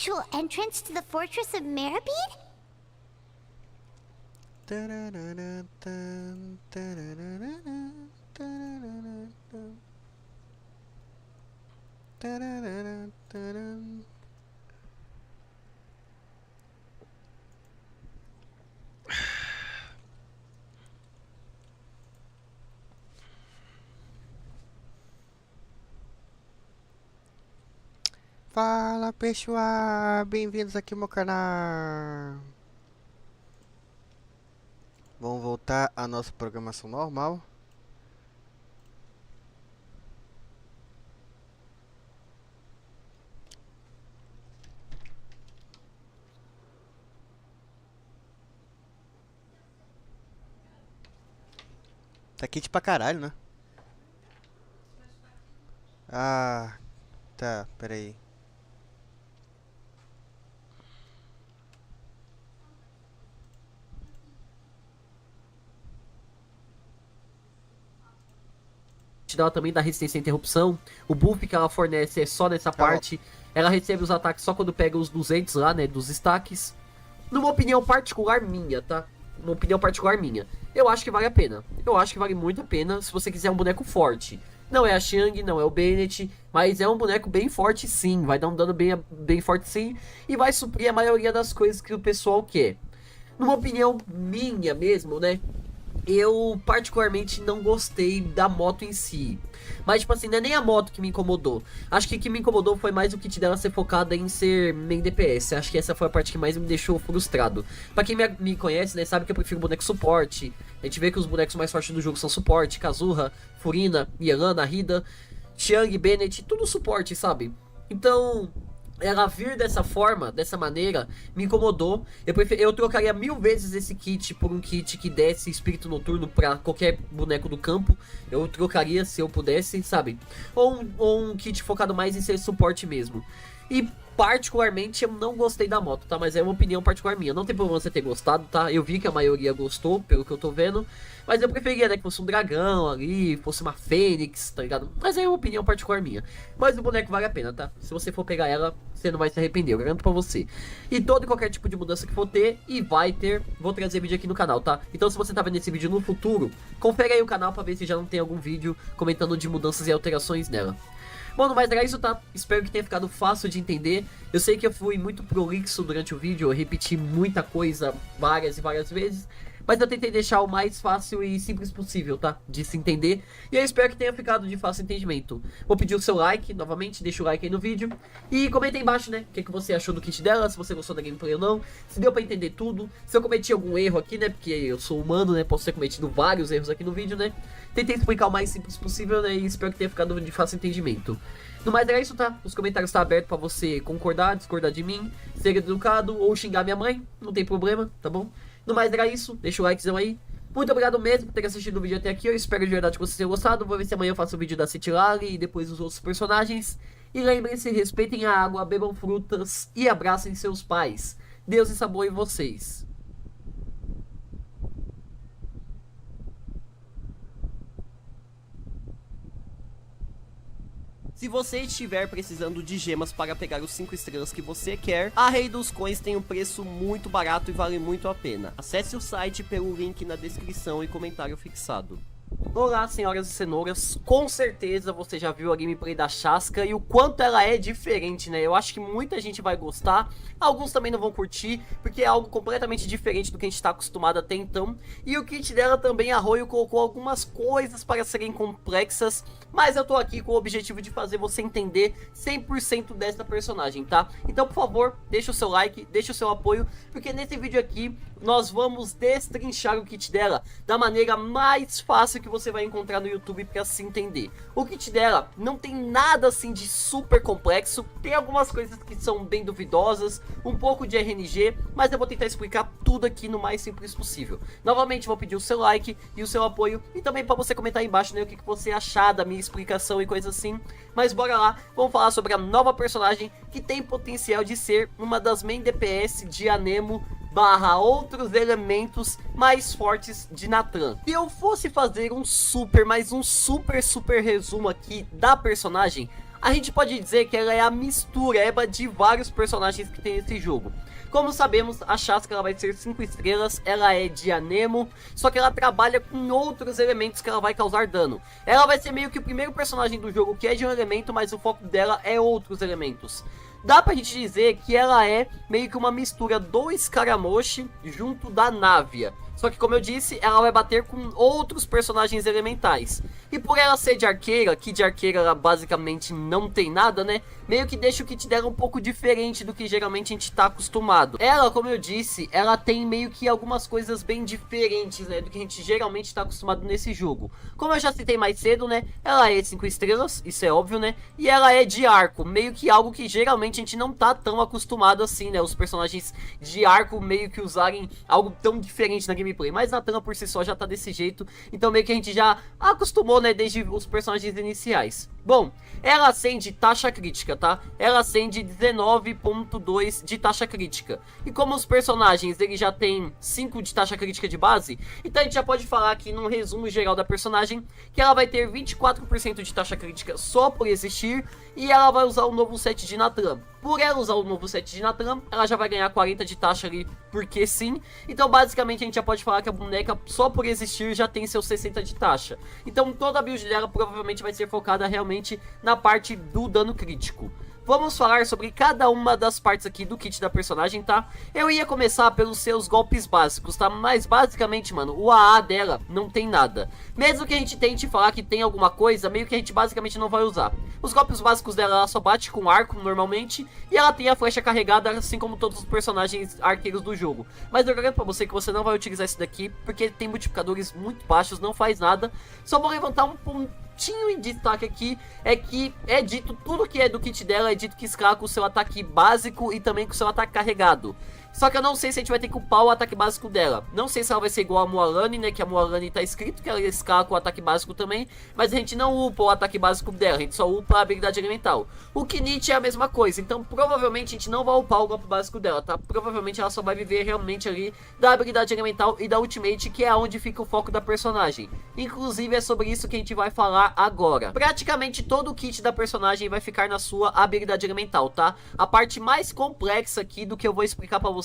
actual entrance to the fortress of Meribed? Fala pessoal, bem-vindos aqui ao meu canal. Vamos voltar à nossa programação normal. Tá quente pra caralho, né? Ah, tá, peraí. Dela também dá resistência à interrupção. O buff que ela fornece é só nessa parte. Ela recebe os ataques só quando pega os 200 lá, né, dos stacks. Numa opinião particular minha, tá? Uma opinião particular minha. Eu acho que vale a pena. Eu acho que vale muito a pena se você quiser um boneco forte. Não é a Xiang, não é o Bennett, mas é um boneco bem forte sim. Vai dar um dano bem forte sim. E vai suprir a maioria das coisas que o pessoal quer. Numa opinião minha mesmo, né? Eu particularmente não gostei da moto em si. Mas tipo assim, não é nem a moto que me incomodou. Acho que o que me incomodou foi mais o kit dela ser focada em ser main DPS. Acho que essa foi a parte que mais me deixou frustrado. Pra quem me conhece, né, sabe que eu prefiro boneco suporte. A gente vê que os bonecos mais fortes do jogo são suporte. Kazuha, Furina, Yelana, Hida, Xiang, Bennett, tudo suporte, sabe? Então, ela vir dessa forma, dessa maneira, me incomodou. Eu trocaria 1000 vezes esse kit por um kit que desse espírito noturno pra qualquer boneco do campo. Eu trocaria se eu pudesse, sabe? Ou um kit focado mais em ser suporte mesmo. E particularmente eu não gostei da moto, tá? Mas é uma opinião particular minha. Não tem problema você ter gostado, tá? Eu vi que a maioria gostou, pelo que eu tô vendo. Mas eu preferia, né, que fosse um dragão ali, fosse uma fênix, tá ligado? Mas é uma opinião particular minha. Mas o boneco vale a pena, tá? Se você for pegar ela, você não vai se arrepender, eu garanto pra você. E todo e qualquer tipo de mudança que for ter, e vai ter, vou trazer vídeo aqui no canal, tá? Então se você tá vendo esse vídeo no futuro, confere aí o canal pra ver se já não tem algum vídeo comentando de mudanças e alterações nela. Bom, no mais era isso, tá? Espero que tenha ficado fácil de entender. Eu sei que eu fui muito prolixo durante o vídeo, eu repeti muita coisa várias e várias vezes, mas eu tentei deixar o mais fácil e simples possível, tá? De se entender. E eu espero que tenha ficado de fácil entendimento. Vou pedir o seu like, novamente, deixa o like aí no vídeo. E comenta aí embaixo, né? O que você achou do kit dela, se você gostou da gameplay ou não. Se deu pra entender tudo. Se eu cometi algum erro aqui, né? Porque eu sou humano, né? Posso ter cometido vários erros aqui no vídeo, né? Tentei explicar o mais simples possível, né? E espero que tenha ficado de fácil entendimento. No mais era isso, tá? Os comentários estão abertos pra você concordar, discordar de mim, ser educado ou xingar minha mãe. Não tem problema, tá bom? No mais era isso, deixa o likezão aí. Muito obrigado mesmo por ter assistido o vídeo até aqui. Eu espero de verdade que vocês tenham gostado. Vou ver se amanhã eu faço o vídeo da City Lally e depois os outros personagens. E lembrem-se, respeitem a água, bebam frutas e abracem seus pais. Deus e sabor em vocês. Se você estiver precisando de gemas para pegar os 5 estrelas que você quer, a Rei dos Coins tem um preço muito barato e vale muito a pena. Acesse o site pelo link na descrição e comentário fixado. Olá, senhoras e cenouras, com certeza você já viu a gameplay da Chasca e o quanto ela é diferente, né? Eu acho que muita gente vai gostar, alguns também não vão curtir, porque é algo completamente diferente do que a gente está acostumado até então. E o kit dela também, a miHoYo colocou algumas coisas para serem complexas, mas eu tô aqui com o objetivo de fazer você entender 100% dessa personagem, tá? Então, por favor, deixa o seu like, deixa o seu apoio, porque nesse vídeo aqui nós vamos destrinchar o kit dela da maneira mais fácil que você vai encontrar no YouTube para se entender. O kit dela não tem nada assim de super complexo, tem algumas coisas que são bem duvidosas, um pouco de RNG, mas eu vou tentar explicar tudo aqui no mais simples possível. Novamente vou pedir o seu like e o seu apoio, e também para você comentar aí embaixo, né, o que você achar da minha explicação e coisa assim. Mas bora lá, vamos falar sobre a nova personagem que tem potencial de ser uma das main DPS de Anemo barra outros elementos mais fortes de Natran. Se eu fosse fazer um super, mas um super resumo aqui da personagem, a gente pode dizer que ela é a mistureba de vários personagens que tem nesse jogo. Como sabemos, a Chasca ela vai ser 5 estrelas, ela é de anemo, só que ela trabalha com outros elementos que ela vai causar dano. Ela vai ser meio que o primeiro personagem do jogo que é de um elemento, mas o foco dela é outros elementos. Dá pra gente dizer que ela é meio que uma mistura do Escaramuche junto da Návia. Só que, como eu disse, ela vai bater com outros personagens elementais. E por ela ser de arqueira, que de arqueira ela basicamente não tem nada, né? Meio que deixa o kit dela um pouco diferente do que geralmente a gente tá acostumado. Ela, como eu disse, ela tem meio que algumas coisas bem diferentes, né? Do que a gente geralmente tá acostumado nesse jogo. Como eu já citei mais cedo, né? Ela é 5 estrelas, isso é óbvio, né? E ela é de arco, meio que algo que geralmente a gente não tá tão acostumado assim, né? Os personagens de arco meio que usarem algo tão diferente na gameplay. Mas na trama por si só já tá desse jeito, então meio que a gente já acostumou, né, desde os personagens iniciais. Bom, ela acende taxa crítica, tá? Ela acende 19.2 de taxa crítica. E como os personagens, ele já tem 5 de taxa crítica de base, então a gente já pode falar aqui num resumo geral da personagem, que ela vai ter 24% de taxa crítica só por existir, e ela vai usar o novo set de Natran. Por ela usar o novo set de Natran, ela já vai ganhar 40 de taxa ali, porque sim. Então basicamente a gente já pode falar que a boneca, só por existir, já tem seus 60 de taxa. Então toda a build dela provavelmente vai ser focada realmente na parte do dano crítico. Vamos falar sobre cada uma das partes aqui do kit da personagem, tá? Eu ia começar pelos seus golpes básicos, tá? Mas basicamente, mano, o AA dela não tem nada. Mesmo que a gente tente falar que tem alguma coisa, meio que a gente basicamente não vai usar. Os golpes básicos dela, ela só bate com arco normalmente, e ela tem a flecha carregada, assim como todos os personagens arqueiros do jogo. Mas eu garanto pra você que você não vai utilizar isso daqui, porque ele tem multiplicadores muito baixos, não faz nada. Só vou levantar um pontinho em destaque aqui, é que é dito tudo que é do kit dela, é dito que escala com o seu ataque básico e também com o seu ataque carregado. Só que eu não sei se a gente vai ter que upar o ataque básico dela. Não sei se ela vai ser igual a Moalani, né? Que a Moalani tá escrito que ela escala com o ataque básico também. Mas a gente não upa o ataque básico dela, a gente só upa a habilidade elemental. O Kinite é a mesma coisa, então provavelmente a gente não vai upar o golpe básico dela, tá? Provavelmente ela só vai viver realmente ali da habilidade elemental e da ultimate, que é onde fica o foco da personagem. Inclusive é sobre isso que a gente vai falar agora. Praticamente todo o kit da personagem vai ficar na sua habilidade elemental, tá? A parte mais complexa aqui do que eu vou explicar pra vocês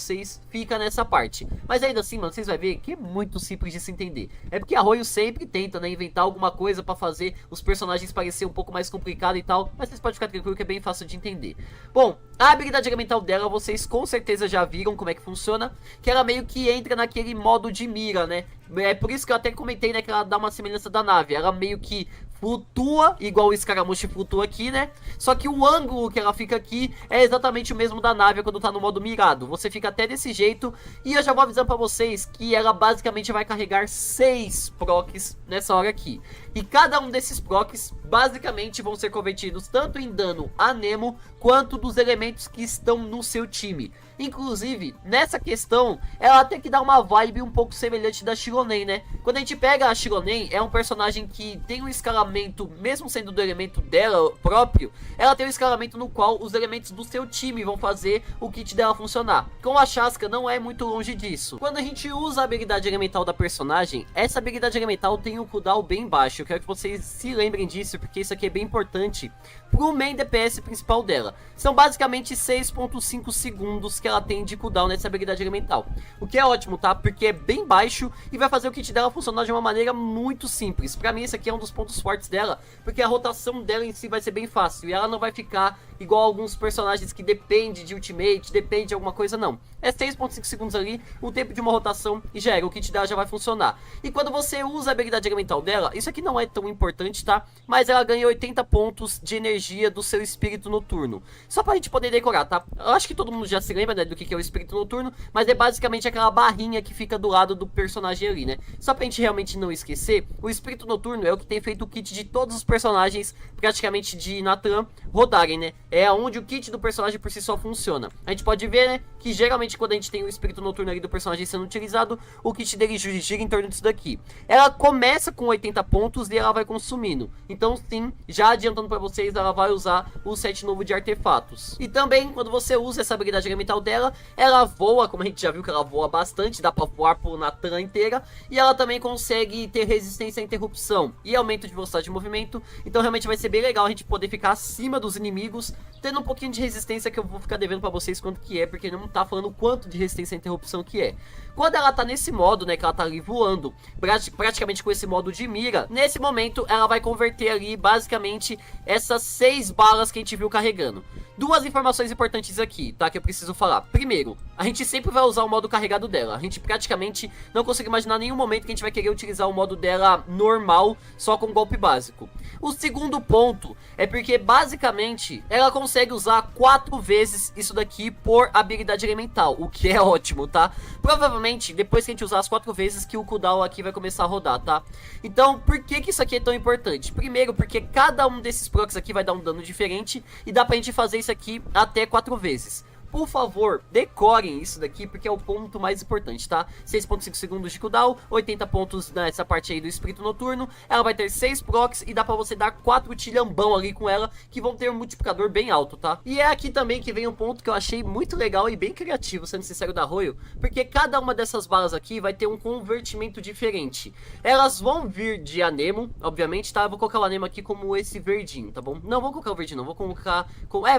fica nessa parte. Mas ainda assim, mano, vocês vão ver que é muito simples de se entender. É porque a Hoyo sempre tenta, né, inventar alguma coisa pra fazer os personagens parecer um pouco mais complicado e tal. Mas vocês podem ficar tranquilo que é bem fácil de entender. Bom, a habilidade elemental dela, vocês com certeza já viram como é que funciona. Que ela meio que entra naquele modo de mira, né? É por isso que eu até comentei, né, que ela dá uma semelhança da nave. Ela meio que flutua, igual o escaramuche flutua aqui, né? Só que o ângulo que ela fica aqui é exatamente o mesmo da nave quando tá no modo mirado. Você fica até desse jeito. E eu já vou avisando pra vocês que ela basicamente vai carregar 6 procs nessa hora aqui. E cada um desses procs basicamente vão ser convertidos tanto em dano anemo quanto dos elementos que estão no seu time. Inclusive, nessa questão, ela tem que dar uma vibe um pouco semelhante da Shironen, né? Quando a gente pega a Shironen, é um personagem que tem um escalamento, mesmo sendo do elemento dela próprio, ela tem um escalamento no qual os elementos do seu time vão fazer o kit dela funcionar. Com a Chasca não é muito longe disso. Quando a gente usa a habilidade elemental da personagem, essa habilidade elemental tem um cooldown bem baixo. Eu quero que vocês se lembrem disso, porque isso aqui é bem importante pro main DPS principal dela. São basicamente 6.5 segundos que ela tem de cooldown nessa habilidade elemental. O que é ótimo, tá? Porque é bem baixo e vai fazer o kit dela funcionar de uma maneira muito simples. Pra mim esse aqui é um dos pontos fortes dela, porque a rotação dela em si vai ser bem fácil. E ela não vai ficar igual alguns personagens que depende de ultimate, depende de alguma coisa, não. É 6.5 segundos ali, o tempo de uma rotação e já era, o kit dela já vai funcionar. E quando você usa a habilidade elemental dela, isso aqui não é tão importante, tá? Mas ela ganha 80 pontos de energia do seu espírito noturno. Só pra gente poder decorar, tá? Eu acho que todo mundo já se lembra, né, do que é o espírito noturno, mas é basicamente aquela barrinha que fica do lado do personagem ali, né? Só pra gente realmente não esquecer, o espírito noturno é o que tem feito o kit de todos os personagens, praticamente de Nathan, rodarem, né? é onde o kit do personagem por si só funciona. A gente pode ver, né, que geralmente quando a gente tem o espírito noturno ali do personagem sendo utilizado, o kit dele gira em torno disso daqui. Ela começa com 80 pontos e ela vai consumindo. Então sim, já adiantando pra vocês, ela vai usar o set novo de artefatos. E também, quando você usa essa habilidade elemental dela, ela voa, como a gente já viu que ela voa bastante, dá pra voar por Natan inteira. E ela também consegue ter resistência à interrupção e aumento de velocidade de movimento. Então realmente vai ser bem legal a gente poder ficar acima dos inimigos, tendo um pouquinho de resistência, que eu vou ficar devendo pra vocês quanto que é, porque não tá falando quanto de resistência à interrupção que é. Quando ela tá nesse modo, né, que ela tá ali voando, praticamente com esse modo de mira, nesse momento ela vai converter ali basicamente essas 6 balas que a gente viu carregando. Duas informações importantes aqui, tá, que eu preciso falar. Primeiro, a gente sempre vai usar o modo carregado dela. A gente praticamente não consegue imaginar nenhum momento que a gente vai querer utilizar o modo dela normal, só com golpe básico. O segundo ponto é porque basicamente ela consegue usar 4 vezes isso daqui por habilidade elemental, o que é ótimo, tá? Provavelmente depois que a gente usar as 4 vezes que o cooldown aqui vai começar a rodar, tá? Então por que isso aqui é tão importante? Primeiro porque cada um desses procs aqui vai dar um dano diferente e dá pra gente fazer isso aqui até 4 vezes. Por favor, decorem isso daqui, porque é o ponto mais importante, tá? 6.5 segundos de cooldown, 80 pontos nessa parte aí do espírito noturno. Ela vai ter 6 procs e dá pra você dar 4 tilhambão ali com ela, que vão ter um multiplicador bem alto, tá? E é aqui também que vem um ponto que eu achei muito legal e bem criativo, sendo sincero, da miHoYo, porque cada uma dessas balas aqui vai ter um convertimento diferente. Elas vão vir de anemo, obviamente, tá? Eu vou colocar o anemo aqui como esse verdinho, tá bom? Não, vou colocar o verdinho não, vou colocar...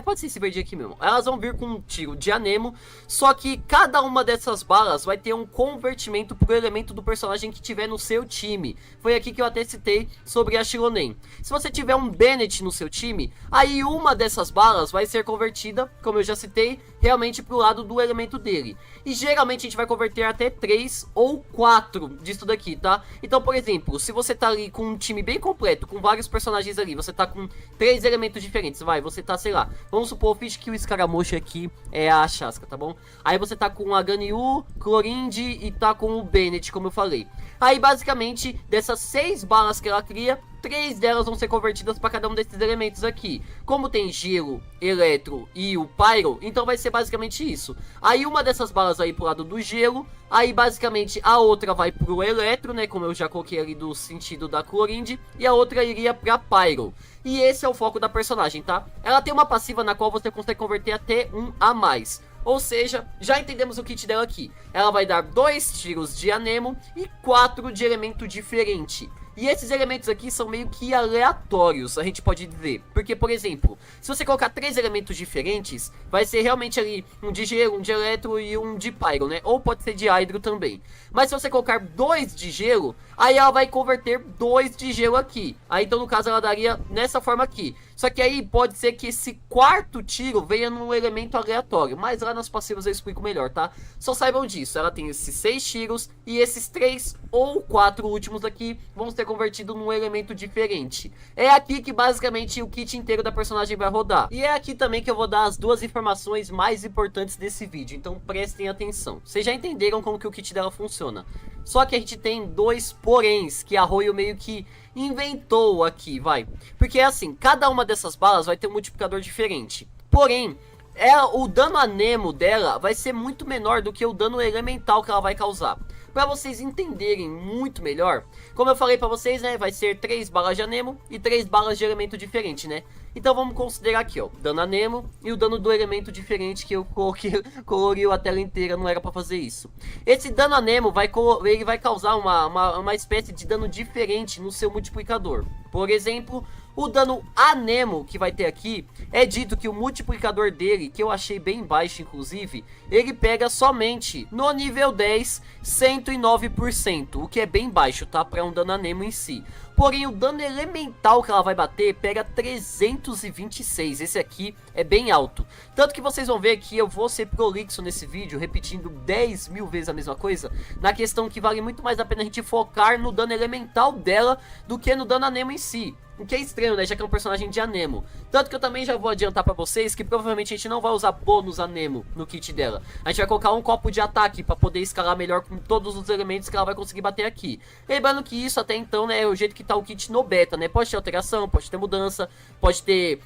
pode ser esse verdinho aqui mesmo. Elas vão vir com um tiro de anemo, só que cada uma dessas balas vai ter um convertimento pro elemento do personagem que tiver no seu time. Foi aqui que eu até citei sobre a Shilonen. Se você tiver um Bennett no seu time, aí uma dessas balas vai ser convertida, como eu já citei, realmente pro lado do elemento dele. E geralmente a gente vai converter até 3 ou 4 disso daqui, tá? Então, por exemplo, se você tá ali com um time bem completo, com vários personagens ali, você tá com 3 elementos diferentes, você tá, sei lá, vamos supor, fiz que o escaramujo aqui é a chasca, tá bom? Aí você tá com a Ganyu, Clorinde e tá com o Bennett, como eu falei. Aí basicamente, dessas 6 balas que ela cria, 3 delas vão ser convertidas para cada um desses elementos aqui. Como tem gelo, eletro e o pyro, então vai ser basicamente isso. Aí uma dessas balas aí pro lado do gelo, aí basicamente a outra vai pro eletro, né, como eu já coloquei ali do sentido da Clorinde, e a outra iria pra pyro. E esse é o foco da personagem, tá? Ela tem uma passiva na qual você consegue converter até um a mais. Ou seja, já entendemos o kit dela aqui. Ela vai dar 2 tiros de anemo e 4 de elemento diferente. E esses elementos aqui são meio que aleatórios, a gente pode dizer. Porque, por exemplo, se você colocar 3 elementos diferentes, vai ser realmente ali um de gelo, um de eletro e um de pyro, né? Ou pode ser de hydro também. Mas se você colocar 2 de gelo, aí ela vai converter 2 de gelo aqui. Aí então no caso ela daria nessa forma aqui. Só que aí pode ser que esse 4º tiro venha num elemento aleatório. Mas lá nas passivas eu explico melhor, tá? Só saibam disso, ela tem esses 6 tiros e esses 3 ou 4 últimos aqui vão ser convertido num elemento diferente. É aqui que basicamente o kit inteiro da personagem vai rodar. E é aqui também que eu vou dar as 2 informações mais importantes desse vídeo, então prestem atenção. Vocês já entenderam como que o kit dela funciona. Só que a gente tem 2 poréns que a miHoYo meio que inventou aqui, Porque é assim, cada uma dessas balas vai ter um multiplicador diferente. Porém, o dano anemo dela vai ser muito menor do que o dano elemental que ela vai causar. Pra vocês entenderem muito melhor, como eu falei pra vocês, né, vai ser 3 balas de anemo e 3 balas de elemento diferente, né? Então vamos considerar aqui, ó, dano anemo e o dano do elemento diferente que eu coloriu a tela inteira, não era pra fazer isso. Esse dano anemo ele vai causar uma espécie de dano diferente no seu multiplicador. Por exemplo, o dano anemo que vai ter aqui, é dito que o multiplicador dele, que eu achei bem baixo inclusive, ele pega somente no nível 10, 109%, o que é bem baixo, tá? Para um dano anemo em si. Porém, o dano elemental que ela vai bater pega 326, esse aqui é bem alto. Tanto que vocês vão ver que eu vou ser prolixo nesse vídeo, repetindo 10.000 vezes a mesma coisa, na questão que vale muito mais a pena a gente focar no dano elemental dela do que no dano anemo em si. O que é estranho, né, já que é um personagem de Anemo. Tanto que eu também já vou adiantar pra vocês que provavelmente a gente não vai usar bônus Anemo no kit dela. A gente vai colocar um copo de ataque pra poder escalar melhor com todos os elementos que ela vai conseguir bater aqui. Lembrando que isso até então, né, é o jeito que tá o kit no beta, né. Pode ter alteração, pode ter mudança, pode ter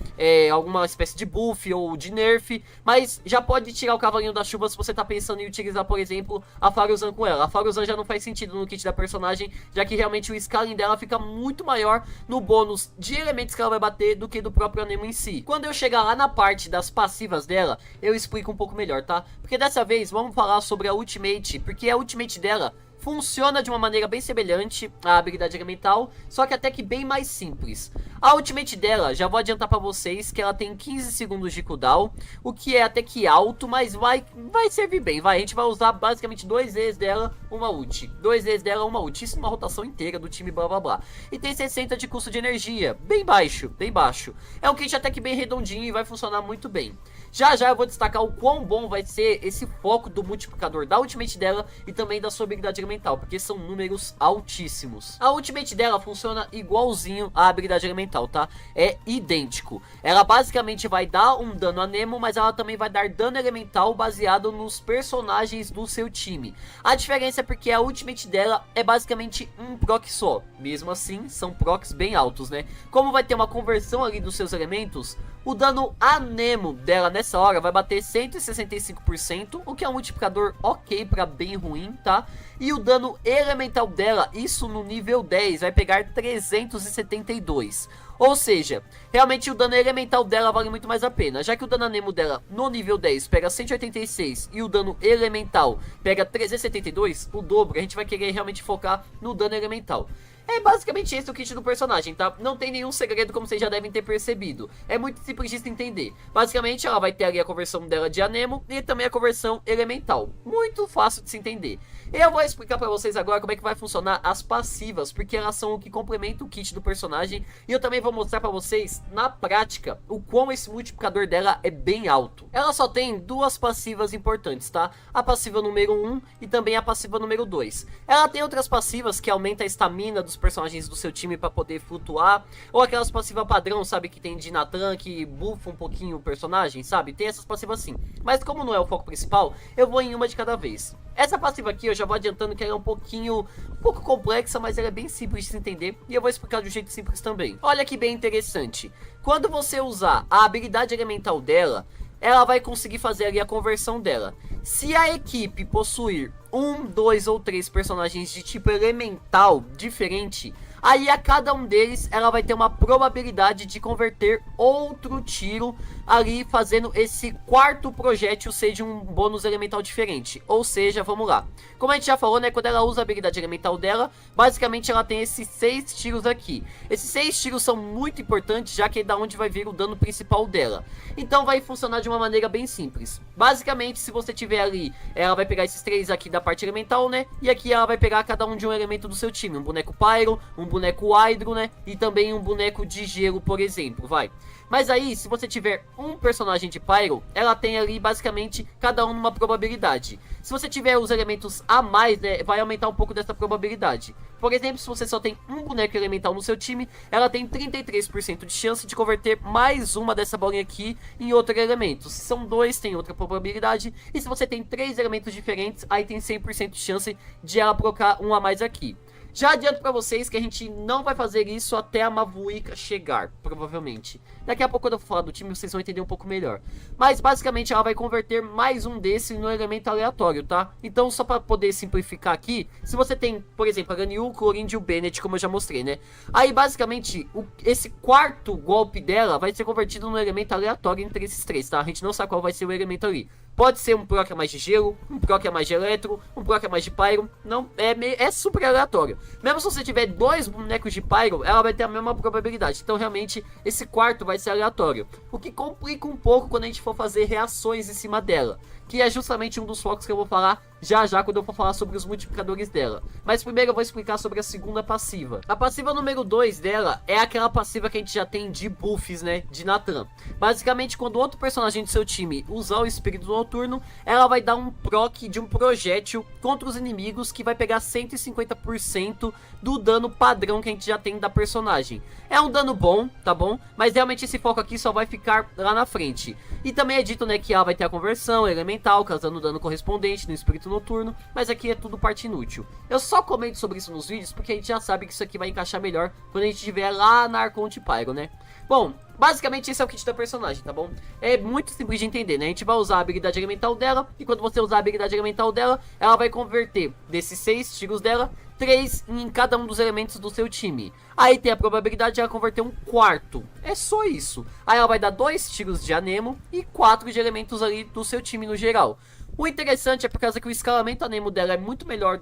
alguma espécie de buff ou de nerf. Mas já pode tirar o cavalinho da chuva se você tá pensando em utilizar, por exemplo, a Faruzan com ela. A Faruzan já não faz sentido no kit da personagem, já que realmente o scaling dela fica muito maior no bônus de elementos que ela vai bater do que do próprio Anemo em si. Quando eu chegar lá na parte das passivas dela, eu explico um pouco melhor, tá? Porque dessa vez vamos falar sobre a Ultimate, porque a Ultimate dela funciona de uma maneira bem semelhante à habilidade elemental, só que até que bem mais simples. A Ultimate dela, já vou adiantar pra vocês que ela tem 15 segundos de cooldown, o que é até que alto, mas vai servir bem, vai. A gente vai usar basicamente 2 vezes dela, uma ult. 2 vezes dela, uma ult. Isso numa rotação inteira do time, blá blá blá. E tem 60 de custo de energia, bem baixo, bem baixo. É um kit até que bem redondinho e vai funcionar muito bem. Já já eu vou destacar o quão bom vai ser esse foco do multiplicador da Ultimate dela e também da sua habilidade elemental, porque são números altíssimos. A Ultimate dela funciona igualzinho à habilidade elemental, tá? É idêntico. Ela basicamente vai dar um dano a Nemo, mas ela também vai dar dano elemental baseado nos personagens do seu time. A diferença é porque a Ultimate dela é basicamente um proc só. Mesmo assim, são procs bem altos, né? Como vai ter uma conversão ali dos seus elementos, o dano a Nemo dela nessa hora vai bater 165%, o que é um multiplicador ok pra bem ruim, tá? E o dano elemental dela, isso no nível 10, vai pegar 372. Ou seja, realmente o dano elemental dela vale muito mais a pena, já que o dano a Nemo dela no nível 10 pega 186 e o dano elemental pega 372, o dobro. A gente vai querer realmente focar no dano elemental. É basicamente esse o kit do personagem, tá? Não tem nenhum segredo, como vocês já devem ter percebido. É muito simples de se entender. Basicamente, ela vai ter ali a conversão dela de Anemo e também a conversão elemental. Muito fácil de se entender. Eu vou explicar pra vocês agora como é que vai funcionar as passivas, porque elas são o que complementa o kit do personagem. E eu também vou mostrar pra vocês, na prática, o quão esse multiplicador dela é bem alto. Ela só tem 2 passivas importantes, tá? A passiva número 1 e também a passiva número 2. Ela tem outras passivas que aumentam a estamina dos personagens do seu time pra poder flutuar, ou aquelas passivas padrão, sabe, que tem de Nathan, que buffa um pouquinho o personagem, sabe? Tem essas passivas sim. Mas como não é o foco principal, eu vou em uma de cada vez. Essa passiva aqui eu já vou adiantando que ela é um pouco complexa, mas ela é bem simples de se entender e eu vou explicar de um jeito simples também. Olha que bem interessante. Quando você usar a habilidade elemental dela, ela vai conseguir fazer ali a conversão dela. Se a equipe possuir 1, 2 ou 3 personagens de tipo elemental diferente, aí a cada um deles ela vai ter uma probabilidade de converter outro tiro ali, fazendo esse quarto projétil ser de um bônus elemental diferente. Ou seja, vamos lá. Como a gente já falou, né, quando ela usa a habilidade elemental dela, basicamente ela tem esses 6 tiros aqui. Esses 6 tiros são muito importantes, já que é da onde vai vir o dano principal dela. Então vai funcionar de uma maneira bem simples. Basicamente, se você tiver ali, ela vai pegar esses 3 aqui da parte elemental, né, e aqui ela vai pegar cada um de um elemento do seu time. Um boneco Pyro, um boneco Hydro, né, e também um boneco de gelo, por exemplo, vai. Mas aí, se você tiver um personagem de Pyro, ela tem ali basicamente cada um numa probabilidade. Se você tiver os elementos a mais, né, vai aumentar um pouco dessa probabilidade. Por exemplo, se você só tem um boneco elemental no seu time, ela tem 33% de chance de converter mais uma dessa bolinha aqui em outro elemento. Se são 2, tem outra probabilidade. E se você tem 3 elementos diferentes, aí tem 100% de chance de ela colocar um a mais aqui. Já adianto pra vocês que a gente não vai fazer isso até a Mavuica chegar, provavelmente. Daqui a pouco quando eu for falar do time vocês vão entender um pouco melhor. Mas basicamente ela vai converter mais um desse no elemento aleatório, tá? Então só pra poder simplificar aqui, se você tem, por exemplo, a Ganyu, o Clorinde e o Bennett, como eu já mostrei, né? Aí basicamente esse quarto golpe dela vai ser convertido no elemento aleatório entre esses 3, tá? A gente não sabe qual vai ser o elemento ali. Pode ser um proc a mais de gelo, um proc a mais de eletro, um proc a mais de pyro. Não, é super aleatório. Mesmo se você tiver 2 bonecos de pyro, ela vai ter a mesma probabilidade. Então realmente esse quarto vai ser aleatório. O que complica um pouco quando a gente for fazer reações em cima dela. que é justamente um dos focos que eu vou falar já já quando eu for falar sobre os multiplicadores dela. Mas primeiro eu vou explicar sobre a segunda passiva. A passiva número 2 dela é aquela passiva que a gente já tem de buffs, né, de Nathan. Basicamente, quando outro personagem do seu time usar o espírito noturno, ela vai dar um proc de um projétil contra os inimigos que vai pegar 150% do dano padrão que a gente já tem da personagem. É um dano bom, tá bom? Mas realmente esse foco aqui só vai ficar lá na frente. E também é dito, né, que ela vai ter a conversão elemental, causando dano correspondente no espírito noturno, mas aqui é tudo parte inútil. Eu só comento sobre isso nos vídeos porque a gente já sabe que isso aqui vai encaixar melhor quando a gente estiver lá na Arconte Pyro, né? Bom, basicamente esse é o kit da personagem, tá bom? É muito simples de entender, né? A gente vai usar a habilidade elemental dela, e quando você usar a habilidade elemental dela, ela vai converter desses 6 tiros dela, 3 em cada um dos elementos do seu time. Aí tem a probabilidade de ela converter um quarto. É só isso. Aí ela vai dar 2 tiros de anemo e 4 de elementos ali do seu time no geral. O interessante é por causa que o escalamento anemo dela é muito menor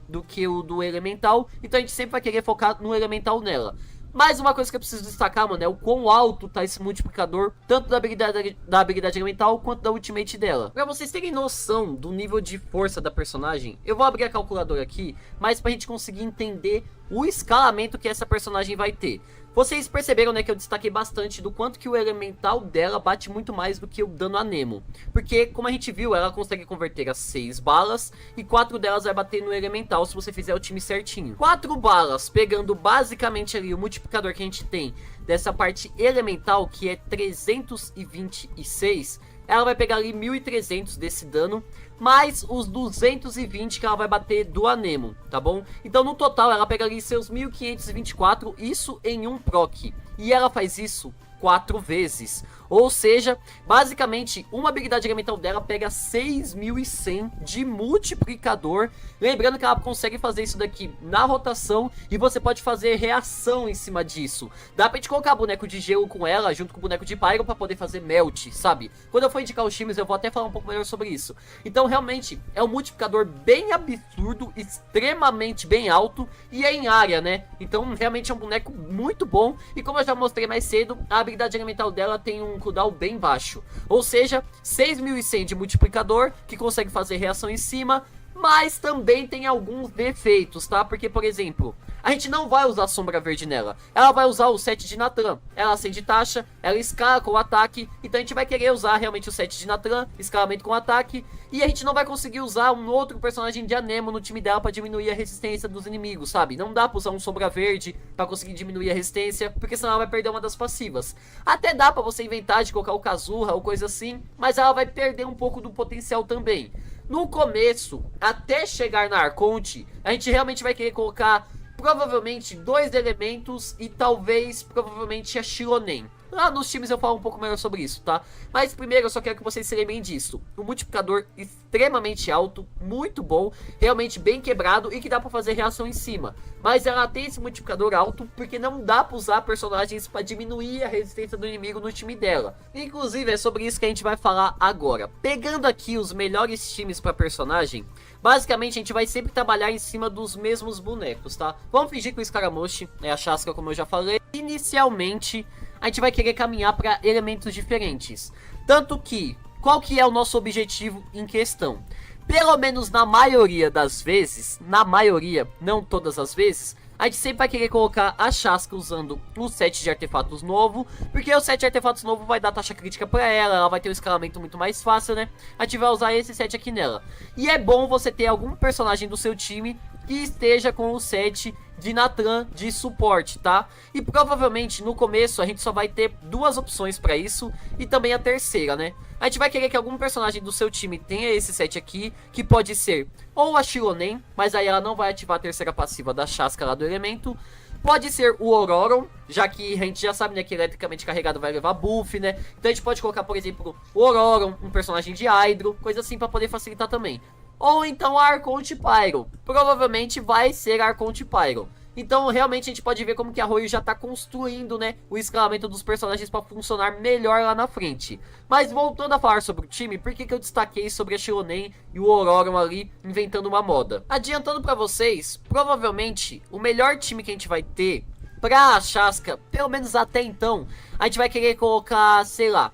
do que o do elemental, então a gente sempre vai querer focar no elemental nela. Mais uma coisa que eu preciso destacar, mano, é o quão alto tá esse multiplicador, tanto da habilidade elemental quanto da ultimate dela. Pra vocês terem noção do nível de força da personagem, eu vou abrir a calculadora aqui, mas pra gente conseguir entender o escalamento que essa personagem vai ter. Vocês perceberam, né, que eu destaquei bastante do quanto que o elemental dela bate muito mais do que o dano anemo. Porque, como a gente viu, ela consegue converter as 6 balas e 4 delas vai bater no elemental se você fizer o time certinho. 4 balas, pegando basicamente ali o multiplicador que a gente tem dessa parte elemental, que é 326, ela vai pegar ali 1.300 desse dano, mais os 220 que ela vai bater do anemo, tá bom? Então no total ela pega ali seus 1.524, isso em um proc. E ela faz isso 4 vezes. Ou seja, basicamente, uma habilidade elemental dela pega 6.100 de multiplicador. Lembrando que ela consegue fazer isso daqui na rotação e você pode fazer reação em cima disso. Dá pra gente colocar boneco de gelo com ela, junto com o boneco de pyro, pra poder fazer melt, sabe? Quando eu for indicar os times, eu vou até falar um pouco melhor sobre isso. Então, realmente, é um multiplicador bem absurdo, extremamente bem alto e é em área, né? Então, realmente é um boneco muito bom. E como eu já mostrei mais cedo, a habilidade elemental dela tem um cooldown bem baixo, ou seja, 6.100 de multiplicador, que consegue fazer reação em cima, mas também tem alguns defeitos, tá? Porque, por exemplo, a gente não vai usar sombra verde nela, ela vai usar o set de Nathan, ela acende taxa, ela escala com o ataque, então a gente vai querer usar realmente o set de Nathan, escalamento com ataque, e a gente não vai conseguir usar um outro personagem de anemo no time dela pra diminuir a resistência dos inimigos, sabe? Não dá pra usar um sombra verde pra conseguir diminuir a resistência, porque senão ela vai perder uma das passivas. Até dá pra você inventar de colocar o Kazuha ou coisa assim, mas ela vai perder um pouco do potencial também. No começo, até chegar na Arconte, a gente realmente vai querer colocar provavelmente 2 elementos e talvez, provavelmente, a Shilonen. Lá nos times eu falo um pouco melhor sobre isso, tá? Mas primeiro eu só quero que vocês se lembrem disso. Um multiplicador extremamente alto, muito bom, realmente bem quebrado e que dá pra fazer reação em cima. Mas ela tem esse multiplicador alto porque não dá pra usar personagens pra diminuir a resistência do inimigo no time dela. Inclusive é sobre isso que a gente vai falar agora. Pegando aqui os melhores times pra personagem, basicamente a gente vai sempre trabalhar em cima dos mesmos bonecos, tá? Vamos fingir que o Scaramucci é a Chasca, como eu já falei. Inicialmente, a gente vai querer caminhar para elementos diferentes. Tanto que, qual que é o nosso objetivo em questão? Pelo menos na maioria das vezes, na maioria, não todas as vezes, a gente sempre vai querer colocar a Chasca usando o set de artefatos novo, porque o set de artefatos novo vai dar taxa crítica pra ela vai ter um escalamento muito mais fácil, né? A gente vai usar esse set aqui nela. E é bom você ter algum personagem do seu time que esteja com o set de Nathan de suporte, tá? E provavelmente no começo a gente só vai ter 2 opções pra isso e também a terceira, né? A gente vai querer que algum personagem do seu time tenha esse set aqui, que pode ser ou a Shilonen, mas aí ela não vai ativar a terceira passiva da Chasca lá do elemento. Pode ser o Ororon, já que a gente já sabe, né, que eletricamente carregado vai levar buff, né? Então a gente pode colocar, por exemplo, o Ororon, um personagem de Hydro, coisa assim pra poder facilitar também. Ou então a Arconte Pyro, provavelmente vai ser a Arconte Pyro. Então realmente a gente pode ver como que a Hoje já tá construindo, né, o escalamento dos personagens para funcionar melhor lá na frente. Mas voltando a falar sobre o time, por que eu destaquei sobre a Shilonen e o Ororon ali inventando uma moda? Adiantando para vocês, provavelmente o melhor time que a gente vai ter pra Chasca, pelo menos até então, a gente vai querer colocar, sei lá,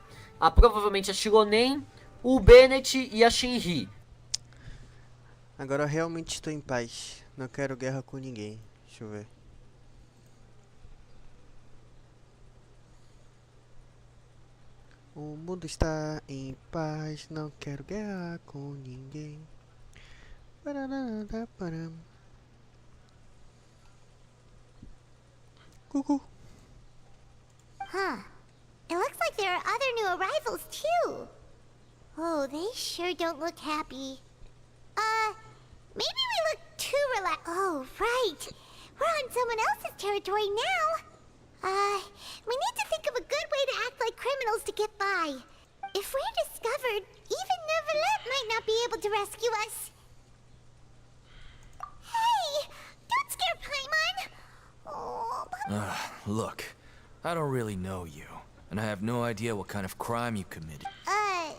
provavelmente a Shilonen, o Bennett e a Shinri. Agora eu realmente estou em paz. Não quero guerra com ninguém. Deixa eu ver. O mundo está em paz. Não quero guerra com ninguém. Cucu. Huh. It looks like there are other new arrivals, too. Oh, they sure don't look happy. Maybe we look too relaxed. Oh, right. We're on someone else's territory now. We need to think of a good way to act like criminals to get by. If we're discovered, even Neuvillette might not be able to rescue us. Hey! Don't scare Paimon! Oh, Look, I don't really know you, and I have no idea what kind of crime you committed.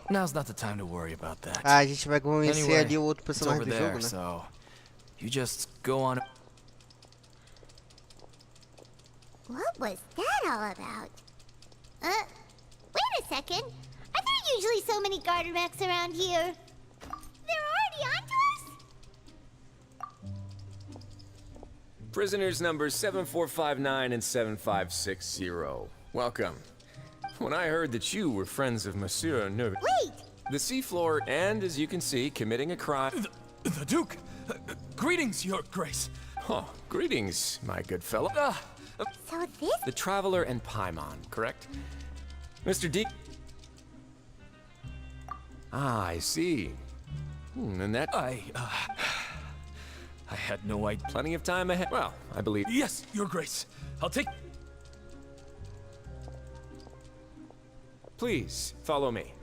Now's not the time to worry about that. Ah, a gente vai conhecer Anyway, ali o outro it's personagem over do there, jogo, né? so you just go on. what was that all about? Wait a second. Are there usually so many garter mechs around here? They're already onto us? Prisoners numbers 7459 and 7560. Welcome. When I heard that you were friends of Monsieur Neuvillette, Wait! the seafloor, and as you can see, committing a crime. The Duke! Greetings, Your Grace! Oh, greetings, my good fellow. So this... The Traveler and Paimon, correct? Mr. D. Ah, I see. And that... I had no idea. Plenty of time ahead. Well, I believe... Yes, Your Grace. I'll take... Please, follow me.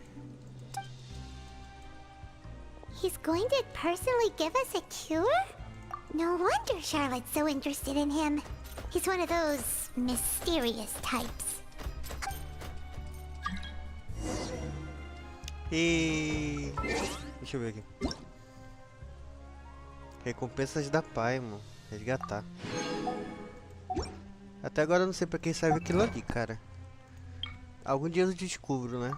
He's going to personally give us a cure? No wonder Charlotte's so interested in him. He's one of those mysterious types. E... Deixa eu ver aqui. Recompensas da Paimon. Resgatar. Até agora eu não sei pra quem serve aquilo ali, cara. Algum dia eu descubro, né?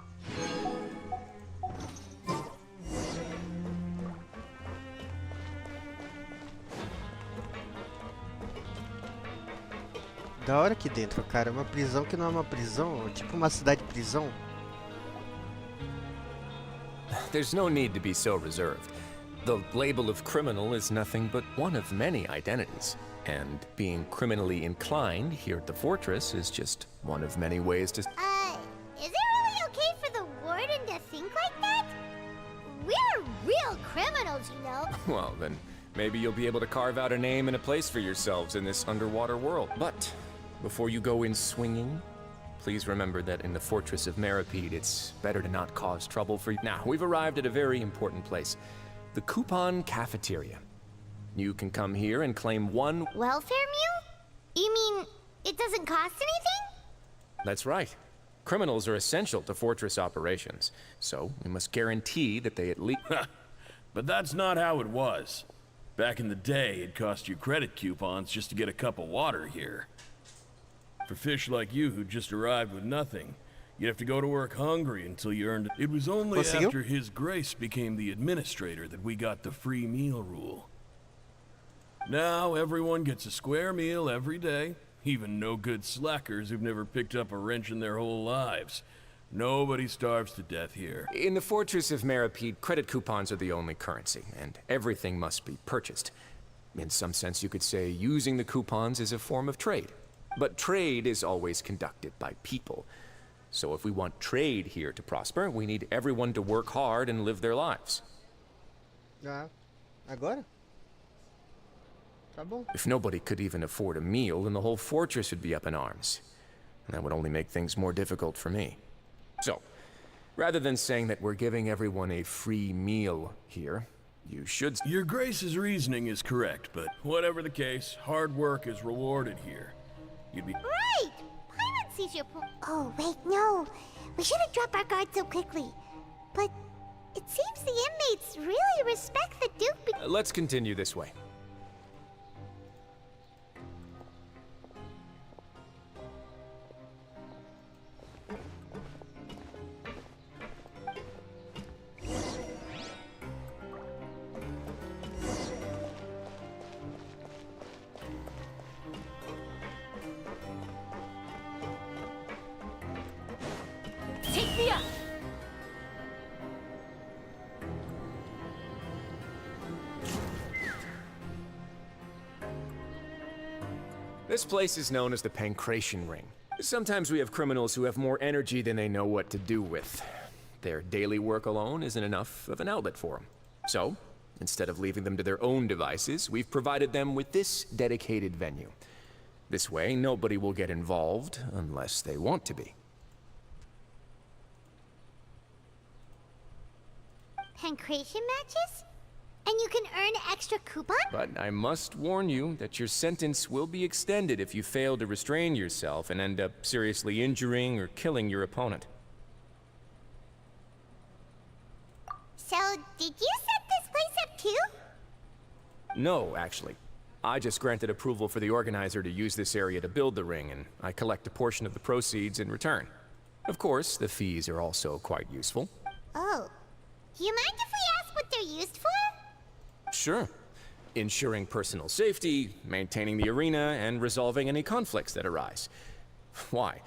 Da hora aqui dentro, cara. Uma prisão que não é uma prisão. Tipo uma cidade prisão. There's no need to be so reserved. The label of criminal is nothing but one of many identities. And being criminally inclined here at the fortress is just one of many ways to... Is it really okay for the warden to think like that? We're real criminals, you know. Well, then maybe you'll be able to carve out a name and a place for yourselves in this underwater world. But before you go in swinging, please remember that in the fortress of Meripede, it's better to not cause trouble for you. Now, we've arrived at a very important place. The Coupon Cafeteria. You can come here and claim one... Welfare meal? You mean it doesn't cost anything? That's right. Criminals are essential to fortress operations, so we must guarantee that they at least... But that's not how it was. Back in the day, it cost you credit coupons just to get a cup of water here. For fish like you who just arrived with nothing, you'd have to go to work hungry until you earned it. It was only after His Grace became the administrator that we got the free meal rule. Now everyone gets a square meal every day, even no-good slackers who've never picked up a wrench in their whole lives. Nobody starves to death here. In the fortress of Meripede, credit coupons are the only currency, and everything must be purchased. In some sense, you could say using the coupons is a form of trade. But trade is always conducted by people. So if we want trade here to prosper, we need everyone to work hard and live their lives. Ah, agora? Tá bom. If nobody could even afford a meal, then the whole fortress would be up in arms. And that would only make things more difficult for me. So, rather than saying that we're giving everyone a free meal here, you should... Your Grace's reasoning is correct, but whatever the case, hard work is rewarded here. You'd be... Right! Paimon sees your point. Oh, wait, no. We shouldn't drop our guard so quickly. But it seems the inmates really respect the Duke Let's continue this way. This place is known as the Pancration Ring. Sometimes we have criminals who have more energy than they know what to do with. Their daily work alone isn't enough of an outlet for them. So, instead of leaving them to their own devices, we've provided them with this dedicated venue. This way, nobody will get involved unless they want to be. Pancration matches? And you can earn extra coupon? But I must warn you that your sentence will be extended if you fail to restrain yourself and end up seriously injuring or killing your opponent. So, did you set this place up too? No, actually. I just granted approval for the organizer to use this area to build the ring, and I collect a portion of the proceeds in return. Of course, the fees are also quite useful. Oh. Do you mind if we ask what they're used for? Sure. Ensuring personal safety, maintaining the arena, and resolving any conflicts that arise. Why?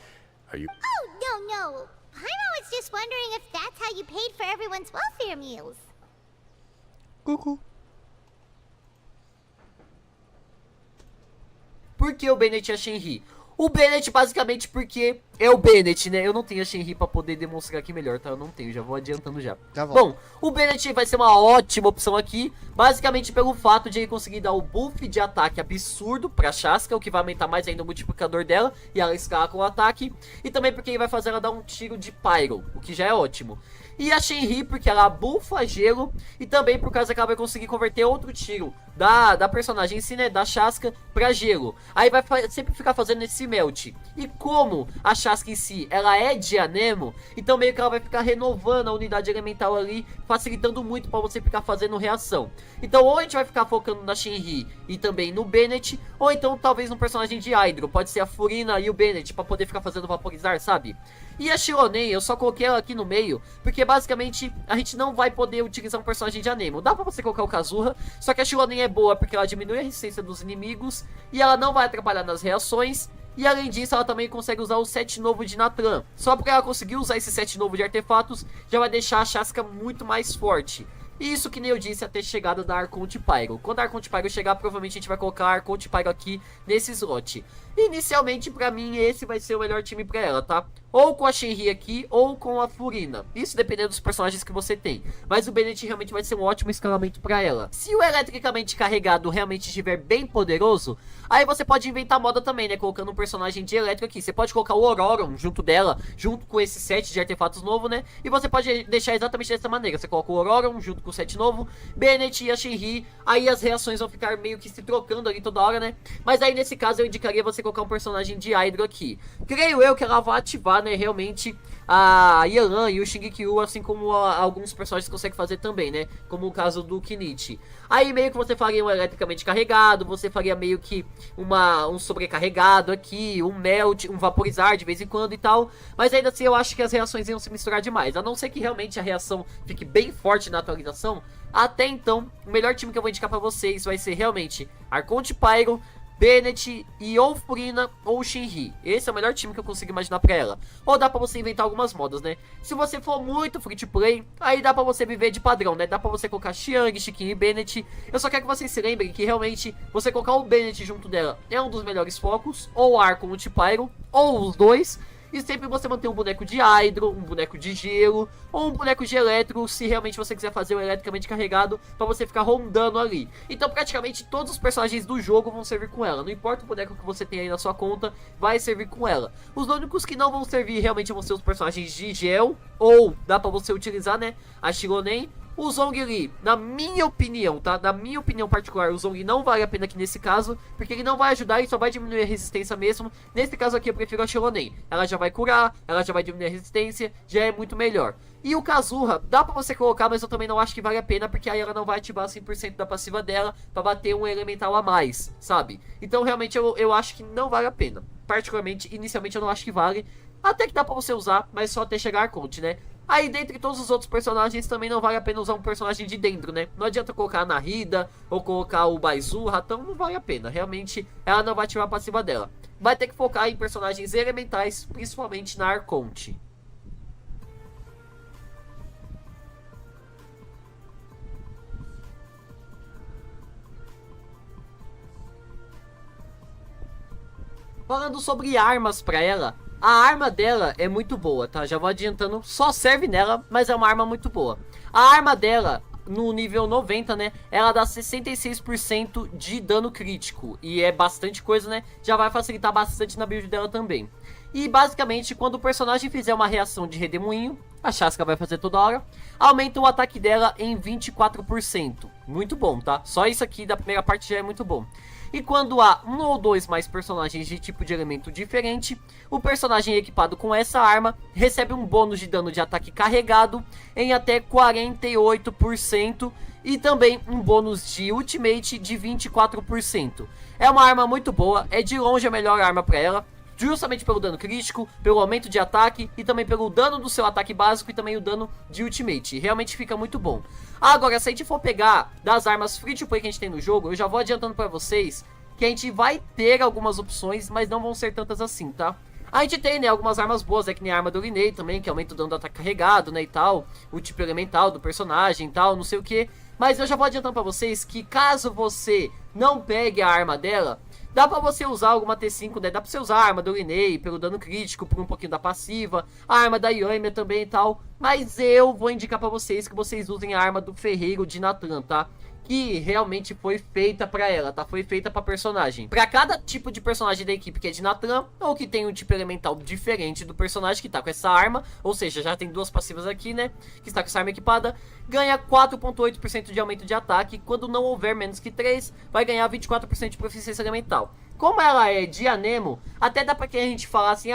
Are you... Oh, no. Paimon was just wondering if that's how you paid for everyone's welfare meals. Cucu. Por que o Bennett e a Shenhe? O Bennett basicamente porque é o Bennett, né? Eu não tenho a Shenhe pra poder demonstrar aqui melhor, tá? Eu não tenho, já vou adiantando já. Tá bom. Bom, o Bennett vai ser uma ótima opção aqui, basicamente pelo fato de ele conseguir dar o buff de ataque absurdo pra Shaska, o que vai aumentar mais ainda o multiplicador dela, e ela escala com o ataque. E também porque ele vai fazer ela dar um tiro de Pyro, o que já é ótimo. E a Shenhe porque ela bufa gelo, e também por causa que ela vai conseguir converter outro tiro da personagem em si, né, da Shaska, pra gelo. Aí vai sempre ficar fazendo esse melt. E como a Shaska em si, ela é de anemo, então meio que ela vai ficar renovando a unidade elemental ali, facilitando muito pra você ficar fazendo reação. Então ou a gente vai ficar focando na Shenhe e também no Bennett, ou então talvez no personagem de Hydro, pode ser a Furina e o Bennett, pra poder ficar fazendo vaporizar, sabe? E a Shilonen, eu só coloquei ela aqui no meio, porque basicamente a gente não vai poder utilizar um personagem de anemo. Dá pra você colocar o Kazuha, só que a Shilonen é boa porque ela diminui a resistência dos inimigos, e ela não vai atrapalhar nas reações. E além disso, ela também consegue usar o set novo de Natran. Só porque ela conseguir usar esse set novo de artefatos, já vai deixar a Shaska muito mais forte. E isso que nem eu disse até a chegada da Arconte Pyro. Quando a Arconte Pyro chegar, provavelmente a gente vai colocar a Arconte Pyro aqui nesse slot. Inicialmente, pra mim, esse vai ser o melhor time pra ela, tá? Ou com a Shenhe aqui, ou com a Furina. Isso dependendo dos personagens que você tem. Mas o Bennett realmente vai ser um ótimo escalamento pra ela. Se o eletricamente carregado realmente estiver bem poderoso, aí você pode inventar moda também, né? Colocando um personagem de elétrico aqui. Você pode colocar o Auroron junto dela, junto com esse set de artefatos novo, né? E você pode deixar exatamente dessa maneira. Você coloca o Auroron junto com o set novo, Bennett e a Shenhe. Aí as reações vão ficar meio que se trocando ali toda hora, né? Mas aí nesse caso eu indicaria você colocar um personagem de Hydro aqui. Creio eu que ela vai ativar, né, realmente a Yelan e o Shingekyo, assim como alguns personagens conseguem fazer também, né? Como o caso do Kinichi. Aí meio que você faria um eletricamente carregado, você faria meio que um sobrecarregado aqui, um melt, um vaporizar de vez em quando e tal. Mas ainda assim eu acho que as reações iam se misturar demais. A não ser que realmente a reação fique bem forte na atualização. Até então, o melhor time que eu vou indicar pra vocês vai ser realmente Arconte Pyro, Bennett e ou Furina ou Shenhe. Esse é o melhor time que eu consigo imaginar pra ela. Ou dá pra você inventar algumas modas, né? Se você for muito free to play, aí dá pra você viver de padrão, né? Dá pra você colocar Xiang, Chiquinho e Bennett. Eu só quero que vocês se lembrem que realmente você colocar o Bennett junto dela é um dos melhores focos. Ou Arco ou Pyro, ou os dois. E sempre você manter um boneco de Hydro, um boneco de gelo, ou um boneco de eletro, se realmente você quiser fazer o eletricamente carregado, pra você ficar rondando ali. Então praticamente todos os personagens do jogo vão servir com ela. Não importa o boneco que você tem aí na sua conta, vai servir com ela. Os únicos que não vão servir realmente vão ser os personagens de gel, ou dá pra você utilizar, né, a Shilonen. O Zhongli, na minha opinião, tá? Na minha opinião particular, o Zhongli não vale a pena aqui nesse caso, porque ele não vai ajudar e só vai diminuir a resistência mesmo. Nesse caso aqui eu prefiro a Shilonen. Ela já vai curar, ela já vai diminuir a resistência, já é muito melhor. E o Kazuha, dá pra você colocar, mas eu também não acho que vale a pena, porque aí ela não vai ativar 100% da passiva dela pra bater um elemental a mais, sabe? Então realmente eu acho que não vale a pena. Particularmente, inicialmente eu não acho que vale. Até que dá pra você usar, mas só até chegar a Conte, né? Aí, dentre todos os outros personagens, também não vale a pena usar um personagem de dentro, né? Não adianta colocar a Narida ou colocar o Baizu, Ratão, não vale a pena. Realmente, ela não vai ativar a passiva dela. Vai ter que focar em personagens elementais, principalmente na Arconte. Falando sobre armas pra ela, a arma dela é muito boa, tá? Já vou adiantando, só serve nela, mas é uma arma muito boa. A arma dela, no nível 90, né? Ela dá 66% de dano crítico. E é bastante coisa, né? Já vai facilitar bastante na build dela também. E basicamente, quando o personagem fizer uma reação de redemoinho, a Chasca vai fazer toda hora, aumenta o ataque dela em 24%. Muito bom, tá? Só isso aqui da primeira parte já é muito bom. E quando há um ou dois mais personagens de tipo de elemento diferente, o personagem equipado com essa arma recebe um bônus de dano de ataque carregado em até 48% e também um bônus de ultimate de 24%. É uma arma muito boa, é de longe a melhor arma para ela, justamente pelo dano crítico, pelo aumento de ataque e também pelo dano do seu ataque básico e também o dano de ultimate. Realmente fica muito bom. Agora, se a gente for pegar das armas free to play que a gente tem no jogo, eu já vou adiantando pra vocês que a gente vai ter algumas opções, mas não vão ser tantas assim, tá? A gente tem, né, algumas armas boas, que nem a arma do Linei também, que aumenta o dano do ataque carregado, né, e tal. O tipo elemental do personagem e tal, não sei o que. Mas eu já vou adiantando pra vocês que caso você não pegue a arma dela, dá pra você usar alguma T5, né? Dá pra você usar a arma do Linei pelo dano crítico, por um pouquinho da passiva. A arma da Yoime também e tal. Mas eu vou indicar pra vocês que vocês usem a arma do Ferreiro de Natan, tá? Que realmente foi feita pra ela, tá? Foi feita pra personagem. Pra cada tipo de personagem da equipe que é de Natan, ou que tem um tipo elemental diferente do personagem que tá com essa arma, ou seja, já tem duas passivas aqui, né? Que está com essa arma equipada, ganha 4,8% de aumento de ataque. Quando não houver menos que 3, vai ganhar 24% de proficiência elemental. Como ela é de Anemo, até dá pra que a gente falar assim,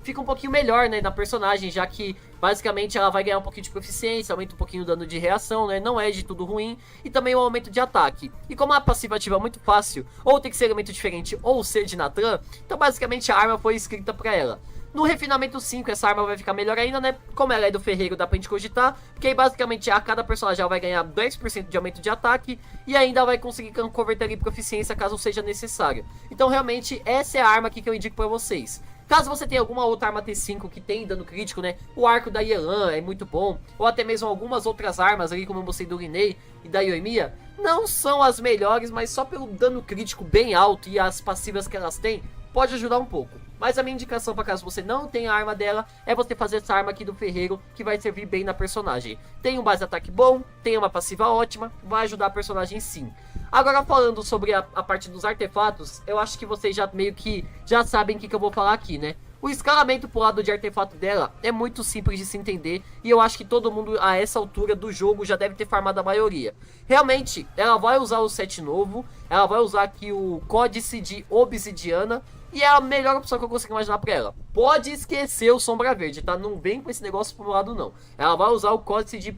fica um pouquinho melhor, né, na personagem, já que basicamente ela vai ganhar um pouquinho de proficiência, aumenta um pouquinho o dano de reação, né, não é de tudo ruim, e também o aumento de ataque. E como a passiva ativa é muito fácil, ou tem que ser elemento diferente, ou ser de Natan, então basicamente a arma foi escrita pra ela. No refinamento 5, essa arma vai ficar melhor ainda, né? Como ela é do Ferreiro, dá pra gente cogitar. Porque aí, basicamente, a cada personagem ela vai ganhar 10% de aumento de ataque. E ainda vai conseguir converter em proficiência caso seja necessário. Então, realmente, essa é a arma aqui que eu indico pra vocês. Caso você tenha alguma outra arma T5 que tem dano crítico, né? O arco da Yelan é muito bom. Ou até mesmo algumas outras armas ali, como eu mostrei do Linei e da Yoimiya. Não são as melhores, mas só pelo dano crítico bem alto e as passivas que elas têm, pode ajudar um pouco. Mas a minha indicação para caso você não tenha a arma dela é você fazer essa arma aqui do Ferreiro, que vai servir bem na personagem. Tem um base de ataque bom, tem uma passiva ótima, vai ajudar a personagem sim. Agora falando sobre a parte dos artefatos, eu acho que vocês já meio que já sabem o que eu vou falar aqui, né? O escalamento pro lado de artefato dela é muito simples de se entender e eu acho que todo mundo a essa altura do jogo já deve ter farmado a maioria. Realmente, ela vai usar o set novo, ela vai usar aqui o Códice de Obsidiana e é a melhor opção que eu consigo imaginar pra ela. Pode esquecer o Sombra Verde, tá? Não vem com esse negócio pro lado não. Ela vai usar o Códice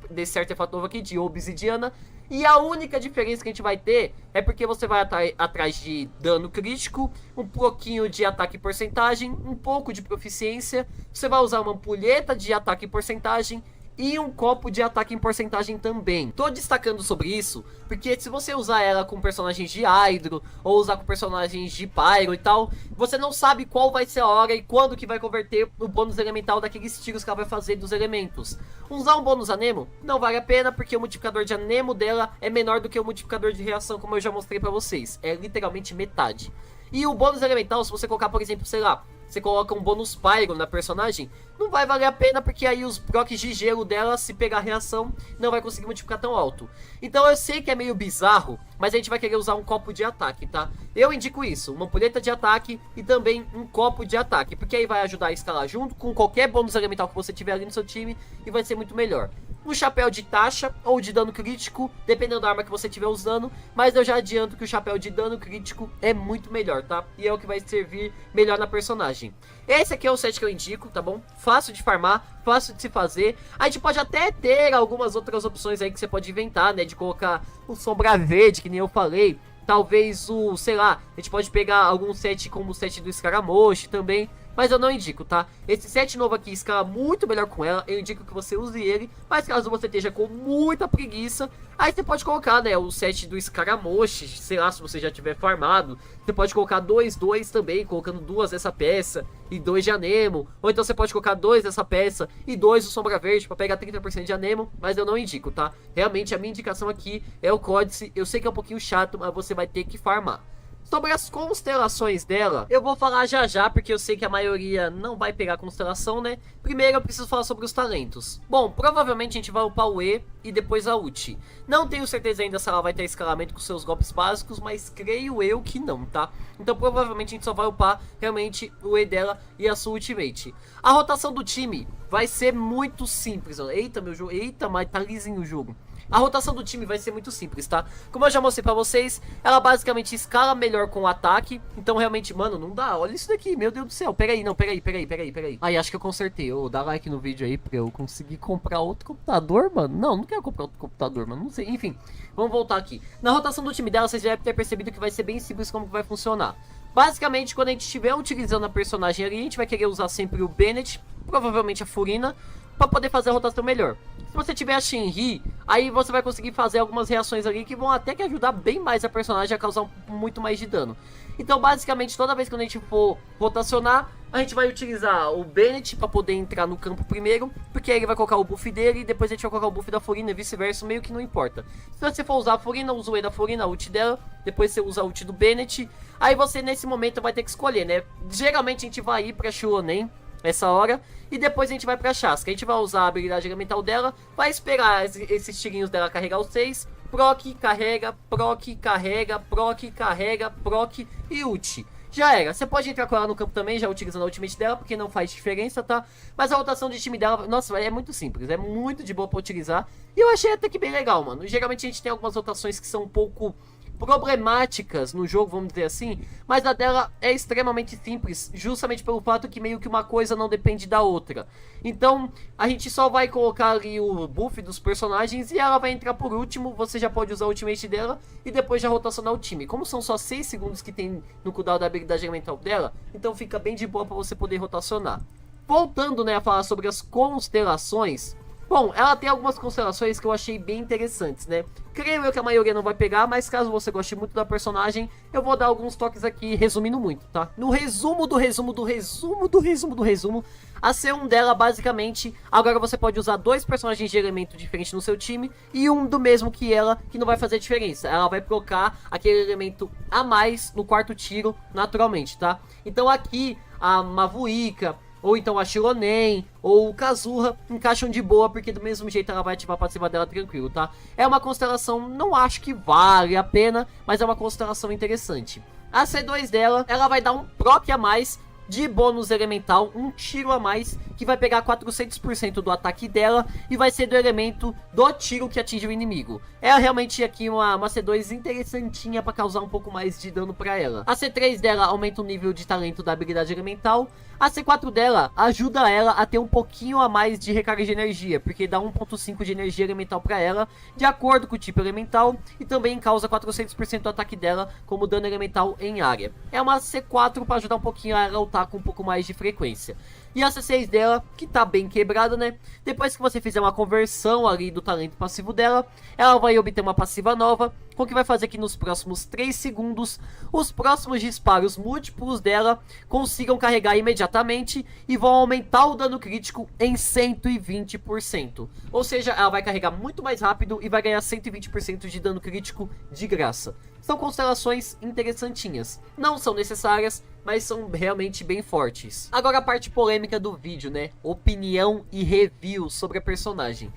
desse artefato novo aqui de Obsidiana. E a única diferença que a gente vai ter é porque você vai atrás de dano crítico, um pouquinho de ataque e porcentagem, um pouco de proficiência. Você vai usar uma ampulheta de ataque e porcentagem e um copo de ataque em porcentagem também. Tô destacando sobre isso porque se você usar ela com personagens de Hydro ou usar com personagens de Pyro e tal, você não sabe qual vai ser a hora e quando que vai converter o bônus elemental daqueles tiros que ela vai fazer dos elementos. Usar um bônus anemo não vale a pena porque o multiplicador de anemo dela é menor do que o multiplicador de reação, como eu já mostrei pra vocês. É literalmente metade. E o bônus elemental, se você colocar, por exemplo, sei lá, você coloca um bônus Pyro na personagem, não vai valer a pena porque aí os procs de gelo dela, se pegar a reação, não vai conseguir multiplicar tão alto. Então eu sei que é meio bizarro, mas a gente vai querer usar um copo de ataque, tá? Eu indico isso, uma ampulheta de ataque e também um copo de ataque, porque aí vai ajudar a escalar junto com qualquer bônus elemental que você tiver ali no seu time e vai ser muito melhor. Um chapéu de taxa ou de dano crítico, dependendo da arma que você estiver usando, mas eu já adianto que o chapéu de dano crítico é muito melhor, tá? E é o que vai servir melhor na personagem. Esse aqui é o set que eu indico, tá bom? Fácil de farmar, fácil de se fazer. A gente pode até ter algumas outras opções aí que você pode inventar, né? De colocar o Sombra Verde, que nem eu falei. Talvez o, sei lá, a gente pode pegar algum set como o set do Escaramuche também. Mas eu não indico, tá? Esse set novo aqui escala muito melhor com ela. Eu indico que você use ele. Mas caso você esteja com muita preguiça, aí você pode colocar, né, o set do Escaramuche. Sei lá, se você já tiver farmado. Você pode colocar 2 também, colocando 2 dessa peça e 2 de anemo. Ou então você pode colocar 2 dessa peça e 2 do Sombra Verde pra pegar 30% de anemo. Mas eu não indico, tá? Realmente a minha indicação aqui é o Códice. Eu sei que é um pouquinho chato, mas você vai ter que farmar. Sobre as constelações dela, eu vou falar já já, porque eu sei que a maioria não vai pegar constelação, né? Primeiro eu preciso falar sobre os talentos. Bom, provavelmente a gente vai upar o E e depois a ult. Não tenho certeza ainda se ela vai ter escalamento com seus golpes básicos, mas creio eu que não, tá? Então provavelmente a gente só vai upar realmente o E dela e a sua ultimate. A rotação do time vai ser muito simples. Eita, meu jogo. Eita, mas tá lisinho o jogo. A rotação do time vai ser muito simples, tá? Como eu já mostrei pra vocês, ela basicamente escala melhor com o ataque. Então realmente, mano, não dá. Olha isso daqui, meu Deus do céu. Pera aí, não, pera aí. Aí, acho que eu consertei. Ô, dá like no vídeo aí pra eu conseguir comprar outro computador, mano. Não quero comprar outro computador, mano. Não sei, enfim. Vamos voltar aqui. Na rotação do time dela, vocês já devem ter percebido que vai ser bem simples como que vai funcionar. Basicamente, quando a gente estiver utilizando a personagem ali, a gente vai querer usar sempre o Bennett, provavelmente a Furina, pra poder fazer a rotação melhor. Se você tiver a Shinri, aí você vai conseguir fazer algumas reações ali que vão até que ajudar bem mais a personagem a causar muito mais de dano. Então basicamente toda vez que a gente for rotacionar, a gente vai utilizar o Bennett para poder entrar no campo primeiro, porque aí ele vai colocar o buff dele e depois a gente vai colocar o buff da Furina e vice-versa, meio que não importa. Se você for usar a Furina, usa o E da Furina, a ult dela, depois você usa a ult do Bennett, aí você nesse momento vai ter que escolher, né? Geralmente a gente vai ir pra Xilonen essa hora, e depois a gente vai pra Chasca. A gente vai usar a habilidade elemental dela, vai esperar esses tirinhos dela carregar os 6, proc, carrega, proc, carrega, proc, carrega, proc e ult. Já era, você pode entrar com ela no campo também, já utilizando a ultimate dela, porque não faz diferença, tá? Mas a rotação de time dela, nossa, é muito simples, é muito de boa pra utilizar. E eu achei até que bem legal, mano. Geralmente a gente tem algumas rotações que são um pouco problemáticas no jogo, vamos dizer assim, mas a dela é extremamente simples, justamente pelo fato que meio que uma coisa não depende da outra. Então a gente só vai colocar ali o buff dos personagens e ela vai entrar por último. Você já pode usar a ultimate dela e depois já rotacionar o time. Como são só 6 segundos que tem no cooldown da habilidade elemental dela, então fica bem de boa para você poder rotacionar. Voltando, né, a falar sobre as constelações. Bom, ela tem algumas constelações que eu achei bem interessantes, né? Creio eu que a maioria não vai pegar, mas caso você goste muito da personagem, eu vou dar alguns toques aqui, resumindo muito, tá? No resumo do resumo, a C1 dela, basicamente, agora você pode usar 2 personagens de elemento diferente no seu time e um do mesmo que ela, que não vai fazer diferença. Ela vai colocar aquele elemento a mais no quarto tiro, naturalmente, tá? Então aqui, a Mavuika, ou então a Xilonen, ou o Kazuha, encaixam de boa, porque do mesmo jeito ela vai ativar a passiva dela tranquilo, tá? É uma constelação, não acho que vale a pena, mas é uma constelação interessante. A C2 dela, ela vai dar um proc a mais de bônus elemental, um tiro a mais, que vai pegar 400% do ataque dela e vai ser do elemento do tiro que atinge o inimigo. É realmente aqui uma C2 interessantinha para causar um pouco mais de dano para ela. A C3 dela aumenta o nível de talento da habilidade elemental. A C4 dela ajuda ela a ter um pouquinho a mais de recarga de energia, porque dá 1.5 de energia elemental para ela, de acordo com o tipo elemental, e também causa 400% do ataque dela como dano elemental em área. É uma C4 para ajudar um pouquinho a ela lutar com um pouco mais de frequência. E a C6 dela, que tá bem quebrada, né? Depois que você fizer uma conversão ali do talento passivo dela, ela vai obter uma passiva nova, com que vai fazer que nos próximos 3 segundos, os próximos disparos múltiplos dela consigam carregar imediatamente e vão aumentar o dano crítico em 120%. Ou seja, ela vai carregar muito mais rápido e vai ganhar 120% de dano crítico de graça. São constelações interessantinhas. Não são necessárias, mas são realmente bem fortes. Agora a parte polêmica do vídeo, né? Opinião e review sobre a personagem.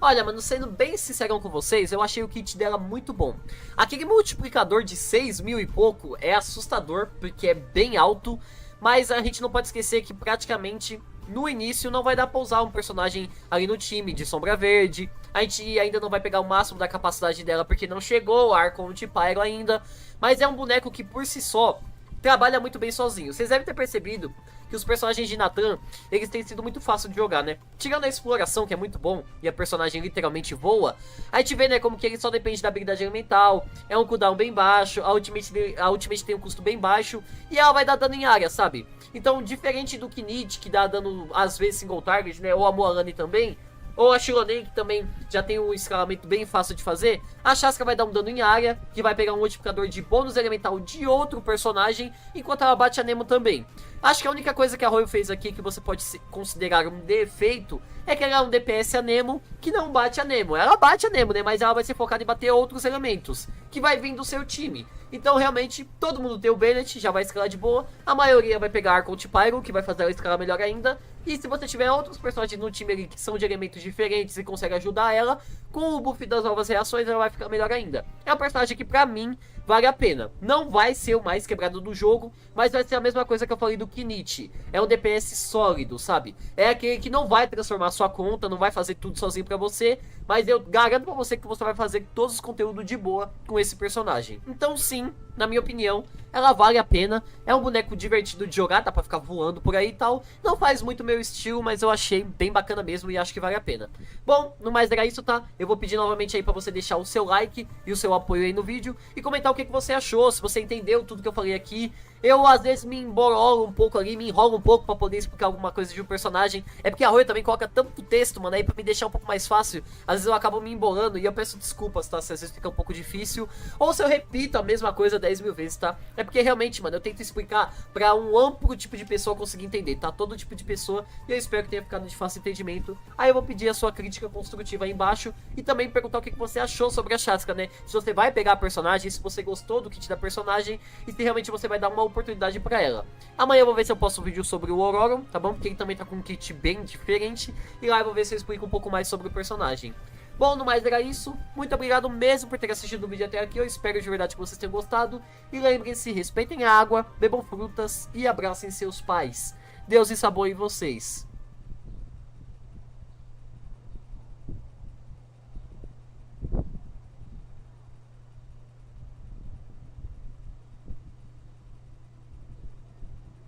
Olha, mano, sendo bem sincerão com vocês, eu achei o kit dela muito bom. Aquele multiplicador de 6.000 e pouco é assustador, porque é bem alto. Mas a gente não pode esquecer que praticamente no início não vai dar pra usar um personagem ali no time de sombra verde. A gente ainda não vai pegar o máximo da capacidade dela porque não chegou o Archon de Pyro ainda. Mas é um boneco que por si só trabalha muito bem sozinho. Vocês devem ter percebido que os personagens de Nathan, eles têm sido muito fácil de jogar, né? Tirando a exploração, que é muito bom, e a personagem literalmente voa, a gente vê, né, como que ele só depende da habilidade elemental, é um cooldown bem baixo, a ultimate tem um custo bem baixo, e ela vai dar dano em área, sabe? Então, diferente do Kinid, que dá dano, às vezes, single target, né, ou a Moalani também, ou a Xilonen, que também já tem um escalamento bem fácil de fazer, a Chasca vai dar um dano em área, que vai pegar um multiplicador de bônus elemental de outro personagem, enquanto ela bate a Nemo também. Acho que a única coisa que a Hoyo fez aqui que você pode considerar um defeito é que ela é um DPS a Nemo que não bate a Nemo. Ela bate a Nemo, né? Mas ela vai ser focada em bater outros elementos que vai vir do seu time. Então, realmente, todo mundo tem o Bennett, já vai escalar de boa. A maioria vai pegar Archon Pyro, que vai fazer ela escalar melhor ainda. E se você tiver outros personagens no time ali que são de elementos diferentes e consegue ajudar ela, com o buff das novas reações, ela vai ficar melhor ainda. É um personagem que, pra mim, vale a pena. Não vai ser o mais quebrado do jogo, mas vai ser a mesma coisa que eu falei do Kinichi. É um DPS sólido, sabe? É aquele que não vai transformar sua conta, não vai fazer tudo sozinho pra você, mas eu garanto pra você que você vai fazer todos os conteúdos de boa com esse personagem. Então sim, na minha opinião, ela vale a pena. É um boneco divertido de jogar, dá pra ficar voando por aí e tal. Não faz muito meu estilo, mas eu achei bem bacana mesmo e acho que vale a pena. Bom, no mais era isso, tá? Eu vou pedir novamente aí pra você deixar o seu like e o seu apoio aí no vídeo e comentar o que você achou, se você entendeu tudo que eu falei aqui. Eu às vezes me embololo um pouco ali, me enrolo um pouco pra poder explicar alguma coisa de um personagem. É porque a Hoyo também coloca tanto texto, mano, aí pra me deixar um pouco mais fácil. Às vezes eu acabo me embolando e eu peço desculpas, tá? Se às vezes fica um pouco difícil. Ou se eu repito a mesma coisa 10 mil vezes, tá? É porque realmente, mano, eu tento explicar pra um amplo tipo de pessoa conseguir entender, tá? Todo tipo de pessoa. E eu espero que tenha ficado de fácil entendimento. Aí eu vou pedir a sua crítica construtiva aí embaixo. E também perguntar o que você achou sobre a Shaska, né? Se você vai pegar a personagem, se você gostou do kit da personagem. E se realmente você vai dar uma oportunidade pra ela. Amanhã eu vou ver se eu posto um vídeo sobre o Auroron, tá bom? Porque ele também tá com um kit bem diferente. E lá eu vou ver se eu explico um pouco mais sobre o personagem. Bom, no mais era isso. Muito obrigado mesmo por ter assistido o vídeo até aqui. Eu espero de verdade que vocês tenham gostado. E lembrem-se, respeitem a água, bebam frutas e abracem seus pais. Deus e sabor em vocês.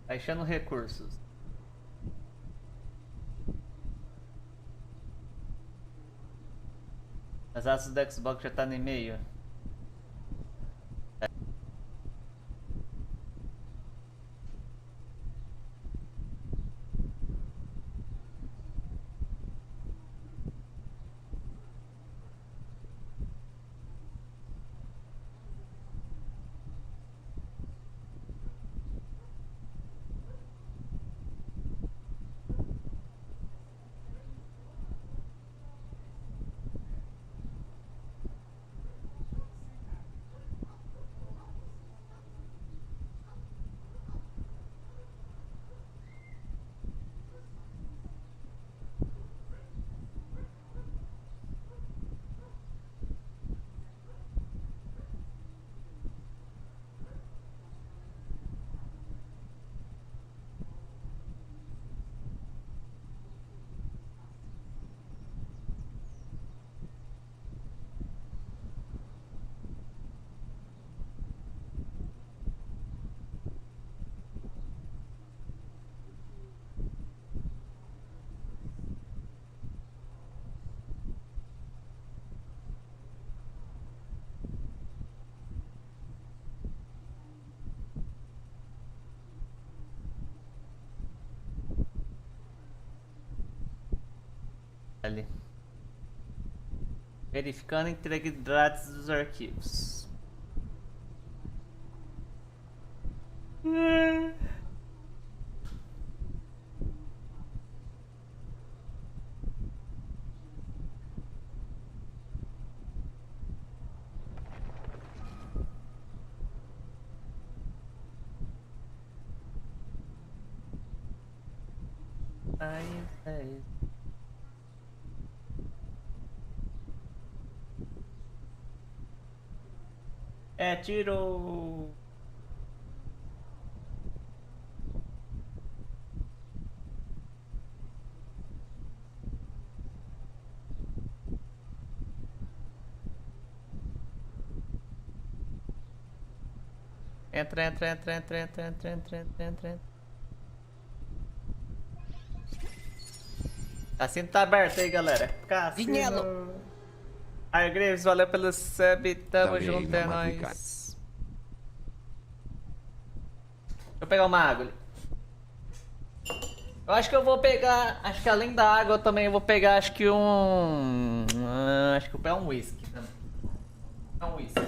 Achando recursos. As asas do Xbox já tá no e-mail. Ali. Verificando a integridade dos arquivos. Aí. Tirou. Entra. Cassino tá aberto aí, galera. Cassino. Aí, Graves, valeu pelo sub. Tamo junto, é nóis. Deixa eu pegar uma água ali. Eu acho que eu vou pegar. Acho que além da água eu também vou pegar. Acho que acho que eu vou pegar um whisky também. Um whisky.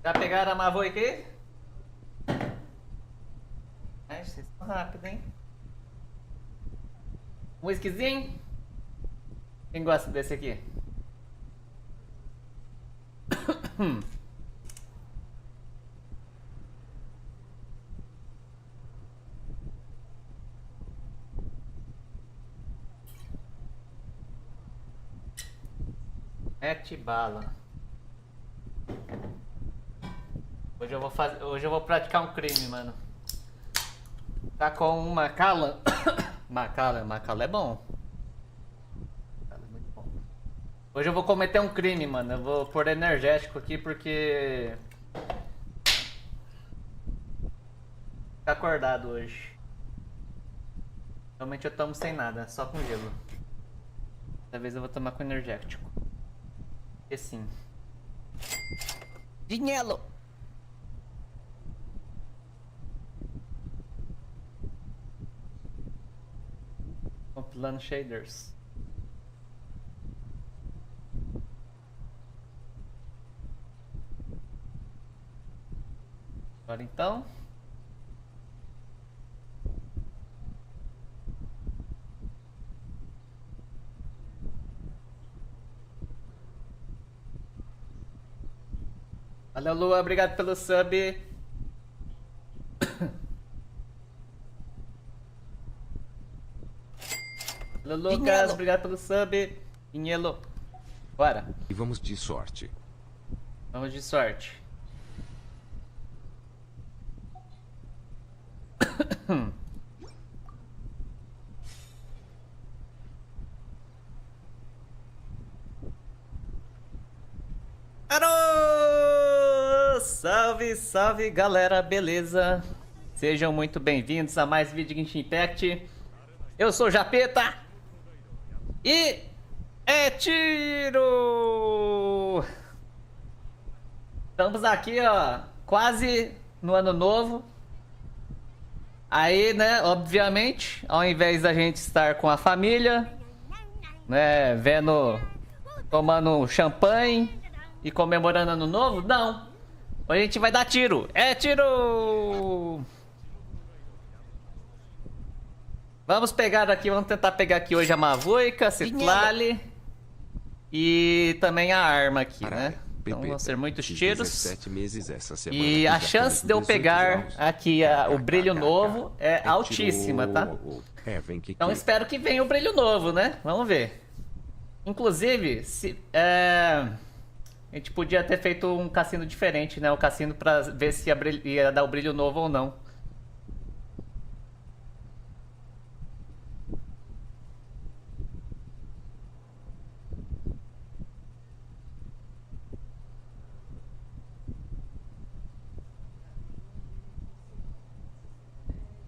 Já pegaram a maluca aqui? Ai, vocês estão rápidos, hein? Um whiskyzinho? Quem gosta desse aqui? Mete bala. Hoje eu vou praticar um crime, mano. Tá com um Macallan. Macallan é bom. Muito bom. Hoje eu vou cometer um crime, mano. Eu vou pôr energético aqui porque tá acordado hoje. Realmente eu tomo sem nada, só com gelo. Dessa vez eu vou tomar com energético. E sim. Dinheiro! Compilando shaders. Agora então. Valeu, Lua, obrigado pelo sub. Valeu, Lucas, obrigado pelo sub. Inhelo. Bora. E vamos de sorte. Vamos de sorte. Alô! Salve, salve galera, beleza? Sejam muito bem-vindos a mais vídeo de Genshin Impact. Eu sou o Japeta e é tiro! Estamos aqui, ó, quase no ano novo. Aí, né, obviamente, ao invés da gente estar com a família, né, tomando um champanhe e comemorando ano novo, não. Hoje a gente vai dar tiro. É tiro! Vamos pegar aqui, vamos tentar pegar aqui hoje a maluca, a Citlali e também a arma aqui, né? Então vão ser muitos tiros. 17 meses essa semana, E a chance de eu pegar aqui o brilho novo é altíssima, tá? Então espero que venha o brilho novo, né? Vamos ver. Inclusive, a gente podia ter feito um cassino diferente, né? O cassino pra ver se ia dar o brilho novo ou não.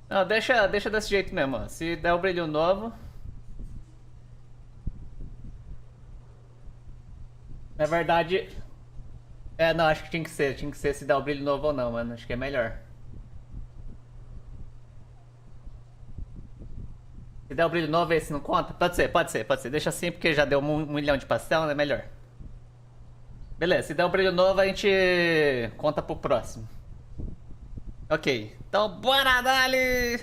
Não, deixa desse jeito mesmo, ó. Se der o brilho novo... Na verdade... não, acho que tinha que ser se der o brilho novo ou não, mano. Acho que é melhor. Se der o brilho novo, esse não conta? Pode ser. Deixa assim, porque já deu um milhão de pastel, né? Melhor. Beleza, se der o brilho novo, a gente conta pro próximo. Ok, então bora, dali!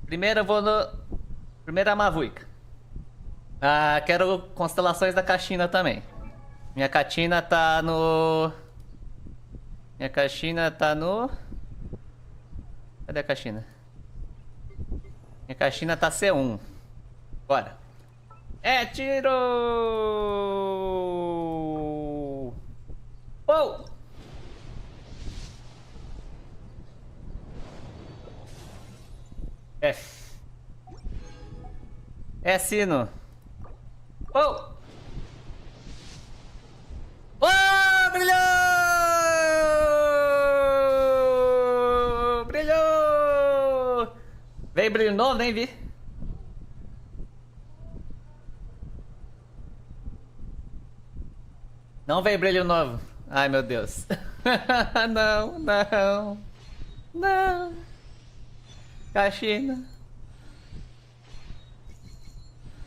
Primeiro eu vou no... Primeiro a maluca. Quero constelações da caixina também. Minha caixina tá no... Cadê a caixina? Minha caixina tá C1. Bora. É tiro! Oh! F. É sino. Oh! Oh! Brilhou! Brilhou! Veio brilho novo, nem vi. Não veio brilho novo. Ai, meu Deus. Não. Caixina.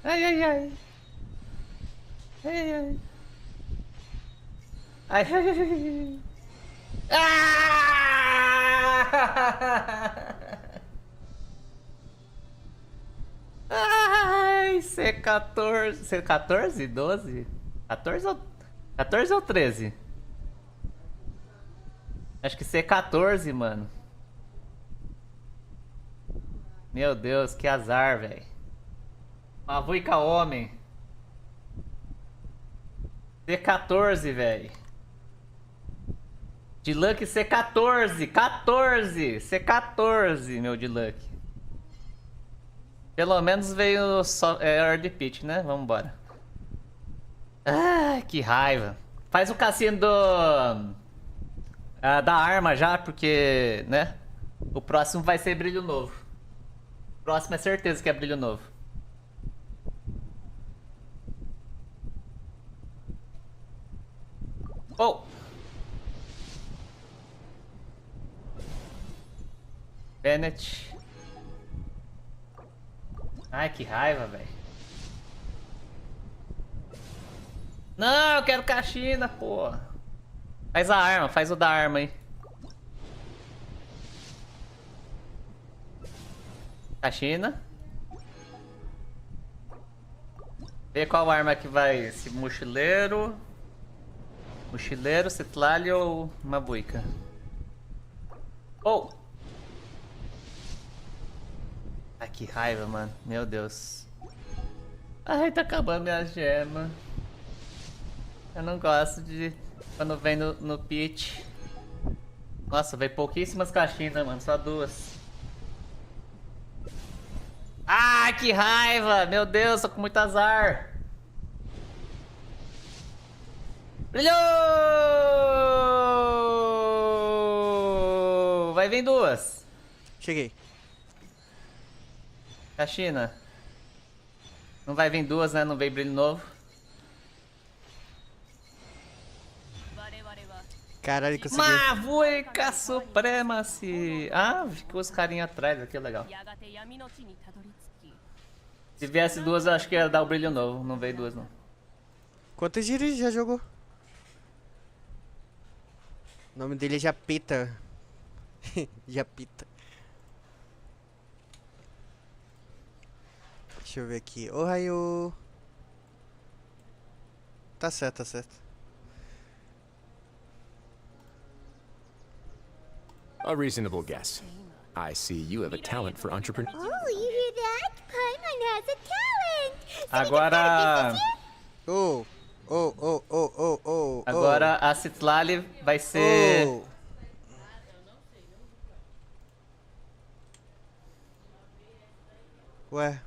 Ai. Ai, ai, ai. Ah! Ai, C14. C14? 12? 14 ou 13? Acho que C14, mano. Meu Deus, que azar, velho. Mavuica homem. C14, velho. De luck C14. 14. C14, meu de luck. Pelo menos veio só Earth Pit, né? Vambora. Ah, que raiva. Faz o cassino da arma já, porque, né? O próximo vai ser brilho novo. O próximo é certeza que é brilho novo. Oh! Bennett. Ai, que raiva, velho. Não, eu quero caixina, pô. Faz a arma, faz o da arma aí. Caixina. Vê qual arma que vai. Esse mochileiro. Mochileiro, citlali ou mabuica. Oh! Ai, que raiva, mano. Meu Deus. Ai, tá acabando minha gema. Eu não gosto de... Quando vem no pitch. Nossa, veio pouquíssimas caixinhas, mano. Só 2. Ah, que raiva! Meu Deus, tô com muito azar. Brilhou! Vai vir 2. Cheguei. Caixina. Não vai vir 2, né? Não veio brilho novo. Caralho, consegui. Mavuica Supremacy! Ah, ficou os carinha atrás aqui, legal. Se viesse 2, eu acho que ia dar o brilho novo. Não veio 2, não. Quantos giros já jogou? O nome dele é Japita. Japita. Deixa eu ver aqui. Ohio. Tá certo, tá certo. A reasonable guess. I see you have a talent for entrepreneur. Oh, you hear that? Paimon has a talent. Agora... Oh, oh, oh, oh, oh, oh. Agora a Citlali vai ser... Oh. Ué.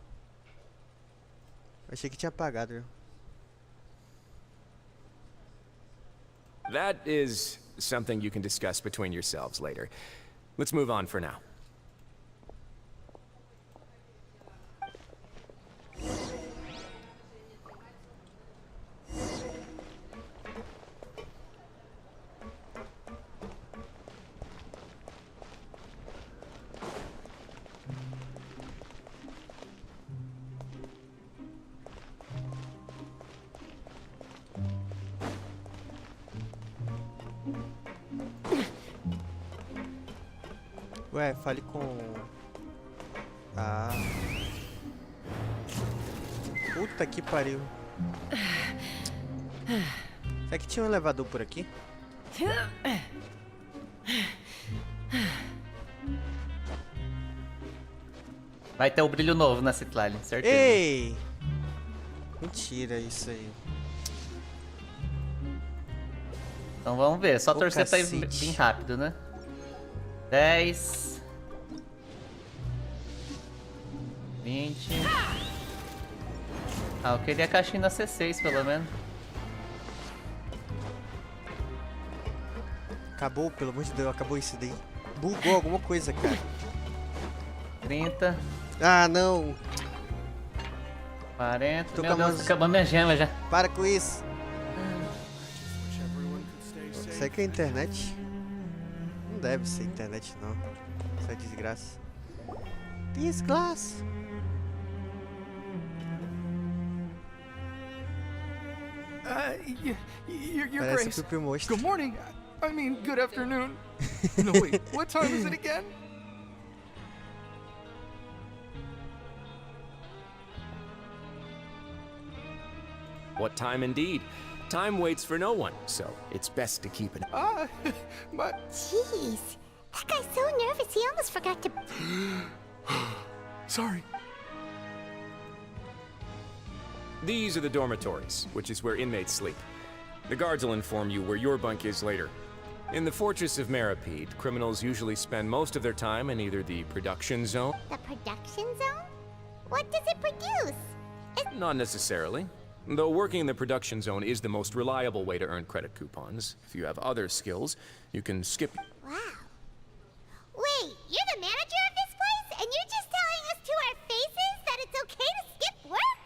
Achei que tinha apagado, viu? That is something you can discuss between yourselves later. Let's move on for now. Ué, fale com... Ah... Puta que pariu. Será que tinha um elevador por aqui? Vai ter o brilho novo na Citlali, certeza. Ei! Mentira isso aí. Então vamos ver, só Ô, torcer pra ir cacete. bem rápido, né? 10... 20... Ah, eu queria a caixinha na C6, pelo menos. Acabou, pelo amor de Deus, acabou isso daí. Bugou alguma coisa, cara. 30... Ah, não. 40... Tô Meu com a Deus, mão- acabou minha gema já. Para com isso. Será que é internet? Não deve ser internet, não. Isso é desgraça. Desgraça. Your Parece Grace. o Pipi Monstro. Good morning. I mean, good afternoon. No, wait, what time is it again? What time indeed? Time waits for no one, so it's best to keep it. But... Jeez, that guy's so nervous he almost forgot to... Sorry. These are the dormitories, which is where inmates sleep. The guards will inform you where your bunk is later. In the Fortress of Meripede, criminals usually spend most of their time in either the production zone... The production zone? What does it produce? Not necessarily. Though working in the production zone is the most reliable way to earn credit coupons. If you have other skills, you can skip... Wow. Wait, you're the manager of this place? And you're just telling us to our faces that it's okay to skip work?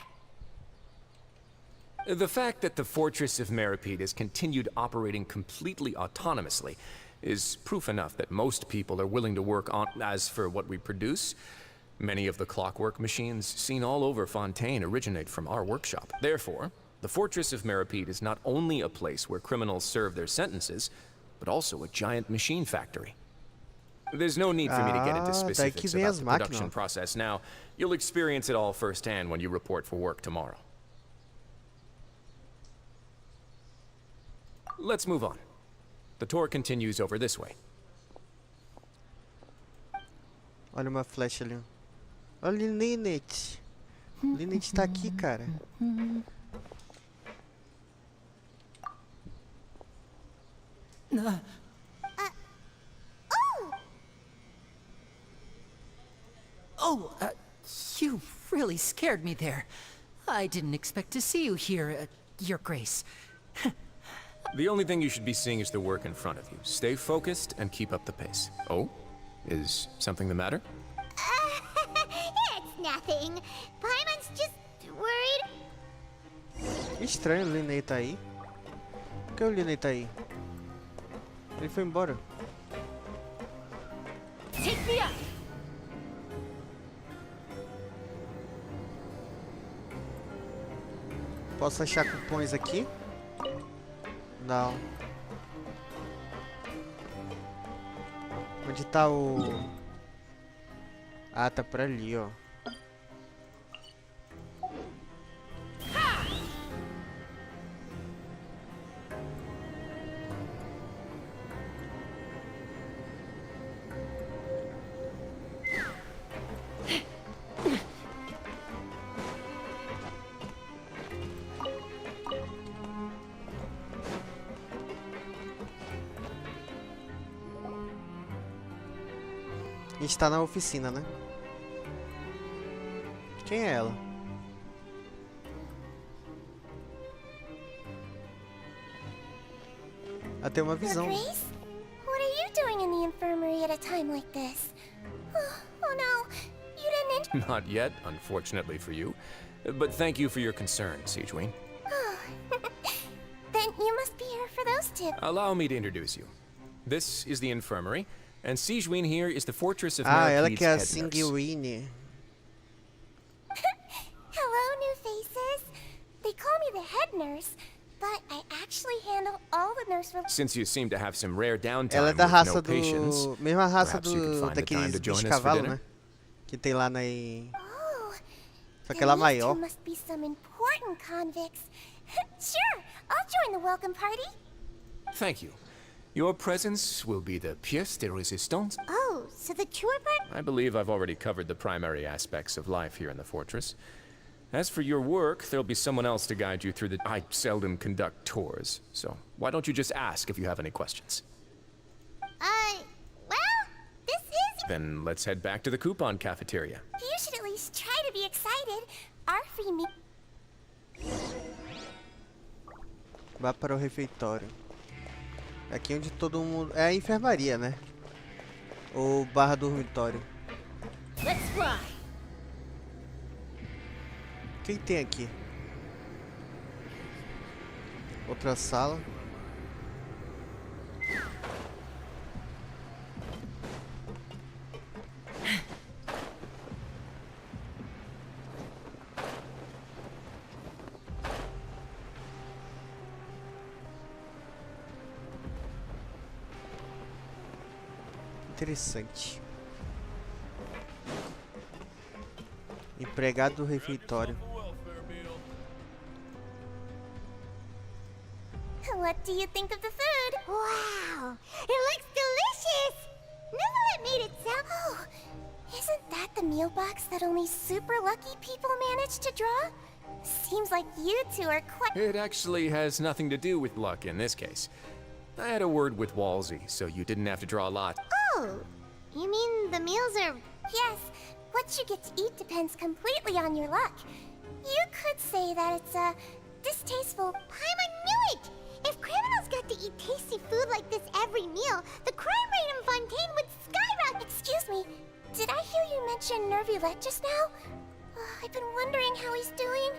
The fact that the Fortress of Meripede has continued operating completely autonomously is proof enough that most people are willing to work on... As for what we produce, many of the clockwork machines seen all over Fontaine originate from our workshop. Therefore, the Fortress of Meripede is not only a place where criminals serve their sentences, but also a giant machine factory. There's no need for me to get into specifics about the production process now. You'll experience it all firsthand when you report for work tomorrow. Let's move on. The tour continues over this way. Olha uma flecha ali. Olha o Linnet. O Linnet tá aqui, cara. Oh, you really scared me there. I didn't expect to see you here, Your Grace. The only thing you should be seeing is the work in front of you. Stay focused and keep up the pace. Oh? Is something the matter? It's nothing. Paimon's just worried. Estranho o Linnet tá aí. Por que o Linnet tá aí? Ele foi embora. Take me up! Posso achar cupons aqui? Não. Onde tá o... Ah, tá por ali, ó. A gente tá na oficina, né? Quem é ela? Ela tem uma visão. Grace? What are you doing in the infirmary at a time like this? Oh no, you didn't Not yet, unfortunately for you. But thank you for your concern, Sigewin. Then you must be here for those two. Allow me to introduce you. This is the infirmary, and Sigewin here is the Fortress of ela Meripede's que é a head nurse. Sigewin. Hello, new faces. They call me the head nurse, but I actually handle all the nurse... Since you seem to have some rare downtime Ela é da with raça no do... patients, Mesma raça perhaps you could do... find the time daqueles to join bichos us for cavalo, dinner? né? Que tem lá na... Oh, Só que ela é then these maior. two must be some important convicts. Sure, I'll join the welcome party. Thank you. Your presence will be the pièce de résistance. Oh, so the tour part... I believe I've already covered the primary aspects of life here in the fortress. As for your work, there'll be someone else to guide you through the... I seldom conduct tours, so why don't you just ask if you have any questions? Well, this is... Then let's head back to the coupon cafeteria. You should at least try to be excited. Our free meal... Vá para o refeitório. Aqui onde todo mundo... É a enfermaria, né? Ou barra dormitório. Let's fly! O que tem aqui? Outra sala. Interessante. Empregado do refeitório. What do you think of the food? Wow, it looks delicious! Never made it sound... Oh, isn't that the meal box that only super lucky people manage to draw? Seems like you two are quite... It actually has nothing to do with luck in this case. I had a word with Walsey, so you didn't have to draw a lot. Oh, you mean the meals are... Yes, what you get to eat depends completely on your luck. You could say that it's distasteful... Paimon knew it! If criminals got to eat tasty food like this every meal, the crime rate in Fontaine would skyrocket. Excuse me, did I hear you mention Nervulette just now? I've been wondering how he's doing.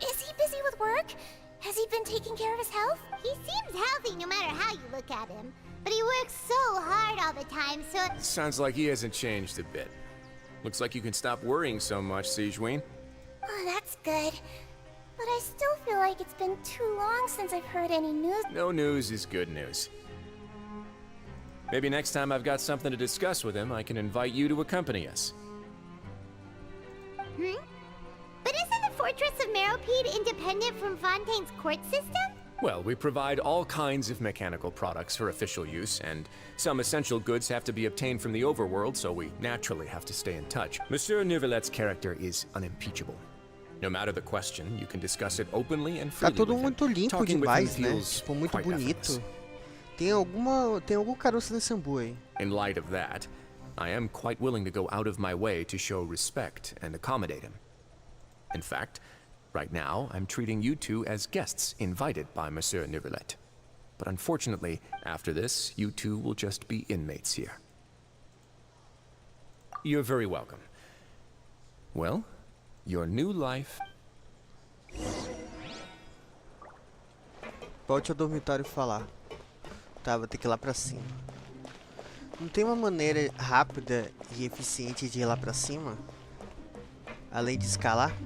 Is he busy with work? Has he been taking care of his health? He seems healthy no matter how you look at him. But he works so hard all the time, so... Sounds like he hasn't changed a bit. Looks like you can stop worrying so much, Sigewinne. Oh, that's good. But I still feel like it's been too long since I've heard any news. No news is good news. Maybe next time I've got something to discuss with him, I can invite you to accompany us. But isn't the Fortress of Meropide independent from Fontaine's court system? Well, we provide all kinds of mechanical products for official use, and some essential goods have to be obtained from the overworld, so we naturally have to stay in touch. Monsieur Nervulette's character is unimpeachable. No matter the question, you can discuss it openly and Tá freely tudo with him. muito limpo Talking with him demais, né? feels Tipo, muito quite effortless. bonito. Tem algum caroço nesse ambu aí. In light of that, I am quite willing to go out of my way to show respect and accommodate him. In fact, right now, I'm treating you two as guests invited by Monsieur Nervulette. But unfortunately, after this, you two will just be inmates here. You're very welcome. Well, your new life... Volte ao dormitório falar. Tá, vou ter que ir lá pra cima. Não tem uma maneira rápida e eficiente de ir lá pra cima? Além de escalar?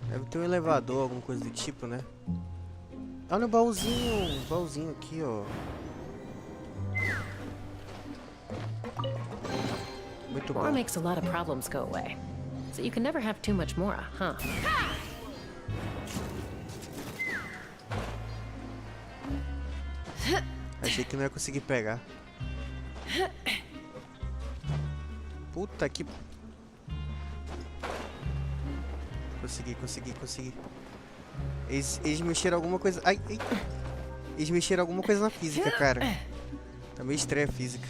Deve ter um elevador, alguma coisa do tipo, né? Olha o baúzinho aqui, ó. Muito bom. Mora makes a lot of problems go away. So you can never have too much Mora, huh? Achei que não ia conseguir pegar. Puta que... Consegui. Eles mexeram alguma coisa... Ai. Eles mexeram alguma coisa na física, cara. Tá meio estranha a física.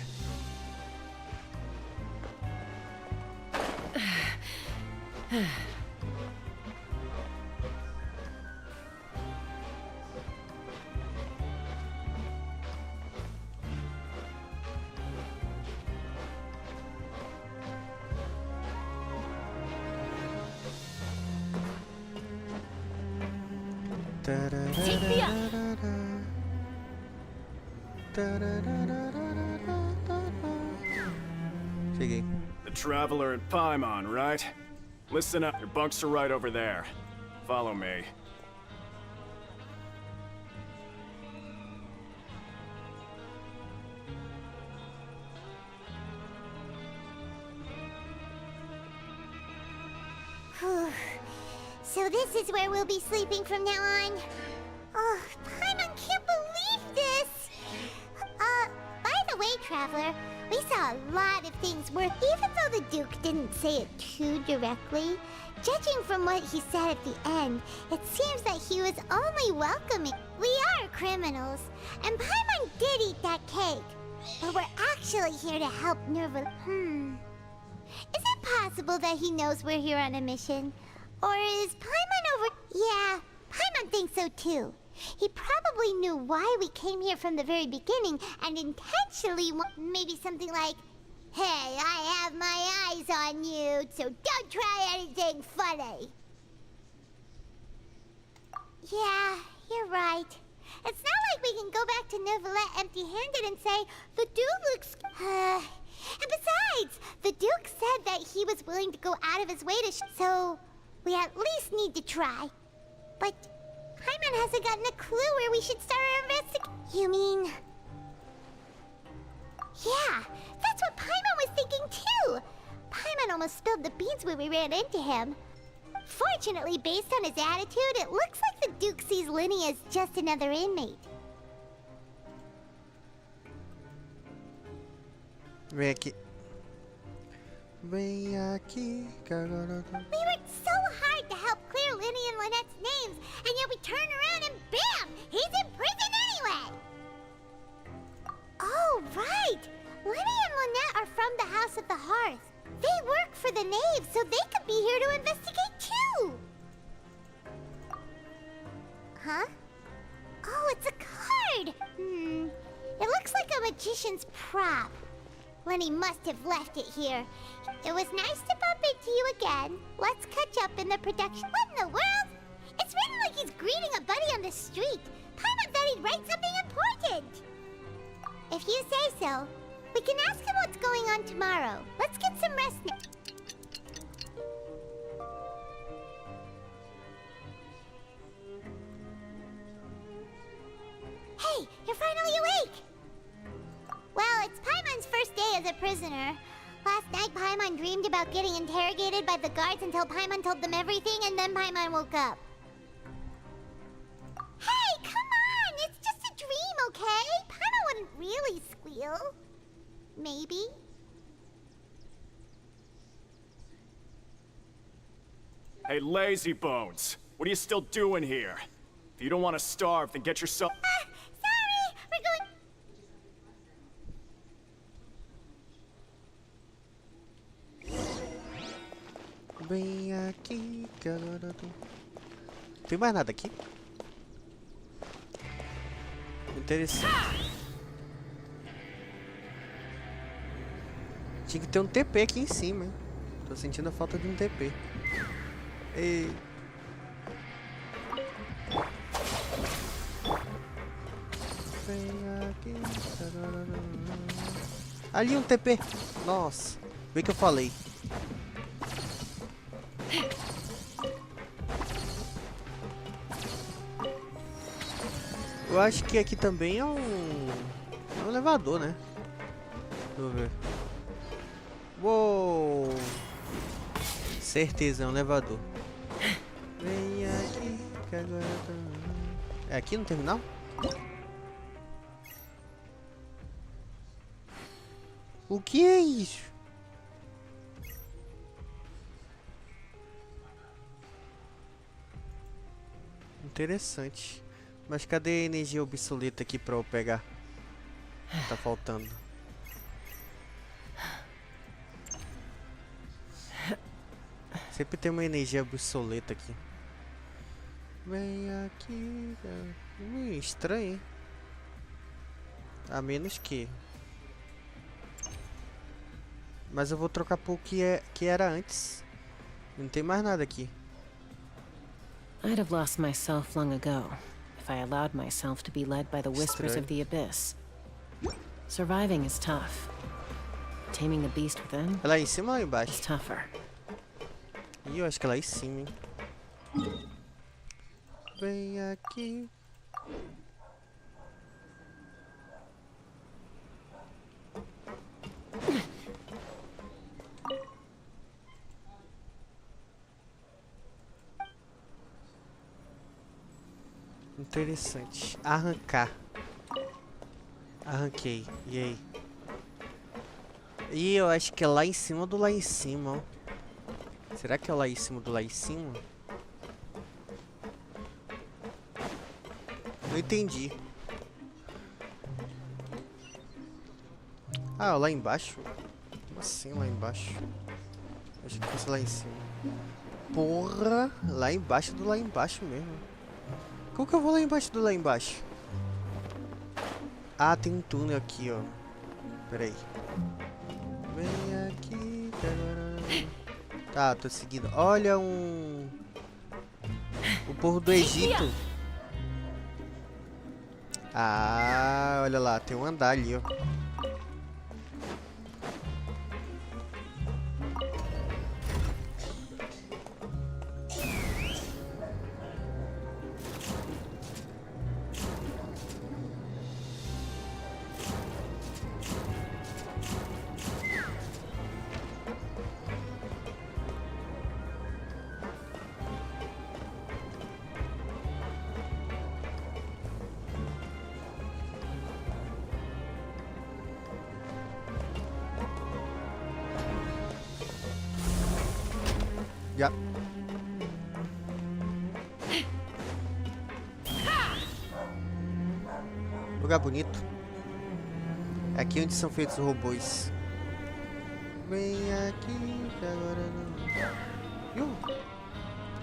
Cheguei. The Traveler and Paimon, right? Listen up, your bunks are right over there. Follow me. So this is where we'll be sleeping from now on. Oh, Paimon can't believe this! By the way, Traveler, we saw a lot of things worth... Even though the Duke didn't say it too directly, judging from what he said at the end, it seems that he was only welcoming... We are criminals, and Paimon did eat that cake. But we're actually here to help Nerva... Is it possible that he knows we're here on a mission? Or is Paimon over... Yeah, Paimon thinks so too. He probably knew why we came here from the very beginning and intentionally maybe something like, "Hey, I have my eyes on you, so don't try anything funny." Yeah, you're right. It's not like we can go back to Nervulette empty-handed and say, "The Duke looks..." And besides, the Duke said that he was willing to go out of his way to so we at least need to try. But Paimon hasn't gotten a clue where we should start our investigation. You mean... Yeah, that's what Paimon was thinking too. Paimon almost spilled the beans when we ran into him. Fortunately, based on his attitude, it looks like the Duke sees Linny as just another inmate. Vem aqui. Vem aqui, garota. We worked so hard to help clear Linny and Lynette's names, and yet we turn around and bam! He's in prison anyway! Oh, right! Linny and Lynette are from the House of the Hearth. They work for the Knave, so they could be here to investigate too! Huh? Oh, it's a card! It looks like a magician's prop. Lenny must have left it here. It was nice to bump into you again. Let's catch up in the production. What in the world? It's written like he's greeting a buddy on the street. Paimon thought he'd write something important. If you say so, we can ask him what's going on tomorrow. Let's get some rest now. Hey, you're finally awake! Well, it's Paimon's first day as a prisoner. Last night, Paimon dreamed about getting interrogated by the guards until Paimon told them everything, and then Paimon woke up. Hey, come on! It's just a dream, okay? Paimon wouldn't really squeal. Maybe. Hey, lazy bones. What are you still doing here? If you don't want to starve, then get yourself... Sorry! We're going... Vem aqui, garoto. Tem mais nada aqui? Interessante. Tinha que ter um TP aqui em cima, hein? Tô sentindo a falta de um TP. Ei. Vem aqui, garoto. Ali um TP. Nossa, vê que eu falei. Eu acho que aqui também é um elevador, né? Deixa eu ver. Uou! Certeza, é um elevador. Vem aqui, que agora tá... É aqui no terminal? O que é isso? Interessante. Mas cadê a energia obsoleta aqui pra eu pegar? Tá faltando. Sempre tem uma energia obsoleta aqui. Vem aqui. Estranho, hein? A menos que... Mas eu vou trocar por que era antes. Não tem mais nada aqui. I'd have lost myself long ago if I allowed myself to be led by the whispers of the abyss. Surviving is tough. Taming the beast within É lá em cima ou lá is embaixo? tougher. Ih, eu acho que é lá em cima, hein? Vem aqui. Interessante. Arrancar. Arranquei. E aí? E eu acho que é lá em cima do lá em cima, ó. Será que é lá em cima do lá em cima? Não entendi. Ah, lá embaixo? Como assim lá embaixo? Achei que fosse lá em cima. Porra, lá embaixo do lá embaixo mesmo. Como que eu vou lá embaixo do lá embaixo? Ah, tem um túnel aqui, ó. Pera aí. Vem aqui. Tá, tô seguindo. Olha o povo do Egito. Ah, olha lá, tem um andar ali, ó. Já. Lugar bonito. É aqui onde são feitos os robôs. Vem aqui que agora não.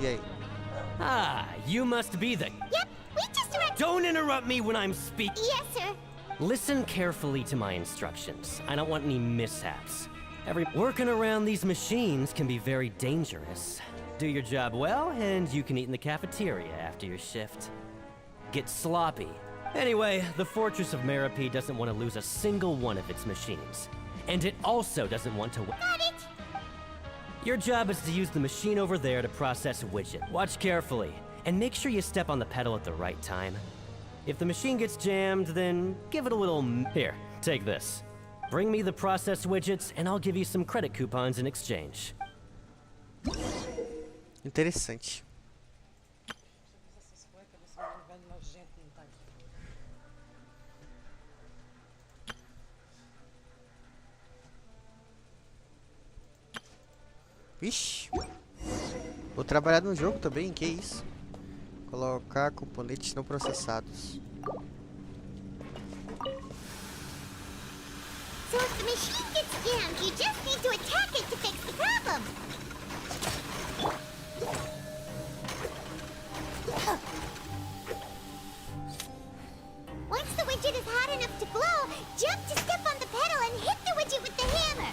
E aí? Ah, you must be the... Yep, we just arrived. Don't interrupt me when I'm speaking. Yes, sir. Listen carefully to my instructions. I don't want any mishaps. Working around these machines can be very dangerous. Do your job well, and you can eat in the cafeteria after your shift. Get sloppy. Anyway, the Fortress of Merripede doesn't want to lose a single one of its machines. And it also doesn't want to... Got it. Your job is to use the machine over there to process a widget. Watch carefully, and make sure you step on the pedal at the right time. If the machine gets jammed, then give it a little... Here, take this. Bring me the processed widgets, and I'll give you some credit coupons in exchange. Interessante. Vixe. Vou trabalhar no jogo também, que isso? Colocar componentes não processados. So if the machine gets jammed, you just need to attack it to fix the problem. Once the widget is hot enough to glow, jump to step on the pedal and hit the widget with the hammer.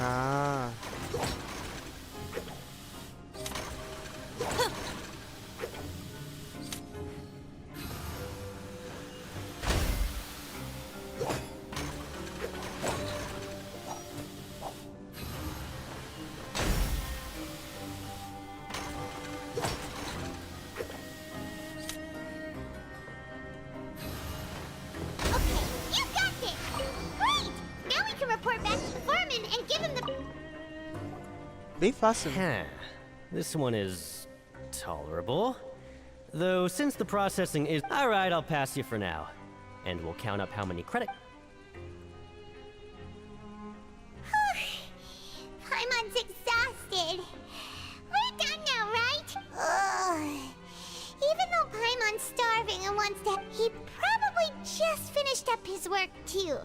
Ah. Bem fácil. This one is tolerable. Though since the processing is... Alright, I'll pass you for now. And we'll count up how many credit... Paimon's exhausted. We're done now, right? Even though Paimon's starving and wants to... He probably just finished up his work, too.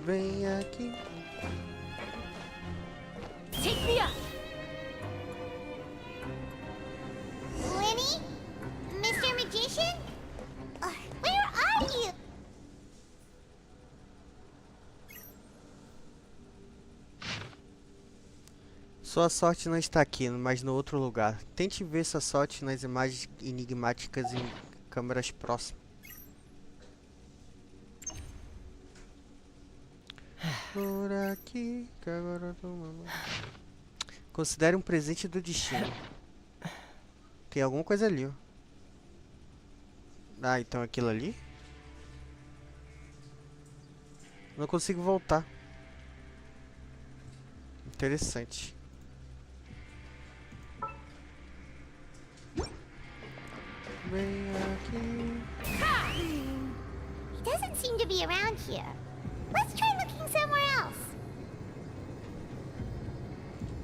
Vem aqui. Take me up. Lenny? Mr. Magician? Where are you? Sua sorte não está aqui, mas no outro lugar. Tente ver sua sorte nas imagens enigmáticas em câmeras próximas. Por aqui, que agora considere um presente do destino. Tem alguma coisa ali, ó. Ah, então aquilo ali? Não consigo voltar. Interessante. Vem aqui. He doesn't seem to be around here. Let's try looking somewhere else.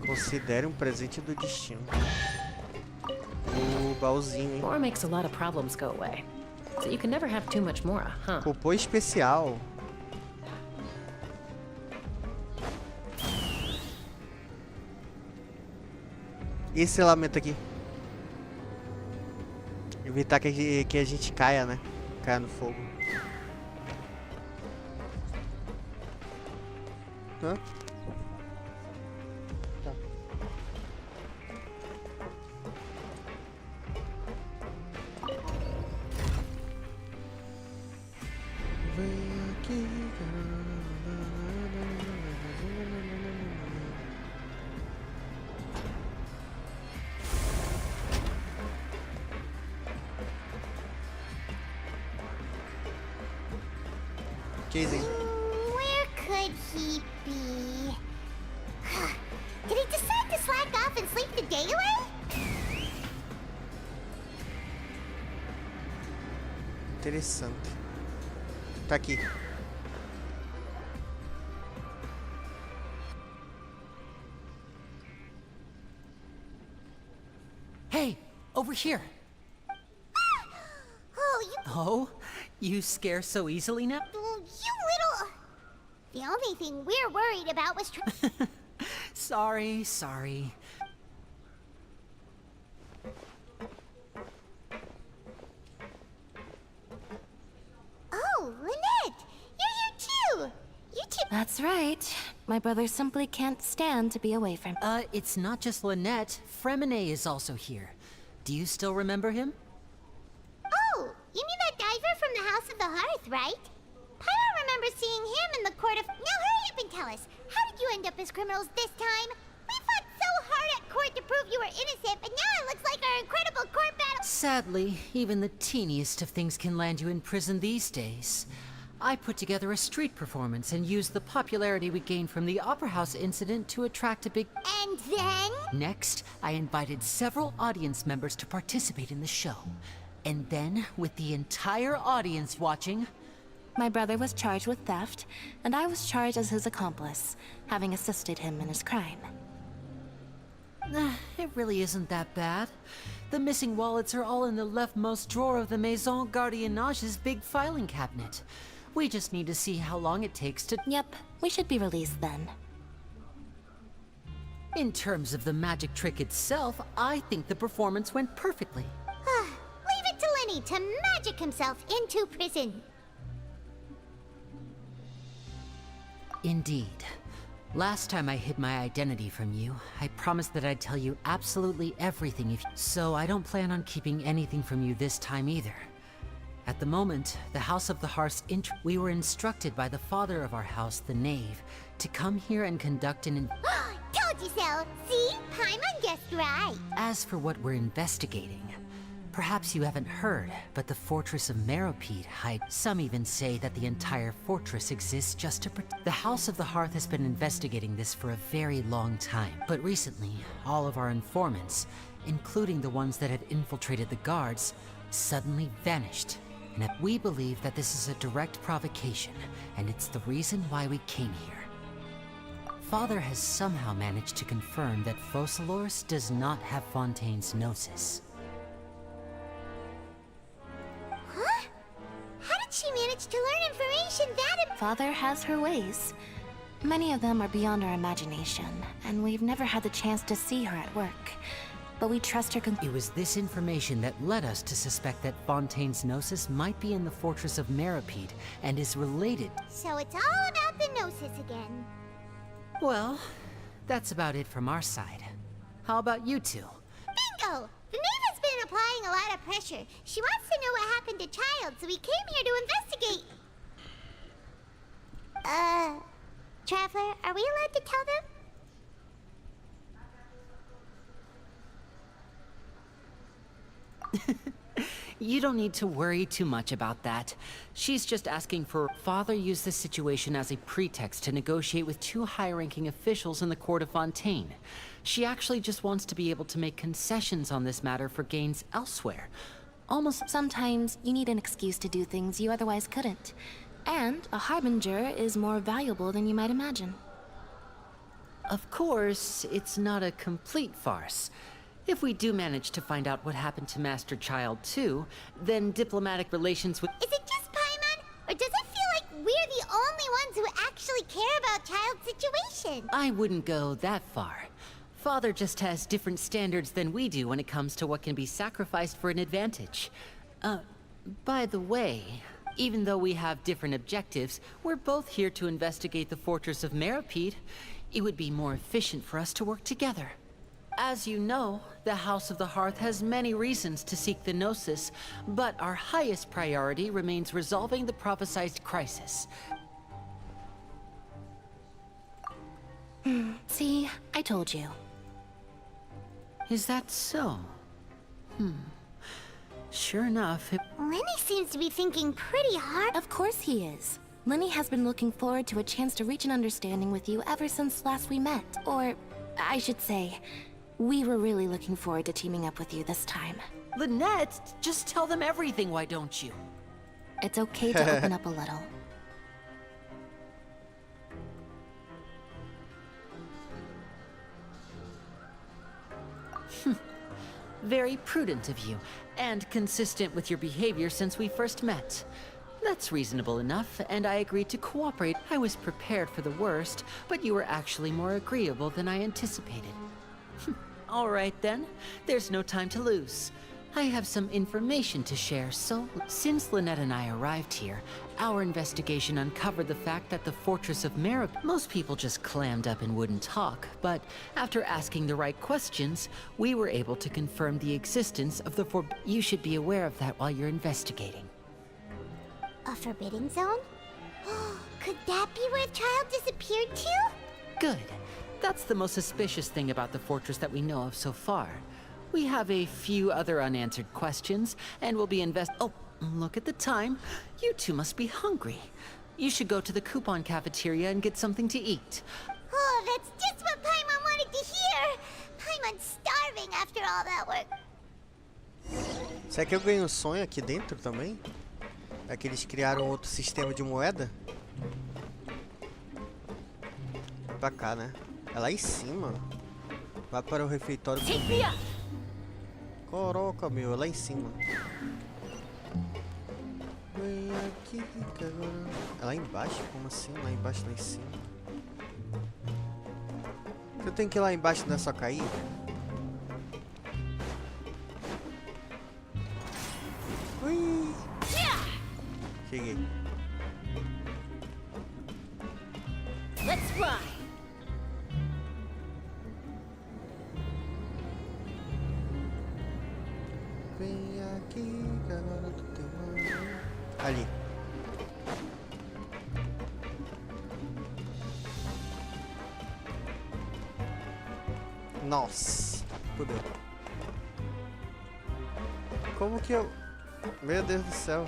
Considere um presente do destino. O baúzinho, hein? More makes a lot of problems go away. So you can never have too much more, huh? Cupom especial. Esse elemento aqui. Evitar que a gente caia, né? Caia no fogo. Hã? Tá. Vem aqui. Casey. Where could he be? Did he decide to slack off and sleep the day away? Interessante. Tá aqui. Hey, over here. Oh, you scare so easily now? You little... The only thing we're worried about was... Sorry. Oh, Lynette! You're here too! You two... That's right. My brother simply can't stand to be away from... It's not just Lynette. Fremine is also here. Do you still remember him? Oh, you mean that diver from the House of the Hearth, right? Paimon remembers seeing him in the court of... Now hurry up and tell us, how did you end up as criminals this time? We fought so hard at court to prove you were innocent, but now it looks like our incredible court battle... Sadly, even the teeniest of things can land you in prison these days. I put together a street performance and used the popularity we gained from the Opera House incident to attract a big... And then? Next, I invited several audience members to participate in the show. And then, with the entire audience watching... My brother was charged with theft, and I was charged as his accomplice, having assisted him in his crime. It really isn't that bad. The missing wallets are all in the leftmost drawer of the Maison Gardiennage's big filing cabinet. We just need to see how long it takes to... Yep, we should be released then. In terms of the magic trick itself, I think the performance went perfectly. Leave it to Lenny to magic himself into prison. Indeed. Last time I hid my identity from you, I promised that I'd tell you absolutely everything if... So I don't plan on keeping anything from you this time either. At the moment, the House of the Hearth's we were instructed by the father of our house, the Knave, to come here and conduct an... Told you so! See? Paimon guessed right. As for what we're investigating, perhaps you haven't heard, but the fortress of Meropide some even say that the entire fortress exists just to protect... The House of the Hearth has been investigating this for a very long time, but recently, all of our informants, including the ones that had infiltrated the guards, suddenly vanished. And we believe that this is a direct provocation, and it's the reason why we came here. Father has somehow managed to confirm that Focalors does not have Fontaine's Gnosis. Huh? How did she manage to learn information that... Father has her ways. Many of them are beyond our imagination, and we've never had the chance to see her at work. But we trust her It was this information that led us to suspect that Fontaine's Gnosis might be in the fortress of Meropide and is related. So it's all about the Gnosis again. Well, that's about it from our side. How about you two? Bingo! The Knave has been applying a lot of pressure. She wants to know what happened to Child, so we came here to investigate. Traveler, are we allowed to tell them? You don't need to worry too much about that. She's just asking for... Father used this situation as a pretext to negotiate with two high-ranking officials in the court of Fontaine. She actually just wants to be able to make concessions on this matter for gains elsewhere. Almost sometimes you need an excuse to do things you otherwise couldn't. And a harbinger is more valuable than you might imagine. Of course, it's not a complete farce. If we do manage to find out what happened to Master Child too, then diplomatic relations with... Is it just Paimon? Or does it feel like we're the only ones who actually care about Child's situation? I wouldn't go that far. Father just has different standards than we do when it comes to what can be sacrificed for an advantage. By the way, even though we have different objectives, we're both here to investigate the fortress of Meropide. It would be more efficient for us to work together. As you know, the House of the Hearth has many reasons to seek the Gnosis, but our highest priority remains resolving the prophesized crisis. See, I told you. Is that so? Sure enough, Lenny seems to be thinking pretty hard. Of course he is. Lenny has been looking forward to a chance to reach an understanding with you ever since last we met. Or, I should say, we were really looking forward to teaming up with you this time. Lynette, just tell them everything, why don't you? It's okay to open up a little. Very prudent of you, and consistent with your behavior since we first met. That's reasonable enough, and I agreed to cooperate. I was prepared for the worst, but you were actually more agreeable than I anticipated. All right then, there's no time to lose. I have some information to share, so since Lynette and I arrived here, our investigation uncovered the fact that the Fortress of most people just clammed up and wouldn't talk, but after asking the right questions, we were able to confirm the existence of the You should be aware of that while you're investigating. A forbidden zone? Could that be where the child disappeared to? Good. That's the most suspicious thing about the fortress that we know of so far. We have a few other unanswered questions, and we'll be Oh, look at the time. You two must be hungry. You should go to the coupon cafeteria and get something to eat. Oh, that's just what Paimon wanted to hear! Paimon's starving after all that work. Será que eu ganho um sonho aqui dentro também? É que eles criaram outro sistema de moeda? Pra cá, né? É lá em cima. Vai para o refeitório comer. Coroca, meu, é lá em cima. Vem aqui, que agora... É lá embaixo? Como assim? Lá embaixo, lá em cima. Eu tenho que ir lá embaixo, não é só cair? Ui! Cheguei. Let's fly! Vem aqui, que agora tu tem mano. Ali. Nossa, fudeu. Como que eu... Meu Deus do céu.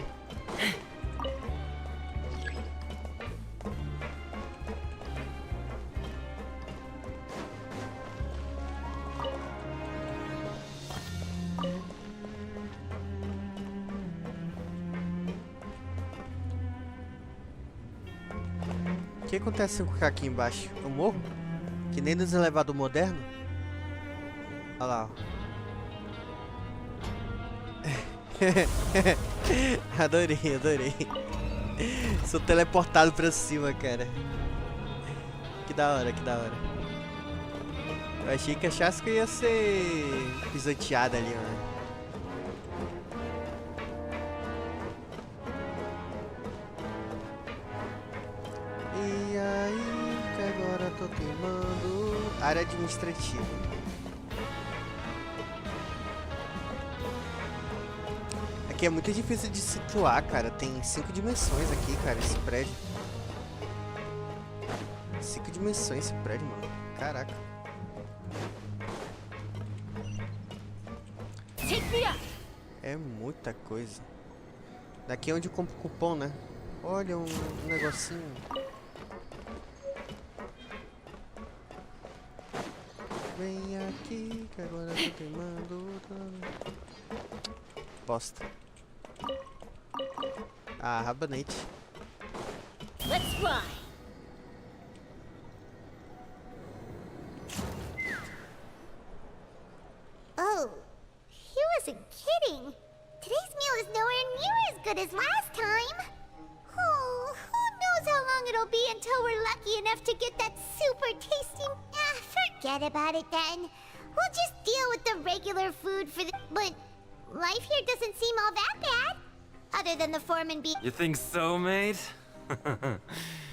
O que acontece se eu ficar aqui embaixo? Eu morro? Que nem nos elevadores modernos? Olha lá, ó. Adorei, adorei. Sou teleportado pra cima, cara. Que da hora, que da hora. Eu achei que achasse que eu ia ser pisoteado ali, mano. E aí, que agora tô queimando. Área administrativa. Aqui é muito difícil de situar, cara. Tem 5 dimensões aqui, cara, esse prédio. 5 dimensões esse prédio, mano. Caraca. É muita coisa. Daqui é onde eu compro cupom, né? Olha um negocinho. Vem aqui, que agora eu tô queimando. Bosta. Ah, rabanete. Let's fly. Oh, he wasn't kidding. Today's meal is nowhere near as good as last time. Oh, who knows how long it'll be until we're lucky enough to get that super tasty... Ah, forget about it then. We'll just deal with the regular food for the... But life here doesn't seem all that bad. Other than the foreman being... You think so, mate?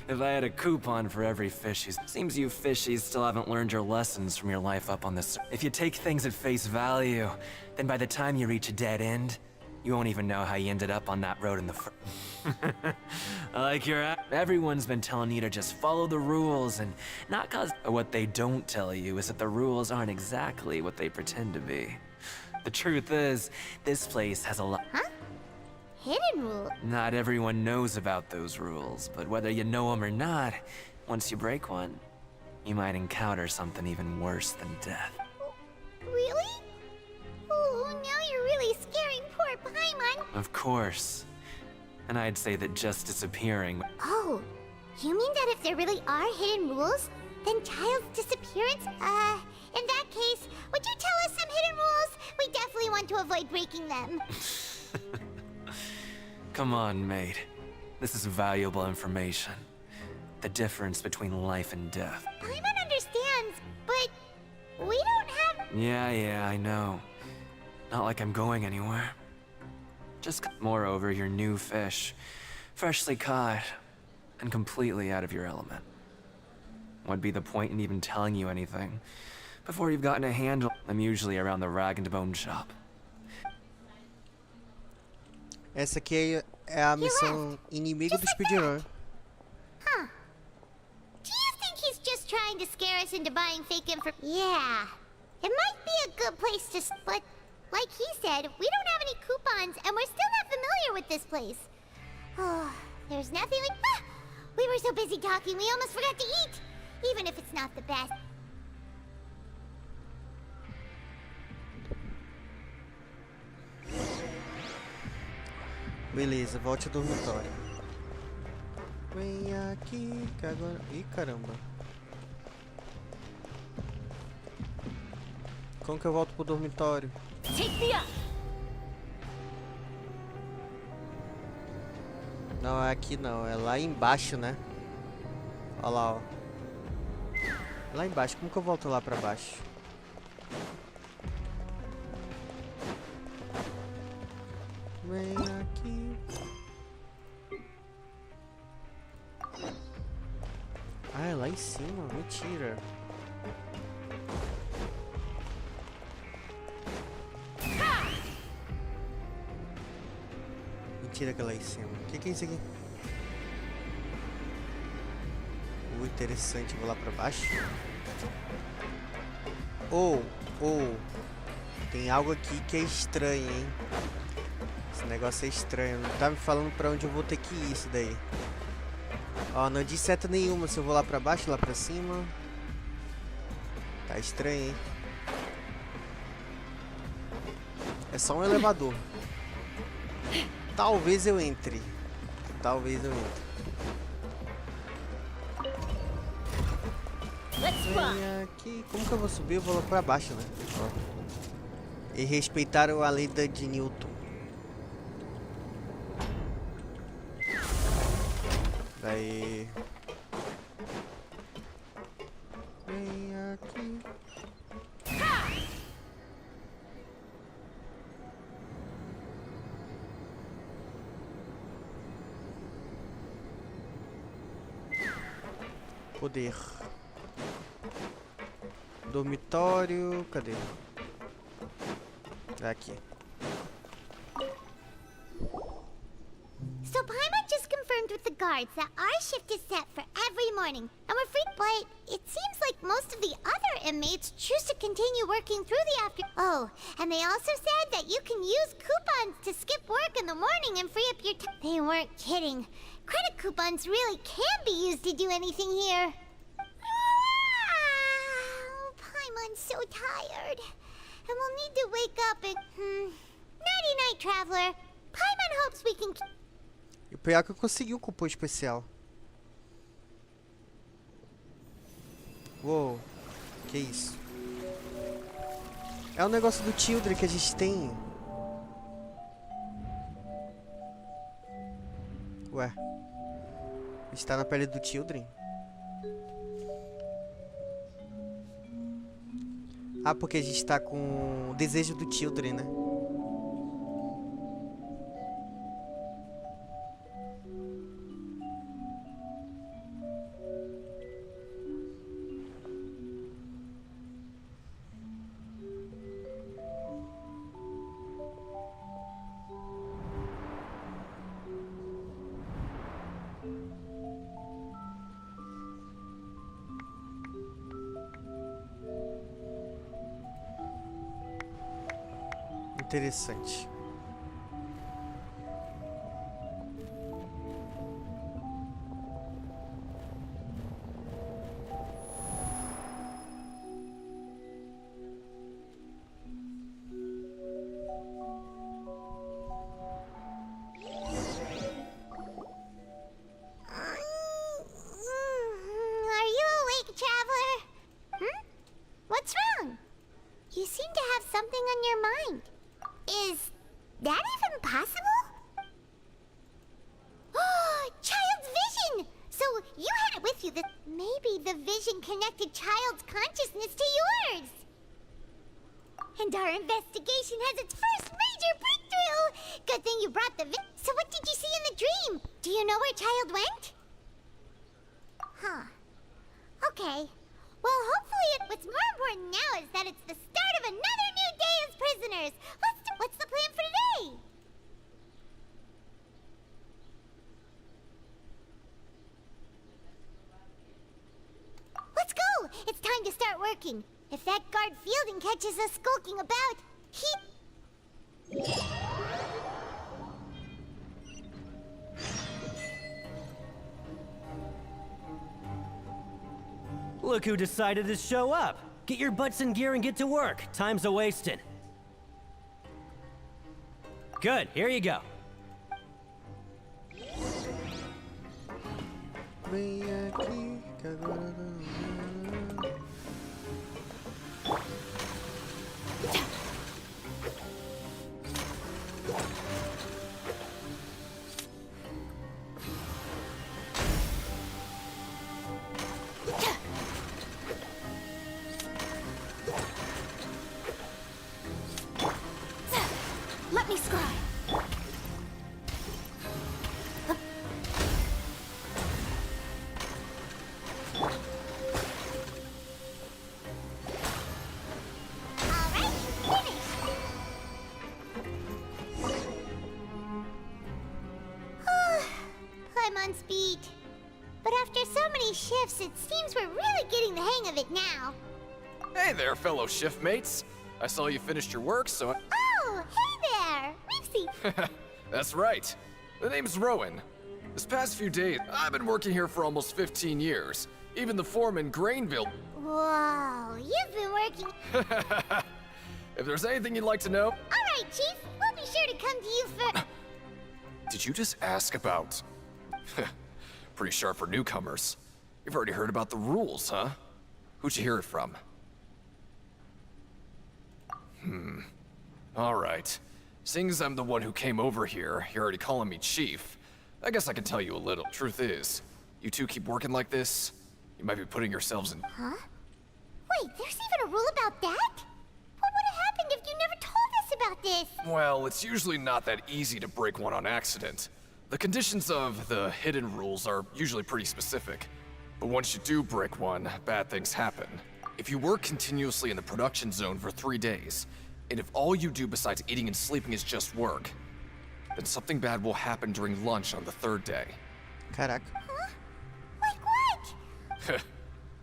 If I had a coupon for every fishies. Seems you fishies still haven't learned your lessons from your life up on this. If you take things at face value, then by the time you reach a dead end, you won't even know how you ended up on that road in the I like your everyone's been telling you to just follow the rules and not cause... What they don't tell you is that the rules aren't exactly what they pretend to be. The truth is, this place has a lot... Huh? Hidden rule? Not everyone knows about those rules, but whether you know them or not, once you break one, you might encounter something even worse than death. Really? Oh, now you're really scaring poor Paimon. Of course. And I'd say that just disappearing. Oh, you mean that if there really are hidden rules, then child's disappearance? In that case, would you tell us some hidden rules? We definitely want to avoid breaking them. Come on, mate. This is valuable information. The difference between life and death. Paimon understands, but we don't have... Yeah, I know. Not like I'm going anywhere. Just moreover, you're new fish. Freshly caught. And completely out of your element. What'd be the point in even telling you anything? Before you've gotten a handle, I'm usually around the rag and bone shop. Essa aqui é a missão inimigo do speedrun. Huh. Do you think he's just trying to scare us into buying fake info? Yeah. It might be a good place to... But, like he said, we don't have any coupons, and we're still not familiar with this place. Oh, there's nothing like... Ah! We were so busy talking, we almost forgot to eat. Even if it's not the best. Beleza, volte ao dormitório. Vem aqui, que agora... Ih, caramba. Como que eu volto pro dormitório? Não, é aqui não, é lá embaixo, né? Olha lá, ó. Lá embaixo, como que eu volto lá pra baixo? Vem aqui. Ah, é lá em cima, mentira. Mentira que é lá em cima. O que é isso aqui? Interessante, vou lá pra baixo. Tem algo aqui que é estranho, hein? Esse negócio é estranho. Não tá me falando pra onde eu vou ter que ir isso daí. Ó, não diz seta nenhuma se eu vou lá pra baixo, lá pra cima. Tá estranho, hein? É só um elevador. Talvez eu entre. Talvez eu entre. Vem aqui. Como que eu vou subir? Eu vou lá pra baixo, né? Ó. E respeitaram a lei de Newton. Daí. Vem aqui. Poder. Dormitório, cadê? Aqui. So Paimon just confirmed with the guards that our shift is set for every morning, and we're free. But it seems like most of the other inmates choose to continue working through the after. Oh, and they also said that you can use coupons to skip work in the morning and free up your time. They weren't kidding. Credit coupons really can be used to do anything here. Paimon's so tired. And we'll need to wake up and... Nighty-night, traveler. Paimon hopes we can... E o pior é que eu consegui um cupom especial. Uou. Que isso? É o negócio do Children que a gente tem. Ué. A gente tá na pele do Children? Ah, porque a gente tá com o desejo do Children, né? Interessante. have something on your mind. Is that even possible? Oh, Child's vision! So you had it with you that maybe the vision connected Child's consciousness to yours. And our investigation has its first major breakthrough! Good thing you brought the So what did you see in the dream? Do you know where Child went? Huh. Okay. Well, hopefully what's more important now is that it's the start of another new day as prisoners. What's the plan for today? Let's go! It's time to start working. If that guard Fielding catches us skulking about, Look who decided to show up. Get your butts in gear and get to work. Time's a-wasting. Good, here you go. Vem aqui, que agora let me scry. On speed. But after so many shifts, it seems we're really getting the hang of it now. Hey there, fellow shift mates. I saw you finished your work, so Oh, hey there! Ripsy! That's right. The name's Rowan. This past few days, I've been working here for almost 15 years. Even the foreman, Grainville. Whoa, you've been working... If there's anything you'd like to know... Alright, Chief. We'll be sure to come to you for... Did you just ask about... Pretty sharp for newcomers. You've already heard about the rules, huh? Who'd you hear it from? Alright. Seeing as I'm the one who came over here, you're already calling me Chief. I guess I can tell you a little. Truth is, you two keep working like this, you might be putting yourselves in... Huh? Wait, there's even a rule about that? What would have happened if you never told us about this? Well, it's usually not that easy to break one on accident. The conditions of the hidden rules are usually pretty specific. But once you do break one, bad things happen. If you work continuously in the production zone for 3 days, and if all you do besides eating and sleeping is just work, then something bad will happen during lunch on the 3rd day. Caraca. Huh? Like what?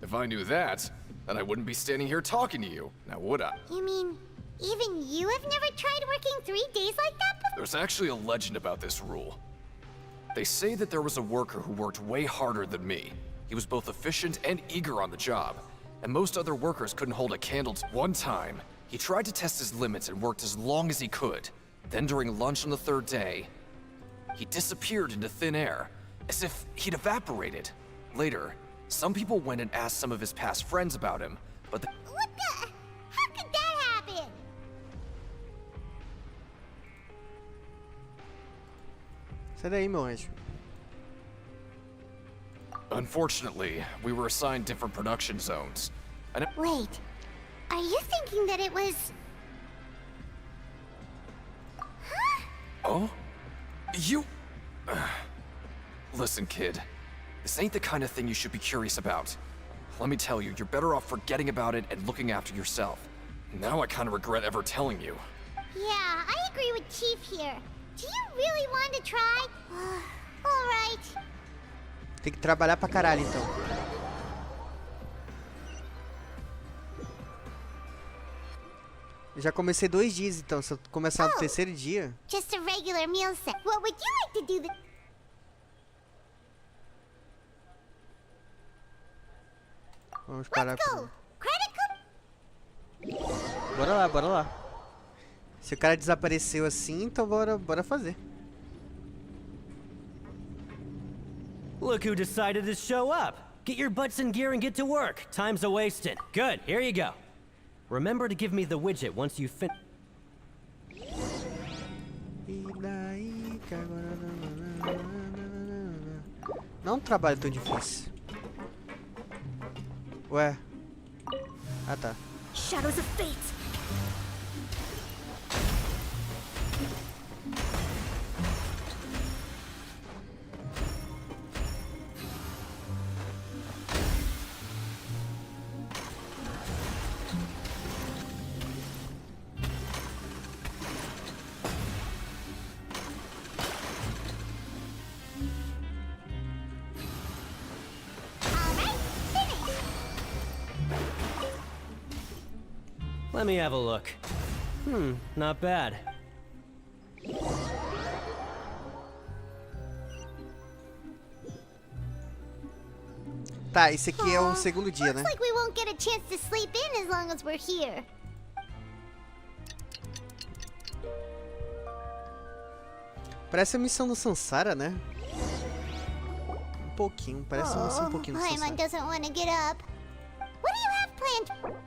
If I knew that, then I wouldn't be standing here talking to you, now would I? You mean, even you have never tried working 3 days like that before? There's actually a legend about this rule. They say that there was a worker who worked way harder than me. He was both efficient and eager on the job, and most other workers couldn't hold a candle to. One time, he tried to test his limits and worked as long as he could. Then during lunch on the 3rd day, he disappeared into thin air, as if he'd evaporated. Later, some people went and asked some of his past friends about him, but What the? How could that happen? Sai daí, meu anjo. Unfortunately, we were assigned different production zones. And Wait, are you thinking that it was... Huh? Oh? You... Listen, kid. This ain't the kind of thing you should be curious about. Let me tell you, you're better off forgetting about it and looking after yourself. Now I kind of regret ever telling you. Yeah, I agree with Chief here. Do you really want to try? Alright. Tem que trabalhar pra caralho, então. Eu já comecei 2 dias, então. Se eu começar no 3º dia... Just a regular meal set. What would you like to do the... Vamos parar Let's por... go! Credit Bora lá, bora lá. Se o cara desapareceu assim, então bora fazer. Look who decided to show up. Get your butts in gear and get to work. Time's a-wasting. Good, here you go. Remember to give me the widget once you fin... E daí que agora... Não é um trabalho tão difícil. Ué. Ah, tá. Shadows of fate. Let me have a look. Not bad. Tá, esse aqui é o segundo dia, né? Looks like we won't get a chance to sleep in as long as we're here. Parece a missão do Sansara, né? Um pouquinho, parece uma missão um pouquinho do Paimon Sansara. doesn't want to get up. What do you have planned?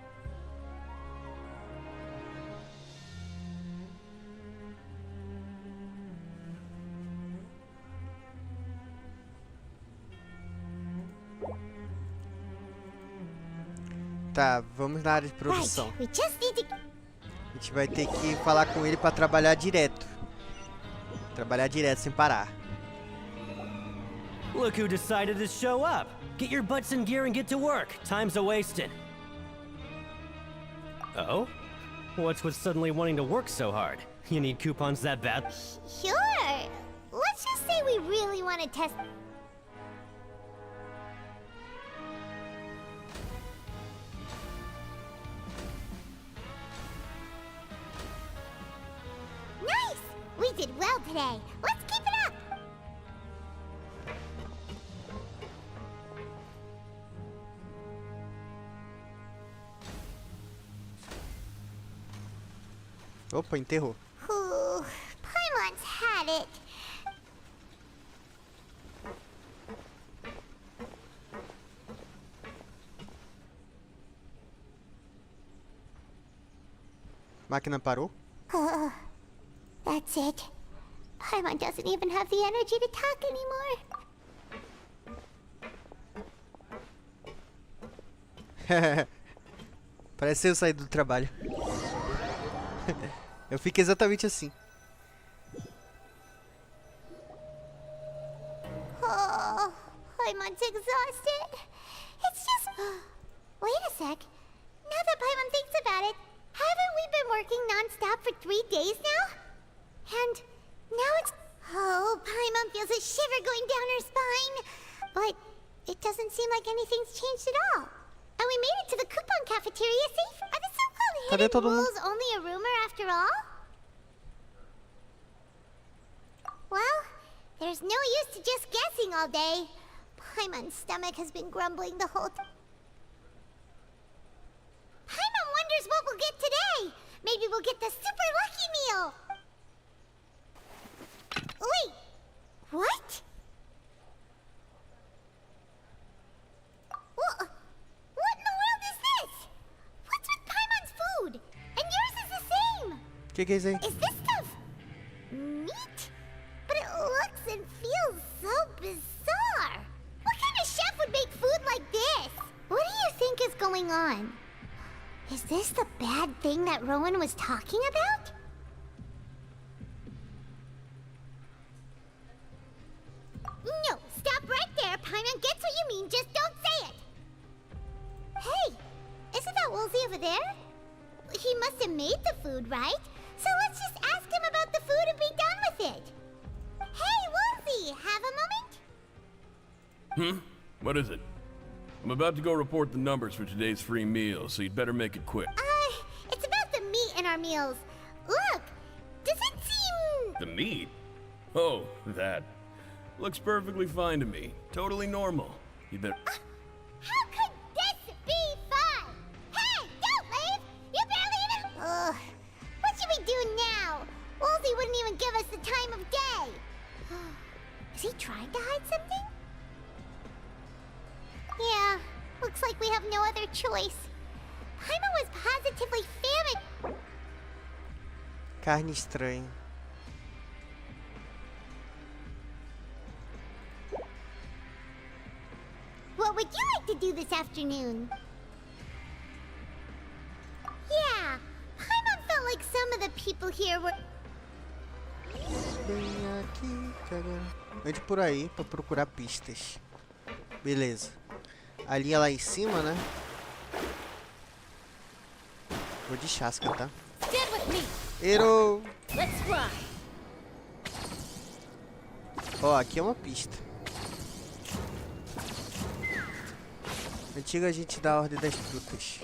Tá, vamos na área de produção. Right, we just need to... A gente vai ter que falar com ele pra trabalhar direto. Trabalhar direto, sem parar. Look who decided to show up. Get your butts in gear and get to work. Time's a-wasting. Oh? What's with suddenly wanting to work so hard? You need coupons that bad? Sure. Let's just say we really want to test... Nice! We did well today. Let's keep it up! Opa, enterrou. Ooh, Paimon's had it. Máquina parou? That's it. Paimon doesn't even have the energy to talk anymore. Parece eu sair do trabalho. Eu fico exatamente assim. Oh, Paimon's exhausted. It's just... Wait a sec. Now that Paimon thinks about it, haven't we been working non-stop for 3 days now? And now it's... Oh, Paimon feels a shiver going down her spine. But it doesn't seem like anything's changed at all. And we made it to the coupon cafeteria safe. Are the so-called Cadê todo hidden mundo? rules only a rumor after all? Well, there's no use to just guessing all day. Paimon's stomach has been grumbling the whole time. Paimon wonders what we'll get today. Maybe we'll get the super lucky meal. Wait, what? What in the world is this? What's with Paimon's food? And yours is the same. Que é isso aí? Is this stuff meat? But it looks and feels so bizarre. What kind of chef would make food like this? What do you think is going on? Is this the bad thing that Rowan was talking about? No, stop right there. Paimon gets what you mean, just don't say it. Hey, isn't that Woolsey over there? He must have made the food, right? So let's just ask him about the food and be done with it. Hey, Woolsey, have a moment? What is it? I'm about to go report the numbers for today's free meal, so you'd better make it quick. It's about the meat in our meals. Look, does it seem... The meat? Oh, that. Looks perfectly fine to me. Totally normal. You better... How could this be fun? Hey, don't leave! You barely even... Ugh. What should we do now? Woolsey wouldn't even give us the time of day. Is he trying to hide something? Yeah, looks like we have no other choice. Paimon was positive positively famished. Carne estranha. What would you like to do this afternoon? Yeah, Paimon felt like some of the people here were... Bem aqui, cara. Ande por aí pra procurar pistas. Beleza. A linha lá em cima, né? Vou de chasca, tá? Errou! Ó, aqui é uma pista. Antiga a gente dá a ordem das frutas.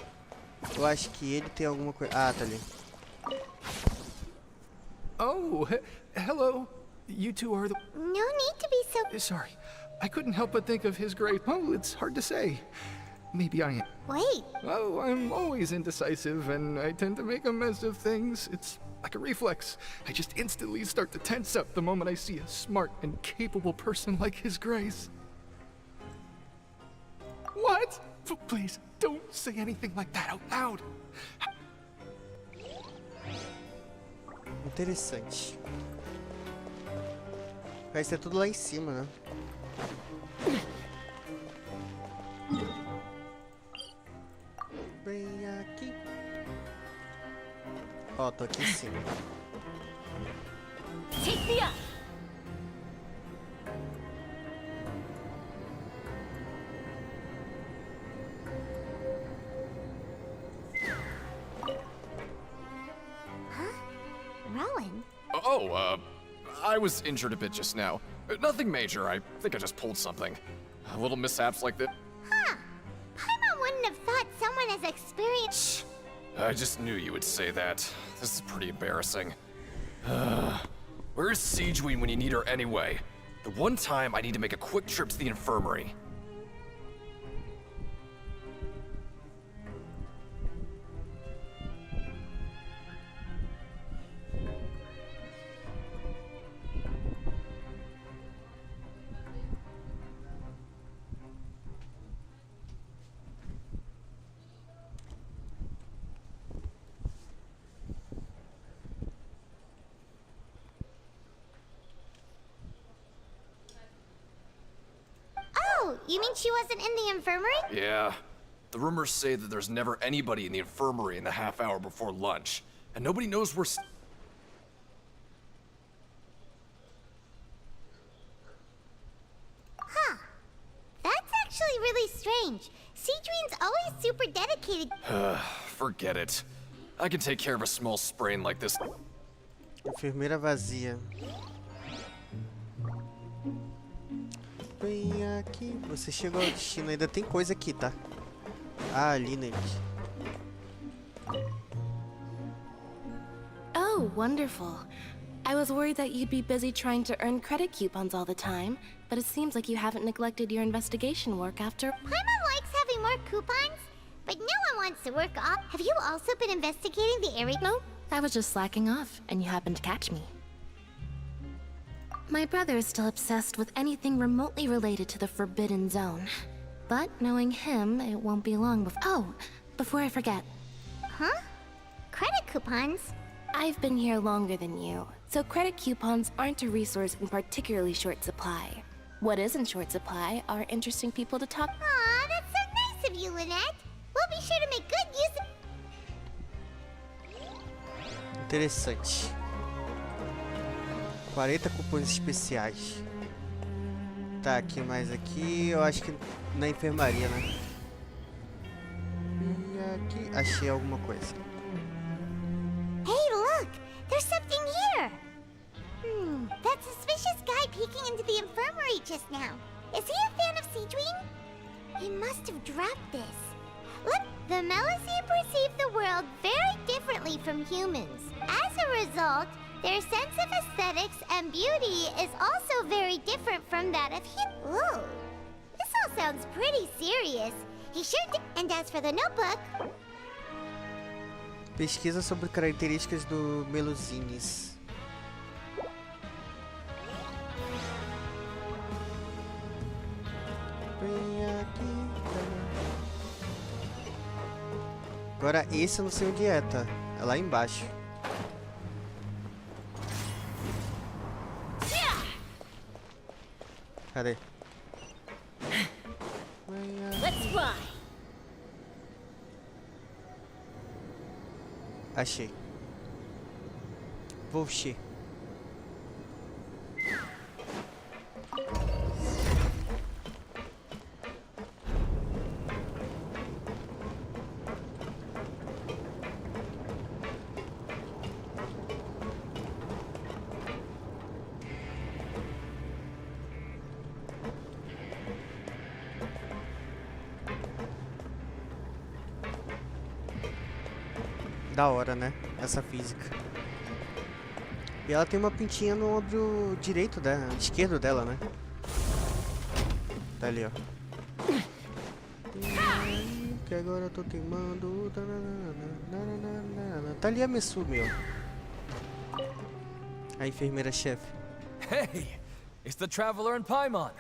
Eu acho que ele tem alguma coisa... Ah, tá ali. Oh, hello. You two are the... No need to be so... Sorry. I couldn't help but think of his great... Oh, it's hard to say. Maybe I am. Wait. Oh, I'm always indecisive, and I tend to make a mess of things. It's like a reflex. I just instantly start to tense up the moment I see a smart and capable person like His Grace. What? Please, don't say anything like that out loud. Interessante. Vai ser tudo lá em cima, né? Bem aqui. Ó, tô aqui em cima. Rowan? Oh, I was injured a bit just now. Nothing major, I think I just pulled something. Little mishaps like this. Huh. Paimon wouldn't have thought someone as experienced... I just knew you would say that. This is pretty embarrassing. Where's Siegeween when you need her anyway? The one time I need to make a quick trip to the infirmary. Oh, you mean she wasn't in the infirmary? Yeah. The rumors say that there's never anybody in the infirmary in the half hour before lunch. And nobody knows where... Huh. That's actually really strange. Siegeween's always super dedicated. Forget it. I can take care of a small sprain like this. Enfermeira vazia. Bem aqui. Você chegou ao destino. Ainda tem coisa aqui, tá? Ah, ali, né? Oh, wonderful. I was worried that you'd be busy trying to earn credit coupons all the time, but it seems like you haven't neglected your investigation work after... Paimon likes having more coupons, but no one wants to work off. Have you also been investigating the area? No, I was just slacking off, and you happened to catch me. My brother is still obsessed with anything remotely related to the Forbidden Zone. But knowing him, it won't be long before... Oh, before I forget. Huh? Credit coupons? I've been here longer than you, so credit coupons aren't a resource in particularly short supply. What is in short supply are interesting people to talk... Aw, that's so nice of you, Lynette. We'll be sure to make good use of... Interessante. 40 cupons especiais. Tá, aqui mais aqui. Eu acho que na enfermaria, né? E aqui achei alguma coisa. Hey, look! There's something here! That suspicious guy peeking into the infirmary just now. Is he a fan of Siegeween? He must have dropped this. Look, the Melusine perceive the world very differently from humans. As a result, their sense of aesthetics and beauty is also very different from that of humans. Ooh, this all sounds pretty serious. He sure did. And as for the notebook... Pesquisa sobre características do Melusines. Bem aqui. Agora esse eu não sei onde é, tá? É lá embaixo. Cadê? Let's fly. Achei. Volchê. Da hora, né? Essa física. E ela tem uma pintinha no ombro direito dela, esquerdo dela, né? Tá ali, ó. Que agora eu tô teimando. Tá ali a Messu, meu. A enfermeira-chefe. Hey! It's the Traveler and Paimon!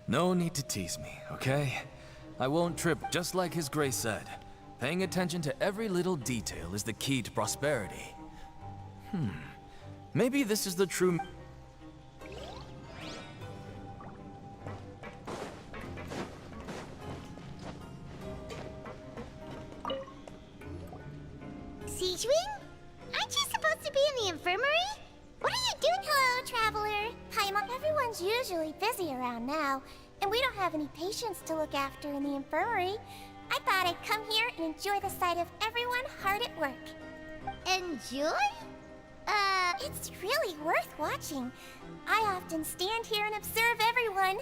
No need to tease me, okay? I won't trip, just like His Grace said. Paying attention to every little detail is the key to prosperity. Maybe this is the true... Siegewing? Aren't you supposed to be in the infirmary? What are you doing? Hello, Traveler. Paimon, everyone's usually busy around now, and we don't have any patients to look after in the infirmary. I thought I'd come here and enjoy the sight of everyone hard at work. Enjoy? It's really worth watching. I often stand here and observe everyone.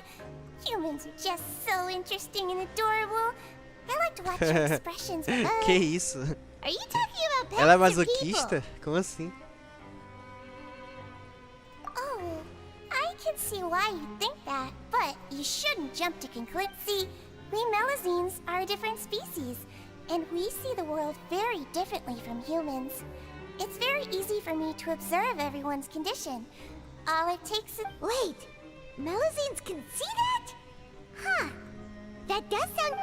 Humans are just so interesting and adorable. I like to watch your expressions. Que isso? Are you talking about pets Ela é and masoquista? people? Como assim? Oh, I can see why you think that, but you shouldn't jump to conclude. See, we Melazines are a different species, and we see the world very differently from humans. It's very easy for me to observe everyone's condition. All it takes is... Wait, Melazines can see that? Huh, that does sound...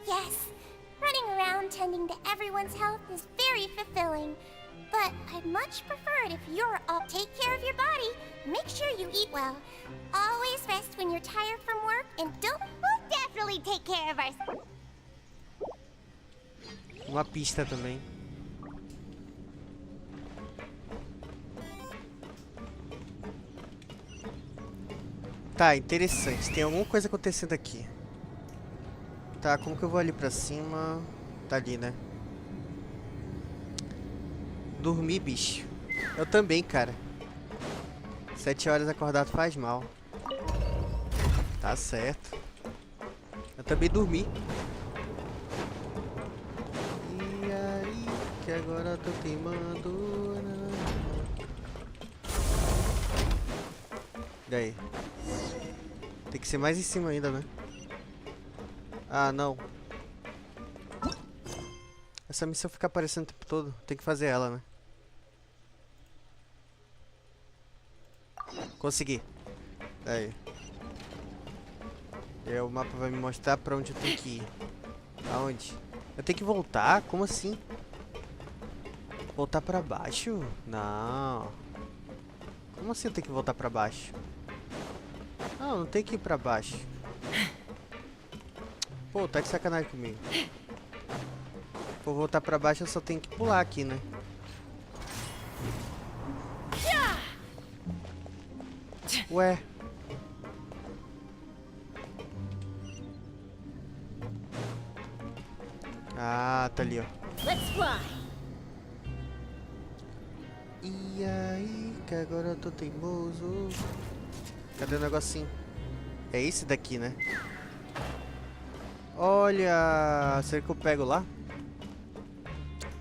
Yes, running around tending to everyone's health is very fulfilling. But I'd much prefer it if you're all... Take care of your body, make sure you eat well. Always rest when you're tired from work, and don't... We'll definitely take care of ourselves. Uma pista também. Tá, interessante. Tem alguma coisa acontecendo aqui. Tá, como que eu vou ali pra cima? Tá ali, né? Dormir, bicho. Eu também, cara. 7 horas acordado faz mal. Tá certo. Eu também dormi. E aí, que agora eu tô teimando. E aí? Tem que ser mais em cima ainda, né? Ah, não. Essa missão fica aparecendo o tempo todo. Tem que fazer ela, né? Consegui. Aí. E aí o mapa vai me mostrar pra onde eu tenho que ir. Aonde? Eu tenho que voltar? Como assim? Voltar pra baixo? Não. Como assim eu tenho que voltar pra baixo? Não, não tem que ir pra baixo. Pô, tá de sacanagem comigo. Vou voltar pra baixo, eu só tenho que pular aqui, né? Ué. Ah, tá ali, ó. Let's fly. E aí, que agora eu tô teimoso. Cadê o negocinho? É esse daqui, né? Olha, será que eu pego lá?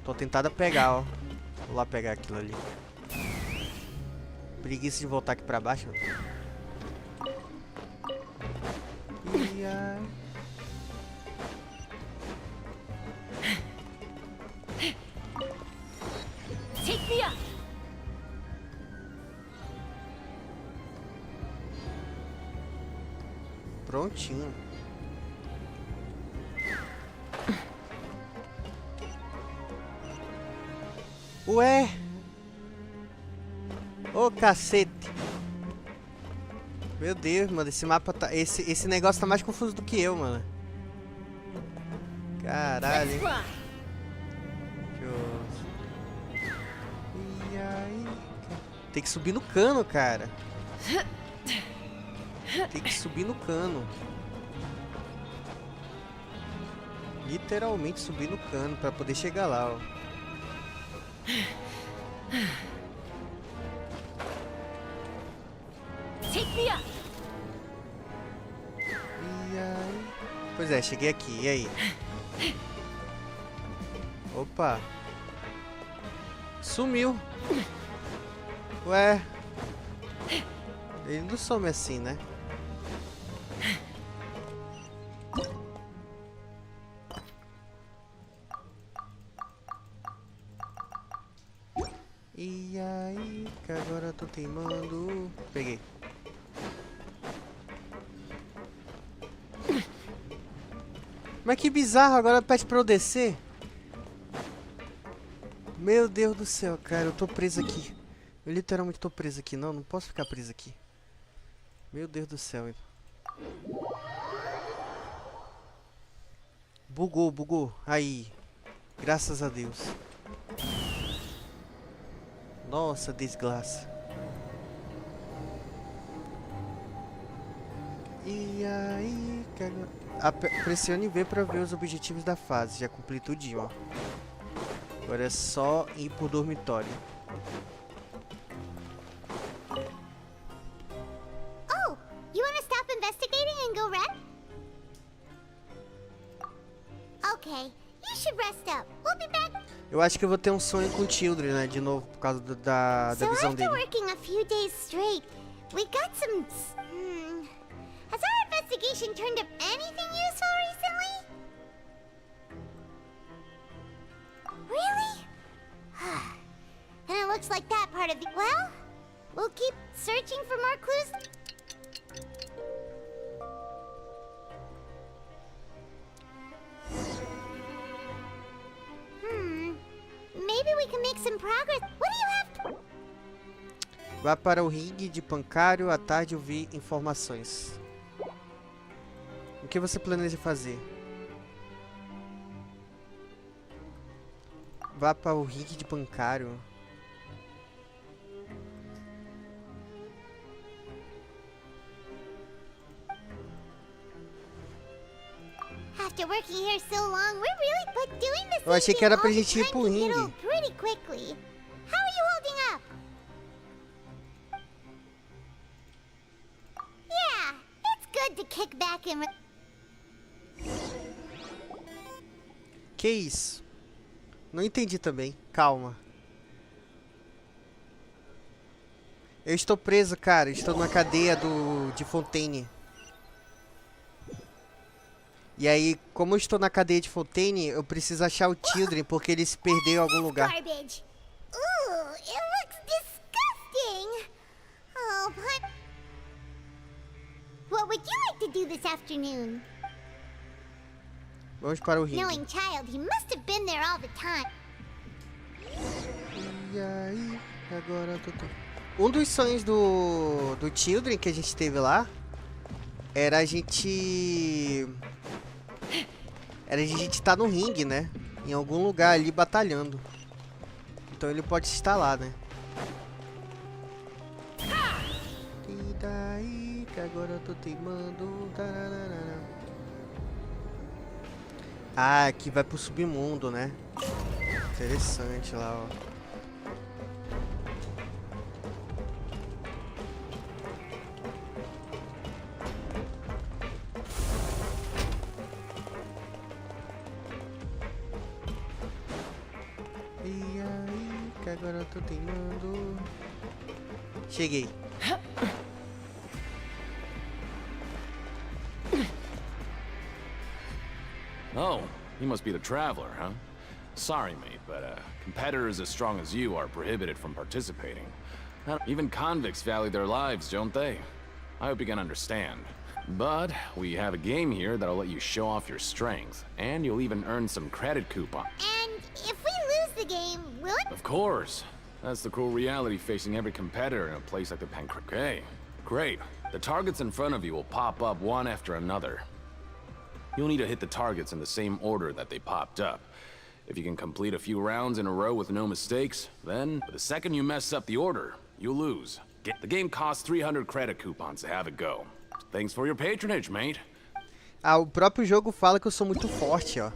Tô tentado a pegar, ó. Vou lá pegar aquilo ali. Preguiça de voltar aqui pra baixo. E aí... Take me up. Prontinho. Ué! Ô, cacete! Meu Deus, mano, esse mapa tá... Esse negócio tá mais confuso do que eu, mano. Caralho. E aí? Tem que subir no cano, cara. Tem que subir no cano. Literalmente subir no cano pra poder chegar lá, ó. E aí? Pois é, cheguei aqui. E aí? Opa. Sumiu. Ué. Ele não some assim, né? E aí, que agora eu tô teimando. Peguei. Mas que bizarro, agora pede pra eu descer. Meu Deus do céu, cara, eu tô preso aqui. Eu literalmente tô preso aqui. Não posso ficar preso aqui. Meu Deus do céu. Bugou. Aí. Graças a Deus. Nossa, desgraça. E aí, pressione V para ver os objetivos da fase. Já cumpri tudinho, ó. Agora é só ir pro dormitório. Oh, you wanna stop investigating and go rest? Okay, you should rest up. We'll be back. Eu acho que eu vou ter um sonho com o Children, né? De novo, por causa da visão dele. So after working a few days straight, we got some... Has our investigation turned up anything useful recently? Really? And it looks like that part of the... Well, we'll keep searching for more clues. Maybe we can make some progress. What do you have to... Vá para o ringue de pancário à tarde ouvir informações. O que você planeja fazer? Vá para o ringue de pancário. After working here so long, we're really but doing this. Eu achei que era pra gente ir pro ringue. Pretty quickly. How are you holding up? Yeah, it's good to kick back and... Que isso? Não entendi também. Calma. Eu estou preso, cara. Eu estou numa cadeia de Fontaine. E aí, como eu estou na cadeia de Fontaine, eu preciso achar o Children, porque ele se perdeu em algum lugar. Garbage. Ooh, it looks disgusting. Oh, but... What would you like to do this afternoon? Vamos para o ringue. Knowing Child, he must have been there all the time. E aí, agora eu tô... Um dos sonhos do Children que a gente teve lá era a gente estar no ringue, né? Em algum lugar ali batalhando. Então ele pode estar lá, né? E daí que agora eu tô teimando. Ah, aqui vai pro submundo, né? Interessante lá, ó. E aí, que agora eu tô teimando. Cheguei. Oh, you must be the traveler, huh? Sorry, mate, but competitors as strong as you are prohibited from participating. Even convicts value their lives, don't they? I hope you can understand. But we have a game here that'll let you show off your strength, and you'll even earn some credit coupon. And if we lose the game, will it? Of course. That's the cruel reality facing every competitor in a place like the Okay, great. The targets in front of you will pop up one after another. You'll need to hit the targets in the same order that they popped up. If you can complete a few rounds in a row with no mistakes, then the second you mess up the order, you'll lose. The game costs 300 credit coupons to have it go. Thanks for your patronage, mate. Ah, o próprio jogo fala que eu sou muito forte, ó.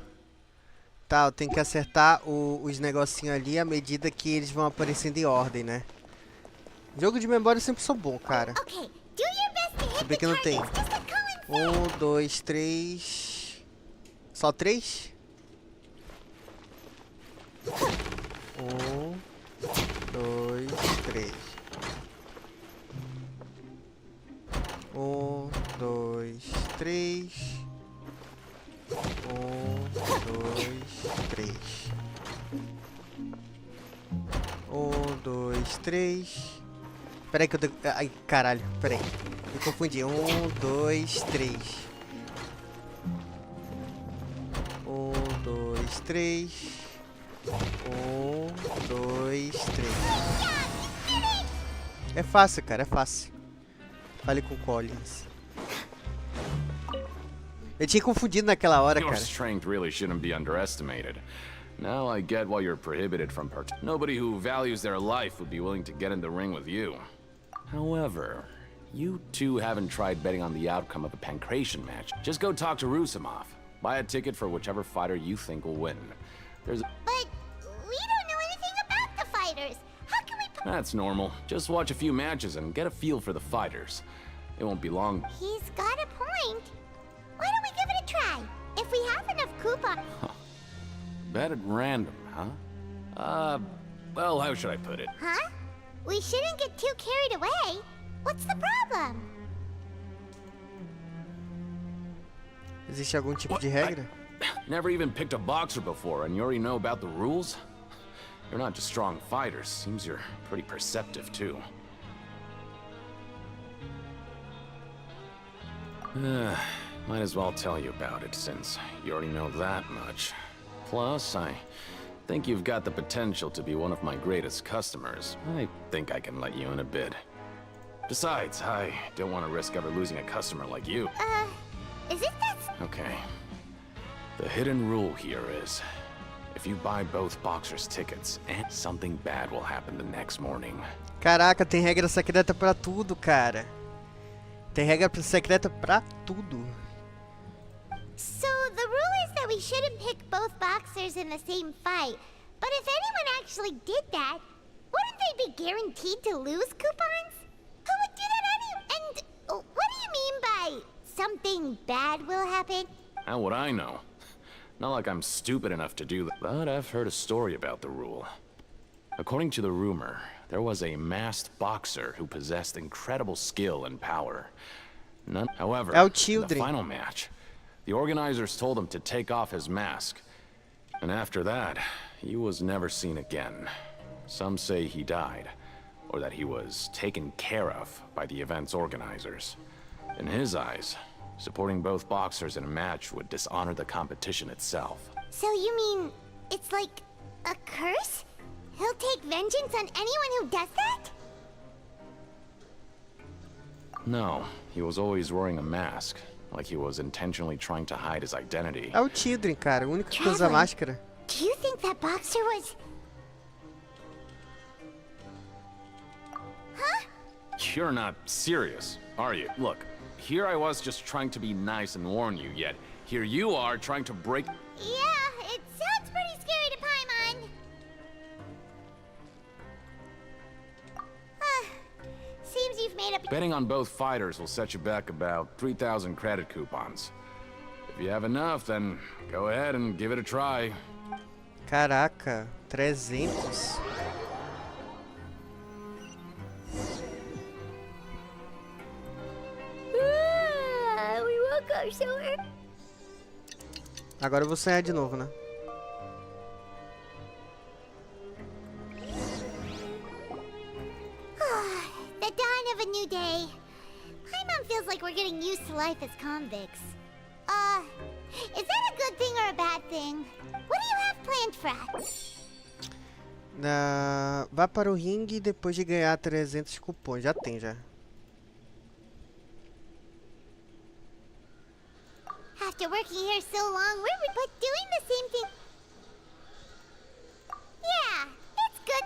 Tá, eu tenho que acertar os negocinhos ali à medida que eles vão aparecendo em ordem, né? Jogo de memória eu sempre sou bom, cara. Se bem que não tem. 1, 2, 3... Só 3? 1, 2, 3. 1, 2, 3. 1, 2, 3. 1, 2, 3. Peraí que eu tenho... Ai, caralho, peraí. Me confundi. 1, 2, 3. 1, 2, 3. 1, 2, 3. É fácil, cara, é fácil. Fale com o Collins. Eu tinha confundido naquela hora, Your cara. strength really shouldn't be underestimated. Now I get why you're prohibited from Nobody who values their life would be willing to get in the ring with you. However, you two haven't tried betting on the outcome of a pancration match. Just go talk to Rusimov. Buy a ticket for whichever fighter you think will win. But we don't know anything about the fighters. How can we... That's normal. Just watch a few matches and get a feel for the fighters. It won't be long. He's got a point. Why don't we give it a try? If we have enough coupons... Bet at random, huh? Well, how should I put it? Huh? We shouldn't get too carried away. What's the problem? Existe algum tipo de regra? Never even picked a boxer before, and you already know about the rules? You're not just strong fighters. Seems you're pretty perceptive, too. Might as well tell you about it, since you already know that much. Plus, I think you've got the potential to be one of my greatest customers. I think I can let you in a bid. Besides, I don't want to risk ever losing a customer like you. Is it that... Okay. The hidden rule here is, if you buy both boxers' tickets, and something bad will happen the next morning. Caraca, tem regra secreta pra tudo, cara. Tem regra secreta pra tudo. So the rule is that we shouldn't pick both boxers in the same fight. But if anyone actually did that, wouldn't they be guaranteed to lose coupons? Who would do that And what do you mean by something bad will happen? How would I know? Not like I'm stupid enough to do that, but I've heard a story about the rule. According to the rumor, there was a masked boxer who possessed incredible skill and power. However, in the final match, the organizers told him to take off his mask. And after that, he was never seen again. Some say he died, or that he was taken care of by the event's organizers. In his eyes, supporting both boxers in a match would dishonor the competition itself. So you mean it's like a curse? He'll take vengeance on anyone who does that? No, he was always wearing a mask, like he was intentionally trying to hide his identity. É o Tidrin, cara, o único que usa máscara. Do you think that boxer was... Huh? You're not serious, are you? Look, here I was just trying to be nice and warn you, yet here you are trying to break... Yeah, it sounds pretty scary to Paimon. Seems you've made up... Betting on both fighters will set you back about 3,000 credit coupons. If you have enough, then go ahead and give it a try. Caraca, 300. We won't go sure. Agora eu vou sonhar de novo, né? The dawn of a new day. Paimon feels like we're getting used to life as convicts. Is that a good thing or a bad thing? What do you have planned for us? Vá para o ringue depois de ganhar 300 cupons. Já tem, já. After working here so long, we're but doing the same thing. Yeah, it's good.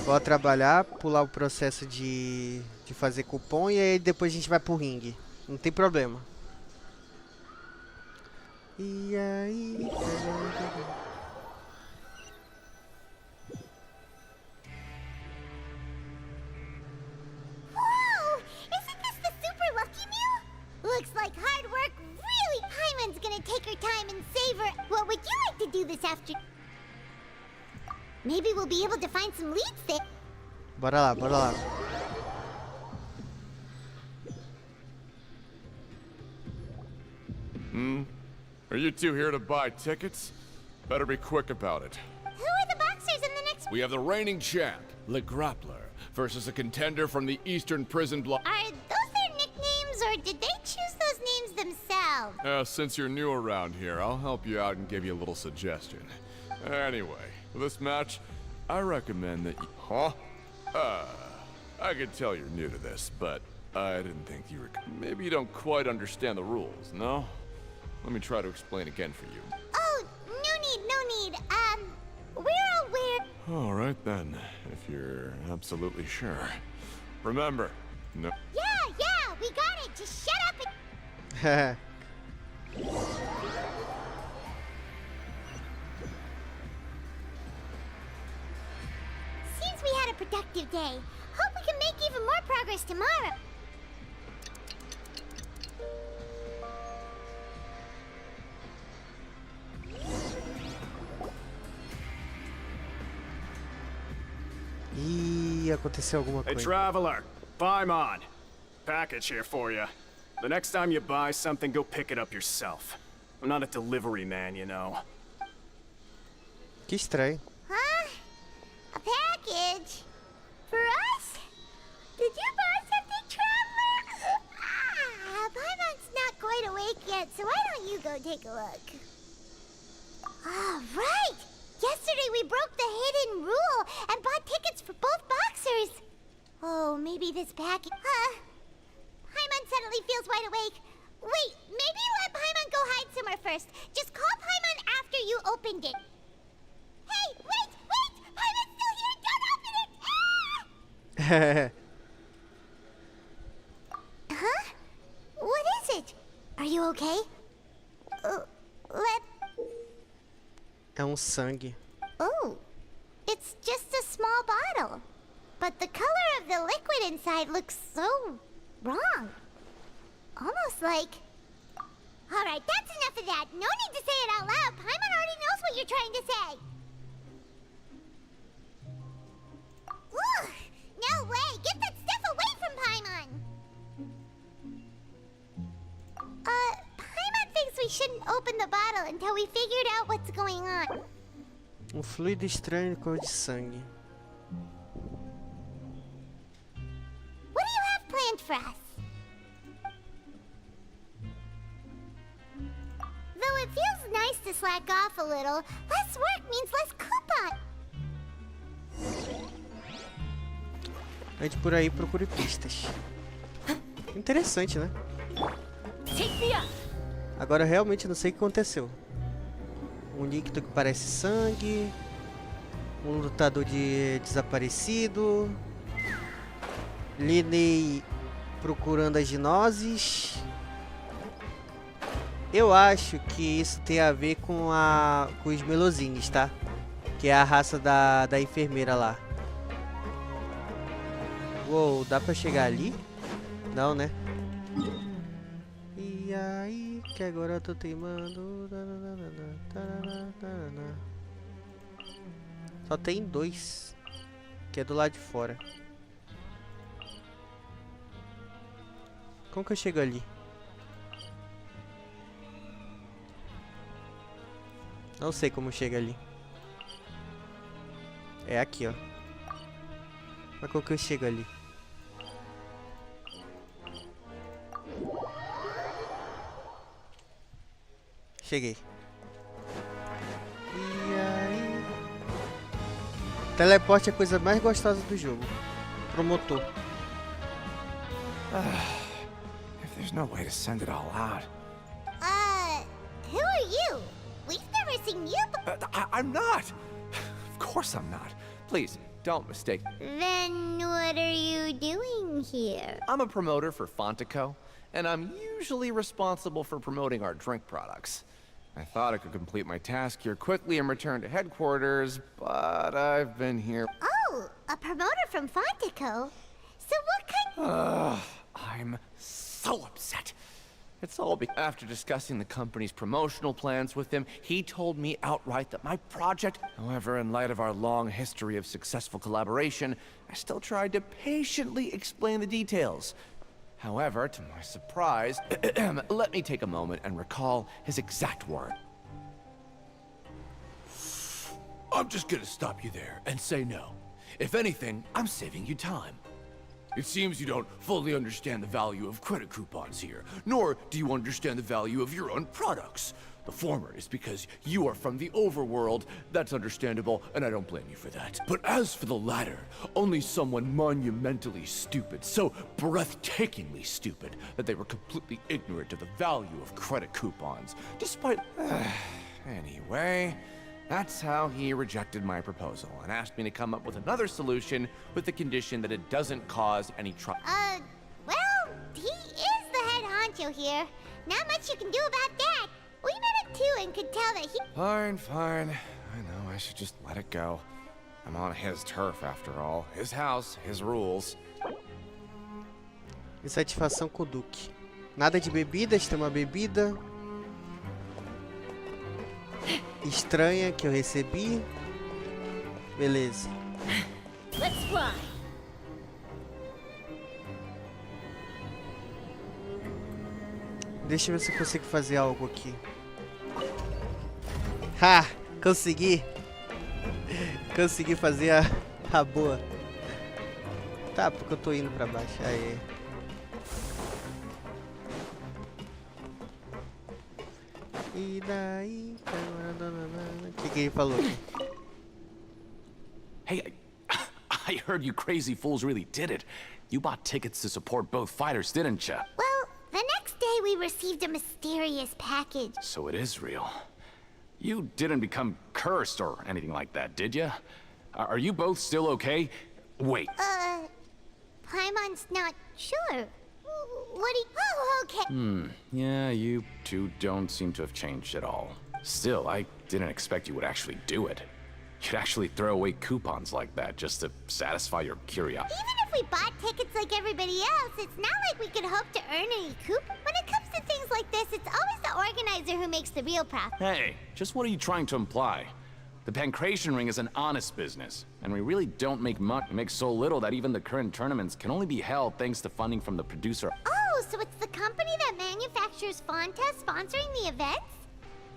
Vou trabalhar, pular o processo de fazer cupom e aí depois a gente vai pro ringue. Não tem problema. E aí... Whoa! Isn't this the super lucky meal? Looks like hard work really... Paimon's gonna take her time and savor... What would you like to do this afternoon? Maybe we'll be able to find some leads there. Bora lá, bora lá. Are you two here to buy tickets? Better be quick about it. Who are the boxers in the next... We have the reigning champ, Le Grappler, versus a contender from the Eastern Prison Block. Are those their nicknames, or did they choose those names themselves? Since you're new around here, I'll help you out and give you a little suggestion. Anyway, for this match, I recommend that you... Huh? I could tell you're new to this, but I didn't think you were... Maybe you don't quite understand the rules, no? Let me try to explain again for you. Oh, no need. We're aware... Alright then, if you're absolutely sure. Remember, no... Yeah, we got it. Just shut up and... Seems we had a productive day. Hope we can make even more progress tomorrow. Ih, aconteceu alguma Hey, coisa. traveler, Paimon. Package here for you. The next time you buy something, go pick it up yourself. I'm not a delivery man, you know. Que estranho. Huh? A package? For us? Did you buy something, traveler? Paimon's not quite awake yet, so why don't you go take a look? Ah, right! Yesterday we broke the hidden rule and bought tickets for both boxers. Oh, maybe this package... Paimon suddenly feels wide awake. Wait, maybe let Paimon go hide somewhere first. Just call Paimon after you opened it. Hey, wait! Paimon's still here! Don't open it! Huh? What is it? Are you okay? É sangue. Oh, it's just a small bottle. But the color of the liquid inside looks so wrong. Almost like... Alright, that's enough of that. No need to say it out loud. Paimon already knows what you're trying to say. Ugh, no way. Get that stuff away from Paimon. Paimon thinks we shouldn't open the bottle until we figured out what's going on. Fluido estranho de cor de sangue. What do you have planned for us? Though it feels nice to slack off a little, less work means less coupon. Ande por aí, procure pistas. Interessante, né? Agora eu realmente não sei o que aconteceu. Um líquido que parece sangue. Um lutador desaparecido. Linei procurando as ginoses. Eu acho que isso tem a ver com os melozines, tá? Que é a raça da enfermeira lá. Uou, dá pra chegar ali? Não, né? E aí, que agora eu tô teimando. Só tem 2. Que é do lado de fora. Como que eu chego ali? Não sei como chega ali. É aqui, ó. Mas como que eu chego ali? Cheguei. E aí? Teleporte é a coisa mais gostosa do jogo. Promotor. If there's no way to send it all out. Who are you? We've never seen you I'm not! Of course I'm not. Please, don't mistake. Then what are you doing here? I'm a promoter for Fontaco, and I'm usually responsible for promoting our drink products. I thought I could complete my task here quickly and return to headquarters, but I've been here. Oh, a promoter from Fontaco? So what kind... I'm so upset. It's all after discussing the company's promotional plans with him, he told me outright that my project... However, in light of our long history of successful collaboration, I still tried to patiently explain the details. However, to my surprise, let me take a moment and recall his exact word. I'm just gonna stop you there and say no. If anything, I'm saving you time. It seems you don't fully understand the value of credit coupons here, nor do you understand the value of your own products. The former is because you are from the overworld. That's understandable, and I don't blame you for that. But as for the latter, only someone monumentally stupid, so breathtakingly stupid, that they were completely ignorant of the value of credit coupons, despite... Anyway, that's how he rejected my proposal, and asked me to come up with another solution with the condition that it doesn't cause any trouble. Well, he is the head honcho here. Not much you can do about that. We met him too and could tell that he... Fine. I know, I should just let it go. I'm on his turf after all. His house, his rules. Insatisfação com o Duque. Nada de bebidas, tem uma bebida estranha que eu recebi. Beleza. Let's fly. Deixa eu ver se eu consigo fazer algo aqui. Ha! Consegui! Consegui fazer a boa. Tá, porque eu tô indo pra baixo. Aí. E daí? O que ele falou? Hey, I heard you crazy fools really did it. You bought tickets to support both fighters, didn't ya? Well, the next day we received a mysterious package. So it is real. You didn't become cursed or anything like that, did ya? Are you both still okay? Wait. Paimon's not sure. What do you... Oh, okay. Yeah, you two don't seem to have changed at all. Still, I didn't expect you would actually do it. You'd actually throw away coupons like that just to satisfy your curiosity. Even if we bought tickets like everybody else, it's not like we could hope to earn any coupons. When it comes to things like this, it's always the organizer who makes the real profit. Hey, just what are you trying to imply? The Pancration Ring is an honest business, and we really don't make much. We make so little that even the current tournaments can only be held thanks to funding from the producer. Oh, so it's the company that manufactures Fonta sponsoring the events?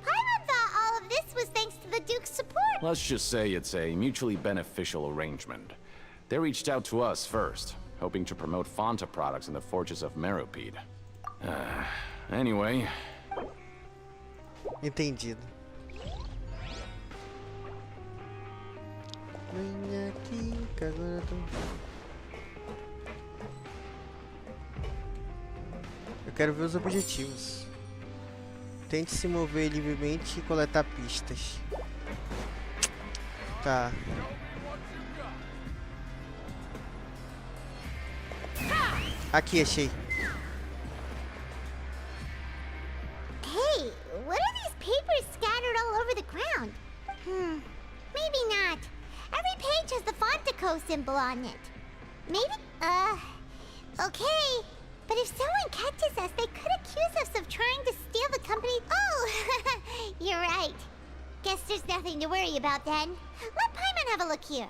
Paimon thought all of this was thanks to the Duke's support. Let's just say it's a mutually beneficial arrangement. They reached out to us first, hoping to promote Fonta products in the Fortress of Meropide. Anyway. Entendido. Vem aqui, que agora eu quero ver os objetivos. Tente se mover livremente e coletar pistas. Tá. Aqui, achei. Hey, what are these papers scattered all over the ground? Maybe not. Every page has the Fontaco symbol on it. Maybe, okay. But if someone catches us, they could accuse us of trying to steal the company. Oh, you're right. Guess there's nothing to worry about then. Let Paimon have a look here.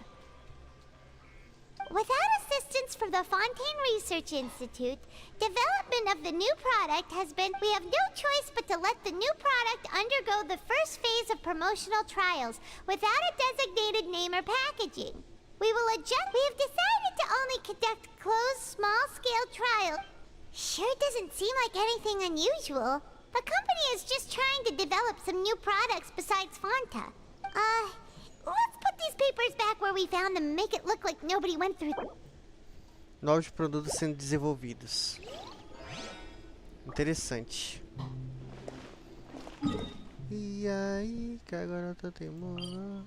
Without assistance from the Fontaine Research Institute, development of the new product has been... We have no choice but to let the new product undergo the first phase of promotional trials without a designated name or packaging. We will adjust... We have decided to only conduct closed, small-scale trials. Sure doesn't seem like anything unusual. The company is just trying to develop some new products besides Fonta. Let's put put these papers back where we found them and make it look like nobody went through. Novos produtos sendo desenvolvidos. Interessante. E aí, que agora eu tô teimoso.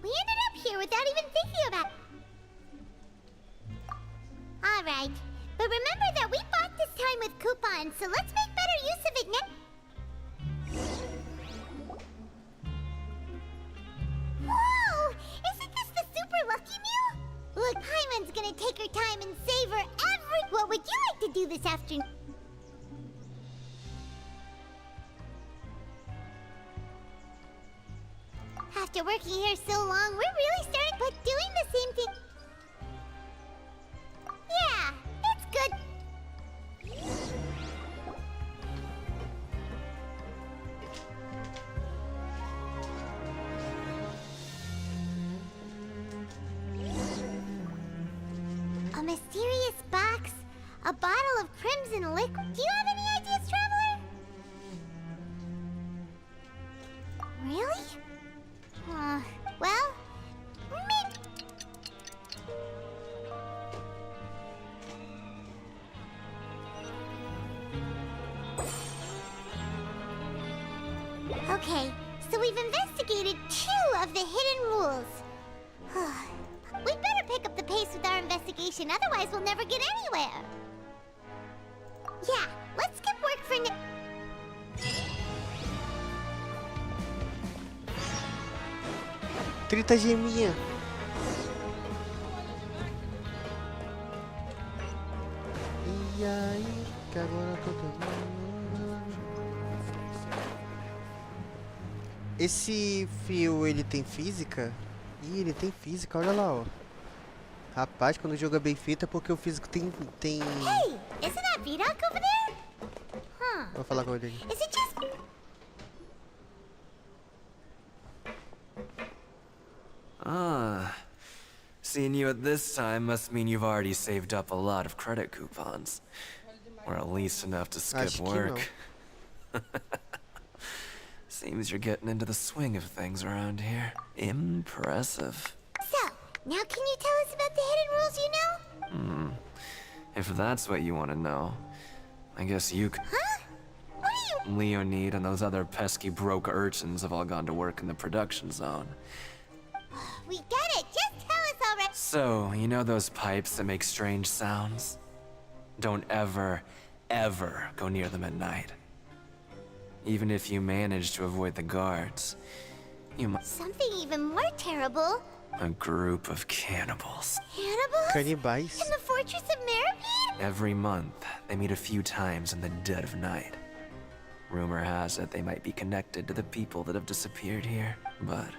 We ended up here without even thinking about it. Alright, but remember that we bought this time with coupons, so let's make better use of it now. Whoa! Isn't this the super lucky meal? Look, Paimon's gonna take her time and savor every... What would you like to do this afternoon? After working here so long, we're really starting but doing the same thing. Yeah, it's good. A mysterious box, a bottle of crimson liquid. Do you have any ideas, Traveler? Really? Well, maybe... Okay, so we've investigated 2 of the hidden rules. We'd better pick up the pace with our investigation, otherwise we'll never get anywhere. Yeah, let's skip work for now. 30 geminha. E aí, que agora eu tô terminando. Esse fio, ele tem física? Ih, ele tem física, olha lá, ó. Rapaz, quando o jogo é bem feito é porque o físico tem... Hey, isn't that Vidoc over there? Vou falar com ele aqui. Is it just... Ah, seeing you at this time must mean you've already saved up a lot of credit coupons. Or at least enough to skip work. Seems you're getting into the swing of things around here. Impressive. So, now can you tell us about the hidden rules you know? If that's what you want to know, I guess you could... Huh? What do you... Leonid and those other pesky broke urchins have all gone to work in the production zone. We get it! Just tell us already! So, you know those pipes that make strange sounds? Don't ever, ever go near them at night. Even if you manage to avoid the guards, you might... Something even more terrible. A group of cannibals. Cannibals? Canibais. In the fortress of Merripede? Every month, they meet a few times in the dead of night. Rumor has it they might be connected to the people that have disappeared here, but...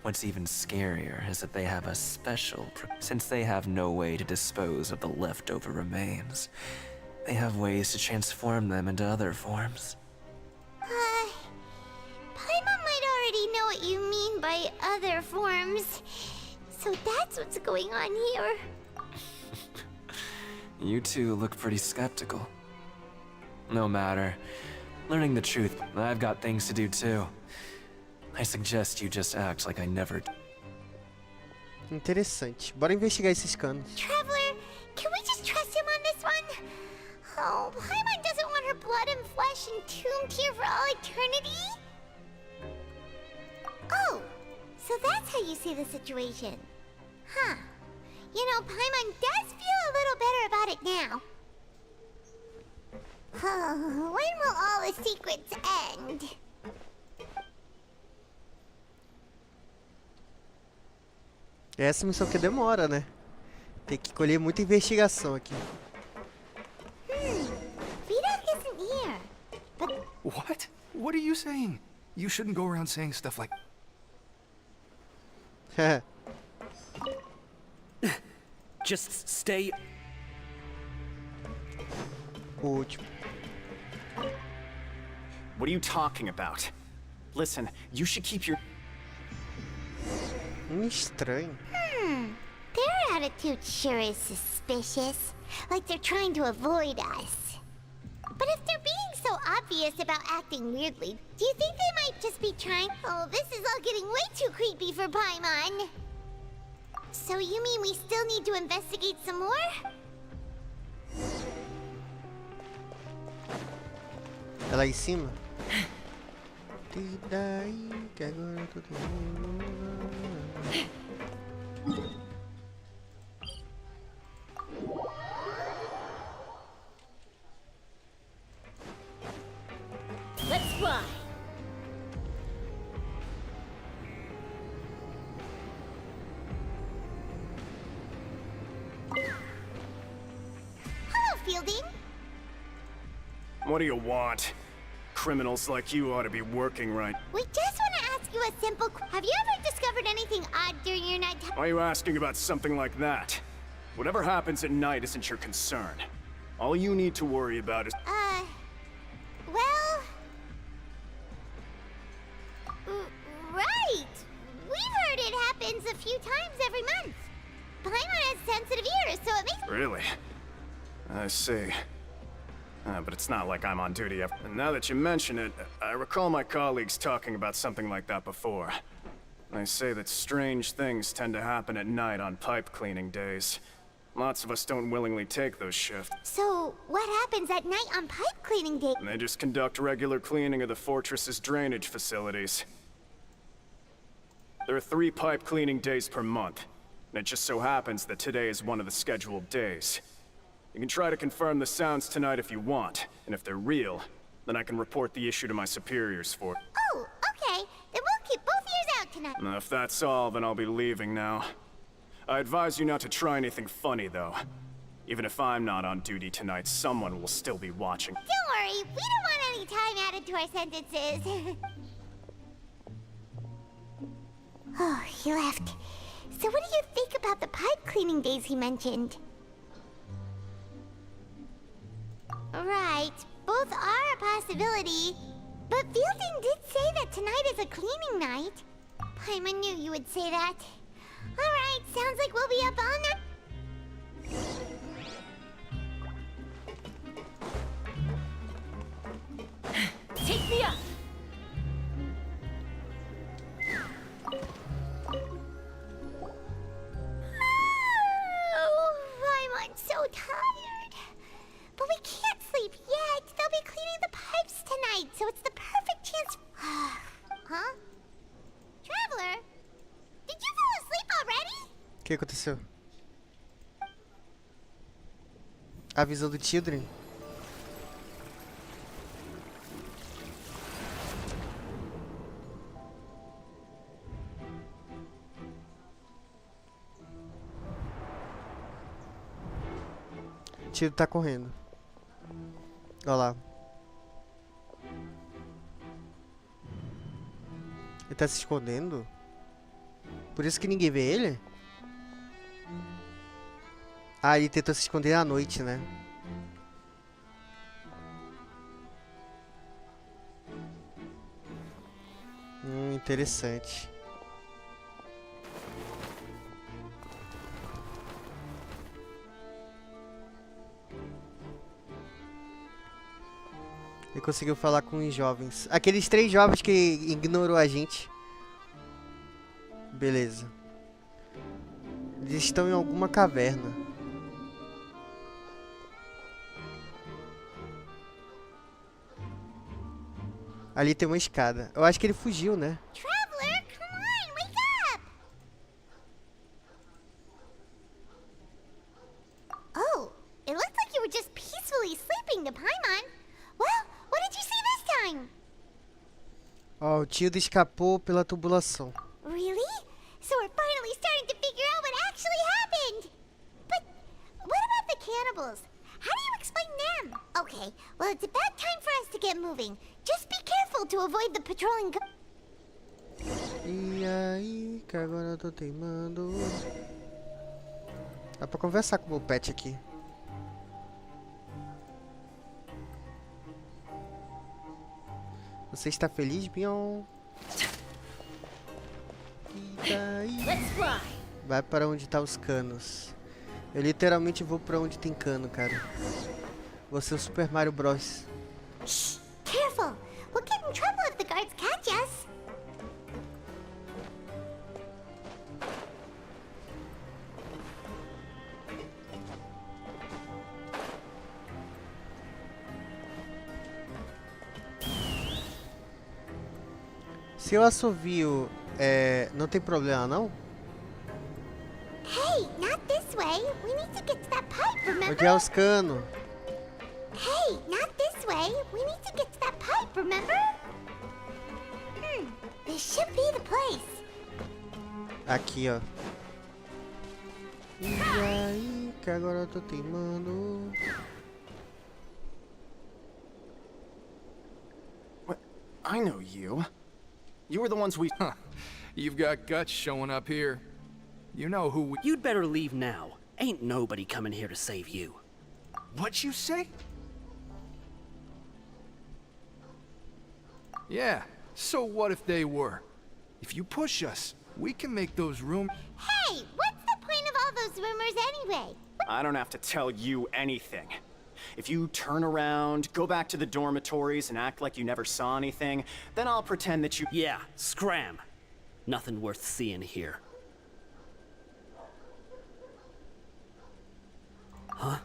What's even scarier is that they have a special... Since they have no way to dispose of the leftover remains, they have ways to transform them into other forms. Paimon might already know what you mean by other forms. So that's what's going on here. You two look pretty skeptical. No matter. Learning the truth, I've got things to do too. I suggest you just act like I never... Interessante. Bora investigar esses canos. Traveler, can we just trust him on this one? Oh, Paimon doesn't want her blood and flesh entombed here for all eternity? Oh, so that's how you see the situation. Huh. You know, Paimon does feel a little better about it now. Oh, when will all the secrets end? Essa missão que demora, né? Tem que colher muita investigação aqui. Vidoc isn't here. But What? What are you saying? You shouldn't go around saying stuff like... Just stay... O último. What are you talking about? Listen, you should keep your... Estranho. Their attitude sure is suspicious. Like they're trying to avoid us. But if they're being so obvious about acting weirdly, do you think they might just be trying... Oh, this is all getting way too creepy for Paimon. So you mean we still need to investigate some more? É lá em cima? E daí que agora eu tô tendo... Let's fly. Hello, Fielding. What do you want? Criminals like you ought to be working right. We just want to ask you a simple have you ever discovered anything odd during your nighttime? Why are you asking about something like that? Whatever happens at night isn't your concern. All you need to worry about is... Well... Right! We've heard it happens a few times every month. Paimon has sensitive ears, so it makes... Really? I see. But it's not like I'm on duty. And now that you mention it, I recall my colleagues talking about something like that before. They say that strange things tend to happen at night on pipe cleaning days. Lots of us don't willingly take those shifts. So, what happens at night on pipe cleaning day? They just conduct regular cleaning of the fortress's drainage facilities. There are 3 pipe cleaning days per month, and it just so happens that today is one of the scheduled days. You can try to confirm the sounds tonight if you want, and if they're real, then I can report the issue to my superiors for it. Oh, okay. Then we'll keep both ears out tonight. Now, if that's all, then I'll be leaving now. I advise you not to try anything funny, though. Even if I'm not on duty tonight, someone will still be watching. Don't worry, we don't want any time added to our sentences. Oh, he left. So what do you think about the pipe cleaning days he mentioned? Right, both are a possibility. But Fielding did say that tonight is a cleaning night. Paimon knew you would say that. Alright, sounds like we'll be up all night. Take me up! Oh, Paimon's so tired. But we can't sleep yet. They'll be cleaning the pipes tonight, so it's the perfect chance. Huh? Traveler? Did you fall asleep already? O que aconteceu? A visão do Children? O Children tá correndo. Olha lá. Ele tá se escondendo? Por isso que ninguém vê ele? Ah, ele tentou se esconder à noite, né? Interessante. Ele conseguiu falar com os jovens. Aqueles 3 jovens que ignorou a gente. Beleza. Eles estão em alguma caverna. Ali tem uma escada. Eu acho que ele fugiu, né? Traveler, come on, wake up! Oh, it looks like you were just peacefully sleeping to Paimon. Well, what did you see this time? Ó, o tio escapou pela tubulação. Really? So we're finally starting to figure out what actually happened. But what about the cannibals? How do you explain them? Okay, well it's about time for us to get moving. Just be careful to avoid the patrolling. E aí, que agora eu tô teimando. Dá pra conversar com o meu pet aqui. Você está feliz, Bion? E daí? Let's fly. Vai para onde tá os canos. Eu literalmente vou pra onde tem cano, cara. Vou ser o Super Mario Bros. Shh! Careful! We'll get in trouble if the guards catch us. Se eu assovio, não tem problema, não? Hey, not this way. We need to get to that pipe, remember? Onde é os canos? Hey, not this way. We need to get to that pipe, remember? This should be the place. Aqui, ó. E aí, que agora eu tô teimando. What? I know you. You were the ones we... Huh. You've got guts showing up here. You know who we... You'd better leave now. Ain't nobody coming here to save you. What'd you say? Yeah, so what if they were? If you push us, we can make those rooms... Hey, what's the point of all those rumors anyway? I don't have to tell you anything. If you turn around, go back to the dormitories and act like you never saw anything, then I'll pretend that you... Yeah, scram. Nothing worth seeing here. Huh?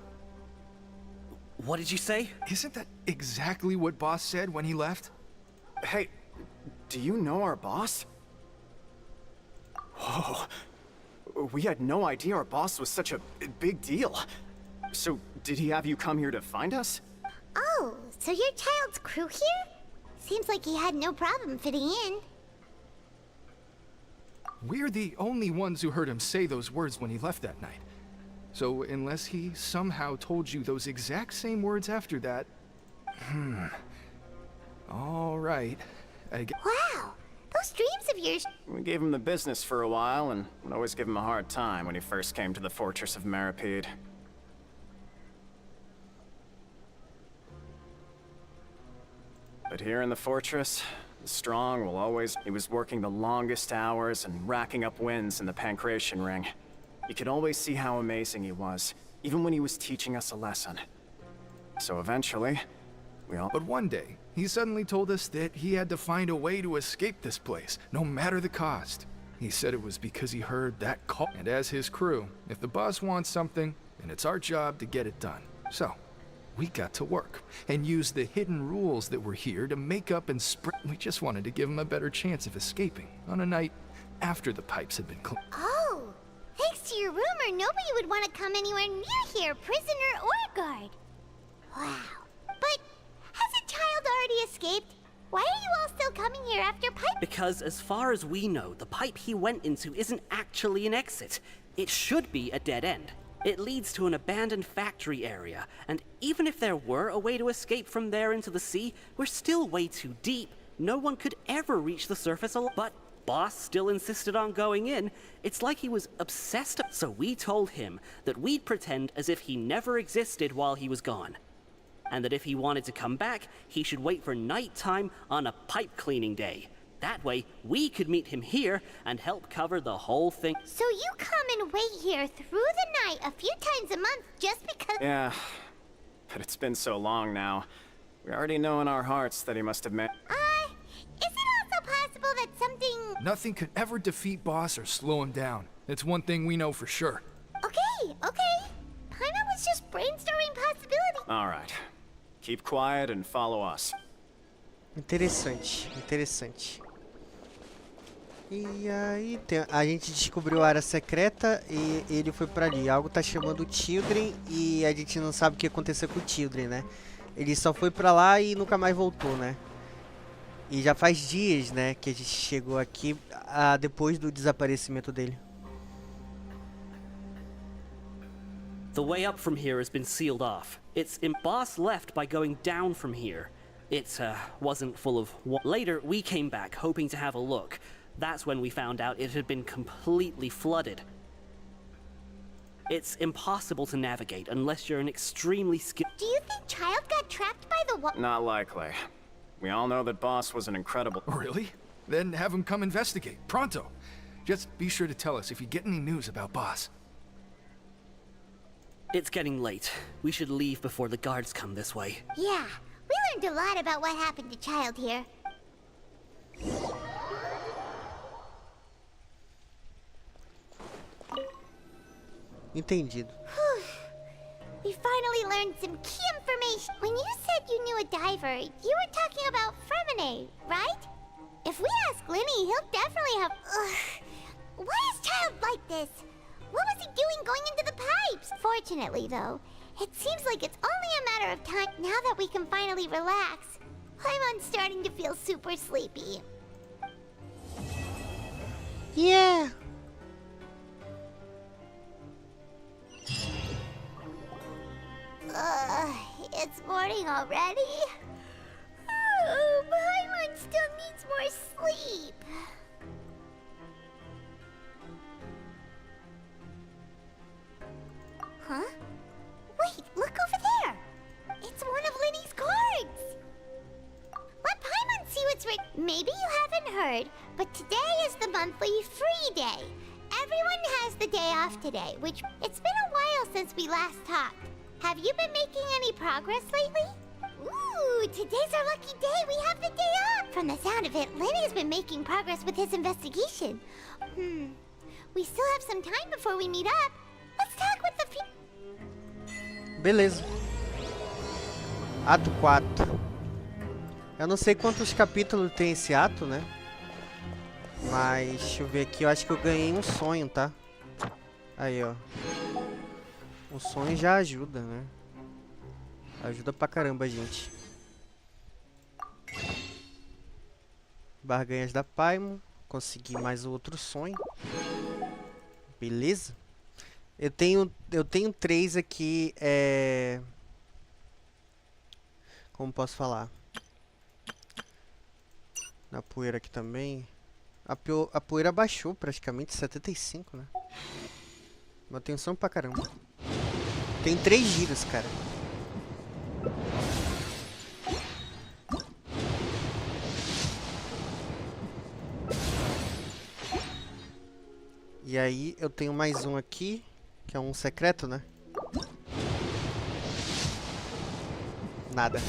What did you say? Isn't that exactly what Boss said when he left? Hey, do you know our boss? Whoa. We had no idea our boss was such a big deal. So, did he have you come here to find us? Oh, so your child's crew here? Seems like he had no problem fitting in. We're the only ones who heard him say those words when he left that night. So, unless he somehow told you those exact same words after that... All right. Wow! Those dreams of yours... We gave him the business for a while, and would always give him a hard time when he first came to the fortress of Merripede. But here in the fortress, the strong will always... He was working the longest hours and racking up wins in the Pancration Ring. You could always see how amazing he was, even when he was teaching us a lesson. So eventually, we all... But one day, he suddenly told us that he had to find a way to escape this place, no matter the cost. He said it was because he heard that call. And as his crew, if the boss wants something, then it's our job to get it done. So, we got to work, and used the hidden rules that were here to make up and spread. We just wanted to give him a better chance of escaping on a night after the pipes had been cleaned. Oh! Thanks to your rumor, nobody would want to come anywhere near here, prisoner or guard. Wow. But has a child already escaped? Why are you all still coming here after pipe? Because as far as we know, the pipe he went into isn't actually an exit. It should be a dead end. It leads to an abandoned factory area, and even if there were a way to escape from there into the sea, we're still way too deep. No one could ever reach the surface alone. But Boss still insisted on going in. It's like he was obsessed. So we told him that we'd pretend as if he never existed while he was gone. And that if he wanted to come back, he should wait for nighttime on a pipe cleaning day. That way, we could meet him here and help cover the whole thing. So you come and wait here through the night a few times a month just because... Yeah, but it's been so long now. We already know in our hearts that he must have met... Is it also possible that something... Nothing could ever defeat Boss or slow him down. It's one thing we know for sure. Okay. Paimon was just brainstorming possibilities. All right. Keep quiet and follow us. Interessante. E aí, a gente descobriu a área secreta e ele foi pra ali. Algo tá chamando o Children e a gente não sabe o que aconteceu com o Children, né? Ele só foi pra lá e nunca mais voltou, né? E já faz dias, né, que a gente chegou aqui depois do desaparecimento dele. The way up from here has been sealed off. Boss left by going down from here. It wasn't full of... Later, we came back, hoping to have a look. That's when we found out it had been completely flooded. It's impossible to navigate unless you're an extremely skilled... Do you think Child got trapped by the water? Not likely. We all know that Boss was an incredible... Really? Then have him come investigate, pronto. Just be sure to tell us if you get any news about Boss. It's getting late. We should leave before the guards come this way. Yeah, we learned a lot about what happened to Child here. Entendido. We finally learned some key information. When you said you knew a diver, you were talking about Fremine, right? If we ask Linny, he'll definitely have... Ugh. Why is Child like this? What was he doing going into the pipes? Fortunately, though, it seems like it's only a matter of time now that we can finally relax. I'm starting to feel super sleepy. Yeah. It's morning already? Oh, Paimon still needs more sleep. Huh? Wait, look over there! It's one of Linny's cards! Let Paimon see what's written. Maybe you haven't heard, but today is the monthly free day. Everyone has the day off today, which it's been a while since we last talked. Have you been making any progress lately? Ooh, today's our lucky day. We have the day off. From the sound of it, Linny's been making progress with his investigation. We still have some time before we meet up. Let's talk with the Beleza. Ato 4. Eu não sei quantos capítulos tem esse ato, né? Mas, deixa eu ver aqui. Eu acho que eu ganhei um sonho, tá? Aí, ó. O sonho já ajuda, né? Ajuda pra caramba, gente. Barganhas da Paimon. Consegui mais outro sonho. Beleza? Eu tenho 3 aqui, como posso falar? Na poeira aqui também. A poeira baixou praticamente, 75, né? Mas eu tenho som pra caramba. Tem 3 giros, cara. E aí eu tenho mais um aqui, que é um secreto, né? Nada.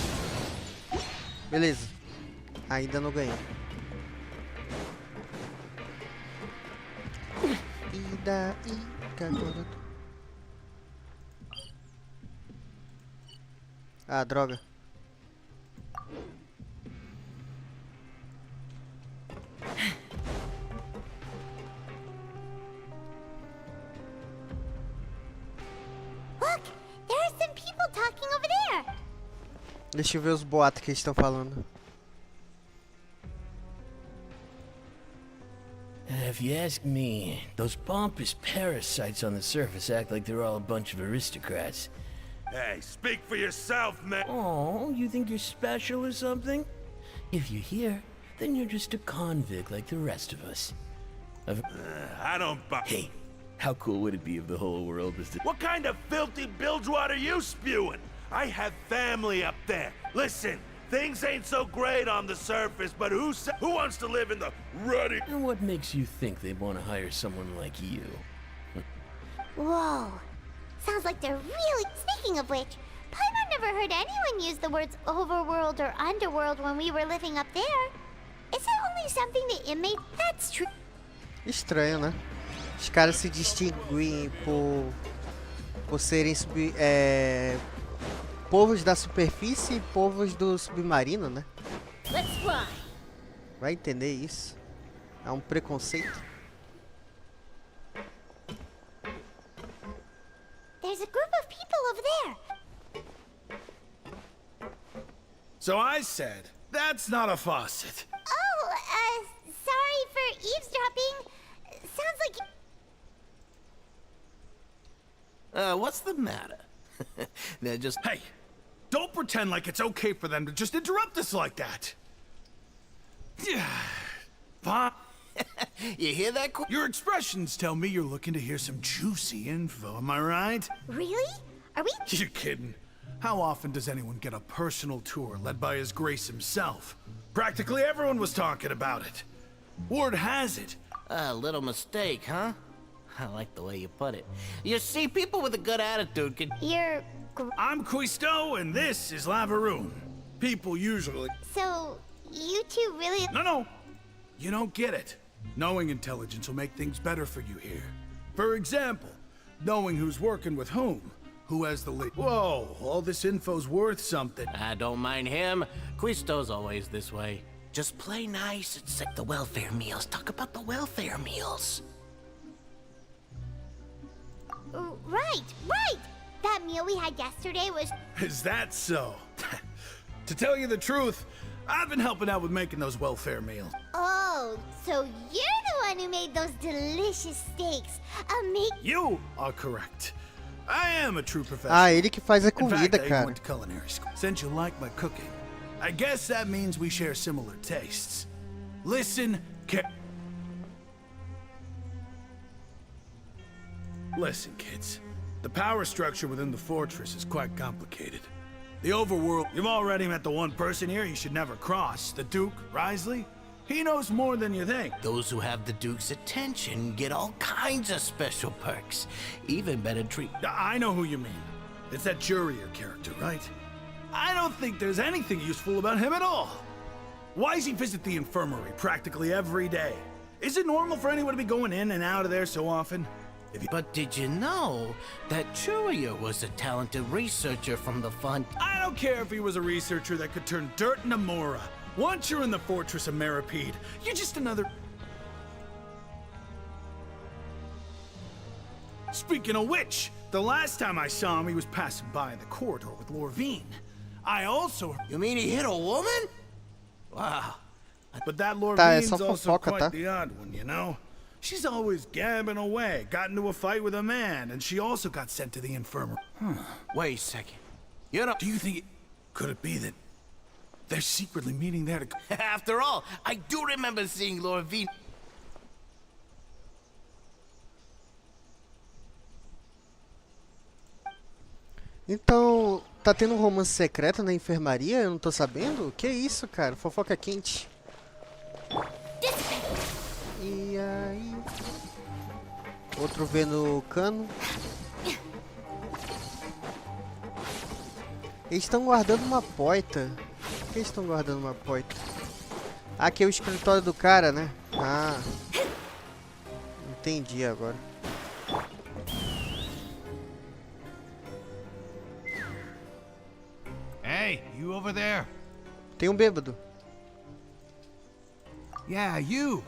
Beleza. Ainda não ganhei. E daí que agora... Ah, droga. Look, there are some people talking over there. Deixa eu ver os boatos que eles estão falando. If you ask me, those pompous parasites on the surface act like they're all a bunch of aristocrats. Hey, speak for yourself, man. Oh, you think you're special or something? If you're here, then you're just a convict like the rest of us. I don't buy. Hey, how cool would it be if the whole world was What kind of filthy bilgewater are you spewing? I have family up there. Listen, things ain't so great on the surface, but who wants to live in the ruddy? And what makes you think they want to hire someone like you? Whoa. Sounds like they're really... Speaking of which, Paimon never heard anyone use the words overworld or underworld when we were living up there. Is it only something the inmate... That's true. Estranho, né? Os caras se distinguem por serem povos da superfície e povos do submarino, né? Let's fly. Vai entender isso? É um preconceito. There's a group of people over there. So I said, that's not a faucet. Oh, sorry for eavesdropping. Sounds like... What's the matter? They're just... Hey, don't pretend like it's okay for them to just interrupt us like that. Fine. You hear that? Your expressions tell me you're looking to hear some juicy info, am I right? Really? Are we... You're kidding. How often does anyone get a personal tour led by His Grace himself? Practically everyone was talking about it. Word has it, A little mistake, huh? I like the way you put it. You see, people with a good attitude can... I'm Quisto, and this is Lavaroon. People usually... So, you two really... No. You don't get it. Knowing intelligence will make things better for you here. For example, knowing who's working with whom. Who has the lead. Whoa, all this info's worth something. I don't mind him. Quisto's always this way. Just play nice and say the welfare meals. Talk about the welfare meals. Right. That meal we had yesterday was... Is that so? To tell you the truth, I've been helping out with making those welfare meals. Oh, so you're the one who made those delicious steaks. You are correct. I am a true professional. Ah, ele que faz a In fact, comida, I cara. went to culinary school. Since you like my cooking, I guess that means we share similar tastes. Listen, Listen, kids. The power structure within the fortress is quite complicated. The overworld... You've already met the one person here you should never cross. The Duke, Risley. He knows more than you think. Those who have the Duke's attention get all kinds of special perks. Even better treat... I know who you mean. It's that Jurier character, right? I don't think there's anything useful about him at all. Why does he visit the infirmary practically every day? Is it normal for anyone to be going in and out of there so often? But did you know that Jurier was a talented researcher from the fund? I don't care if he was a researcher that could turn dirt into Mora. Once you're in the fortress of Meripede, you're just another... Speaking of which, the last time I saw him, he was passing by the corridor with Lorvine. I also... You mean he hit a woman? Wow. But that Tá, é Lorvine's só also fofoca, quite tá? the odd one, you know? She's always gabbing away, got into a fight with a man, and she also got sent to the infirmary. Wait a second. Do you think could it be that they're secretly meeting there to... After all, I do remember seeing Lorvine. Então, tá tendo um romance secreto na enfermaria? Eu não tô sabendo? Que isso, cara? Fofoca quente. E aí... Outro vendo o cano. Eles estão guardando uma porta. Por que eles estão guardando uma porta? Aqui é o escritório do cara, né? Ah. Entendi agora. Hey, you over there? Tem um bêbado. Yeah, you.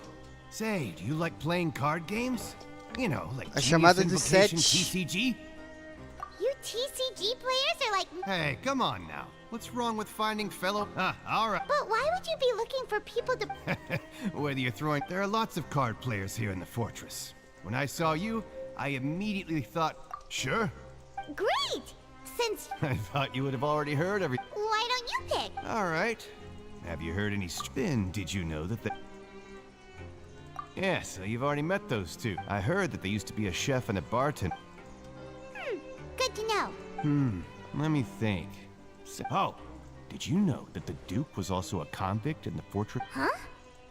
Say, do you like playing card games? You know, like A chamada de Invocation, sete. TCG? You TCG players are like... Hey, come on now. What's wrong with finding fellow... all right. But why would you be looking for people to... Whether you're throwing... There are lots of card players here in the fortress. When I saw you, I immediately thought, sure. Great! Since... I thought you would have already heard every... Why don't you pick? All right. Have you heard any... Then did you know that the... Yeah, so you've already met those two. I heard that they used to be a chef and a bartender. Good to know. Let me think. Oh, did you know that the Duke was also a convict in the fortress? Huh?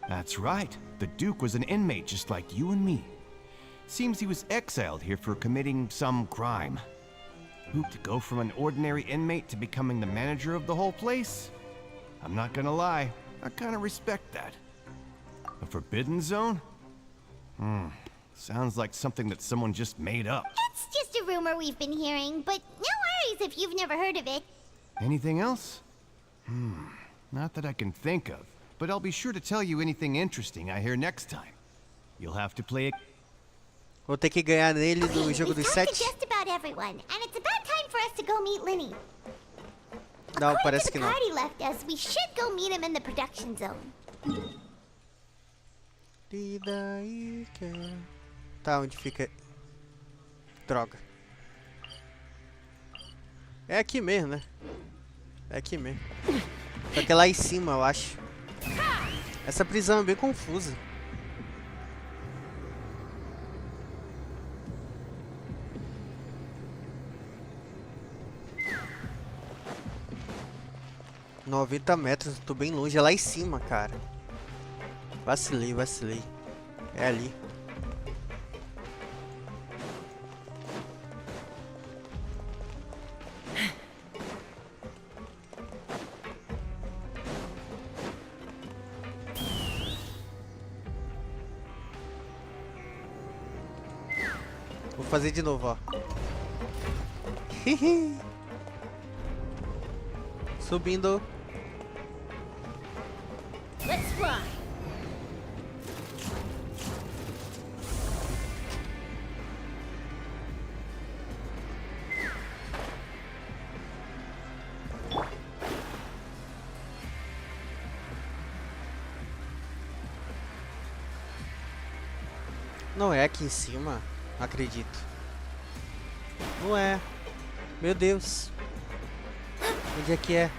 That's right. The Duke was an inmate just like you and me. Seems he was exiled here for committing some crime. To go from an ordinary inmate to becoming the manager of the whole place? I'm not gonna lie, I kinda respect that. A forbidden zone? Sounds like something that someone just made up. It's just a rumor we've been hearing, but no worries if you've never heard of it. Anything else? Not that I can think of, but I'll be sure to tell you anything interesting I hear next time. You'll have to play it. Vou ter que ganhar nele do jogo dos Talked to sete. just about everyone, and it's about time for us to go meet Linny. Não, According parece to que the não. card he left us, we should go meet him in the production zone. E daí que... Tá, onde fica... Droga. É aqui mesmo, né? É aqui mesmo. Só que é lá em cima, eu acho. Essa prisão é bem confusa. ...90 metros, eu tô bem longe, é lá em cima, cara. Vacilei. É ali. Vou fazer de novo, ó. Subindo. Let's fly. Não é aqui em cima? Não acredito. Não é. Meu Deus. Onde é que é?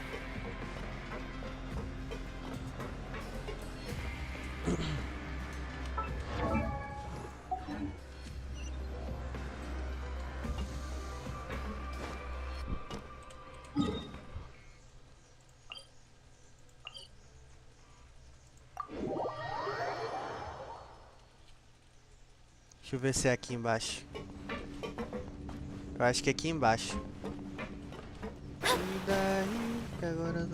Deixa eu ver se é aqui embaixo. Eu acho que é aqui embaixo. E daí, que agora...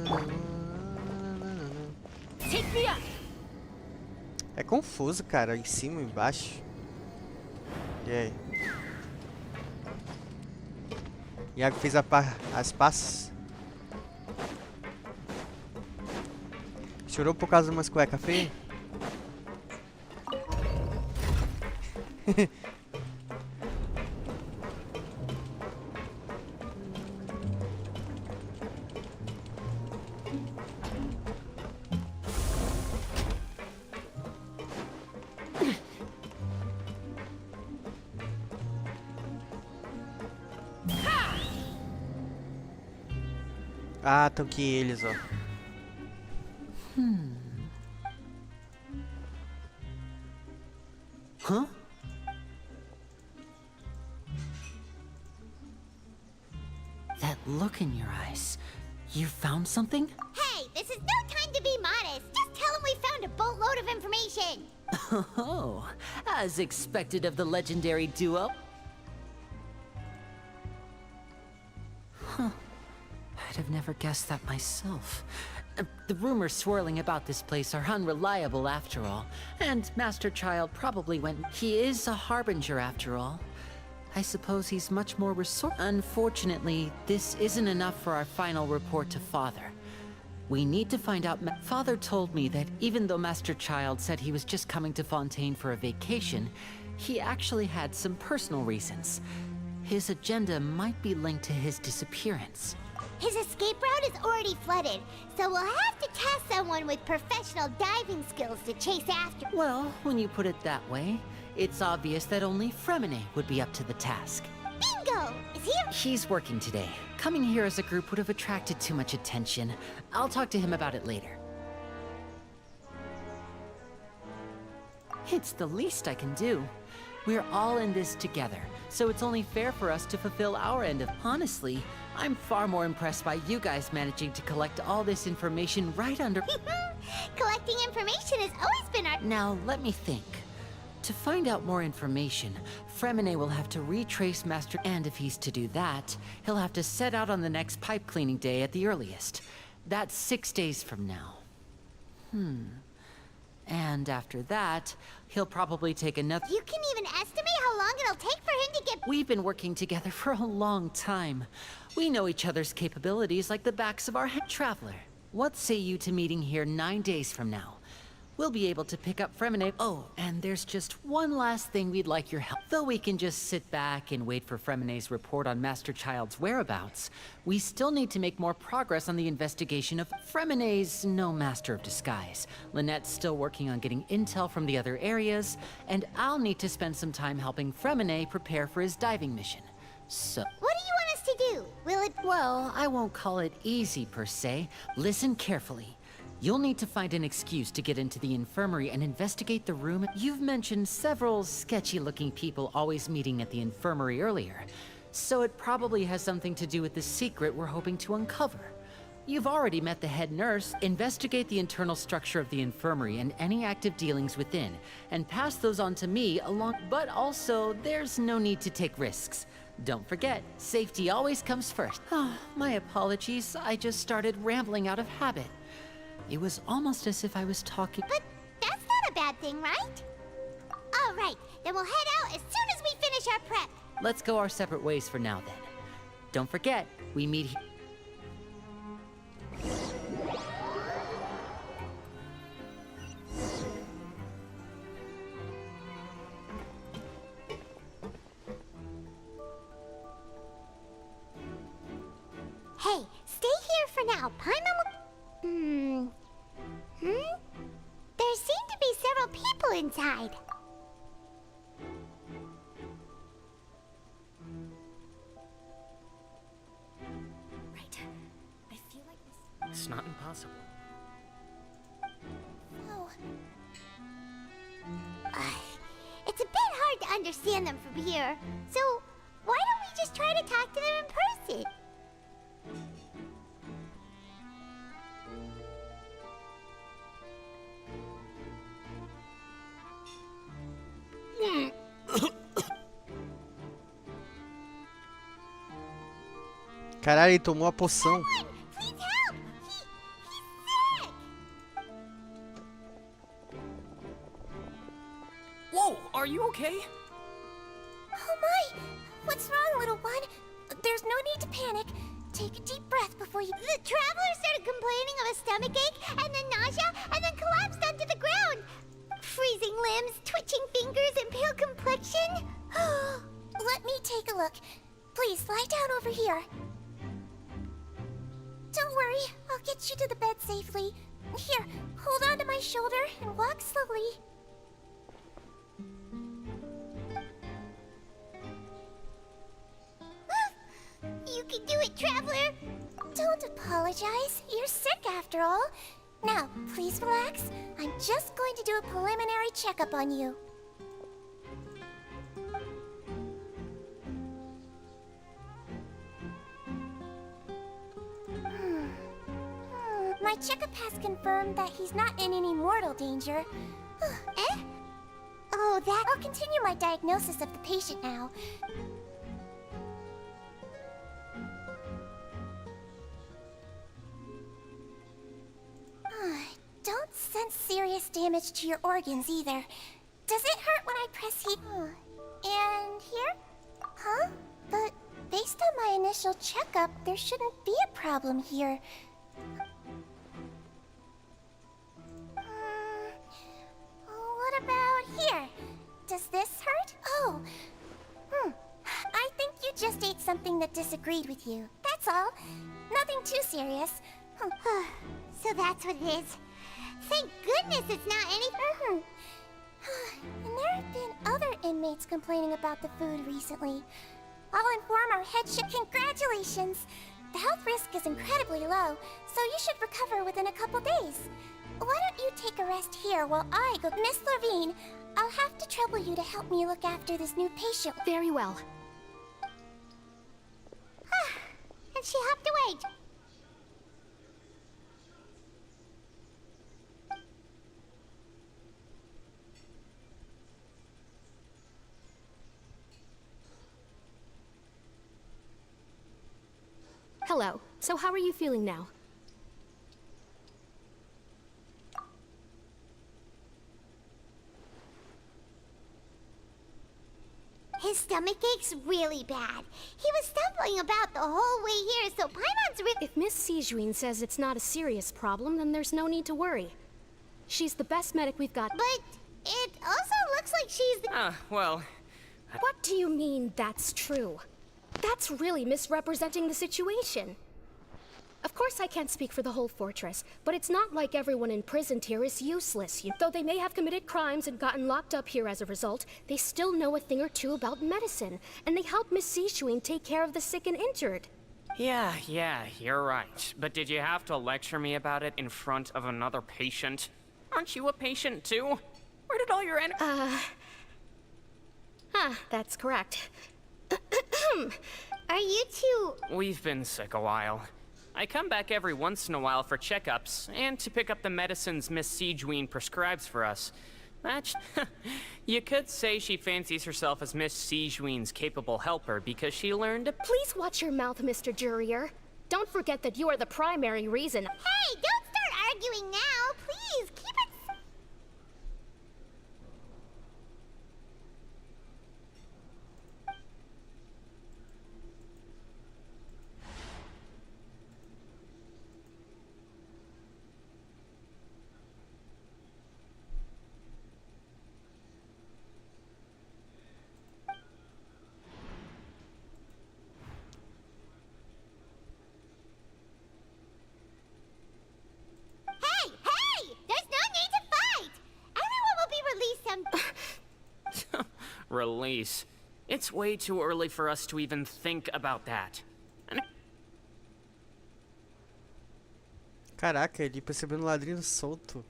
É confuso, cara. Em cima e embaixo. E aí? Iago fez as passas. Chorou por causa de umas cuecas feias? Ah, estão aqui eles, ó. Huh? That look in your eyes. You found something? Hey, this is no time to be modest. Just tell him we found a boatload of information. Oh, as expected of the legendary duo. Huh. I'd have never guessed that myself. The rumors swirling about this place are unreliable after all. And Master Child probably went... He is a harbinger after all. I suppose he's much more Unfortunately, this isn't enough for our final report to Father. We need to find out... Father told me that even though Master Child said he was just coming to Fontaine for a vacation, he actually had some personal reasons. His agenda might be linked to his disappearance. His escape route is already flooded, so we'll have to task someone with professional diving skills to chase after. Well, when you put it that way, it's obvious that only Fremine would be up to the task. Bingo! Is he... He's working today. Coming here as a group would have attracted too much attention. I'll talk to him about it later. It's the least I can do. We're all in this together, so it's only fair for us to fulfill our end of... Honestly, I'm far more impressed by you guys managing to collect all this information right under... Collecting information has always been our... Now, let me think. To find out more information, Fremine will have to retrace Master... And if he's to do that, he'll have to set out on the next pipe cleaning day at the earliest. That's 6 days from now. And after that, he'll probably take another... You can even estimate how long it'll take for him to get... We've been working together for a long time. We know each other's capabilities like the backs of our head. Traveler, what say you to meeting here 9 days from now? We'll be able to pick up Fremine. Oh, and there's just one last thing we'd like your help. Though we can just sit back and wait for Fremine's report on Master Child's whereabouts, we still need to make more progress on the investigation of Fremine's no master of disguise. Lynette's still working on getting intel from the other areas, and I'll need to spend some time helping Fremine prepare for his diving mission. So... What do you want us to do? Will it... Well, I won't call it easy per se. Listen carefully. You'll need to find an excuse to get into the infirmary and investigate the room. You've mentioned several sketchy-looking people always meeting at the infirmary earlier, so it probably has something to do with the secret we're hoping to uncover. You've already met the head nurse. Investigate the internal structure of the infirmary and any active dealings within, and pass those on to me along. But also, there's no need to take risks. Don't forget, safety always comes first. My apologies, I just started rambling out of habit. It was almost as if I was talking. But that's not a bad thing, right? All right, then we'll head out as soon as we finish our prep. Let's go our separate ways for now then. Don't forget, we meet here. Hey, stay here for now. Paimon will... There seem to be several people inside. Right. I feel like this... It's not impossible. Oh. It's a bit hard to understand them from here. So, why don't we just try to talk to them in person? Caralho, ele tomou a poção. Whoa, are you okay? Oh my! What's wrong, little one? There's no need to panic. Take a deep breath before you... The traveler started complaining of a stomachache, and then nausea, and then collapsed onto the ground. Freezing limbs, twitching fingers, and pale complexion. Let me take a look. Please, lie down over here. Don't worry, I'll get you to the bed safely. Here, hold on to my shoulder and walk slowly. You can do it, Traveler! Don't apologize. You're sick after all. Now, please relax. I'm just going to do a preliminary checkup on you. My checkup has confirmed that he's not in any mortal danger. Eh? Oh, that... I'll continue my diagnosis of the patient now. Don't sense serious damage to your organs either. Does it hurt when I press heat? And here? Huh? But based on my initial checkup, there shouldn't be a problem here. What about here? Does this hurt? Oh. I think you just ate something that disagreed with you. That's all. Nothing too serious. So that's what it is. Thank goodness it's not anything. And there have been other inmates complaining about the food recently. I'll inform our head chef. Congratulations! The health risk is incredibly low, so you should recover within a couple days. Why don't you take a rest here while I go... Miss Levine, I'll have to trouble you to help me look after this new patient. Very well. And she hopped away. Hello. So how are you feeling now? His stomach ache's really bad. He was stumbling about the whole way here, so Paimon's really... If Miss Sijuin says it's not a serious problem, then there's no need to worry. She's the best medic we've got. But it also looks like she's the... Well... What do you mean, that's true? That's really misrepresenting the situation. Of course I can't speak for the whole fortress, but it's not like everyone imprisoned here is useless. Though they may have committed crimes and gotten locked up here as a result, they still know a thing or two about medicine, and they help Miss Sijuin take care of the sick and injured. Yeah, you're right. But did you have to lecture me about it in front of another patient? Aren't you a patient too? Where did all your that's correct. Are you two... We've been sick a while. I come back every once in a while for checkups and to pick up the medicines Miss Sejuene prescribes for us. You could say she fancies herself as Miss Sejuene's capable helper because she learned to— Please watch your mouth, Mr. Jurier. Don't forget that you are the primary reason— Hey, don't start arguing now! Please, keep it... Hey! Hey! There's no need to fight! Everyone will be released some... Release. It's way too early for us to even think about that. Caraca, ele percebendo um ladrinho solto.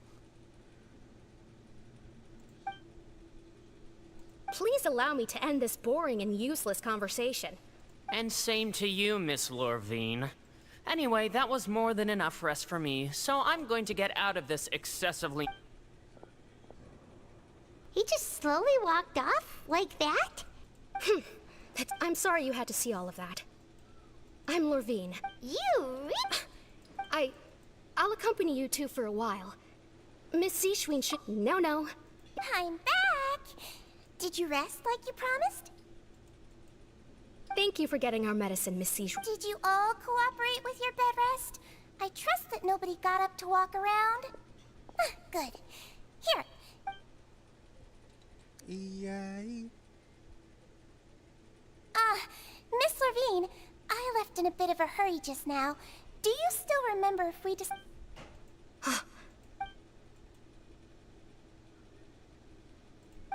Please allow me to end this boring and useless conversation. And same to you, Miss Lorvine. Anyway, that was more than enough rest for me, so I'm going to get out of this excessively— He just slowly walked off? Like that? I'm sorry you had to see all of that. I'm Lorvine. I'll accompany you two for a while. Miss Sejuene should— No. I'm back! Did you rest like you promised? Thank you for getting our medicine, Miss Sejuene. Did you all cooperate with your bed rest? I trust that nobody got up to walk around. Good. Here. Miss Lorvine, I left in a bit of a hurry just now. Do you still remember if we just...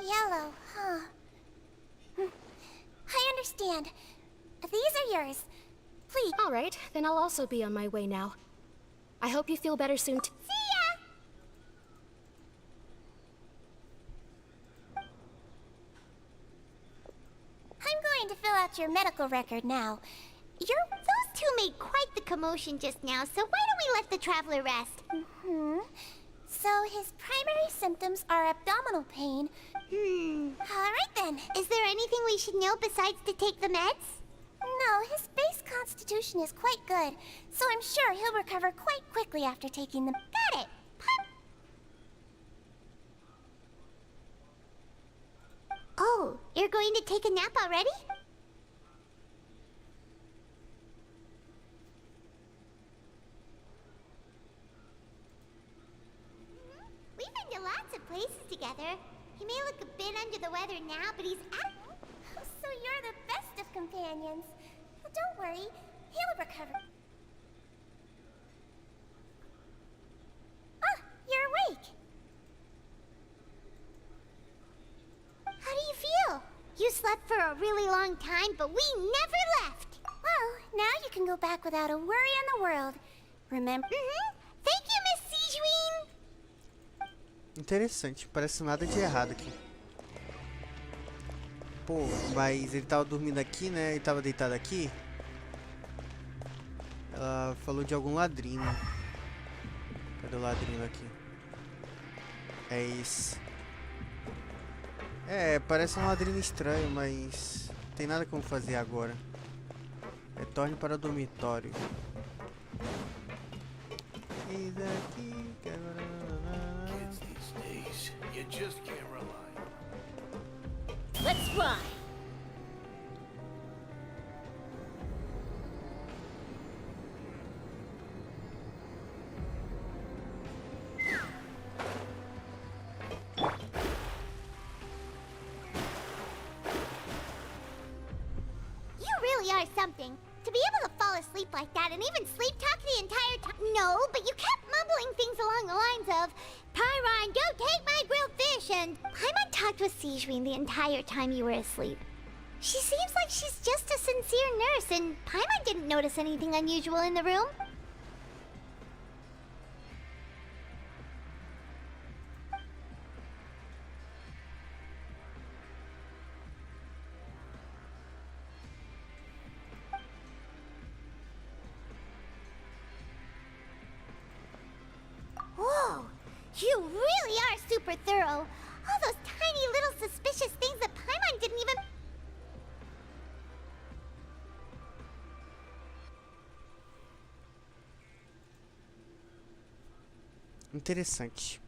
Yellow, huh? I understand. These are yours. Please. All right, then I'll also be on my way now. I hope you feel better soon. See ya! I'm going to fill out your medical record now. Those two made quite the commotion just now, so why don't we let the traveler rest? So his primary symptoms are abdominal pain. Alright then. Is there anything we should know besides to take the meds? No, his base constitution is quite good, so I'm sure he'll recover quite quickly after taking them. Got it! Pop! Oh, you're going to take a nap already? We've been to lots of places together. He may look a bit under the weather now, but he's So you're the best of companions. Well, don't worry, he'll recover. Ah, you're awake. How do you feel? You slept for a really long time, but we never left. Well, now you can go back without a worry in the world. Remember? Thank you, Miss Sejuene. Interessante, parece nada de errado aqui. Pô, mas ele tava dormindo aqui, né? Ele tava deitado aqui. Ela falou de algum ladrinho. Cadê o ladrinho aqui? É esse. É, parece um ladrinho estranho, mas não tem nada como fazer agora. Retorne para o dormitório. E daqui que agora... Kids these days, you just can't rely. Let's fly! You really are something. To be able to fall asleep like that and even sleep talk the entire time. No, but you kept mumbling things along the lines of, Pyron, don't take my grilled fish, and Paimon talked with Sejuene the entire time you were asleep. She seems like she's just a sincere nurse, and Paimon didn't notice anything unusual in the room. Interessante.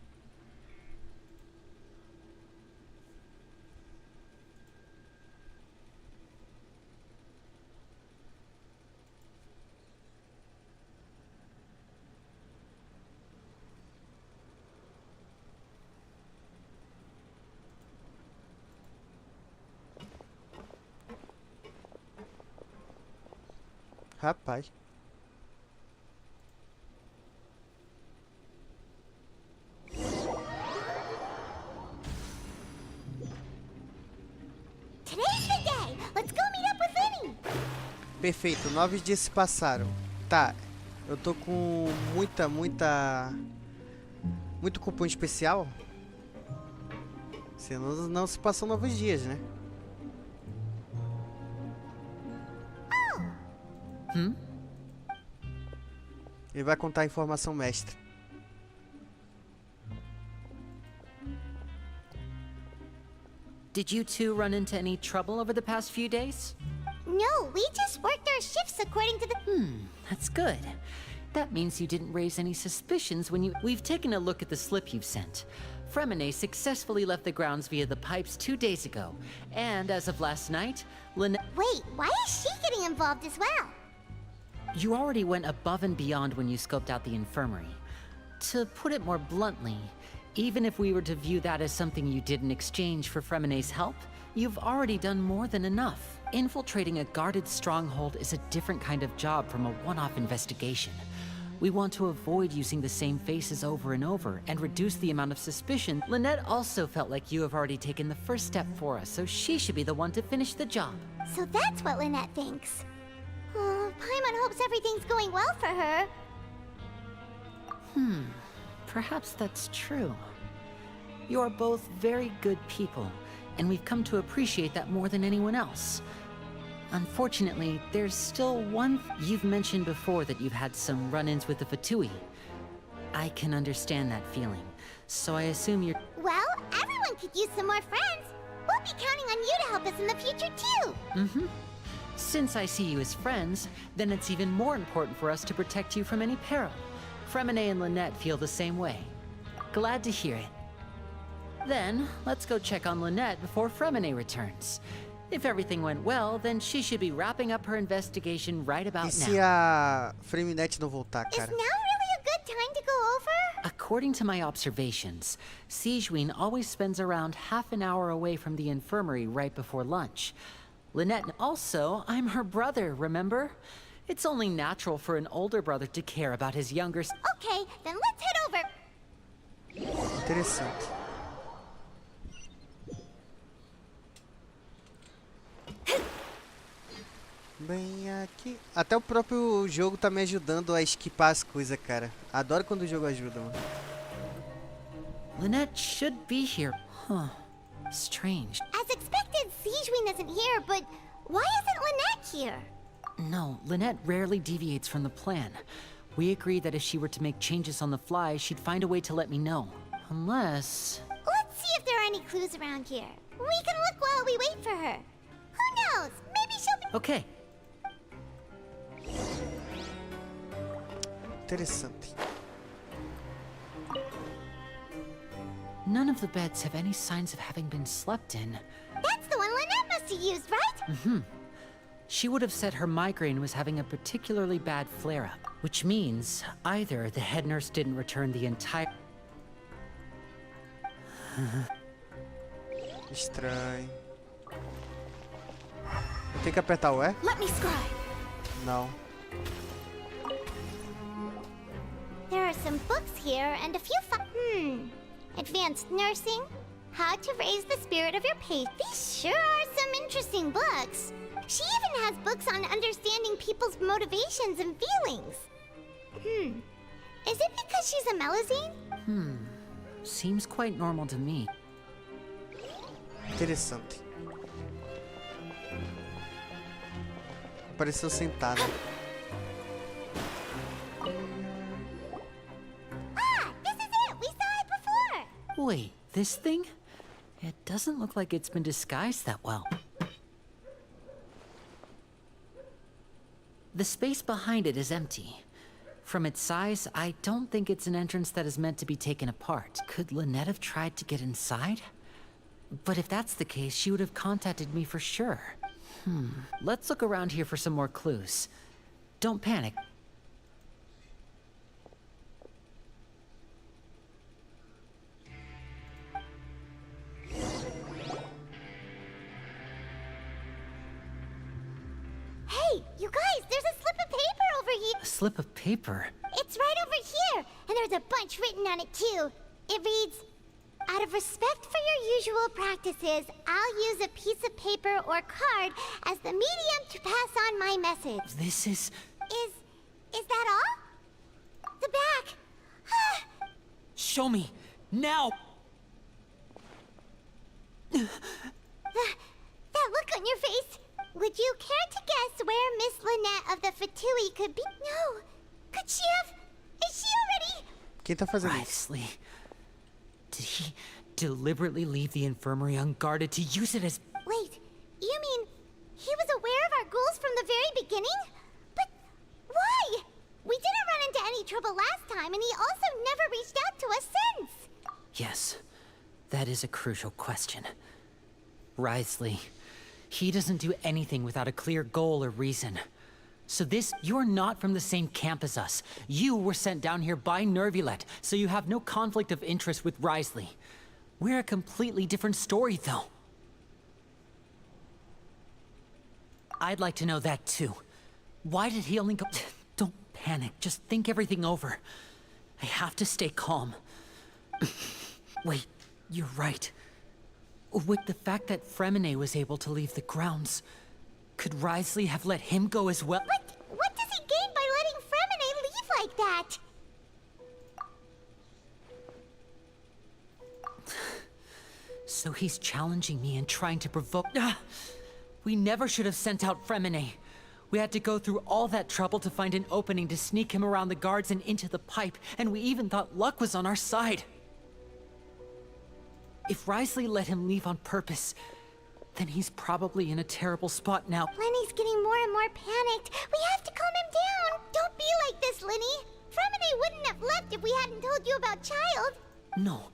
Rapaz. Today's the day. Let's go meet up with Vinny. Perfeito, 9 dias se passaram. Tá, eu tô com muito cupom especial. Senão não se passam 9 dias, né? Ele vai contar a informação mestra. Did you two run into any trouble over the past few days? No, we just worked our shifts according to the... That's good. That means you didn't raise any suspicions when you... We've taken a look at the slip you've sent. Fremine successfully left the grounds via the pipes 2 days ago. And as of last night, Lynette... Wait, why is she getting involved as well? You already went above and beyond when you scoped out the infirmary. To put it more bluntly, even if we were to view that as something you did in exchange for Fremine's help, you've already done more than enough. Infiltrating a guarded stronghold is a different kind of job from a one-off investigation. We want to avoid using the same faces over and over and reduce the amount of suspicion. Lynette also felt like you have already taken the first step for us, so she should be the one to finish the job. So that's what Lynette thinks. Paimon hopes everything's going well for her. Perhaps that's true. You are both very good people, and we've come to appreciate that more than anyone else. Unfortunately, there's still one... You've mentioned before that you've had some run-ins with the Fatui. I can understand that feeling, so I assume you're... Well, everyone could use some more friends. We'll be counting on you to help us in the future, too. Since I see you as friends, then it's even more important for us to protect you from any peril. Fremine and Lynette feel the same way. Glad to hear it. Then, let's go check on Lynette before Fremine returns. If everything went well, then she should be wrapping up her investigation right about E se now. a Freminette não voltar, Is now cara? really a good time to go over? According to my observations, Sigewinne always spends around half an hour away from the infirmary right before lunch. Lynette, also, I'm her brother, remember? It's only natural for an older brother to care about his younger... Okay, then let's head over. Interessante. Bem aqui. Até o próprio jogo tá me ajudando a esquipar as coisas, cara. Adoro quando o jogo ajuda, mano. Lynette should be here. Huh. Strange. As expected, Sigewinne isn't here, but why isn't Lynette here? No, Lynette rarely deviates from the plan. We agreed that if she were to make changes on the fly, she'd find a way to let me know. Unless... Let's see if there are any clues around here. We can look while we wait for her. Who knows? Maybe she'll be... Okay. Interessante. None of the beds have any signs of having been slept in. That's the one Lynette must have used, right? She would have said her migraine was having a particularly bad flare-up, which means either the head nurse didn't return the entire... Estranho. Eu tenho que apertar o E? Let me scribe. Não. There are some books here and a few Advanced nursing, how to raise the spirit of your patient. These sure are some interesting books. She even has books on understanding people's motivations and feelings. Is it because she's a Melazine? Seems quite normal to me. Interessante. Apareceu sentada. This is it! We saw it before! Wait, this thing? It doesn't look like it's been disguised that well. The space behind it is empty. From its size, I don't think it's an entrance that is meant to be taken apart. Could Lynette have tried to get inside? But if that's the case, she would have contacted me for sure. Let's look around here for some more clues. Don't panic. Hey, you guys, there's a slip of paper over here. A slip of paper? It's right over here, and there's a bunch written on it too. It reads, out of respect for your usual practices, I'll use a piece of paper or card as the medium to pass on my message. This is... Is that all? The back. Show me, now! That look on your face. Would you care to guess where Miss Lynette of the Fatui could be? No. Could she have? Is she already? Quem tá fazendo isso? Risley. Did he deliberately leave the infirmary unguarded to use it as... Wait, you mean he was aware of our goals from the very beginning? But why? We didn't run into any trouble last time, and he also never reached out to us since. Yes, that is a crucial question. Risley, he doesn't do anything without a clear goal or reason. So you're not from the same camp as us. You were sent down here by Nervulet, so you have no conflict of interest with Risley. We're a completely different story, though. I'd like to know that, too. Why did he only go... Don't panic, just think everything over. I have to stay calm. Wait, you're right. With the fact that Fremine was able to leave the grounds, could Risley have let him go as well? What does he gain by letting Fremine leave like that? So he's challenging me and trying to provoke... We never should have sent out Fremine. We had to go through all that trouble to find an opening to sneak him around the guards and into the pipe, and we even thought luck was on our side. If Risley let him leave on purpose, then he's probably in a terrible spot now. Lenny's getting more and more panicked. We have to calm him down. Don't be like this, Lenny. Fremine wouldn't have left if we hadn't told you about Child. No.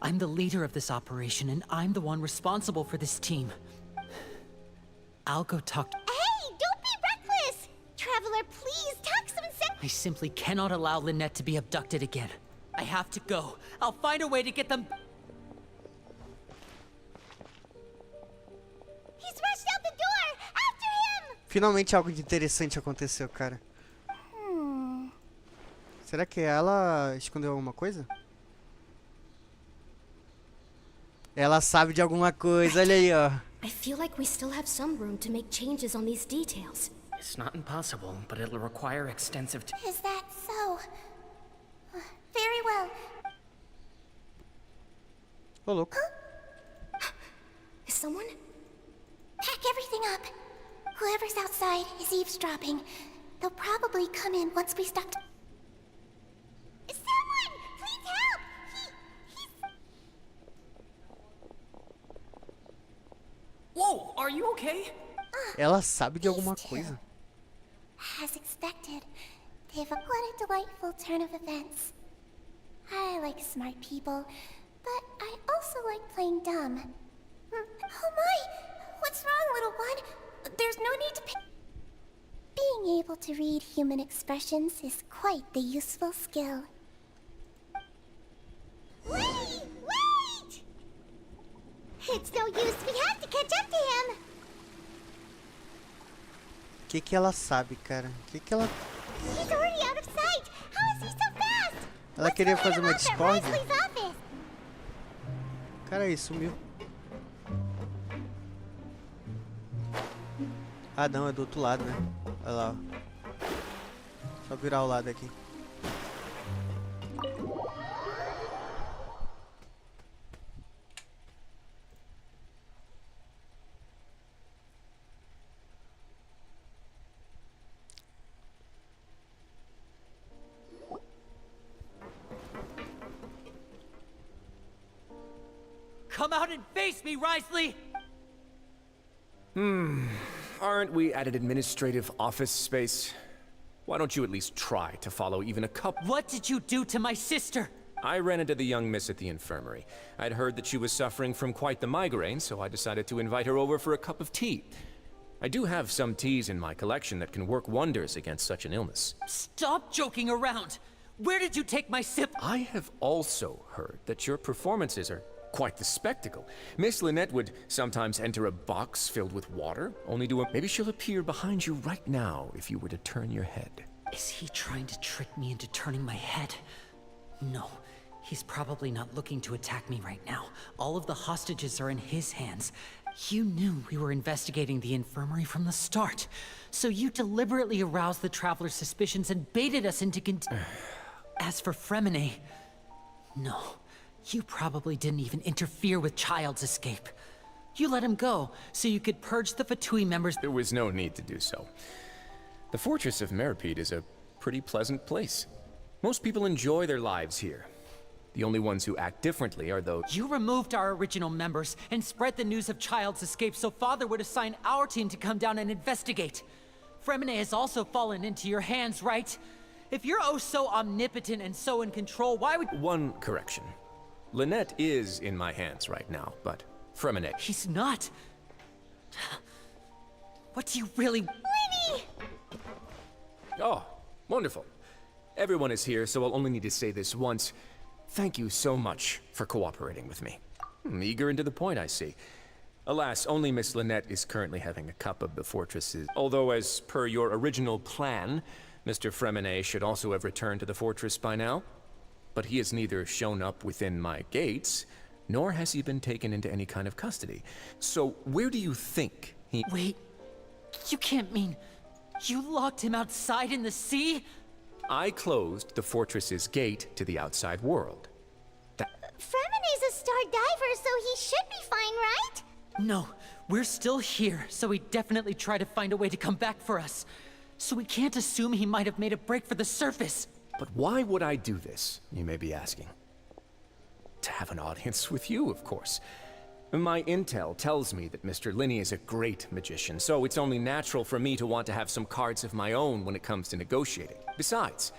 I'm the leader of this operation, and I'm the one responsible for this team. I'll go talk to... Hey, don't be reckless! Traveler, please, talk some sense. I simply cannot allow Lynette to be abducted again. I have to go. I'll find a way to get them... He's rushed out the door! After him! Finalmente algo de interessante aconteceu, cara. Será que ela escondeu alguma coisa? Ela sabe de alguma coisa, olha aí, ó. I feel like we still have some room to make changes on these details. It's not impossible, but it'll require extensive... Is that so? Very well. Ô, louco. Is someone? Pack everything up. Whoever's outside is eavesdropping. They'll probably come in once we stop. Someone! Please help! He's... Whoa, are you okay? Ela sabe de alguma coisa. As expected, they've got a delightful turn of events. I like smart people, but I also like playing dumb. Oh my! What's wrong, little one? There's no need to pay... Being able to read human expressions is quite the useful skill. Wait! It's no use, we have to catch up to him! O que ela sabe, cara? O que ela... He's already out of sight! How is he so fast? Ela queria fazer uma discórdia? Risley's office? Cara, aí, sumiu. Ah, não, é do outro lado, né? Olha lá, ó. Só virar o lado aqui. Come out and face me, Risley! Aren't we at an administrative office space? Why don't you at least try to follow even a couple? What did you do to my sister? I ran into the young miss at the infirmary. I'd heard that she was suffering from quite the migraine, so I decided to invite her over for a cup of tea. I do have some teas in my collection that can work wonders against such an illness. Stop joking around! Where did you take my sip? I have also heard that your performances are quite the spectacle. Miss Lynette would sometimes enter a box filled with water, only to... Maybe she'll appear behind you right now if you were to turn your head. Is he trying to trick me into turning my head? No. He's probably not looking to attack me right now. All of the hostages are in his hands. You knew we were investigating the infirmary from the start. So you deliberately aroused the traveler's suspicions and baited us into As for Fremine, no. You probably didn't even interfere with Child's escape. You let him go, so you could purge the Fatui members. There was no need to do so. The fortress of Meripede is a pretty pleasant place. Most people enjoy their lives here. The only ones who act differently are those... You removed our original members and spread the news of Child's escape so Father would assign our team to come down and investigate. Fremine has also fallen into your hands, right? If you're oh so omnipotent and so in control, why would... One correction. Lynette is in my hands right now, but Fremine... He's not. What do you really... Lenny! Oh, wonderful. Everyone is here, so I'll only need to say this once. Thank you so much for cooperating with me. Eager and to the point, I see. Alas, only Miss Lynette is currently having a cup of the fortress's... Although, as per your original plan, Mr. Fremine should also have returned to the fortress by now. But he has neither shown up within my gates, nor has he been taken into any kind of custody. So, where do you think he... Wait, you can't mean... You locked him outside in the sea? I closed the fortress's gate to the outside world. Fremine's a star diver, so he should be fine, right? No, we're still here, so he definitely tried to find a way to come back for us. So we can't assume he might have made a break for the surface. But why would I do this, you may be asking? To have an audience with you, of course. My intel tells me that Mr. Linney is a great magician, so it's only natural for me to want to have some cards of my own when it comes to negotiating. Besides,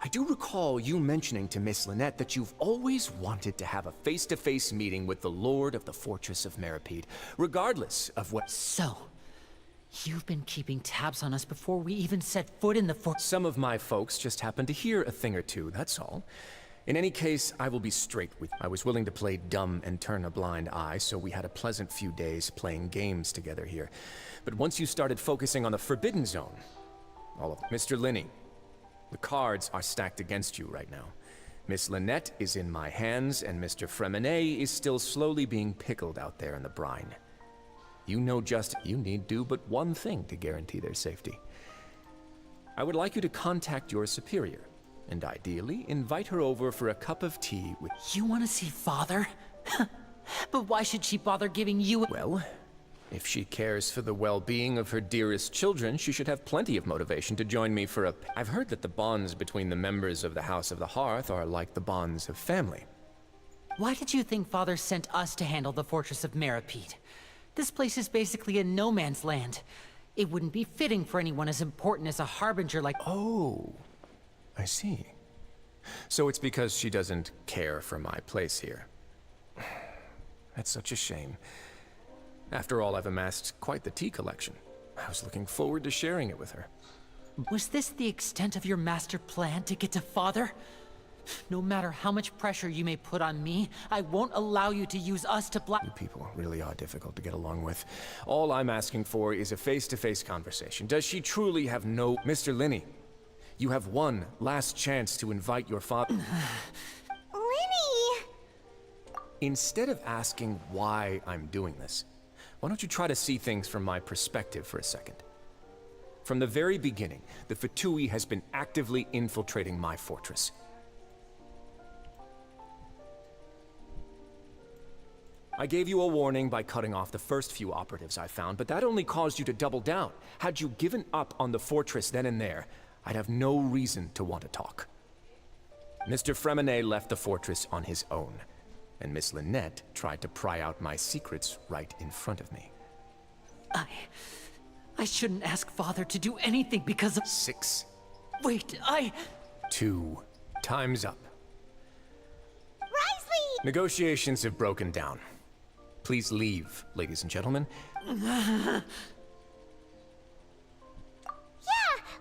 I do recall you mentioning to Miss Lynette that you've always wanted to have a face-to-face meeting with the Lord of the Fortress of Meripede, regardless of what... So, you've been keeping tabs on us before we even set foot in the Some of my folks just happened to hear a thing or two, that's all. In any case, I will be straight with you. I was willing to play dumb and turn a blind eye, so we had a pleasant few days playing games together here. But once you started focusing on the Forbidden Zone, all of it. Mr. Linney, the cards are stacked against you right now. Miss Lynette is in my hands, and Mr. Fremine is still slowly being pickled out there in the brine. You know you need do but one thing to guarantee their safety. I would like you to contact your superior, and ideally, invite her over for a cup of tea with... You want to see Father? But why should she bother giving you... Well, if she cares for the well-being of her dearest children, she should have plenty of motivation to join me for a... I've heard that the bonds between the members of the House of the Hearth are like the bonds of family. Why did you think Father sent us to handle the Fortress of Meripede? This place is basically a no-man's land. It wouldn't be fitting for anyone as important as a harbinger like... Oh... I see. So it's because she doesn't care for my place here. That's such a shame. After all, I've amassed quite the tea collection. I was looking forward to sharing it with her. Was this the extent of your master plan to get to Father? No matter how much pressure you may put on me, I won't allow you to use us to You people really are difficult to get along with. All I'm asking for is a face-to-face conversation. Does she truly have no... Mr. Linney, you have one last chance to invite your father... Lenny! Instead of asking why I'm doing this, why don't you try to see things from my perspective for a second? From the very beginning, the Fatui has been actively infiltrating my fortress. I gave you a warning by cutting off the first few operatives I found, but that only caused you to double down. Had you given up on the fortress then and there, I'd have no reason to want to talk. Mr. Fremine left the fortress on his own, and Miss Lynette tried to pry out my secrets right in front of me. I shouldn't ask Father to do anything because of... 6 Wait, 2. Time's up. Risley! Negotiations have broken down. Please leave, ladies and gentlemen. Yeah,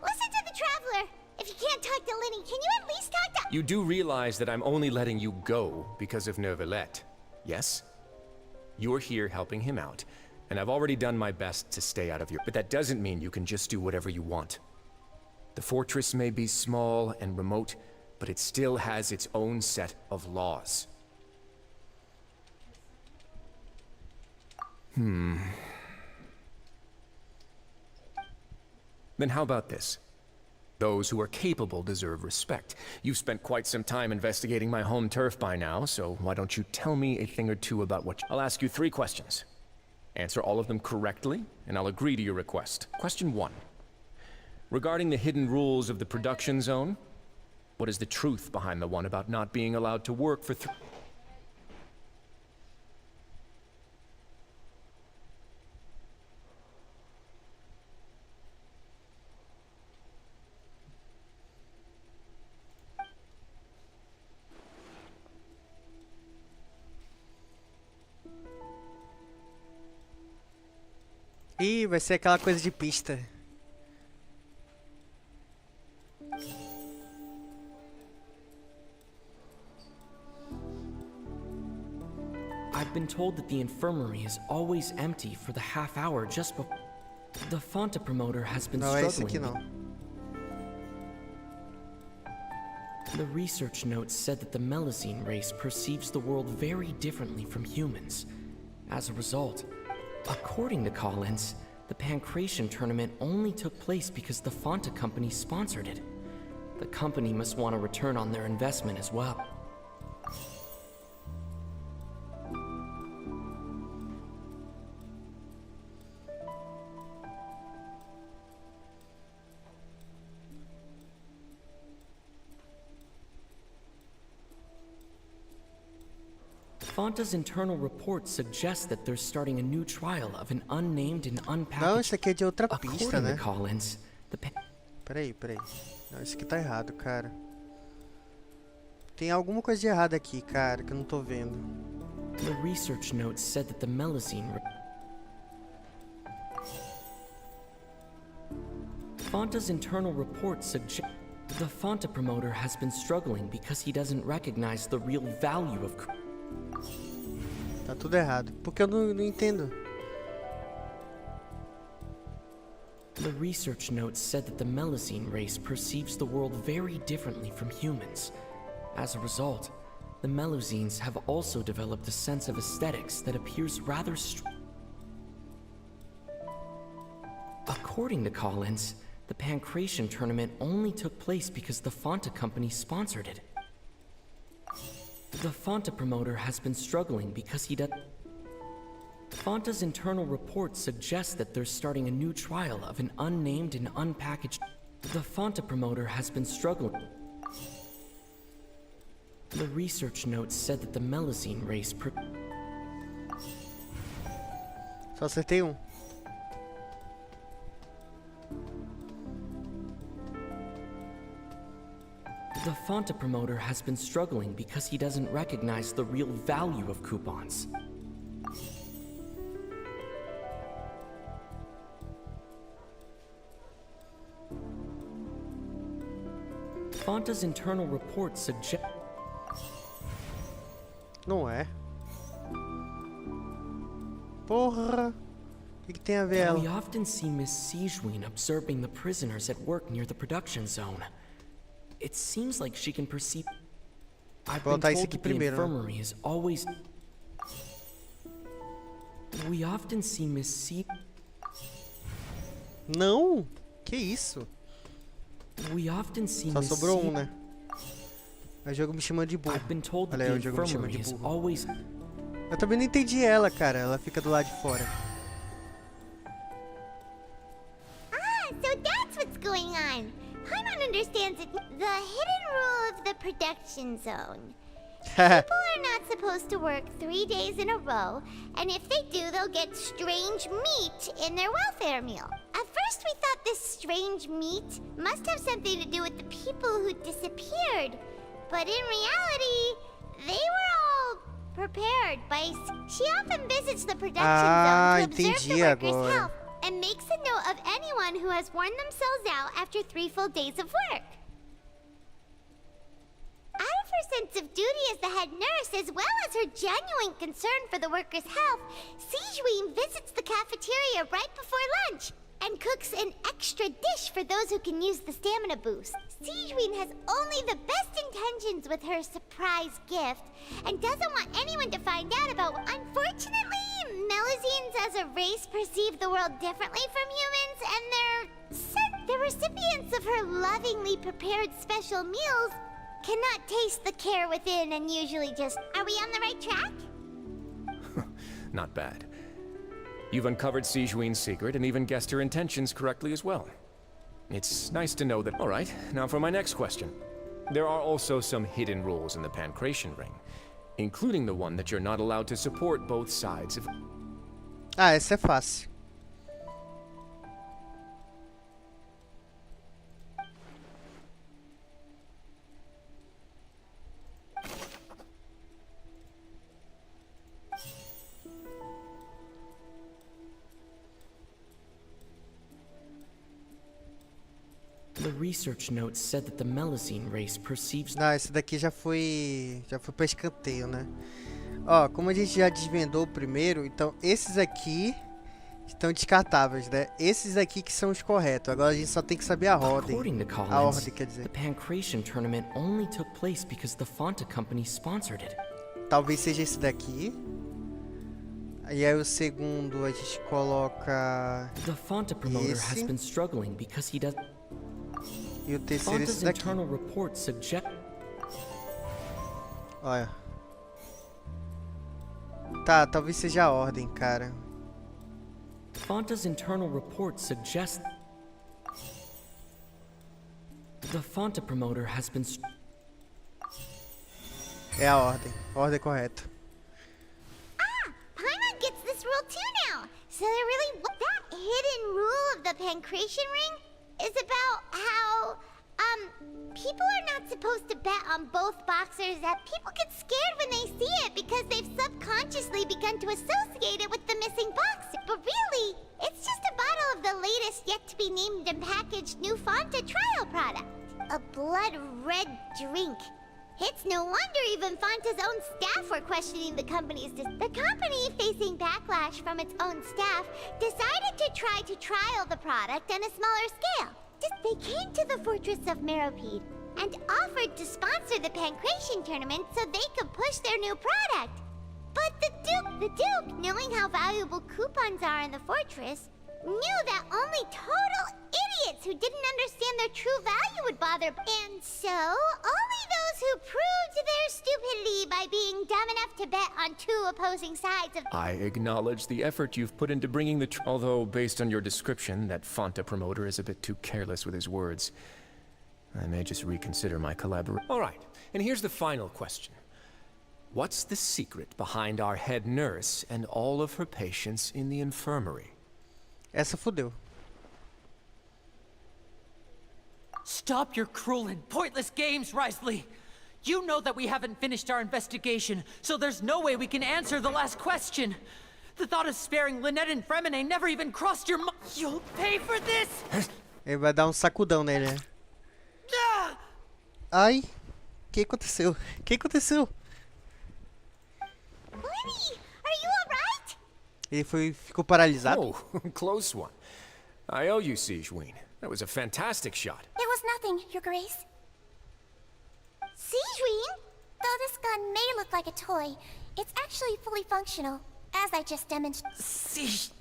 listen to the Traveler. If you can't talk to Lenny, can you at least talk to... You do realize that I'm only letting you go because of Neuvillette, yes? You're here helping him out, and I've already done my best to stay out of your... But that doesn't mean you can just do whatever you want. The fortress may be small and remote, but it still has its own set of laws. Then how about this? Those who are capable deserve respect. You've spent quite some time investigating my home turf by now, so why don't you tell me a thing or two about what... I'll ask you 3 questions. Answer all of them correctly, and I'll agree to your request. Question 1. Regarding the hidden rules of the production zone, what is the truth behind the one about not being allowed to work for Ih, vai ser aquela coisa de pista. I've been told that the infirmary is always empty for the half hour just before. The Fonta promoter has been Não é esse aqui struggling. não. The research notes said that the Melusine race perceives the world very differently from humans. As a result, according to Collins, the Pancration tournament only took place because the Fonta company sponsored it. The company must want a return on their investment as well. Fonta's internal report suggests that they're starting a new trial of an unnamed and unpackaged... Não, isso aqui é de outra pista, According né? to Collins, the Peraí. Não, isso aqui tá errado, cara. Tem alguma coisa de errado aqui, cara, que eu não tô vendo. The research notes said that the Melusine... Fonta's internal report suggests... The Fonta promoter has been struggling because he doesn't recognize the real value of... Tá tudo errado. Porque eu não entendo. The research notes said that the Melusine race perceives the world very differently from humans. As a result, the Melusines have also developed a sense of aesthetics that appears rather According to Collins, the Pancration tournament only took place because the Fonta company sponsored it. The Fonta promoter has been struggling because he does... Fonta's internal report suggests that they're starting a new trial of an unnamed and unpackaged... The Fonta promoter has been struggling... The research notes said that the Melusine race... Só acertei um. The Fonta promoter has been struggling because he doesn't recognize the real value of coupons. Fonta's internal report suggests... Não é. Porra. O que tem a ver ela? We often see Miss Sigewin observing the prisoners at work near the production zone. It seems like she can perceive... I've been told that the infirmary is always... We often see Miss C... Não! Que isso? We often see Só Miss sobrou um, né? O jogo me chama de burro. Olha aí, o jogo me chama de burro. Always... Eu também não entendi ela, cara. Ela fica do lado de fora. Ah, so that's what's going on. Paimon understands it. The hidden rule of the production zone. People are not supposed to work 3 days in a row, and if they do, they'll get strange meat in their welfare meal. At first we thought about this strange meat must have something to do with the people who disappeared. But in reality, they were all prepared by... She often visits the production zone to observe the workers' health and makes a note of anyone who has worn themselves out after 3 full days of work. Out of her sense of duty as the head nurse, as well as her genuine concern for the workers' health, Sigewinne visits the cafeteria right before lunch and cooks an extra dish for those who can use the stamina boost. Sigewinne has only the best intentions with her surprise gift and doesn't want anyone to find out about. Unfortunately, Melusines as a race perceive the world differently from humans, and the recipients of her lovingly prepared special meals cannot taste the care within and usually just... Are we on the right track? Not bad. You've uncovered Sigewinne's secret and even guessed her intentions correctly as well. It's nice to know that... Alright, now for my next question. There are also some hidden rules in the Pancration Ring, including the one that you're not allowed to support both sides of... Ah, essa é fácil. The research notes said that the Melusine race perceives... Não, esse daqui já foi pra escanteio, né? Ó, como a gente já desvendou o primeiro, então esses aqui estão descartáveis, né? Esses aqui que são os corretos. Agora a gente só tem que saber a ordem. A ordem, quer dizer. The Pancration tournament only took place because the Fonta company sponsored it. Talvez seja esse daqui. E aí o segundo a gente coloca The Fonta promoter has been struggling because he does... E o terceiro esse daqui. Olha. Tá, talvez seja a ordem, cara. Fonta's internal report suggests the Fonta promoter has been... É a ordem correta. Ah, Paimon gets this rule too now. So they're really... That hidden rule of the Pancration Ring is about how, people are not supposed to bet on both boxers, that people get scared when they see it because they've subconsciously begun to associate it with the missing boxer. But really, it's just a bottle of the latest yet-to-be-named and packaged new Fonta trial product. A blood-red drink. It's no wonder even Fonta's own staff were questioning the company's... The company, facing backlash from its own staff, decided to try to trial the product on a smaller scale. They came to the fortress of Meropide and offered to sponsor the Pancration tournament so they could push their new product. But the Duke, knowing how valuable coupons are in the fortress, knew that only total idiots who didn't understand their true value would bother. And so, only those who proved their stupidity by being dumb enough to bet on 2 opposing sides of... I acknowledge the effort you've put into bringing the although, based on your description, that Fonta promoter is a bit too careless with his words. I may just reconsider my collaboration. Alright, and here's the final question. What's the secret behind our head nurse and all of her patients in the infirmary? Essa fodeu. Stop your cruel and pointless games, Risley! You know that we haven't finished our investigation, so there's no way we can answer the last question. The thought of sparing Lynette and Fremine never even crossed your mind. You'll pay for this! Ele vai dar um sacudão nele, né? Ai, o que aconteceu? O que aconteceu? Lenny, are you alright? Ele ficou paralisado. Oh, close one. I owe you, Sigewinne. That was a fantastic shot. It was nothing, Your Grace. Sigewinne? Though this gun may look like a toy, it's actually fully functional, as I just demonstrated. Sigewinne.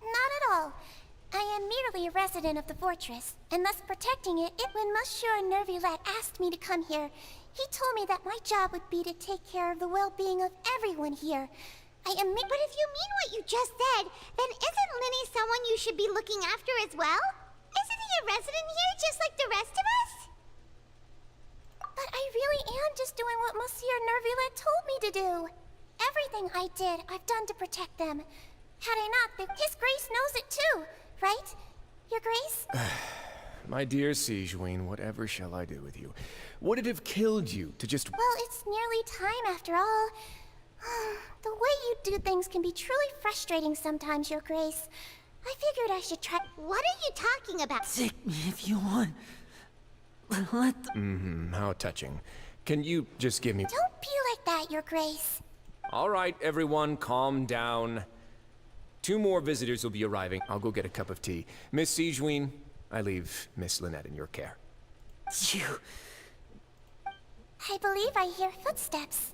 Not at all. I am merely a resident of the fortress, and thus protecting it. When Monsieur Nervulet asked me to come here, he told me that my job would be to take care of the well-being of everyone here. But if you mean what you just said, then isn't Linny someone you should be looking after as well? Isn't he a resident here just like the rest of us? But I really am just doing what Monsieur Nervulet told me to do. Everything I did, I've done to protect them. Had I not, His Grace My dear Sigewinne, whatever shall I do with you? Would it have killed you to just... Well, it's nearly time after all. The way you do things can be truly frustrating sometimes, Your Grace. I figured I should try. What are you talking about? Take me if you want. But let the... how touching. Can you just give me... Don't be like that, Your Grace. All right, everyone, calm down. 2 more visitors will be arriving. I'll go get a cup of tea. Miss Sigewinne, I leave Miss Lynette in your care. You... I believe I hear footsteps.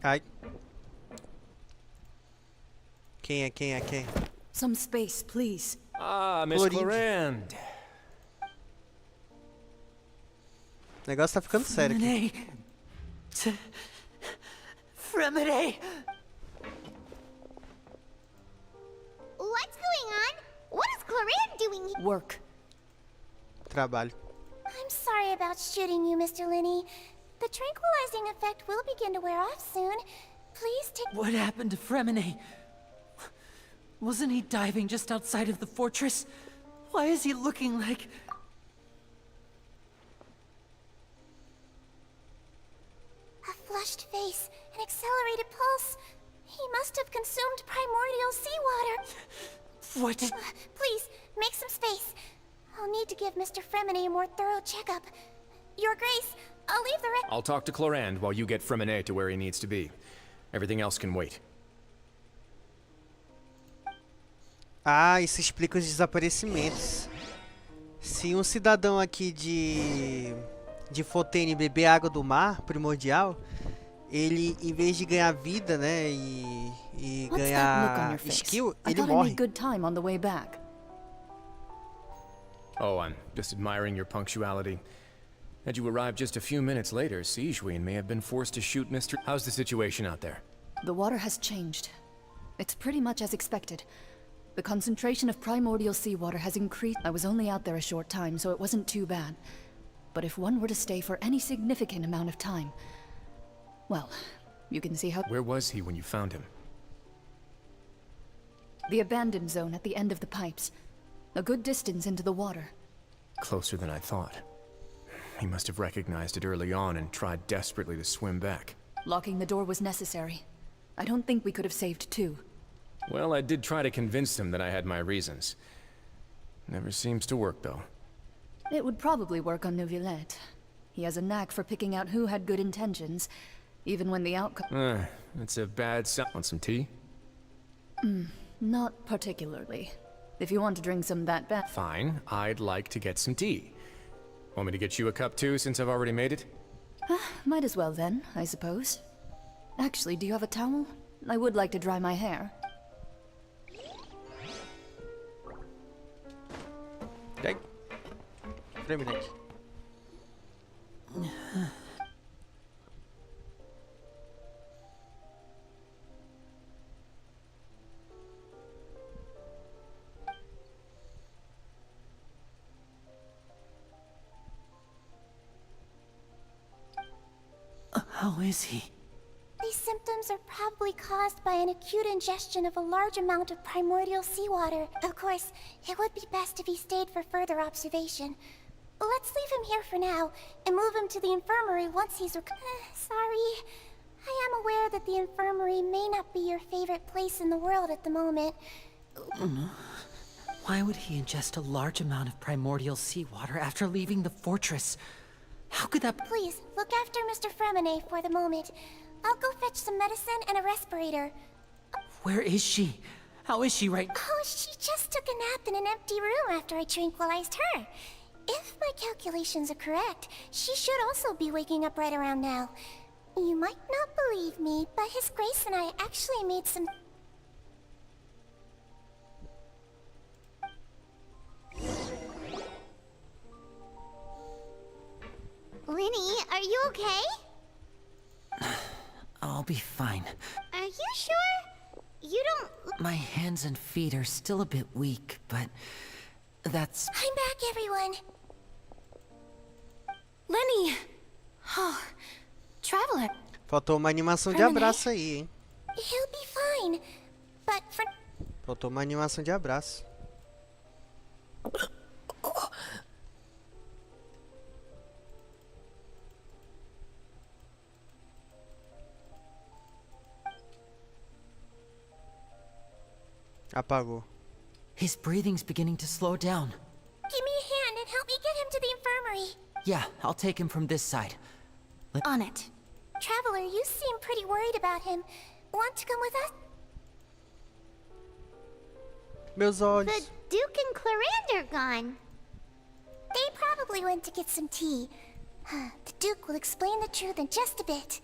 Ai. Quem é? Some space, please. Ah, Miss Clorinde. O negócio tá ficando sério aqui. Fremine! What's going on? What is Clorinde doing here? Work. Trabalho. I'm sorry about shooting you, Mr. Linney. The tranquilizing effect will begin to wear off soon. Please take... What happened to Fremine? Wasn't he diving just outside of the fortress? Why is he looking like... A flushed face, an accelerated pulse. He must have consumed primordial seawater. What? Please, make some space. I'll need to give Mr. Fremine a more thorough checkup. Your Grace, I'll leave the rest... I'll talk to Clorinde while you get Fremine to where he needs to be. Everything else can wait. Ah, isso explica os desaparecimentos. Se um cidadão aqui de fontaine beber água do mar, primordial, ele, em vez de ganhar vida, né, e ganhar skill, ele morre. Oh, I'm just admiring your punctuality. Had you arrived just a few minutes later, Sigewinne may have been forced to shoot Mr. How's the situation out there? The water has changed. It's pretty much as expected. The concentration of primordial seawater has increased. I was only out there a short time, so it wasn't too bad. But if one were to stay for any significant amount of time... Well, you can see how... Where was he when you found him? The abandoned zone at the end of the pipes. A good distance into the water. Closer than I thought. He must have recognized it early on and tried desperately to swim back. Locking the door was necessary. I don't think we could have saved 2. Well, I did try to convince him that I had my reasons. Never seems to work, though. It would probably work on Neuvillette. He has a knack for picking out who had good intentions, even when the outcome... It's a bad sign. Want some tea? Not particularly. If you want to drink some that bad... Fine, I'd like to get some tea. Want me to get you a cup too, since I've already made it? Might as well then, I suppose. Actually, do you have a towel? I would like to dry my hair. Okay. Fremine. How is he? These symptoms are probably caused by an acute ingestion of a large amount of primordial seawater. Of course, it would be best if he stayed for further observation. Let's leave him here for now, and move him to the infirmary once he's sorry. I am aware that the infirmary may not be your favorite place in the world at the moment. Why would he ingest a large amount of primordial seawater after leaving the fortress? How could that... Please, look after Mr. Fremine for the moment. I'll go fetch some medicine and a respirator. Where is she? How is she right... Oh, she just took a nap in an empty room after I tranquilized her. If my calculations are correct, she should also be waking up right around now. You might not believe me, but His Grace and I actually made some... Linny, are you okay? I'll be fine. Are you sure? You don't... My hands and feet are still a bit weak, but... That's... I'm back, everyone. Lenny! Oh, Traveler. Faltou uma animação de abraço aí, hein? He'll be fine, but for... Faltou uma animação de abraço. Apagou. His breathing's beginning to slow down. Give me a hand and help me get him to the infirmary. Yeah, I'll take him from this side. On it. Traveler, you seem pretty worried about him. Want to come with us? Meus olhos. The Duke and Clarande are gone. They probably went to get some tea. The Duke will explain the truth in just a bit.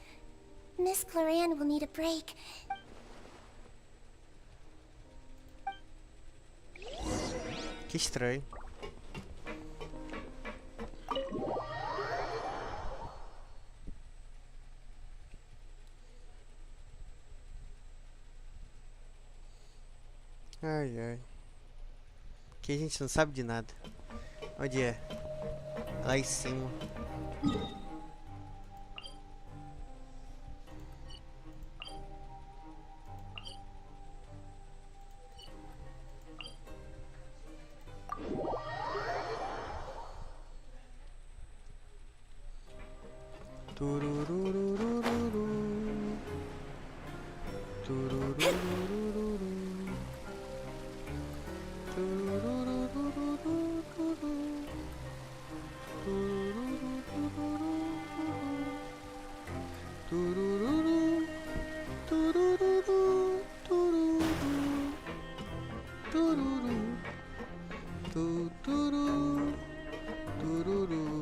Miss Clarande will need a break. Que estranho. Ai, ai. Aqui a gente não sabe de nada. Onde é? Lá em cima.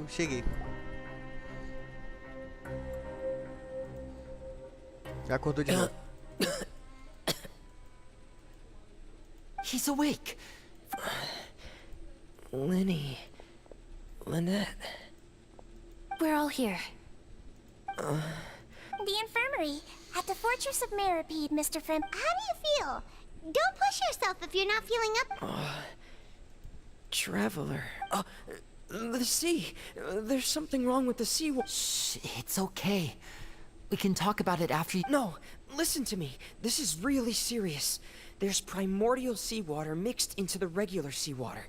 Cheguei. Já acordou de novo. He's awake. Lynette. We're all here. The infirmary at the Fortress of Meripede, Mr. Frim. How do you feel? Don't push yourself if you're not feeling up. Traveler. The sea. There's something wrong with the sea. Shh, it's okay. We can talk about it after you... No, listen to me. This is really serious. There's primordial seawater mixed into the regular seawater.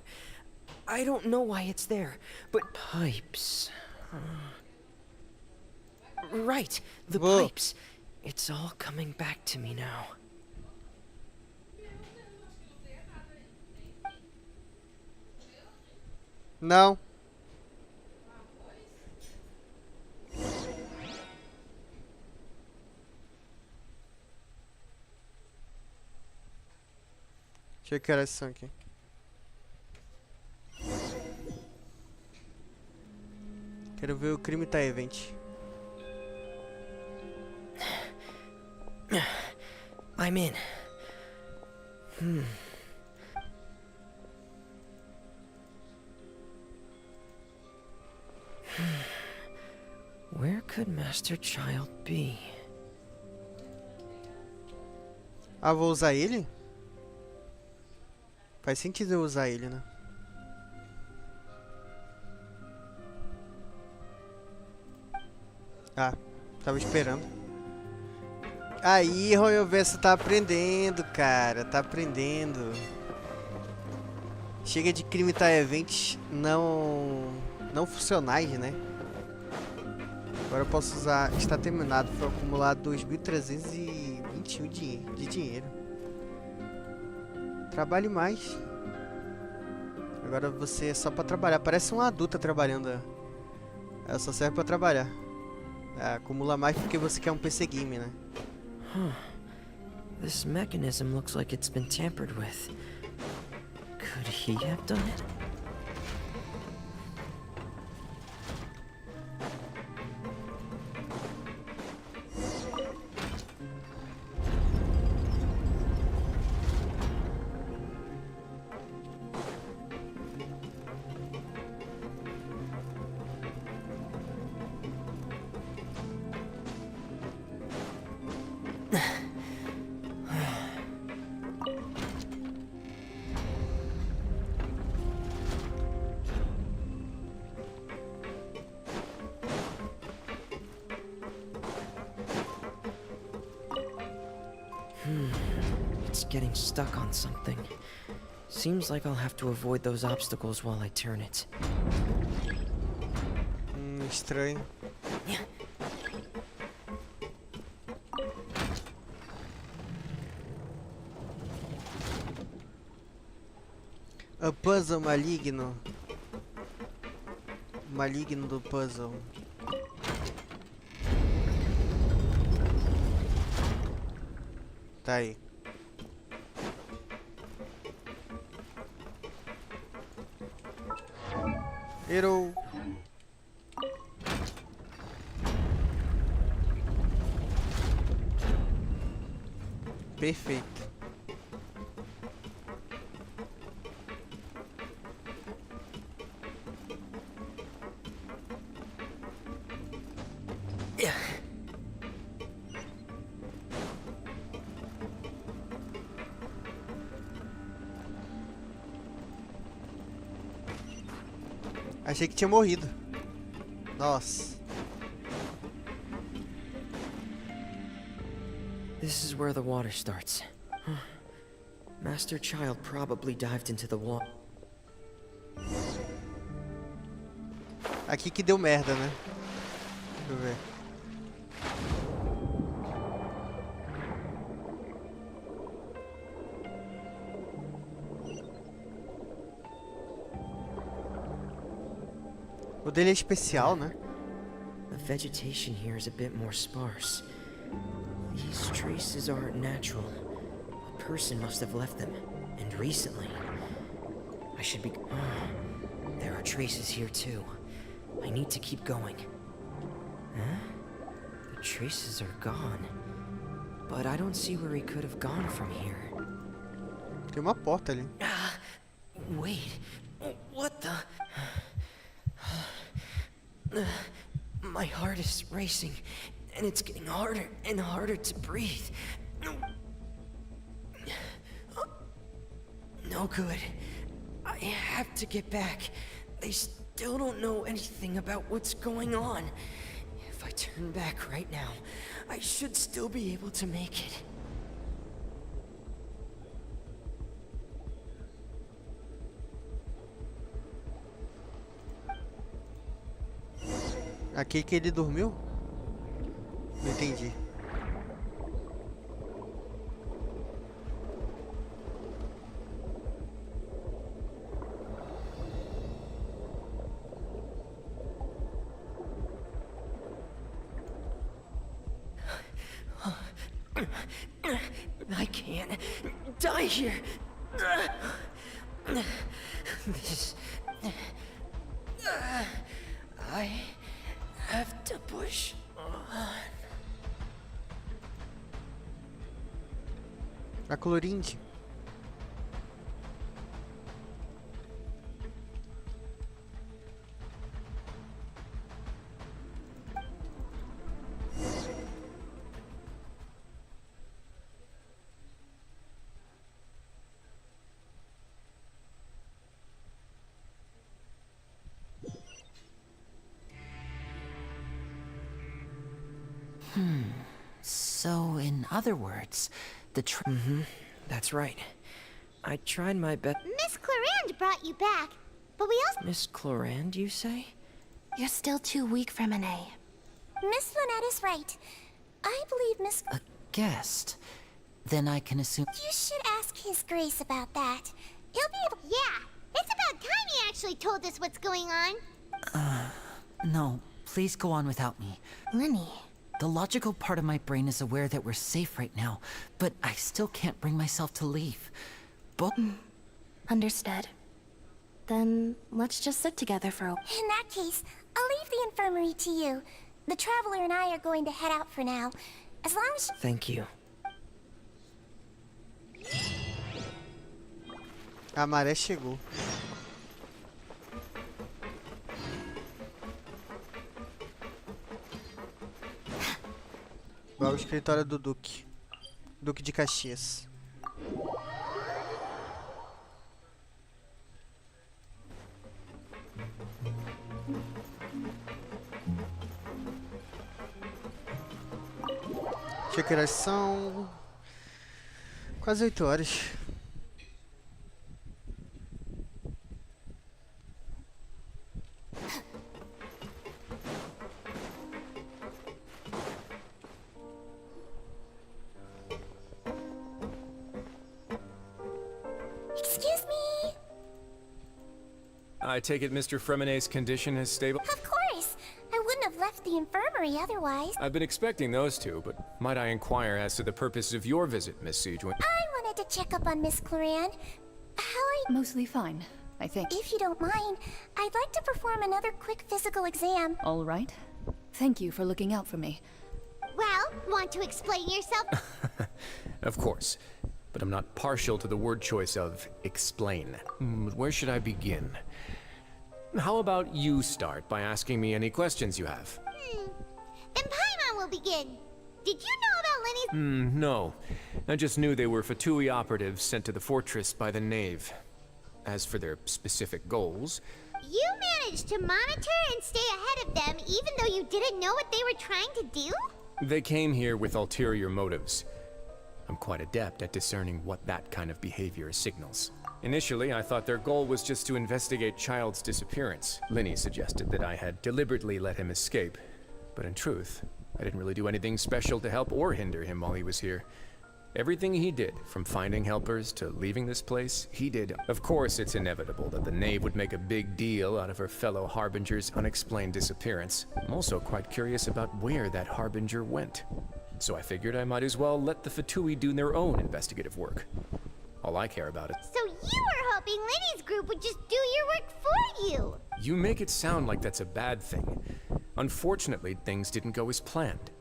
I don't know why it's there, but pipes. Right, the pipes. It's all coming back to me now. Não. Deixa eu criar essa aqui. Quero ver o crime Teyvat. I'm in. Where could Master Child be? Ah, vou usar ele? Faz sentido eu usar ele, né? Ah, tava esperando. Aí, miHoYo tá aprendendo, cara. Tá aprendendo. Chega de crime Teyvat não funcionais, né? Agora eu posso usar... Está terminado. Foi acumulado 2.321 de dinheiro. Trabalhe mais. Agora você é só pra trabalhar. Parece uma adulta trabalhando. Ela só serve pra trabalhar. Acumula mais porque você quer um PC game, né? This mechanism looks like it's been tampered with. Could he have done it? It's getting stuck on something. Seems like I'll have to avoid those obstacles while I turn it. Estranho. O puzzle maligno. Maligno do puzzle. Tá aí. Errou. Perfeito. Achei que tinha morrido. Nossa. This is where the water starts. Master Child probably dived into the water. Aqui que deu merda, né? Deixa eu ver. O dele é especial, né? The vegetation here is a bit more sparse. These traces aren't natural. A person must have left them, and recently. I should be... There are traces here too. I need to keep going. Huh? The traces are gone. But I don't see where he could have gone from here. Tem uma porta ali. Wait. What the... My heart is racing, and it's getting harder and harder to breathe. No good. I have to get back. They still don't know anything about what's going on. If I turn back right now, I should still be able to make it. Aqui que ele dormiu? Não entendi. I can't die here. This... I have to push on. A Clorinde. So, in other words, the that's right. I tried my best. Miss Clorinde brought you back, but we also... Miss Clorinde, you say? You're still too weak for Monet. Miss Lynette is right. I believe Miss... A guest? Then I can assume... You should ask His Grace about that. He'll be able... Yeah, it's about time he actually told us what's going on. No, please go on without me. Lenny... The logical part of my brain is aware that we're safe right now, but I still can't bring myself to leave. Understood. Then let's just sit together for a... In that case, I'll leave the infirmary to you. The Traveler and I are going to head out for now. As long as... Thank you. A maré chegou. Vai ao escritório do Duque. Duque de Caxias. Deixa eu que horas são. Quase 8 horas. Excuse me. I take it Mr. Fremonet's condition is stable? Of course! I wouldn't have left the infirmary otherwise. I've been expecting those two, but might I inquire as to the purpose of your visit, Miss Siegewin? I wanted to check up on Miss Cloran. How are you? Mostly fine, I think. If you don't mind, I'd like to perform another quick physical exam. All right. Thank you for looking out for me. Well, want to explain yourself? Of course, but I'm not partial to the word choice of explain. Where should I begin? How about you start by asking me any questions you have? Then Paimon will begin. Did you know about Lenny's? No. I just knew they were Fatui operatives sent to the fortress by the Knave. As for their specific goals... You managed to monitor and stay ahead of them even though you didn't know what they were trying to do? They came here with ulterior motives. I'm quite adept at discerning what that kind of behavior signals. Initially, I thought their goal was just to investigate Child's disappearance. Linny suggested that I had deliberately let him escape. But in truth, I didn't really do anything special to help or hinder him while he was here. Everything he did, from finding helpers to leaving this place, he did. Of course, it's inevitable that the Knave would make a big deal out of her fellow Harbinger's unexplained disappearance. I'm also quite curious about where that Harbinger went. So I figured I might as well let the Fatui do their own investigative work. All I care about is... So you were hoping Lenny's group would just do your work for you! You make it sound like that's a bad thing. Unfortunately, things didn't go as planned.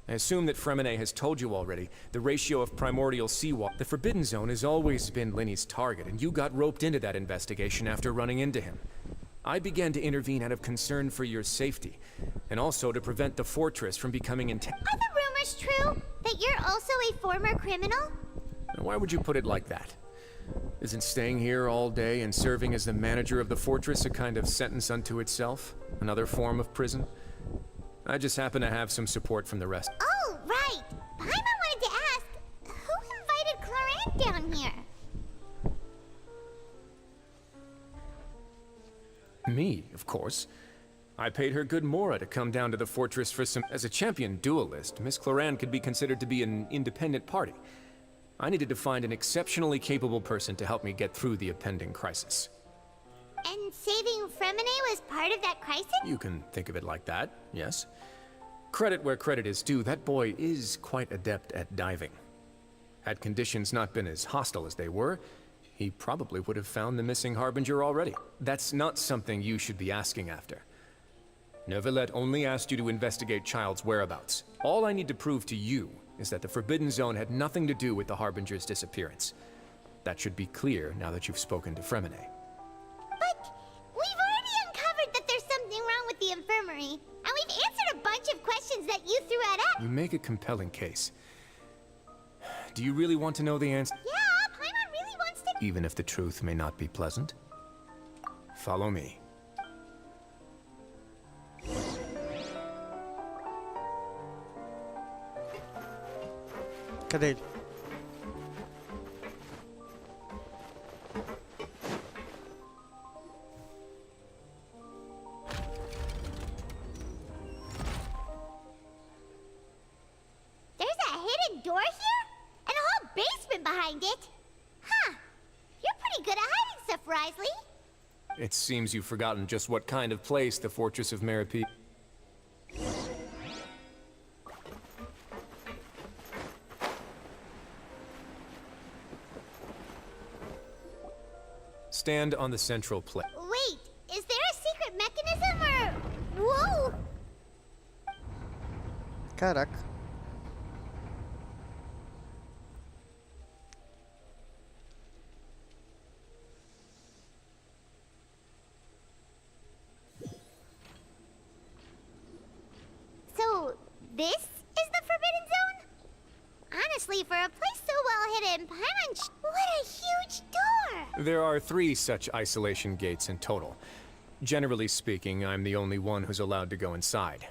I assume that Fremonet has told you already, the ratio of primordial seawater. The Forbidden Zone has always been Lenny's target, and you got roped into that investigation after running into him. I began to intervene out of concern for your safety, and also to prevent the fortress from becoming Are the rumors true? That you're also a former criminal? Why would you put it like that? Isn't staying here all day and serving as the manager of the fortress a kind of sentence unto itself? Another form of prison? I just happen to have some support from the rest. Oh, right! Paimon wanted to ask, who invited Cloran down here? Me, of course. I paid her good mora to come down to the fortress for some... As a champion duelist, Miss Cloran could be considered to be an independent party. I needed to find an exceptionally capable person to help me get through the impending crisis. And saving Fremonet was part of that crisis? You can think of it like that, yes. Credit where credit is due, that boy is quite adept at diving. Had conditions not been as hostile as they were, he probably would have found the missing Harbinger already. That's not something you should be asking after. Neuvillette only asked you to investigate Child's whereabouts. All I need to prove to you is that the Forbidden Zone had nothing to do with the Harbinger's disappearance. That should be clear now that you've spoken to Fremonet. But we've already uncovered that there's something wrong with the infirmary, and we've answered a bunch of questions that you threw at us. You make a compelling case. Do you really want to know the answer? Yeah, Paimon really wants to... Even if the truth may not be pleasant? Follow me. Cadê ele? There's a hidden door here? And a whole basement behind it? Huh. You're pretty good at hiding stuff, Risley. It seems you've forgotten just what kind of place the Fortress of Merope... Stand on the central plate. Wait, is there a secret mechanism or... Whoa! Caraca. So, this is the Forbidden Zone? Honestly, for a place so well hidden, Paimon, what a huge door! There are 3 such isolation gates in total. Generally speaking, I'm the only one who's allowed to go inside.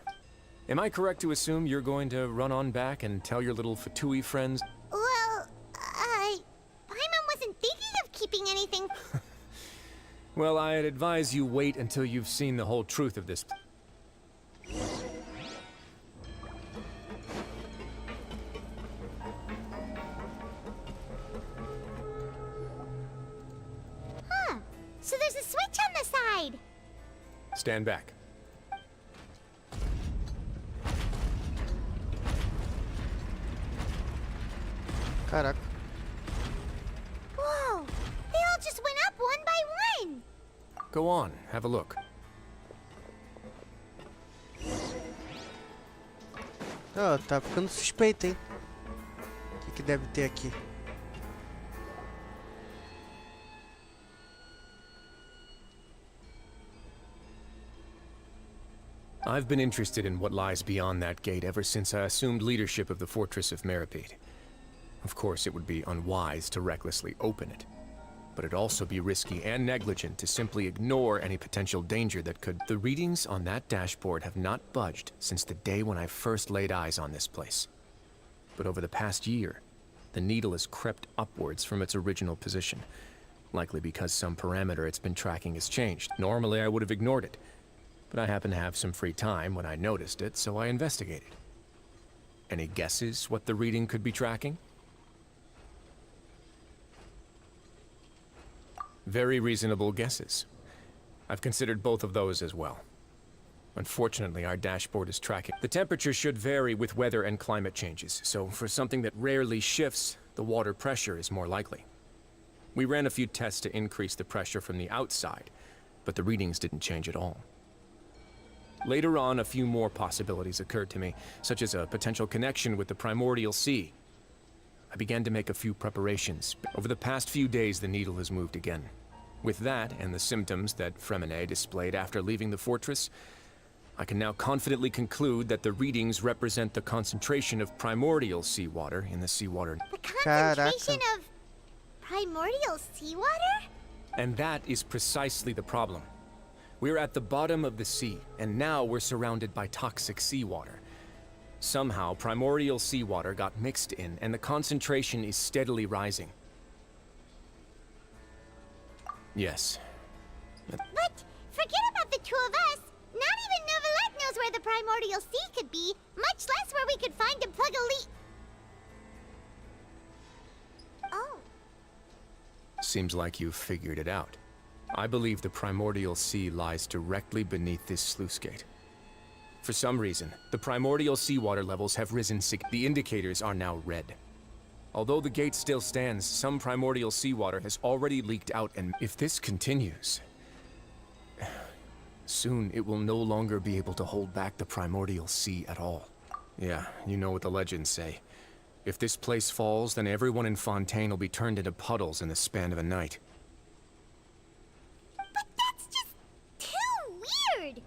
Am I correct to assume you're going to run on back and tell your little Fatui friends? Well, Paimon wasn't thinking of keeping anything... Well, I'd advise you wait until you've seen the whole truth of this. Huh. So there's a switch on the side. inside. Stand back. Caraca. Whoa! They all just went up one by one. Go on, have a look. Oh, tá ficando suspeito, hein? O que deve ter aqui? I've been interested in what lies beyond that gate ever since I assumed leadership of the Fortress of Meripede. Of course, it would be unwise to recklessly open it, but it'd also be risky and negligent to simply ignore any potential danger that could. The readings on that dashboard have not budged since the day when I first laid eyes on this place. But over the past year, the needle has crept upwards from its original position, likely because some parameter it's been tracking has changed. Normally, I would have ignored it, but I happened to have some free time when I noticed it, so I investigated. Any guesses what the reading could be tracking? Very reasonable guesses. I've considered both of those as well. Unfortunately, our dashboard is tracking. The temperature should vary with weather and climate changes, so for something that rarely shifts, the water pressure is more likely. We ran a few tests to increase the pressure from the outside, but the readings didn't change at all. Later on, a few more possibilities occurred to me, such as a potential connection with the primordial sea. I began to make a few preparations. Over the past few days, the needle has moved again. With that, and the symptoms that Fremine displayed after leaving the fortress, I can now confidently conclude that the readings represent the concentration of primordial seawater in the seawater. The concentration of primordial seawater? And that is precisely the problem. We're at the bottom of the sea, and now we're surrounded by toxic seawater. Somehow, primordial seawater got mixed in, and the concentration is steadily rising. Yes. But forget about the two of us. Not even Novelette knows where the primordial sea could be, much less where we could find and plug a leak. Oh. Seems like you've figured it out. I believe the primordial sea lies directly beneath this sluice gate. For some reason, the primordial seawater levels have risen The indicators are now red. Although the gate still stands, some primordial seawater has already leaked out, and if this continues, soon it will no longer be able to hold back the primordial sea at all. Yeah, you know what the legends say. If this place falls, then everyone in Fontaine will be turned into puddles in the span of a night. But that's just too weird!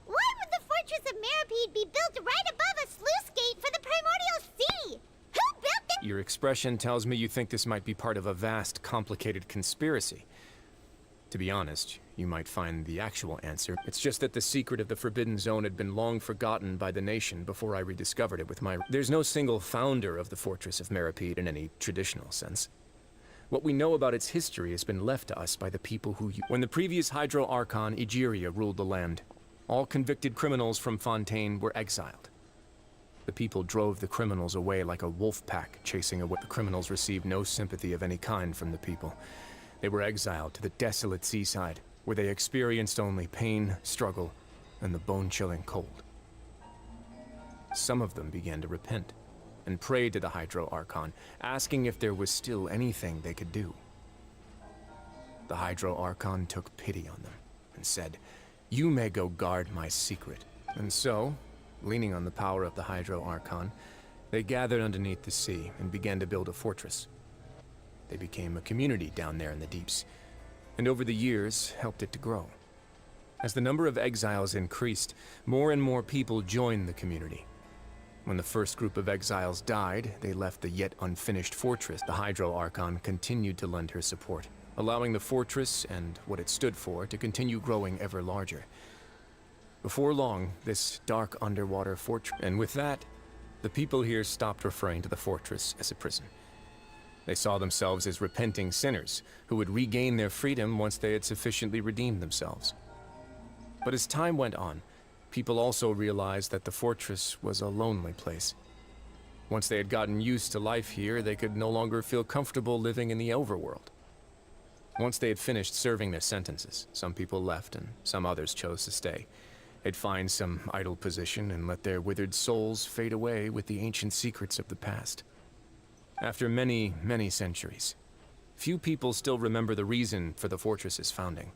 Why would the Fortress of Meripede be built right above a sluice gate for the primordial sea? Who built it? Your expression tells me you think this might be part of a vast, complicated conspiracy. To be honest, you might find the actual answer. It's just that the secret of the Forbidden Zone had been long forgotten by the nation before I rediscovered it with my... There's no single founder of the Fortress of Meripede in any traditional sense. What we know about its history has been left to us by the people who... When the previous Hydro Archon, Egeria, ruled the land, all convicted criminals from Fontaine were exiled. The people drove the criminals away like a wolf pack chasing away. The criminals received no sympathy of any kind from the people. They were exiled to the desolate seaside, where they experienced only pain, struggle, and the bone-chilling cold. Some of them began to repent, and prayed to the Hydro Archon, asking if there was still anything they could do. The Hydro Archon took pity on them, and said, "You may go guard my secret." And so, leaning on the power of the Hydro Archon, they gathered underneath the sea and began to build a fortress. They became a community down there in the deeps, and over the years helped it to grow. As the number of exiles increased, more and more people joined the community. When the first group of exiles died, they left the yet unfinished fortress. The Hydro Archon continued to lend her support, allowing the fortress and what it stood for to continue growing ever larger. Before long, this dark underwater fortress... And with that, the people here stopped referring to the fortress as a prison. They saw themselves as repenting sinners who would regain their freedom once they had sufficiently redeemed themselves. But as time went on, people also realized that the fortress was a lonely place. Once they had gotten used to life here, they could no longer feel comfortable living in the overworld. Once they had finished serving their sentences, some people left and some others chose to stay. They'd find some idle position and let their withered souls fade away with the ancient secrets of the past. After many, many centuries, few people still remember the reason for the fortress's founding.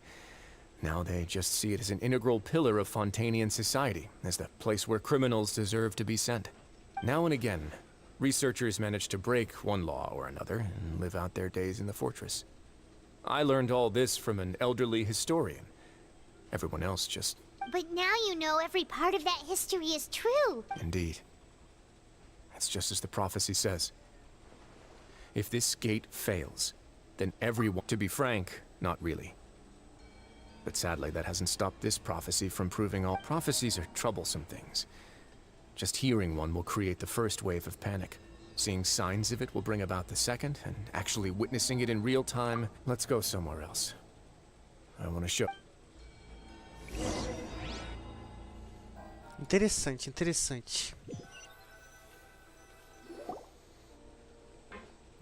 Now they just see it as an integral pillar of Fontainian society, as the place where criminals deserve to be sent. Now and again, researchers manage to break one law or another and live out their days in the fortress. I learned all this from an elderly historian. Everyone else just... But now you know every part of that history is true. Indeed. That's just as the prophecy says. If this gate fails, then everyone... To be frank, not really. But sadly, that hasn't stopped this prophecy from proving all... Prophecies are troublesome things. Just hearing one will create the first wave of panic. Seeing signs of it will bring about the second, and actually witnessing it in real time, let's go somewhere else. I want to show... Interessante, interessante.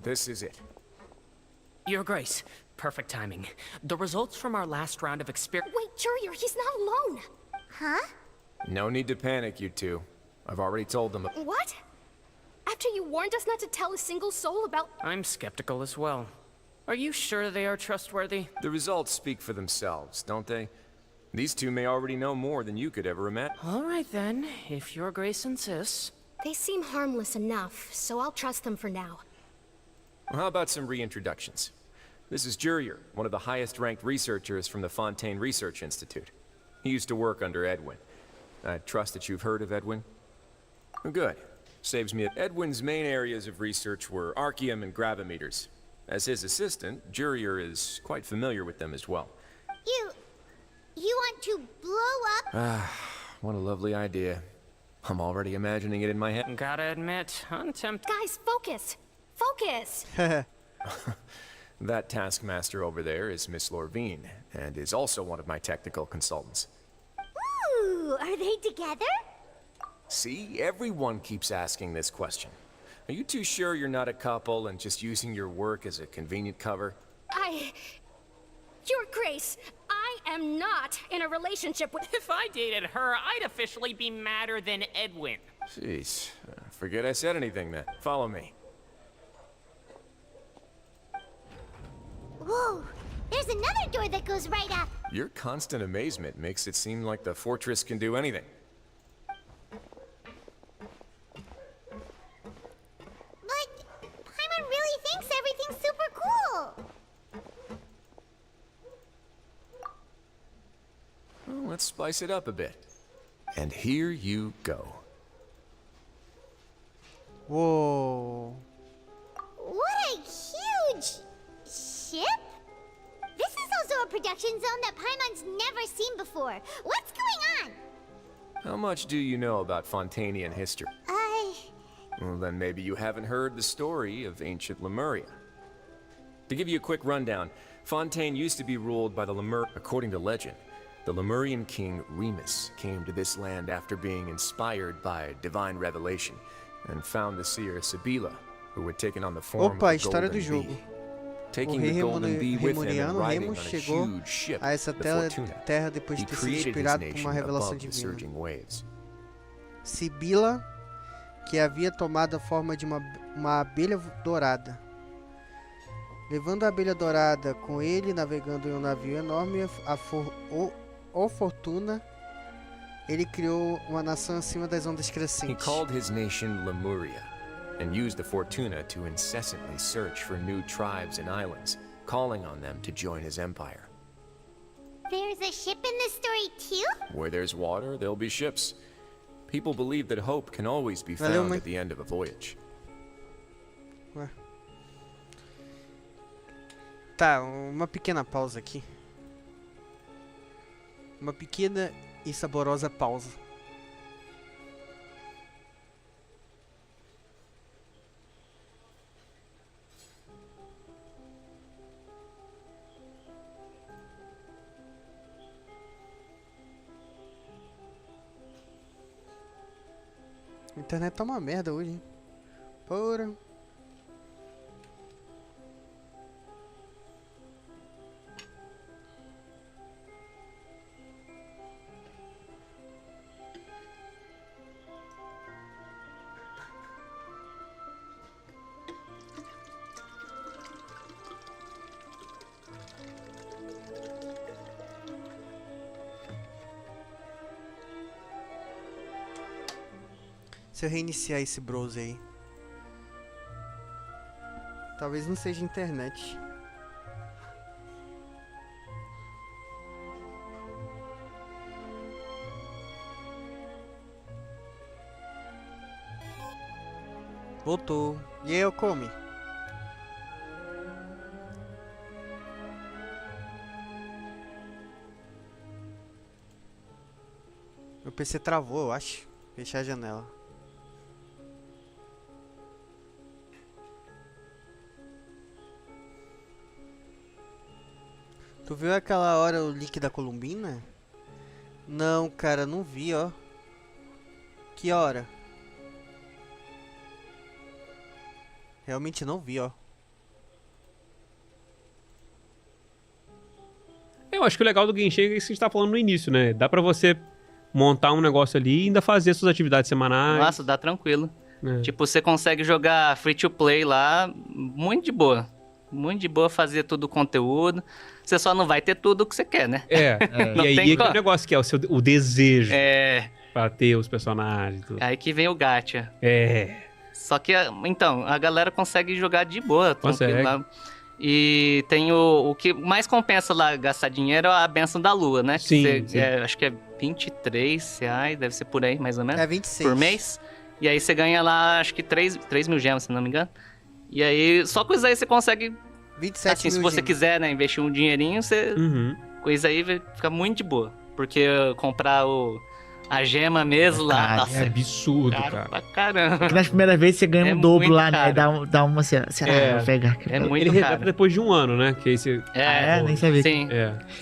This is it. Your Grace, perfect timing. The results from our last round of experiment... Wait, Jurier, he's not alone! Huh? No need to panic, you two. I've already told them... What? After you warned us not to tell a single soul about... I'm skeptical as well. Are you sure they are trustworthy? The results speak for themselves, don't they? These two may already know more than you could ever imagine. All right then, if Your Grace insists. They seem harmless enough, so I'll trust them for now. Well, how about some reintroductions? This is Jurier, one of the highest-ranked researchers from the Fontaine Research Institute. He used to work under Edwin. I trust that you've heard of Edwin? Good. Saves me... Edwin's main areas of research were archaeum and gravimeters. As his assistant, Jurier is quite familiar with them as well. You want to blow up? Ah, what a lovely idea. I'm already imagining it in my head. Gotta admit, untempted. Guys, focus! Focus! That taskmaster over there is Miss Lorvine, and is also one of my technical consultants. Ooh, are they together? See, everyone keeps asking this question. Are you too sure you're not a couple and just using your work as a convenient cover? Your Grace, I am not in a relationship with... If I dated her, I'd officially be madder than Edwin. Jeez, forget I said anything then. Follow me. Whoa, there's another door that goes right up. Your constant amazement makes it seem like the fortress can do anything. But Paimon really thinks everything's super cool. Well, let's spice it up a bit. And here you go. Whoa. What a huge ship? This is also a production zone that Paimon's never seen before. What's going on? How much do you know about Fontainian history? Well, then maybe you haven't heard the story of ancient Lemuria. To give you a quick rundown, Fontaine used to be ruled by the Lemur. According to legend, the Lemurian king Remus came to this land after being inspired by divine revelation and found the seer Sibila, who had taken on the form Opa, a of the história do golden jogo. bee. O Taking rei the golden bee with him and Remuriano, riding Remus, on a chegou huge ship, a essa the Fortuna, terra depois he de ter sido created his inspirado por nation uma revelação above the divina. surging waves. Sibila, que havia tomado a forma de uma abelha dourada. Levando a abelha dourada com ele, navegando em um navio enorme, o Fortuna, ele criou uma nação acima das ondas He crescentes. called his nation Lemuria, and used the Fortuna to incessantly search for new tribes and islands, calling on them to join his empire. There's a ship in this story too? Where there's water, there'll be ships. People believe that hope can always be Valeu, found mãe. at the end of a voyage. Ué. Tá, uma pequena pausa aqui. Uma pequena e saborosa pausa. A internet tá uma merda hoje, hein? Porra. Se eu reiniciar esse browser aí. Talvez não seja internet. Voltou. E aí, eu come? Meu PC travou, eu acho. Fechar a janela. Tu viu aquela hora o link da Columbina? Não, cara, não vi, ó. Que hora? Realmente não vi, ó. Eu acho que o legal do Genshin é isso que a gente tá falando no início, né? Dá pra você montar um negócio ali e ainda fazer suas atividades semanais. Nossa, dá tranquilo. Tipo, você consegue jogar free to play lá muito de boa. Muito de boa fazer todo o conteúdo. Você só não vai ter tudo o que você quer, né? Não e aí é aquele negócio que é o desejo. Pra ter os personagens. Tudo. Aí que vem o gacha. Só que, então, a galera consegue jogar de boa. Consegue. Lá. E tem o que mais compensa lá gastar dinheiro é a benção da lua, né? Sim, acho que é R$23, deve ser por aí, mais ou menos. É 26. Por mês. E aí você ganha lá, acho que 3 mil gemas, se não me engano. E aí, só com isso aí você consegue... 27 assim, mil se você gemas. quiser, né, investir um dinheirinho, você... Com isso aí fica muito de boa. Porque comprar a gema mesmo lá... Nossa, é absurdo, cara. Pra caramba. Porque nas primeiras vezes você ganha um dobro lá, né? Dá uma... Será que eu vou pegar? É muito ele caro. revela depois de um ano, né? Que aí você... nem sabia. Sim.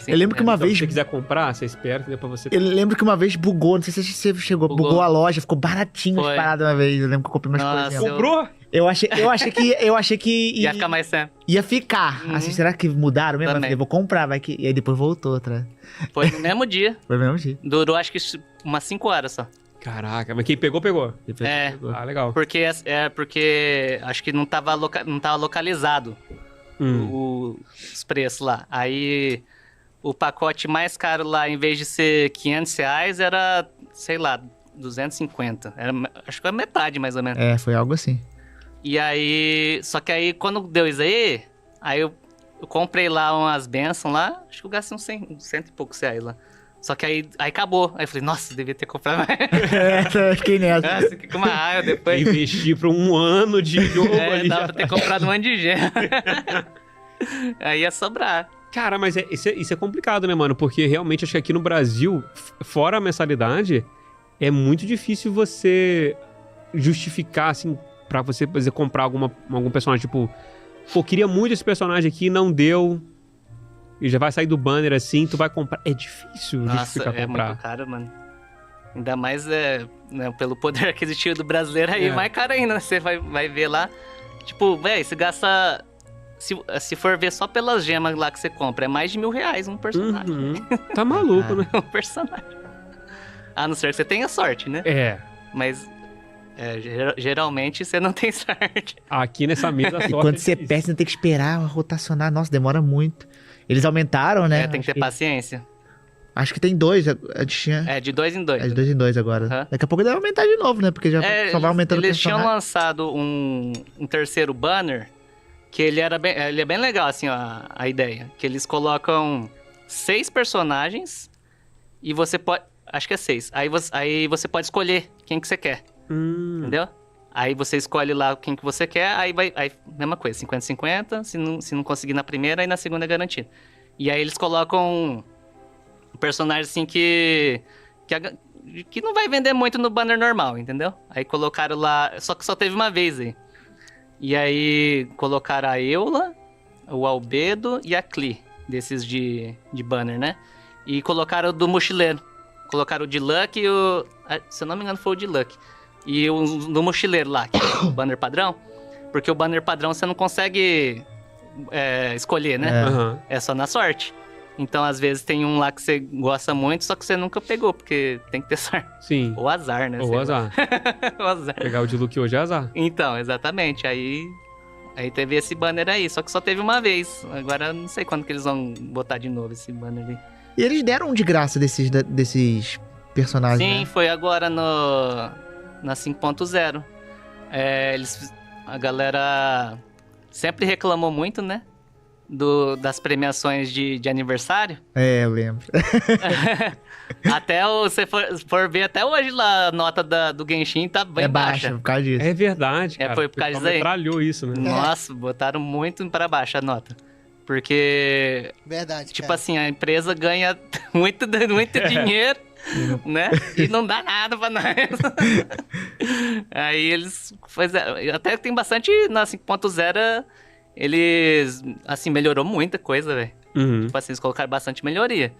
Eu lembro que uma então, vez... se você quiser comprar, você espera que depois você... Eu lembro que uma vez bugou, não sei se você chegou, bugou a loja, ficou baratinho as paradas uma vez. Eu lembro que eu comprei umas coisinhas. Comprou? Eu achei que ia ficar mais tempo. Ia ficar. Assim, será que mudaram mesmo? Eu falei, vou comprar, vai que... E aí depois voltou atrás. Foi no mesmo dia. Foi no mesmo dia. Durou acho que umas 5 horas só. Caraca, mas quem pegou, pegou. Ah, legal. Porque acho que não tava localizado os preços lá. Aí o pacote mais caro lá, em vez de ser R$500, era, sei lá, 250. Acho que foi a metade, mais ou menos. Foi algo assim. E aí... Só que aí, quando deu isso aí eu comprei lá umas bênçãos lá. Acho que eu gastei uns 100 e poucos reais lá. Só que aí acabou. Aí eu falei, nossa, devia ter comprado mais. Fiquei nessa. Nossa, fiquei com uma raiva depois. Investir pra um ano de jogo ali. Dava pra ter comprado um monte de gema. Aí ia sobrar. Cara, mas isso é complicado, né, mano? Porque realmente acho que aqui no Brasil, fora a mensalidade, é muito difícil você justificar, assim, pra você, por exemplo, comprar algum personagem, tipo... Pô, queria muito esse personagem aqui, não deu... E já vai sair do banner assim, tu vai comprar. É difícil justificar comprar. É muito caro, mano. Ainda mais pelo poder aquisitivo do brasileiro aí, mais caro ainda. Você vai ver lá. Tipo, velho, você gasta... Se for ver só pelas gemas lá que você compra, é mais de R$1.000 um personagem. Tá maluco, né? Um personagem. A não ser que você tenha sorte, né? Mas... geralmente você não tem sorte. Aqui nessa mesa a sorte. E quando você perde, você tem que esperar rotacionar. Nossa, demora muito. Eles aumentaram, né? Tem que ter paciência. Acho que tem 2. De 2 em 2. É de 2 em 2 agora. Daqui a pouco deve aumentar de novo, né? Porque já só vai aumentando o personagem. Eles tinham lançado um terceiro banner, que ele é bem legal, assim, ó, a ideia. Que eles colocam 6 personagens e você pode... Acho que é 6. Aí você pode escolher quem que você quer. Entendeu? Aí você escolhe lá quem que você quer, aí mesma coisa, 50-50, se não conseguir na primeira, aí na segunda é garantido. E aí eles colocam um personagem assim que não vai vender muito no banner normal, entendeu? Aí colocaram lá, só que só teve uma vez aí. E aí colocaram a Eula, o Albedo e a Klee, desses de banner, né? E colocaram o do mochileiro. Colocaram o de Luck e o... Se eu não me engano foi o de Luck. E o do mochileiro lá, que é o banner padrão. Porque o banner padrão você não consegue escolher, né? É só na sorte. Então, às vezes, tem um lá que você gosta muito, só que você nunca pegou, porque tem que ter sorte. Sim. Ou azar, né? Ou azar. O azar. Pegar o de Luke hoje é azar. Então, exatamente. Aí teve esse banner aí, só que só teve uma vez. Agora, não sei quando que eles vão botar de novo esse banner ali. E eles deram de graça desses personagens, Sim, né? foi agora na 5.0. A galera sempre reclamou muito, né? Das premiações de aniversário. É, eu lembro. Até você for ver até hoje lá, a nota do Genshin tá bem baixa. Por causa disso. É verdade, cara. Foi por causa disso aí. Metralhou isso, né? Nossa, botaram muito para baixo a nota. Porque, Verdade, tipo cara. assim, a empresa ganha muito dinheiro, né? E não dá nada pra nós. Aí eles fizeram... Até tem bastante... Na 5.0, eles, assim, melhorou muita coisa, velho. Uhum. Tipo assim, eles colocaram bastante melhoria.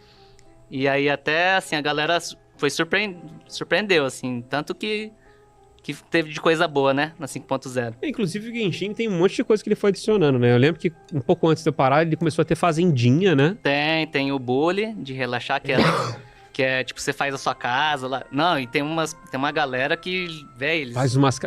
E aí até, assim, a galera foi surpreendeu, assim. Tanto que teve de coisa boa, né? Na 5.0. Inclusive o Genshin tem um monte de coisa que ele foi adicionando, né? Eu lembro que um pouco antes de eu parar, ele começou a ter fazendinha, né? Tem o bully de relaxar, que é tipo, você faz a sua casa lá. Não, e tem uma galera que, velho, eles... Faz umas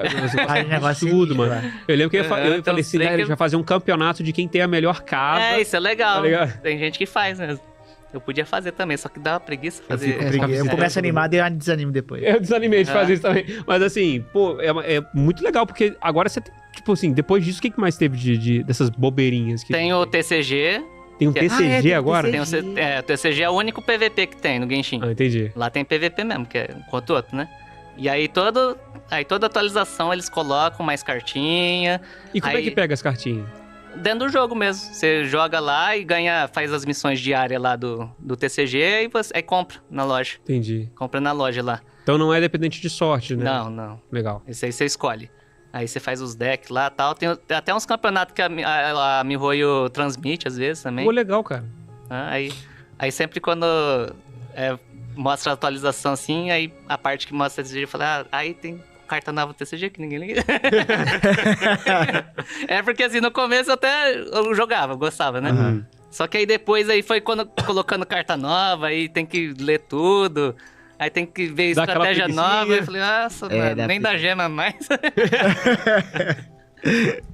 negócio tudo, mano. Eu lembro que eu falei assim, né? que- A gente vai fazer um campeonato de quem tem a melhor casa. Isso é legal. Tá ligado? Tem gente que faz mesmo. Eu podia fazer também, só que dá uma preguiça fazer. Eu começo animado e eu desanimo depois. Eu desanimei de fazer isso também. Mas assim, pô, é muito legal, porque agora você tem, tipo assim, depois disso, o que mais teve dessas bobeirinhas? Tem o TCG. Tem um TCG agora? Tem o TCG é o único PVP que tem no Genshin. Ah, entendi. Lá tem PVP mesmo, que é enquanto o outro, né? E aí toda atualização eles colocam mais cartinha. E como é que pega as cartinhas? Dentro do jogo mesmo. Você joga lá e faz as missões diárias lá do TCG e aí compra na loja. Entendi. Compra na loja lá. Então não é dependente de sorte, né? Não. Legal. Esse aí você escolhe. Aí você faz os decks lá e tal. Tem até uns campeonatos que a miHoYo transmite às vezes também. Pô, legal, cara. Aí sempre quando mostra a atualização assim, aí a parte que mostra o TCG, eu falo, aí tem carta nova TCG que ninguém liga. É porque assim, no começo eu jogava, gostava, né? Uhum. Só que aí depois foi quando colocando carta nova, aí tem que ler tudo. Aí tem que ver Dá aquela estratégia preguicinha. nova. Eu falei, nossa, mano, nem dá gema mais.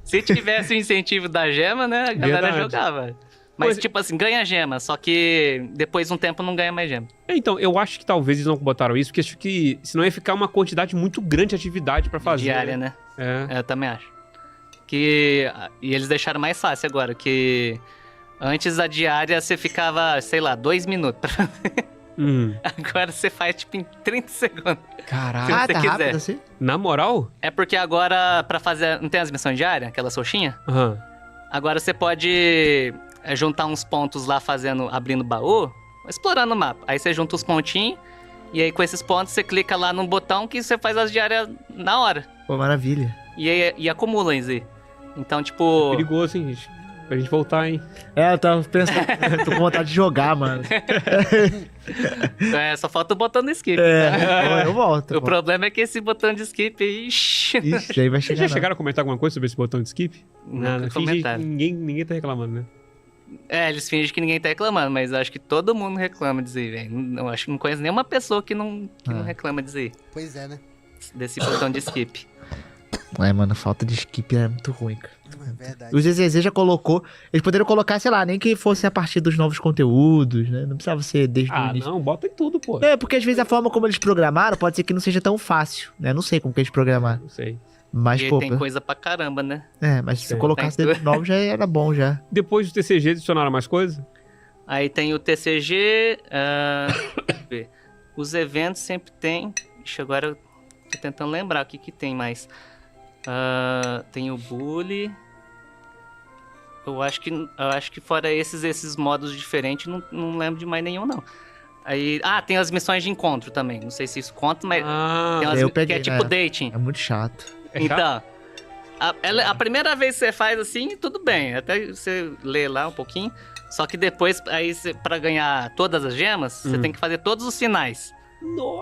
Se tivesse o incentivo da gema, né, a galera Verdade. jogava. Mas, tipo assim, ganha gema, só que depois de um tempo não ganha mais gema. Então, eu acho que talvez eles não botaram isso, porque acho que senão ia ficar uma quantidade muito grande de atividade pra fazer. Diária, né? É. Eu também acho. E eles deixaram mais fácil agora, que antes a diária você ficava, sei lá, 2 minutos pra fazer. Agora você faz, tipo, em 30 segundos. Caraca, se você tá quiser. rápido assim? Na moral? É porque agora, pra fazer... Não tem as missões diárias? Aquela xoxinha? Aham. Agora você pode juntar uns pontos lá abrindo baú, explorando o mapa. Aí você junta os pontinhos, e aí com esses pontos você clica lá num botão que você faz as diárias na hora. Pô, maravilha. E acumula em si. Então, tipo... Perigoso, hein, gente? Pra gente voltar, hein? Eu tava pensando... tô com vontade de jogar, mano. Só falta o botão do skip. Eu volto. O problema é que esse botão de skip, ixi... Ixi, aí vai chegar. Vocês já chegaram a comentar alguma coisa sobre esse botão de skip? Nunca Finge que comentaram. ninguém tá reclamando, né? Eles fingem que ninguém tá reclamando, mas eu acho que todo mundo reclama disso aí, velho. Eu acho que não conheço nenhuma pessoa que não reclama disso aí. Pois é, né? Desse botão de skip. Mano, falta de skip é muito ruim, cara. É verdade. O ZZZ já colocou... Eles poderiam colocar, sei lá, nem que fosse a partir dos novos conteúdos, né? Não precisava ser desde o início. Não, bota em tudo, pô. É, porque às vezes a forma como eles programaram pode ser que não seja tão fácil, né? Não sei como que eles programaram. Não sei. Mas, E pô... tem coisa pra caramba, né? mas se Tem. colocasse Tem dentro novo já era bom, já. Depois do TCG adicionaram mais coisa? Aí tem o TCG... deixa eu ver. Os eventos sempre tem... Ixi, agora eu tô tentando lembrar o que tem mais. Tem o bully... Eu acho que fora esses modos diferentes, não lembro de mais nenhum, não. Aí, tem as missões de encontro também. Não sei se isso conta, mas tem umas eu peguei, que é tipo dating. É muito chato. Então, a primeira vez que você faz assim, tudo bem. Até você lê lá um pouquinho. Só que depois, aí pra ganhar todas as gemas, você tem que fazer todos os sinais.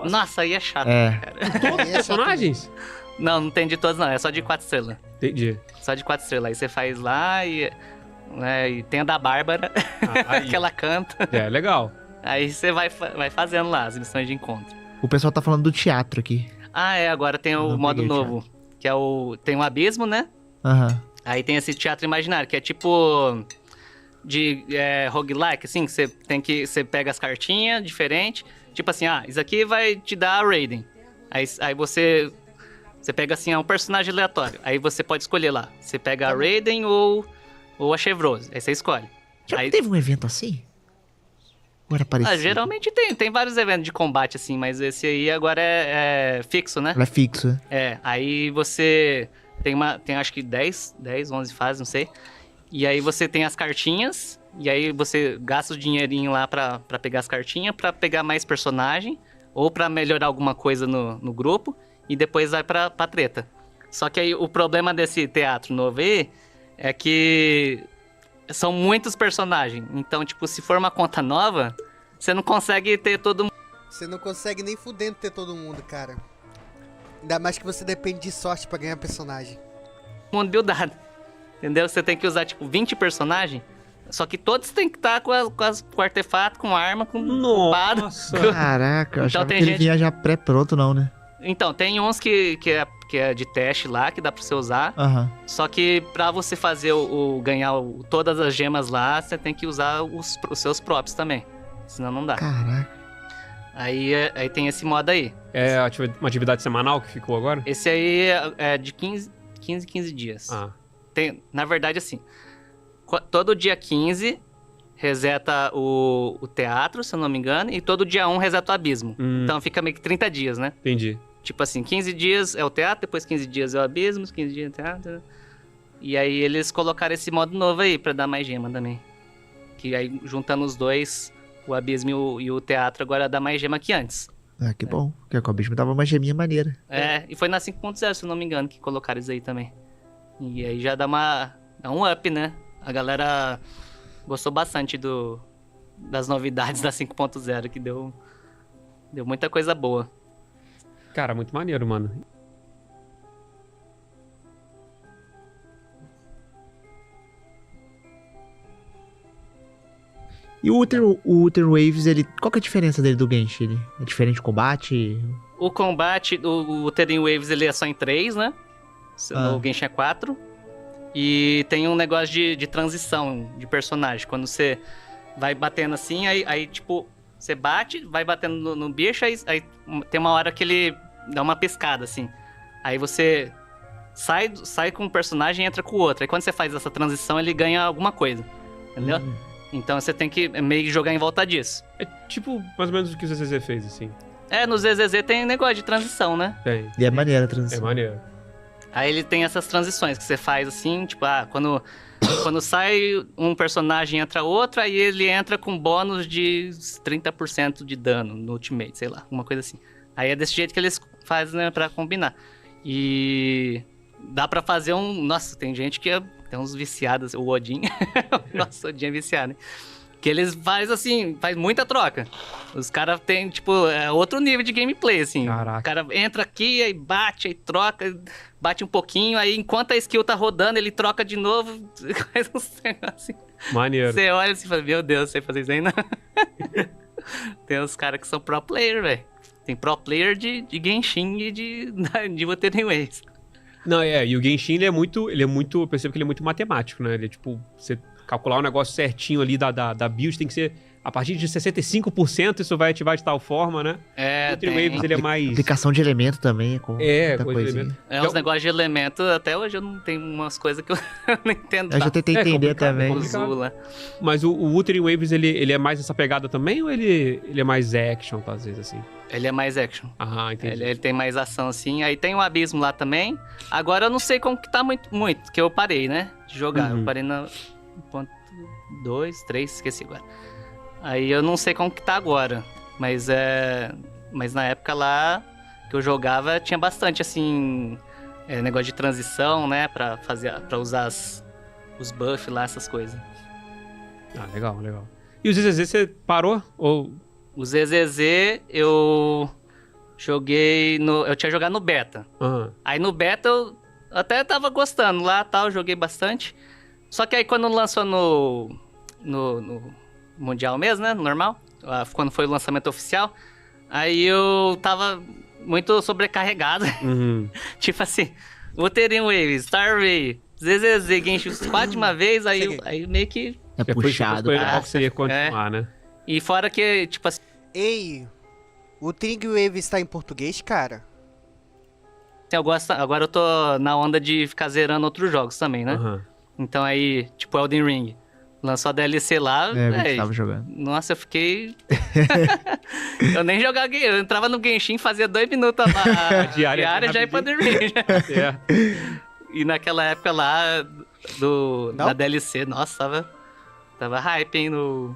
Nossa, aí é chato, cara. Todos os personagens? Não tem de todos não, é só de 4 estrelas. Entendi. Só de 4 estrelas. Aí você faz lá e tem a da Bárbara, que ela canta. É, legal. Aí você vai fazendo lá as missões de encontro. O pessoal tá falando do teatro aqui. Agora tem o modo novo, que é tem um abismo, né? Aham. Aí tem esse teatro imaginário, que é tipo de roguelike, assim, que você pega as cartinhas diferentes, tipo assim, isso aqui vai te dar a Raiden. Aí você Você pega assim, um personagem aleatório. Aí você pode escolher lá. Você pega a Raiden ou a Chevrose. Aí você escolhe. Já aí... teve um evento assim? Agora parecido. Geralmente tem vários eventos de combate assim, mas esse aí agora é fixo, né? Ela é fixo. Aí você tem acho que 10, 11 fases, não sei. E aí você tem as cartinhas, e aí você gasta o dinheirinho lá pra pegar as cartinhas, pra pegar mais personagem, ou pra melhorar alguma coisa no grupo, e depois vai pra treta. Só que aí o problema desse teatro novo aí é que são muitos personagens. Então, tipo, se for uma conta nova, você não consegue ter todo mundo. Você não consegue nem fudendo ter todo mundo, cara. Ainda mais que você depende de sorte pra ganhar personagem. Mundo buildado. Entendeu? Você tem que usar, tipo, 20 personagens. Só que todos tem que estar com artefato, com arma, com Nossa! Caraca, eu achava que ele vinha já pré-pronto, não, né? Então, tem uns que é de teste lá, que dá pra você usar. Só que pra você fazer ganhar todas as gemas lá, você tem que usar os seus próprios também. Senão não dá. Caraca. Aí tem esse modo aí. É uma atividade semanal que ficou agora? Esse aí é de 15 dias. Na verdade, assim, todo dia 15 reseta o teatro, se eu não me engano, e todo dia 1 reseta o abismo. Então fica meio que 30 dias, né? Entendi. Tipo assim, 15 dias é o teatro, depois 15 dias é o abismo, 15 dias é o teatro. E aí eles colocaram esse modo novo aí pra dar mais gema também. Que aí, juntando os dois, o abismo e o teatro, agora dá mais gema que antes. Ah, que bom. Porque o abismo dava uma geminha maneira. E foi na 5.0, se eu não me engano, que colocaram isso aí também. E aí já dá um up, né? A galera gostou bastante das novidades da 5.0, que deu muita coisa boa. Cara, muito maneiro, mano. E o Ultra Waves, qual que é a diferença dele do Genshin? É diferente o combate? O combate, o Wuthering Waves, ele é só em 3, né? O Genshin é 4. E tem um negócio de transição de personagem. Quando você vai batendo assim, aí tipo, você bate, vai batendo no bicho, aí tem uma hora que ele dá uma piscada, assim. Aí você sai com um personagem e entra com o outro. Aí quando você faz essa transição, ele ganha alguma coisa. Entendeu? Então você tem que meio que jogar em volta disso. É tipo mais ou menos o que o ZZZ fez, assim. No ZZZ tem negócio de transição, né? Tem. E é maneiro a transição. É maneiro. Aí ele tem essas transições que você faz assim, tipo, quando sai um personagem e entra outro, aí ele entra com bônus de 30% de dano no ultimate, sei lá, uma coisa assim. Aí é desse jeito que eles fazem, né, pra combinar. E dá pra fazer Nossa, tem gente que tem uns viciados, o Odin. Nossa, o Odin é viciado, né? Que eles faz muita troca. Os caras tem, tipo, outro nível de gameplay, assim. Caraca. O cara entra aqui, aí bate, aí troca, bate um pouquinho, aí enquanto a skill tá rodando, ele troca de novo, faz uns negócios assim. Maneiro. Você olha assim e fala, meu Deus, sei fazer isso aí não. Tem uns caras que são pro player, velho. Tem pro player de Genshin e de Wuthering Waves. Não, e o Genshin, ele é muito, eu percebo que ele é muito matemático, né? Ele é tipo, você calcular um negócio certinho ali da build, tem que ser a partir de 65%, isso vai ativar de tal forma, né? O Ultra Waves, ele é mais... Aplicação de elemento também, com muita coisa de coisinha. elemento. Uns negócios de elemento, até hoje eu não tenho umas coisas que eu não entendo. Eu já tentei entender também. Mas o Ultra Waves, ele é mais essa pegada também, ou ele é mais action, às vezes, assim? Ele é mais action. Entendi. Ele tem mais ação, assim. Aí tem um abismo lá também. Agora eu não sei como que tá muito, que eu parei, né? De jogar. Eu parei no ponto 2, 3, esqueci agora. Aí eu não sei como que tá agora. Mas na época lá que eu jogava, tinha bastante, assim, negócio de transição, né? Pra usar os buffs lá, essas coisas. Legal. E o ZZZ, você parou? Ou... O ZZZ, eu joguei eu tinha jogado no beta. Aí no beta eu até tava gostando lá, tal, joguei bastante. Só que aí quando lançou no Mundial mesmo, né, normal, quando foi o lançamento oficial, aí eu tava muito sobrecarregado. Tipo assim, Wuthering Waves, Star Ray, ZZZ, Genshin 4 de uma vez, aí meio que... É puxado. Depois você ia continuar, né? E fora que, tipo assim... Ei, o Wuthering Waves tá em português, cara? Agora eu tô na onda de ficar zerando outros jogos também, né? Então aí, tipo Elden Ring. Lançou a DLC lá, eu tava jogando. Nossa, eu fiquei... eu nem jogava, eu entrava no Genshin, fazia 2 minutos lá, diária já ia pra dormir. E naquela época lá, da DLC, nossa, tava hype, hein, no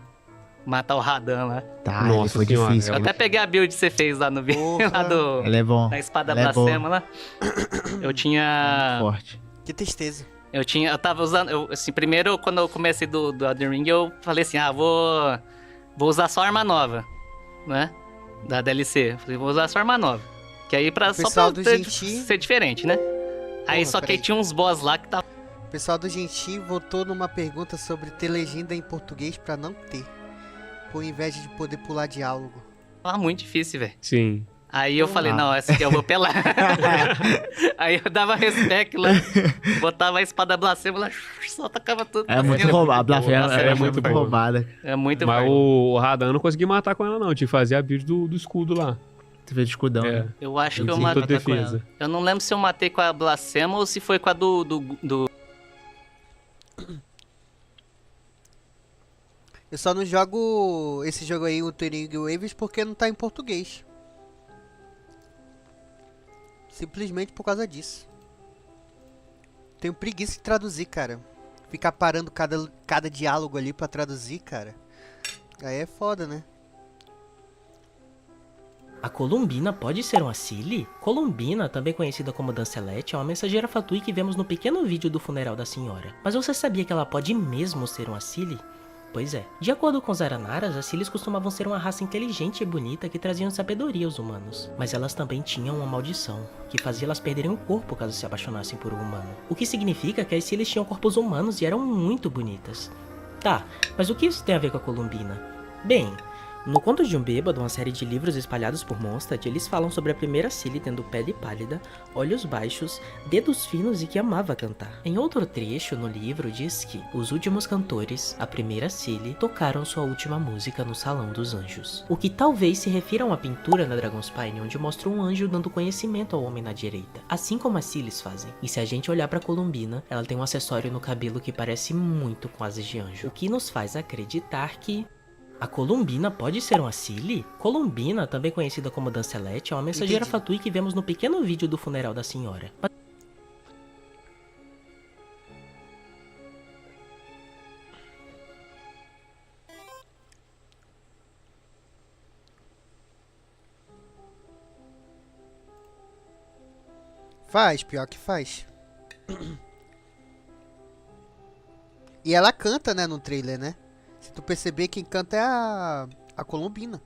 matar o Radan lá. Tá, nossa, foi difícil. Eu até peguei a build que você fez lá no vídeo, lá Ele é bom. da espada blasfema lá. Eu tinha... forte. Que tristeza. Eu tava usando, assim, primeiro quando eu comecei do Elden Ring, eu falei assim, vou usar só arma nova, né, da DLC. Falei, vou usar só arma nova, que aí só pra ser diferente, né. Aí só que tinha uns boss lá que tava... O pessoal do Genshin votou numa pergunta sobre ter legenda em português pra não ter, por inveja de poder pular diálogo. Muito difícil, velho. Sim. Aí eu falei, não, essa aqui eu vou pelar. Aí eu dava respect lá, botava a espada blasfema lá, só tacava tudo. É muito roubada, a blasfema é muito roubada. É muito Mas o Radan não consegui matar com ela não, tinha que fazer a build do escudo lá. Você fez escudão, né? Eu acho que eu matei com ela. Eu não lembro se eu matei com a blasfema ou se foi com a do... Eu só não jogo esse jogo aí, o Turing Waves, porque não tá em português. Simplesmente por causa disso. Tenho preguiça de traduzir, cara. Ficar parando cada diálogo ali pra traduzir, cara. Aí é foda, né? A Columbina pode ser uma Silly? Columbina, também conhecida como Dancelete, é uma mensageira fatui que vemos no pequeno vídeo do funeral da senhora. Mas você sabia que ela pode mesmo ser uma Silly? Pois é. De acordo com os Aranaras, as Sillies costumavam ser uma raça inteligente e bonita que traziam sabedoria aos humanos. Mas elas também tinham uma maldição, que fazia elas perderem o corpo caso se apaixonassem por um humano. O que significa que as Sillies tinham corpos humanos e eram muito bonitas. Tá, mas o que isso tem a ver com a Columbina? Bem... No Conto de um Bêbado, uma série de livros espalhados por Mondstadt, eles falam sobre a primeira Silly tendo pele pálida, olhos baixos, dedos finos e que amava cantar. Em outro trecho no livro diz que os últimos cantores, a primeira Silly, tocaram sua última música no Salão dos Anjos. O que talvez se refira a uma pintura na Dragon's Spine onde mostra um anjo dando conhecimento ao homem na direita, assim como as Sillies fazem. E se a gente olhar pra Columbina, ela tem um acessório no cabelo que parece muito com asas de anjo, o que nos faz acreditar que... A Columbina pode ser uma Silly? Columbina, também conhecida como Dancelete, é uma mensageira fatui que vemos no pequeno vídeo do funeral da senhora. Faz, pior que faz. E ela canta, né, no trailer, né? Se tu perceber, quem canta é a Columbina.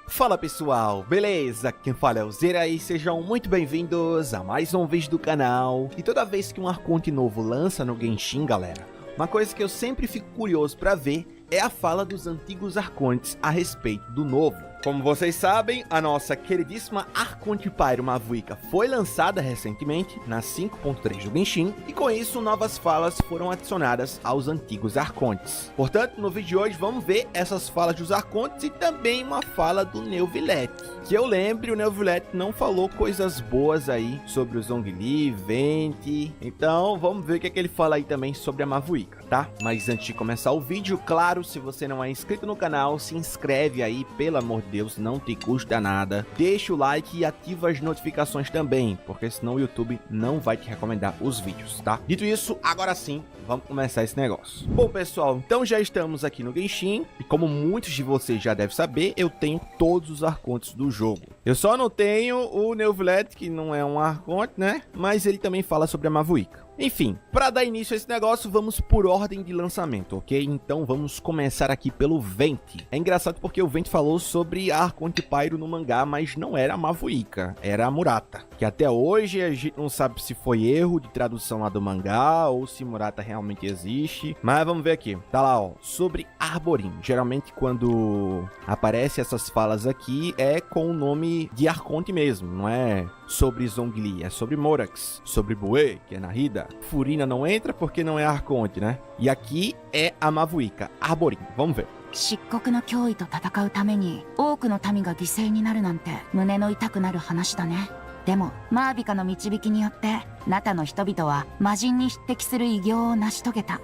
Fala pessoal, beleza? Quem fala é o Zera e sejam muito bem-vindos a mais um vídeo do canal. E toda vez que um arconte novo lança no Genshin, galera, uma coisa que eu sempre fico curioso pra ver é a fala dos antigos arcontes a respeito do novo. Como vocês sabem, a nossa queridíssima Arconte Pyro Mavuica foi lançada recentemente na 5.3 do Genshin, e com isso novas falas foram adicionadas aos antigos arcontes. Portanto, no vídeo de hoje vamos ver essas falas dos arcontes e também uma fala do Neuvillette. Que eu lembre, o Neuvillette não falou coisas boas aí sobre o Zhongli, Venti, então vamos ver o que é que ele fala aí também sobre a Mavuica, tá? Mas antes de começar o vídeo, claro, se você não é inscrito no canal, se inscreve aí, pelo amor de Deus, não te custa nada. Deixa o like e ativa as notificações também, porque senão o YouTube não vai te recomendar os vídeos, tá? Dito isso, agora sim, vamos começar esse negócio. Bom, pessoal, então já estamos aqui no Genshin, e como muitos de vocês já devem saber, eu tenho todos os arcontes do jogo. Eu só não tenho o Neuvillette, que não é um arconte, né? Mas ele também fala sobre a Mavuica. Enfim, para dar início a esse negócio, vamos por ordem de lançamento, ok? Então vamos começar aqui pelo Venti. É engraçado porque o Venti falou sobre a Arconte Pyro no mangá, mas não era a Mavuika, era a Murata. Que até hoje a gente não sabe se foi erro de tradução lá do mangá ou se Murata realmente existe. Mas vamos ver aqui. Tá lá, ó, sobre Arborim. Geralmente quando aparece essas falas aqui é com o nome de Arconte mesmo, não é sobre Zhongli, é sobre Morax, sobre Bue, que é Narida. Furina não entra porque não é Arconte, né? E aqui é a Mavuika, Arborim. Vamos ver. 漆黒の脅威と戦うために多くの民が犠牲になるなんて胸の痛くなる話だね。でもマービカの導きによってナタの人々は魔人に匹敵する偉業を成し遂げた。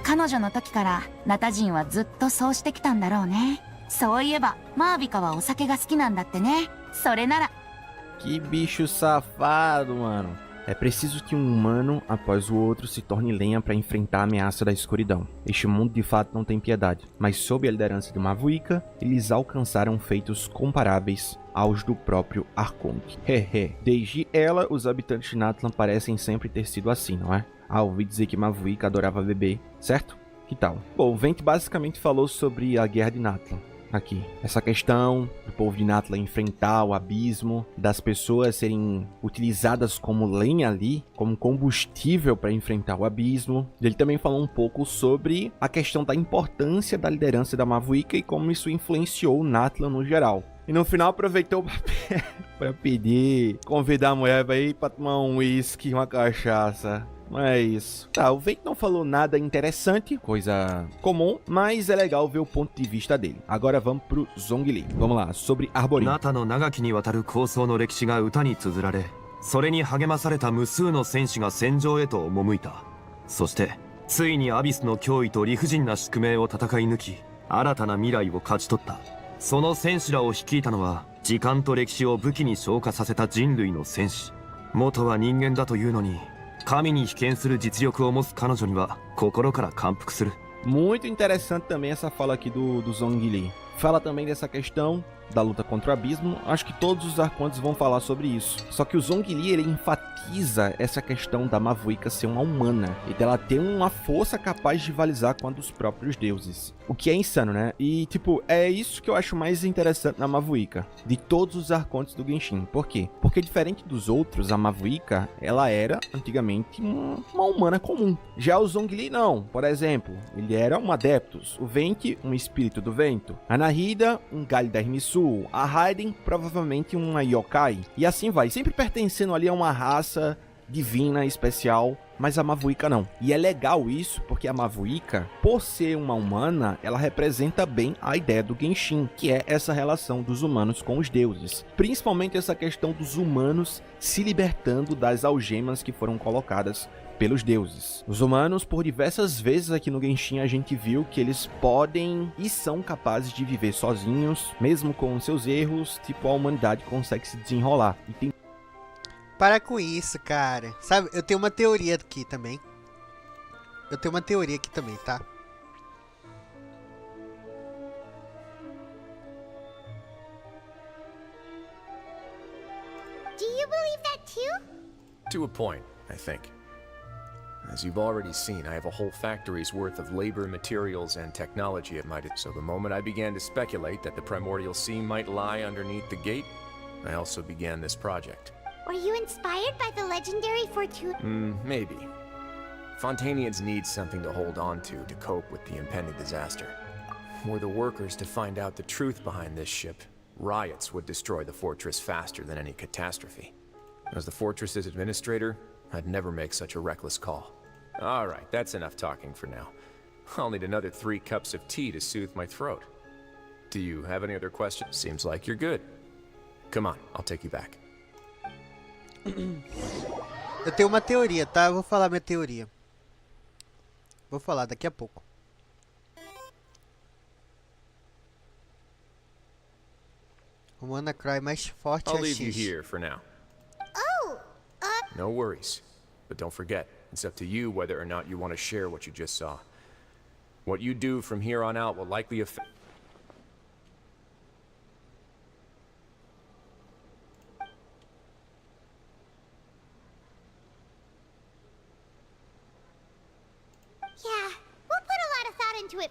彼女の時からナタ人はずっとそうしてきたんだろうね。そういえばマービカはお酒が好きなんだってね。それなら Que bicho safado, mano. É preciso que um humano, após o outro, se torne lenha para enfrentar a ameaça da escuridão. Este mundo de fato não tem piedade, mas sob a liderança de Mavuika, eles alcançaram feitos comparáveis aos do próprio Arconte. Desde ela, os habitantes de Natlan parecem sempre ter sido assim, não é? Ah, ouvi dizer que Mavuika adorava beber, certo? Que tal? Bom, o Venti basicamente falou sobre a guerra de Natlan. Aqui, essa questão do povo de Natla enfrentar o abismo, das pessoas serem utilizadas como lenha ali, como combustível para enfrentar o abismo. Ele também falou um pouco sobre a questão da importância da liderança da Mavuika e como isso influenciou o Natla no geral. E no final aproveitou para pedir, convidar a mulher para ir para tomar um uísque, uma cachaça. É isso. Tá, o Venti não falou nada interessante, coisa comum, mas é legal ver o ponto de vista dele. Agora vamos pro Zhongli. Vamos lá, sobre Arborim. それに励まされた無数の戦士が戦場へと赴いた。そしてついにアビスの脅威と理不尽な宿命を戦い抜き、新たな未来を勝ち取った。その戦士らを率いたのは、時間と歴史を武器に昇華させた人類の戦士。元は人間だというのに、神に被験する実力を持つ彼女には心から感服する。 Muito interessante também essa fala aqui do Zhongli. Fala também dessa questão da luta contra o abismo. Acho que todos os arcontes vão falar sobre isso. Só que o Zhongli, ele enfatiza essa questão da Mavuika ser uma humana e dela ter uma força capaz de rivalizar com a dos próprios deuses. O que é insano, né? E, tipo, é isso que eu acho mais interessante na Mavuika, de todos os arcontes do Genshin. Por quê? Porque diferente dos outros, a Mavuika, ela era, antigamente, uma humana comum. Já o Zhongli, não. Por exemplo, ele era um Adeptus. O Venti, um espírito do vento. A Narida, um galho da Hermisu. A Raiden, provavelmente uma yokai. E assim vai, sempre pertencendo ali a uma raça divina, especial, mas a Mavuika não. E é legal isso, porque a Mavuika, por ser uma humana, ela representa bem a ideia do Genshin, que é essa relação dos humanos com os deuses. Principalmente essa questão dos humanos se libertando das algemas que foram colocadas pelos deuses. Os humanos, por diversas vezes aqui no Genshin, a gente viu que eles podem e são capazes de viver sozinhos, mesmo com seus erros, tipo, a humanidade consegue se desenrolar. E tem... Para com isso, cara. Sabe, eu tenho uma teoria aqui também. Tá? Do you believe that too? To a point, I think. As you've already seen, I have a whole factory's worth of labor, materials, and technology at my disposal. So the moment I began to speculate that the primordial sea might lie underneath the gate, I also began this project. Were you inspired by the legendary Fortuna? Maybe. Fontainians need something to hold on to cope with the impending disaster. Were the workers to find out the truth behind this ship, riots would destroy the fortress faster than any catastrophe. As the fortress's administrator, I'd never make such a reckless call. Alright, that's enough talking for now. I'll need another 3 cups of tea to soothe my throat. Do you have any other questions? Seems like you're good. Come on, I'll take you back. Eu tenho uma teoria, tá? Eu vou falar minha teoria. Vou falar daqui a pouco. O WannaCry mais forte é I'll leave X. you here for now. Oh, No worries. But don't forget, it's up to you whether or not you want to share what you just saw. What you do from here on out will likely affect...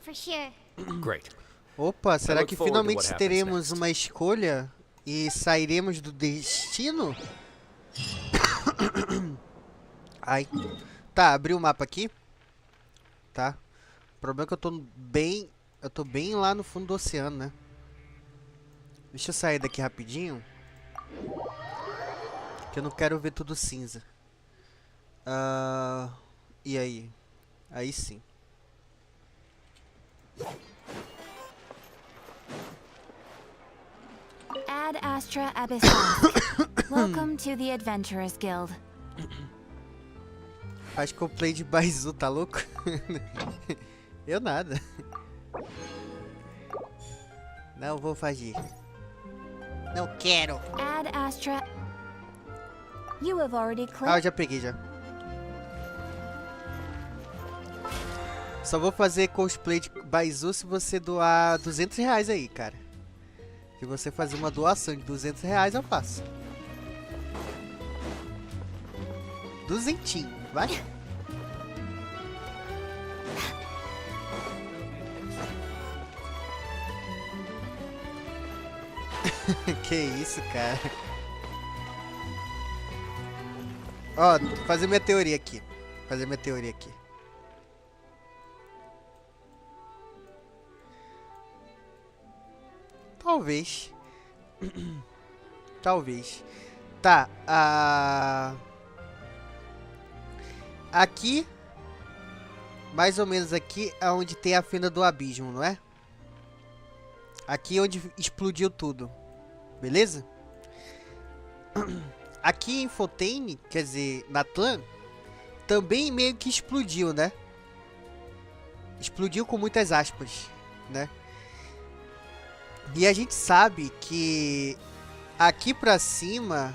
for sure. Great. Opa, será look que forward to finalmente what happens teremos next. uma escolha e sairemos do destino? Ai. Tá, abri o mapa aqui. Tá. O problema é que eu tô bem lá no fundo do oceano, né? Deixa eu sair daqui rapidinho. Que eu não quero ver tudo cinza. E aí? Aí sim. Ad Astra Abyssal. Welcome to the Adventurers Guild. Faz cosplay de Baizu, tá louco? Eu nada. Não vou fazer. Não quero. Ad Astra. You have already Ah, eu clicked. já peguei já. Só vou fazer cosplay de Baizu se você doar R$200 aí, cara. Se você fazer uma doação de R$200, eu faço. Duzentinho, vai? Que isso, cara. Ó, fazer minha teoria aqui. Talvez. Talvez. Tá, aqui, mais ou menos aqui, é onde tem a fenda do abismo, não é? Aqui é onde explodiu tudo. Beleza? Aqui em Fontaine, quer dizer, na Tlan, também meio que explodiu, né? Explodiu com muitas aspas, né? E a gente sabe que aqui pra cima,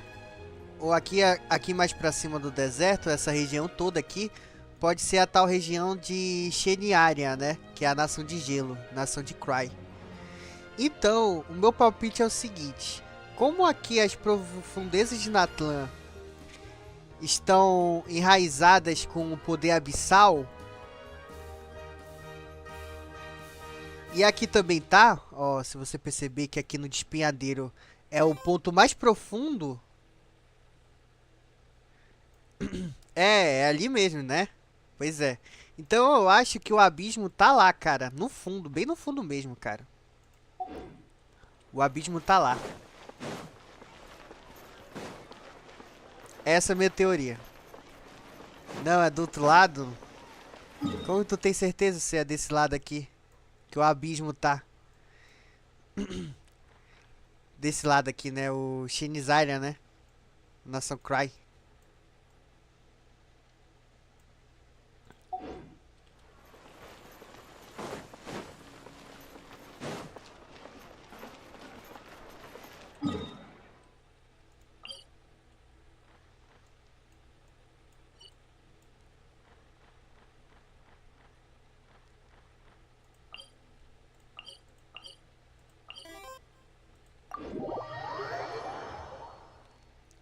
ou aqui mais pra cima do deserto, essa região toda aqui, pode ser a tal região de Xeniária, né? Que é a nação de gelo, nação de Cry. Então, o meu palpite é o seguinte: como aqui as profundezas de Natlan estão enraizadas com o poder abissal, e aqui também tá, ó, se você perceber que aqui no despenhadeiro é o ponto mais profundo, é ali mesmo, né? Pois é. Então eu acho que o abismo tá lá, cara, no fundo, bem no fundo mesmo, cara. O abismo tá lá. Essa é a minha teoria. Não, é do outro lado? Como tu tem certeza se é desse lado aqui? Que o abismo tá. Desse lado aqui, né? O Xeniária, né? Nação Cry.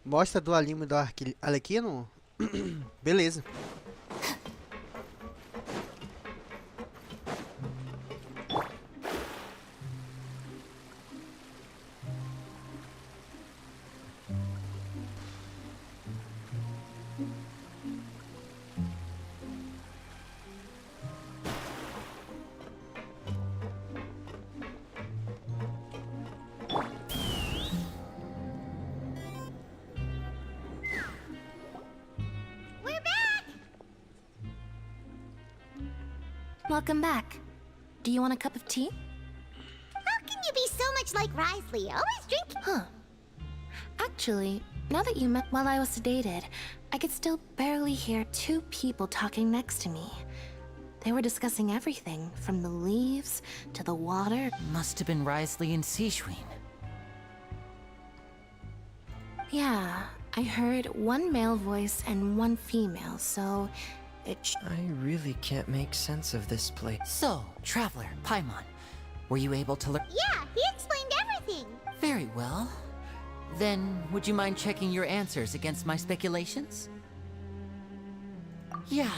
Mostra do Alimo e do Alequino? Beleza. Welcome back. Do you want a cup of tea? How can you be so much like Risley? Always drinking. Huh. Actually, now that you met while I was sedated, I could still barely hear two people talking next to me. They were discussing everything, from the leaves to the water. Must have been Risley and Sishwin. Yeah, I heard one male voice and one female, so I really can't make sense of this place. So, Traveler, Paimon, were you able to learn? Yeah, he explained everything. Very well. Then, would you mind checking your answers against my speculations? Yeah,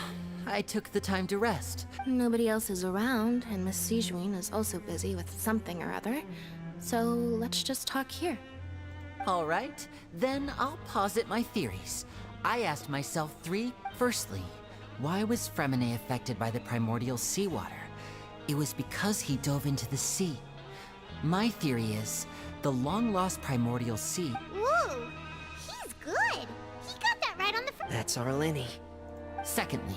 I took the time to rest. Nobody else is around, and Miss Sijwin is also busy with something or other. So let's just talk here. All right, then I'll posit my theories. I asked myself three. Firstly, why was Fremine affected by the primordial seawater? It was because he dove into the sea. My theory is, the long-lost primordial sea... Whoa! He's good! He got that right on the first... That's our Lenny. Secondly,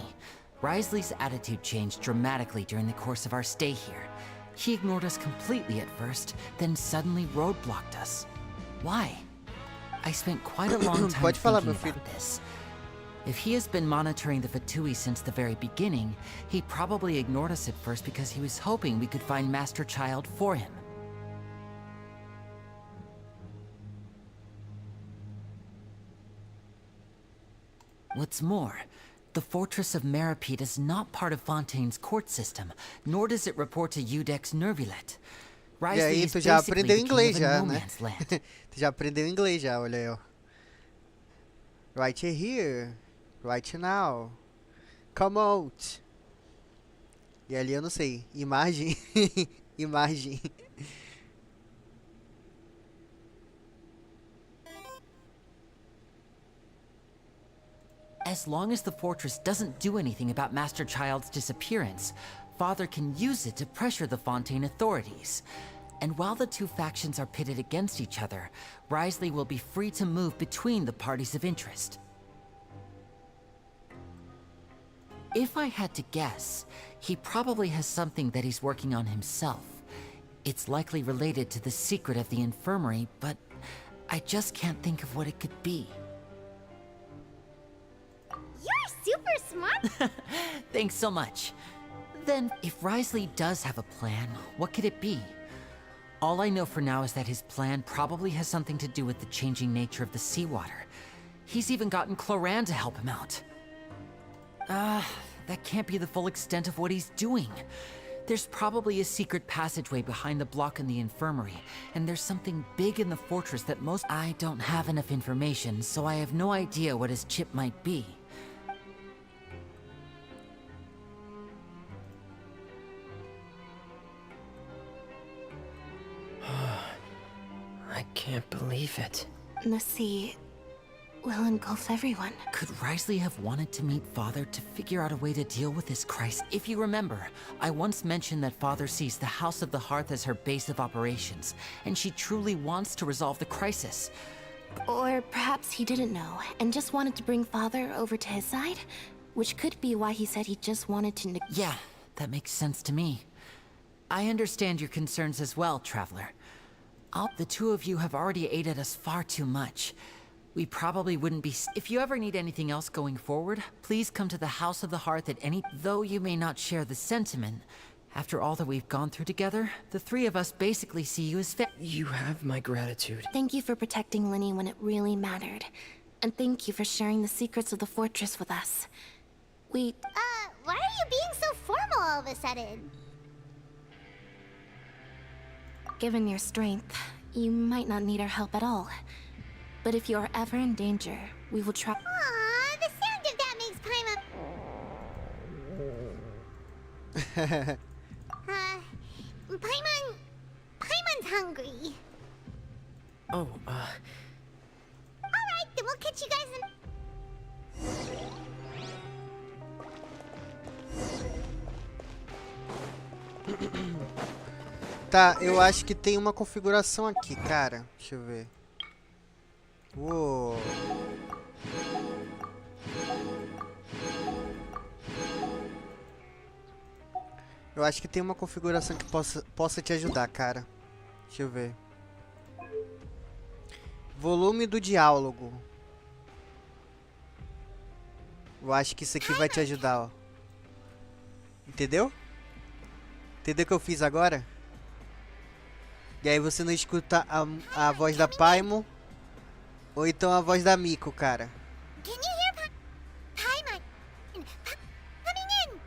Wriothesley's attitude changed dramatically during the course of our stay here. He ignored us completely at first, then suddenly roadblocked us. Why? I spent quite a long time thinking about this. If he has been monitoring the Fatui since the very beginning, he probably ignored us at first because he was hoping we could find Master Child for him. What's more, the Fortress of Meripede is not part of Fontaine's court system, nor does it report to Udex Nervulet. E aí, tu já aprendeu inglês já, né? Tu já aprendeu inglês já, olha aí, ó. Right here. Right now. Come out. E ali eu não sei. Imagem. Imagem. As long as the fortress doesn't do anything about Master Child's disappearance, Father can use it to pressure the Fontaine authorities. And while the two factions are pitted against each other, Wriothesley will be free to move between the parties of interest. If I had to guess, he probably has something that he's working on himself. It's likely related to the secret of the infirmary, but I just can't think of what it could be. You're super smart! Thanks so much. Then, if Wriothesley does have a plan, what could it be? All I know for now is that his plan probably has something to do with the changing nature of the seawater. He's even gotten Cloran to help him out. That can't be the full extent of what he's doing. There's probably a secret passageway behind the block in the infirmary, and there's something big in the fortress that I don't have enough information, so I have no idea what his chip might be. I can't believe it. The sea will engulf everyone. Could Wriothesley have wanted to meet Father to figure out a way to deal with this crisis? If you remember, I once mentioned that Father sees the House of the Hearth as her base of operations, and she truly wants to resolve the crisis. Or perhaps he didn't know, and just wanted to bring Father over to his side? Which could be why he said he just wanted to... Yeah, that makes sense to me. I understand your concerns as well, Traveler. The two of you have already aided us far too much. We probably wouldn't be... If you ever need anything else going forward, please come to the House of the Hearth at any... Though you may not share the sentiment, after all that we've gone through together, the three of us basically see you as You have my gratitude. Thank you for protecting Lenny when it really mattered. And thank you for sharing the secrets of the fortress with us. Why are you being so formal all of a sudden? Given your strength, you might not need our help at all. But if you are ever in danger, we will try... Aww, the sound of that makes Paimon... Paimon's hungry. Oh, Alright, then we'll catch you guys in... Tá, eu acho que tem uma configuração aqui, cara. Deixa eu ver. Uou. Eu acho que tem uma configuração que possa te ajudar, cara. Deixa eu ver. Volume do diálogo. Eu acho que isso aqui vai te ajudar, ó. Entendeu? Entendeu o que eu fiz agora? E aí você não escuta a voz da Paimon ou então a voz da Miko, cara. Can you hear Paimon? Coming in.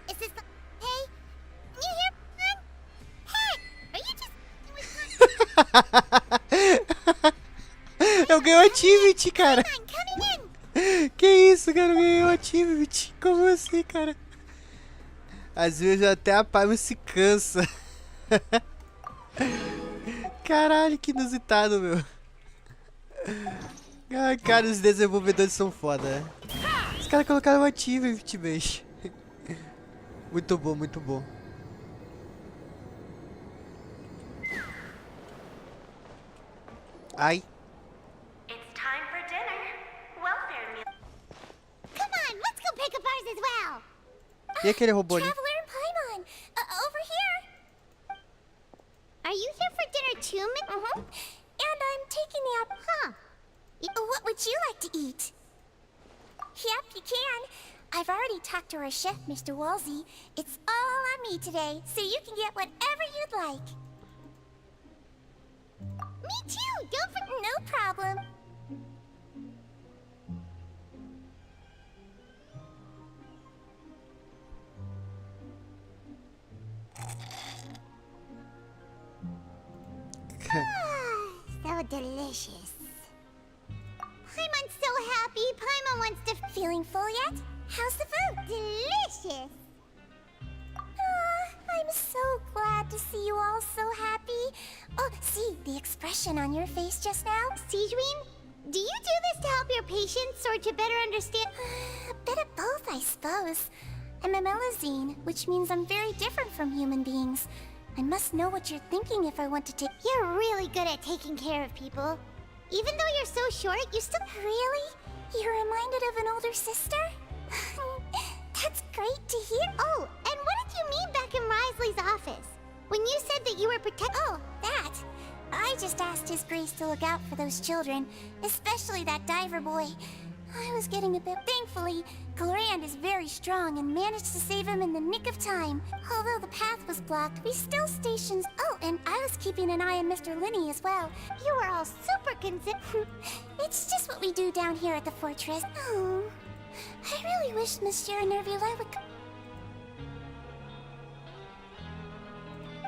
Is this the... Hey? Can you hear Paimon? Hey! Are you just... Eu ganhei o achievement, cara. Que isso, cara? Eu ganhei um achievement. Como assim, cara? Às vezes até a Paimon se cansa. Caralho, que inusitado, meu. Ai, cara, os desenvolvedores são foda, né? Os caras colocaram um achievement, bicho. Muito bom, muito bom. Ai. It's time for dinner. Welfare meal. Come on, let's go pick up ours as well. E aquele robô ali? Traveler and Paimon, over here. Are you here for dinner too, And I'm taking the up. Huh. What would you like to eat? Yep, you can. I've already talked to our chef, Mr. Wolsey. It's all on me today, so you can get whatever you'd like. Me too. Don't forget. No problem. So delicious. Paimon's so happy. Paimon wants to... Feeling full yet? How's the food? Delicious. I'm so glad to see you all so happy. Oh, see, the expression on your face just now? Sigewin, do you do this to help your patients or to better understand? A bit of both, I suppose. I'm a Melazine, which means I'm very different from human beings. I must know what you're thinking if I want to take... You're really good at taking care of people. Even though you're so short, you still... Really? You're reminded of an older sister? That's great to hear. Oh, and what did you mean back in Risley's office? When you said that you were Oh, that. I just asked His Grace to look out for those children, especially that diver boy. I was getting a bit... Thankfully, Glorand is very strong and managed to save him in the nick of time. Although the path was blocked, we still stationed... Oh, and I was keeping an eye on Mr. Linney as well. You were all super It's just what we do down here at the fortress. Oh, I really wish Monsieur Nervula would...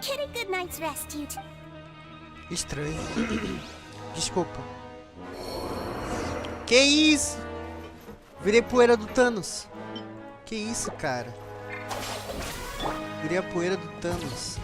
Get a good night's rest, you two. Estranho. Desculpa. Que isso? Virei poeira do Thanos. Que isso, cara? Virei a poeira do Thanos.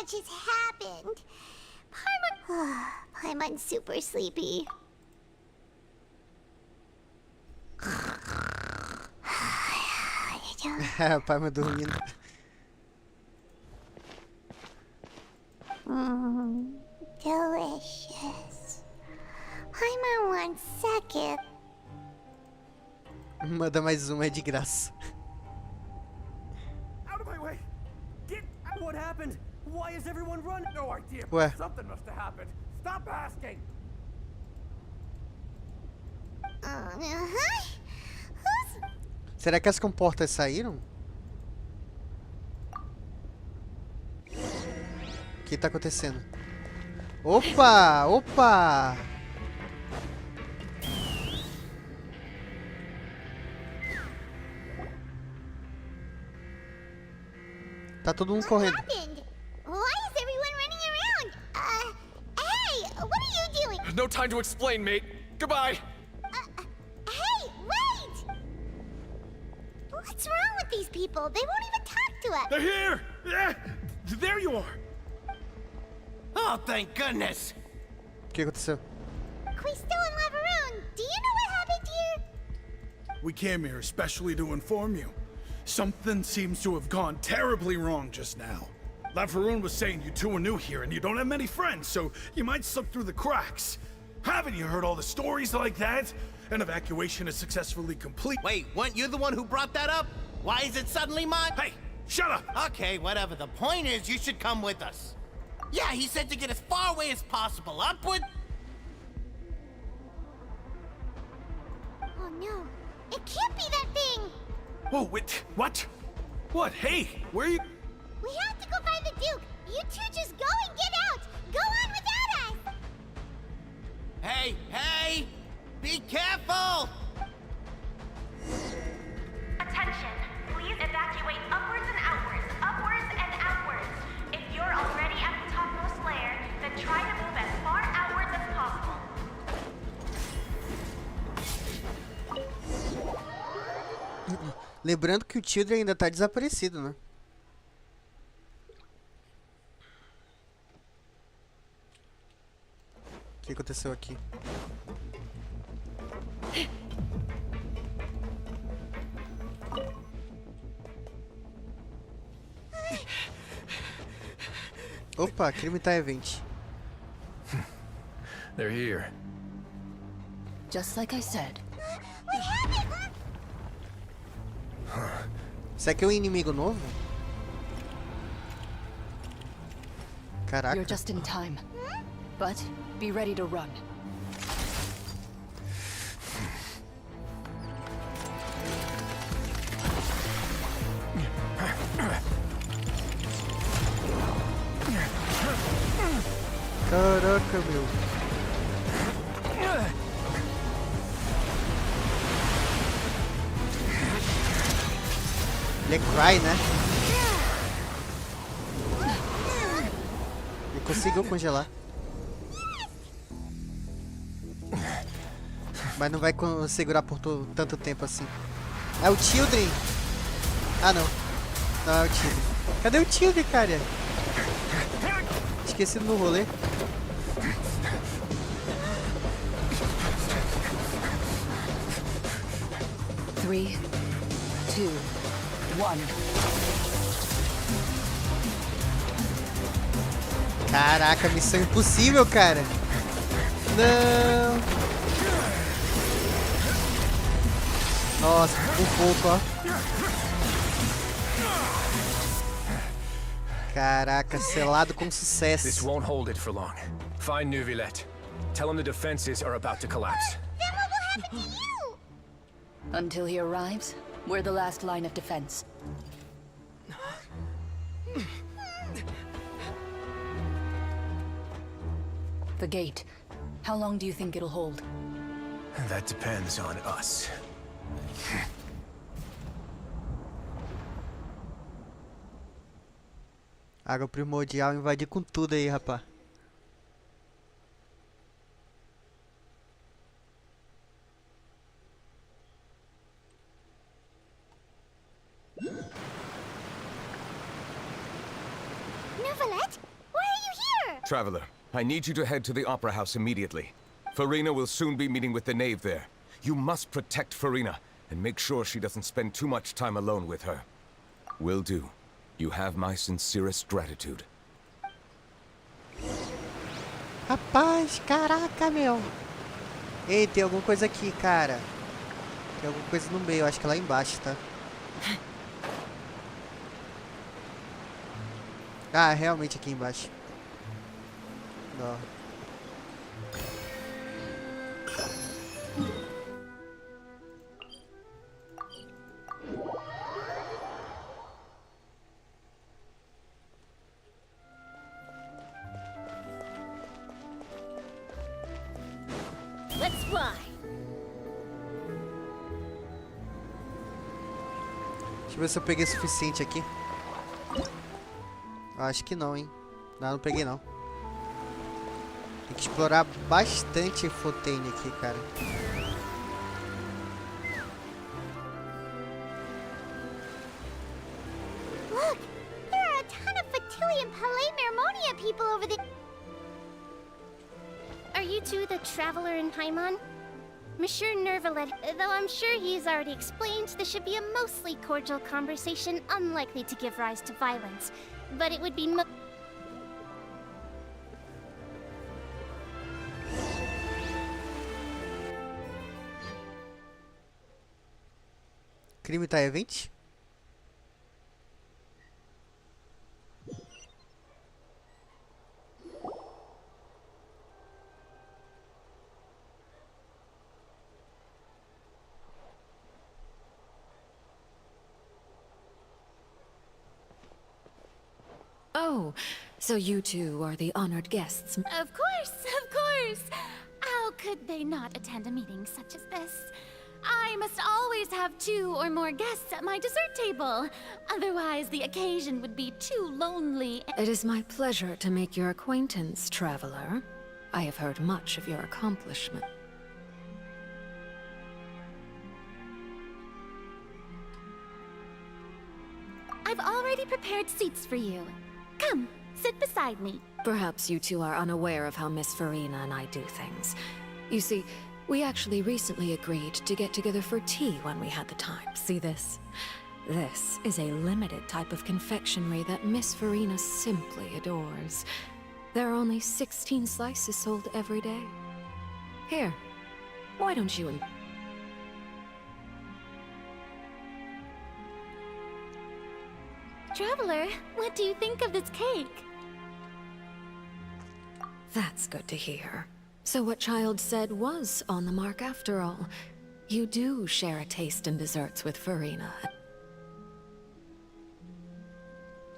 Has happened. Paimon's super sleepy. Paimon dormindo. Delicious. Paimon 1 second. Manda mais uma, é de graça. Out of my way! Get... What happened? Why is everyone running? No idea. Ué. Something must have happened. Stop asking. Será que as comportas saíram? O que tá acontecendo? Opa! Opa! Tá todo mundo correndo. Why is everyone running around? Hey, what are you doing? No time to explain, mate. Goodbye. Hey, wait! What's wrong with these people? They won't even talk to us. They're here! Yeah, there you are. Oh, thank goodness. O que aconteceu? We're still in Lavaroon. Do you know what happened here? We came here especially to inform you. Something seems to have gone terribly wrong just now. Lafaroon was saying you two are new here and you don't have many friends, so you might slip through the cracks. Haven't you heard all the stories like that? An evacuation is successfully complete. Wait, weren't you the one who brought that up? Why is it suddenly mine? Hey, shut up! Okay, whatever. The point is, you should come with us. Yeah, he said to get as far away as possible. Upward? Oh no, it can't be that thing! Whoa, wait, what? What? Hey, where are you? We have to go find the Duke! You two just go and get out! Go on without us! Hey, hey! Be careful! Attention! Please evacuate upwards and outwards, upwards and outwards. If you're already at the topmost layer, then try to move as far outwards as possible. Lembrando que o Children ainda tá desaparecido, né? O que aconteceu aqui? Opa, crime tá event. They're here. Just like I said. Isso aqui é um inimigo novo? Caraca. You're just in time. But be ready to run. Caraca, meu. Ele é cry, né? Ele conseguiu congelar. Mas não vai segurar por tanto tempo assim. É o Children? Ah, não. Não é o Children. Cadê o Children, cara? Esquecido no rolê. Three, two, one. Caraca, missão impossível, cara. Não. Nossa, um pouco, ó. Caraca, selado com sucesso. This won't hold it for long. Find Neuvillette. Tell him the defenses are about to collapse. Then what will happen to you? Until he arrives, we're the last line of defense. The gate. How long do you think it'll hold? That depends on us. Água primordial invadir com tudo aí, rapá. Neuvillette, why are you here? Traveler, I need you to head to the Opera House immediately. Furina will soon be meeting with the knave there. You must protect Furina, and make sure she doesn't spend too much time alone with her. Will do. You have my sincerest gratitude. Rapaz, caraca, meu. Ei, tem alguma coisa aqui, cara. Tem alguma coisa no meio, acho que é lá embaixo, tá? Ah, realmente aqui embaixo. Não. Let's fly. Deixa eu ver se eu peguei o suficiente aqui. Acho que não, hein? Não peguei não. Tem que explorar bastante fontaine aqui, cara. Look, there are a ton of Fatilian Palais people over the... Are you two the traveler in Paimon? Monsieur Neuvillette, though I'm sure he's already explained, this should be a mostly cordial conversation, unlikely to give rise to violence. But it would be Crime tá event? Oh, so you two are the honored guests. Of course, of course. How could they not attend a meeting such as this? I must always have 2 or more guests at my dessert table. Otherwise, the occasion would be too lonely. It is my pleasure to make your acquaintance, traveler. I have heard much of your accomplishment. I've already prepared seats for you. Come, sit beside me. Perhaps you two are unaware of how Miss Furina and I do things. You see, we actually recently agreed to get together for tea when we had the time. See this? This is a limited type of confectionery that Miss Furina simply adores. There are only 16 slices sold every day. Here, why don't you... Traveler, what do you think of this cake? That's good to hear. So what Child said was on the mark after all. You do share a taste in desserts with Furina.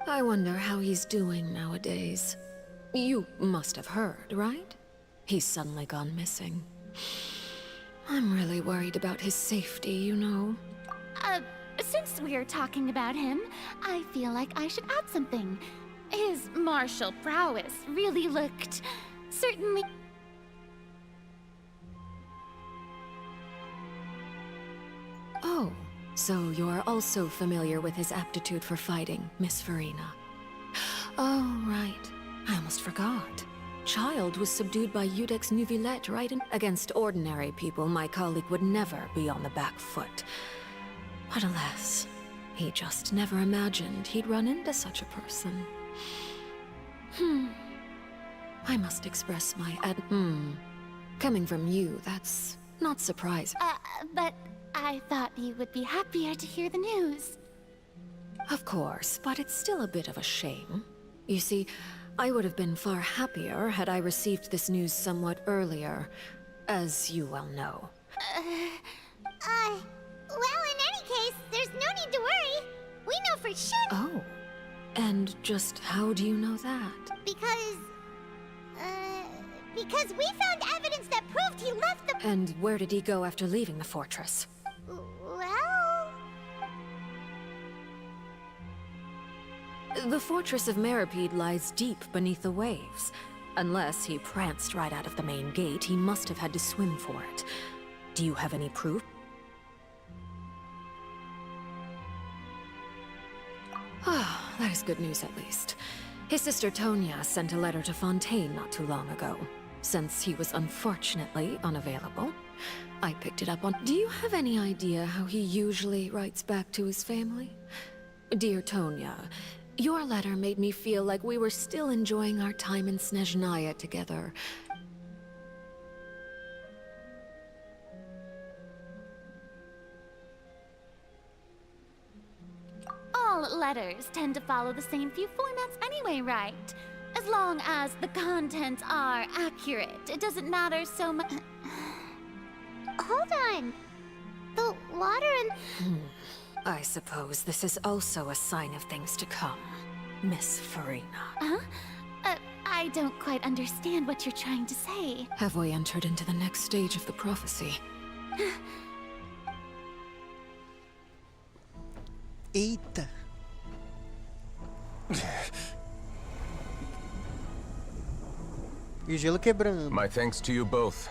I wonder how he's doing nowadays. You must have heard, right? He's suddenly gone missing. I'm really worried about his safety, you know. Since we're talking about him, I feel like I should add something. His martial prowess really looked... certainly... Oh, so you're also familiar with his aptitude for fighting, Miss Furina. Oh, right. I almost forgot. Child was subdued by Udex Nuvillette, right? Against ordinary people, my colleague would never be on the back foot. But alas, he just never imagined he'd run into such a person. I must express my Coming from you, that's not surprising. But I thought you would be happier to hear the news. Of course, but it's still a bit of a shame. You see, I would have been far happier had I received this news somewhat earlier, as you well know. Well, in any case, there's no need to worry. We know for sure. Oh, and just how do you know that? Because we found evidence that proved he left the... And where did he go after leaving the fortress? Well... The fortress of Meripede lies deep beneath the waves. Unless he pranced right out of the main gate, he must have had to swim for it. Do you have any proof? Ah, that is good news at least. His sister Tonya sent a letter to Fontaine not too long ago. Since he was unfortunately unavailable, I picked it up on... Do you have any idea how he usually writes back to his family? Dear Tonya, your letter made me feel like we were still enjoying our time in Snezhnaya together. All letters tend to follow the same few formats anyway, right? As long as the contents are accurate, it doesn't matter so much. Hold on. The water and... I suppose this is also a sign of things to come, Miss Furina. Huh? I don't quite understand what you're trying to say. Have we entered into the next stage of the prophecy? Eita. E o gelo quebrando. My thanks to you both.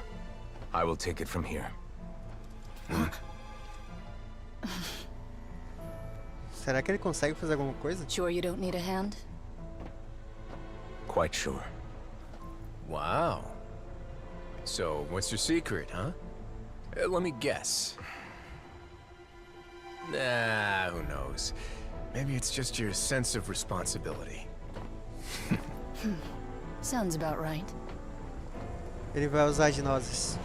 I will take it from here. Será que ele consegue fazer alguma coisa? Sure you don't need a hand? Quite sure. Wow. So, what's your secret, huh? Let me guess. Nah, who knows? Maybe it's just your sense of responsibility. Sounds about right. Ele vai usar de nozes.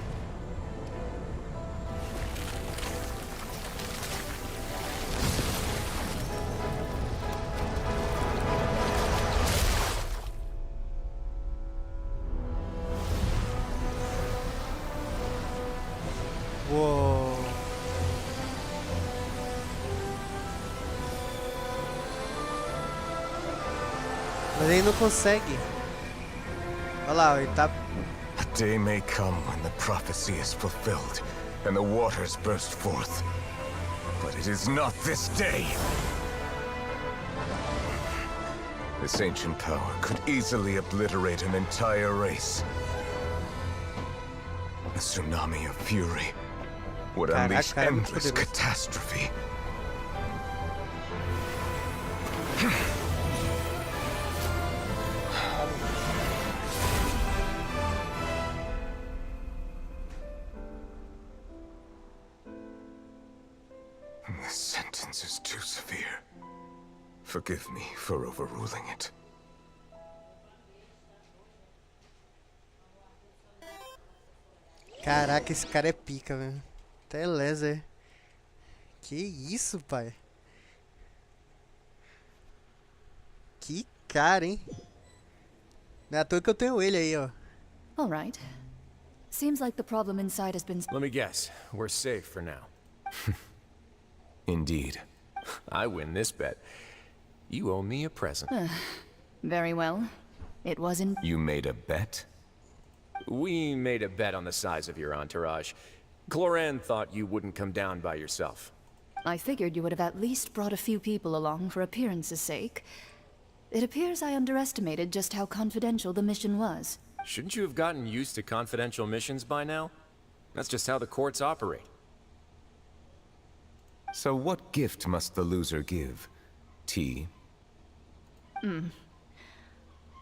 Uou. Mas ele não consegue. Olha lá, ele tá... A day may come when the prophecy is fulfilled and the waters burst forth. But it is not this day. This ancient power could easily obliterate an entire race. A tsunami of fury would unleash endless catastrophe. This sentence is too severe. Forgive me for overruling it. Caraca, esse cara é pica, velho. Até laser. Que isso, pai? Que cara, hein? Não é à toa que eu tenho ele aí, ó. All right. Seems like the problem inside has been... Let me guess. We're safe for now. Indeed. I win this bet. You owe me a present. Very well. It wasn't... You made a bet? We made a bet on the size of your entourage. Cloran thought you wouldn't come down by yourself. I figured you would have at least brought a few people along for appearance's sake. It appears I underestimated just how confidential the mission was. Shouldn't you have gotten used to confidential missions by now? That's just how the courts operate. So what gift must the loser give? Tea?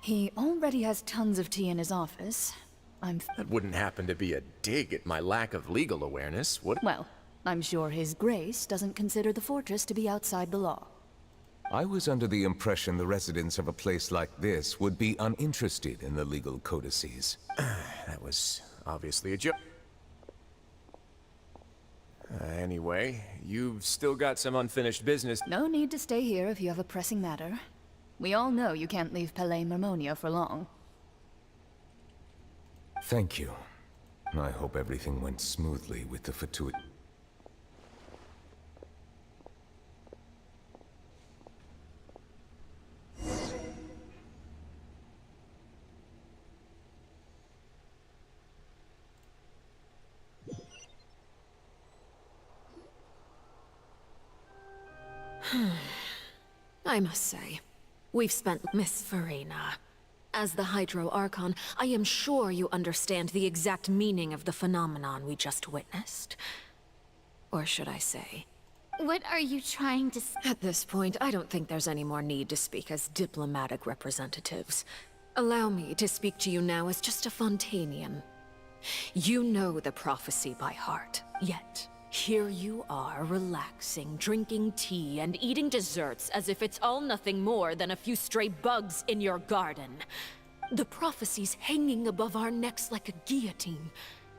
He already has tons of tea in his office. That wouldn't happen to be a dig at my lack of legal awareness, would it? Well, I'm sure His Grace doesn't consider the fortress to be outside the law. I was under the impression the residents of a place like this would be uninterested in the legal codices. That was obviously a joke. Anyway, you've still got some unfinished business. No need to stay here if you have a pressing matter. We all know you can't leave Pele Mermonia for long. Thank you. I hope everything went smoothly with the fatuity. I must say, we've spent Miss Furina. As the Hydro Archon, I am sure you understand the exact meaning of the phenomenon we just witnessed. Or should I say... What are you trying to say? At this point, I don't think there's any more need to speak as diplomatic representatives. Allow me to speak to you now as just a Fontainian. You know the prophecy by heart, yet here you are, relaxing, drinking tea, and eating desserts as if it's all nothing more than a few stray bugs in your garden. The prophecy's hanging above our necks like a guillotine.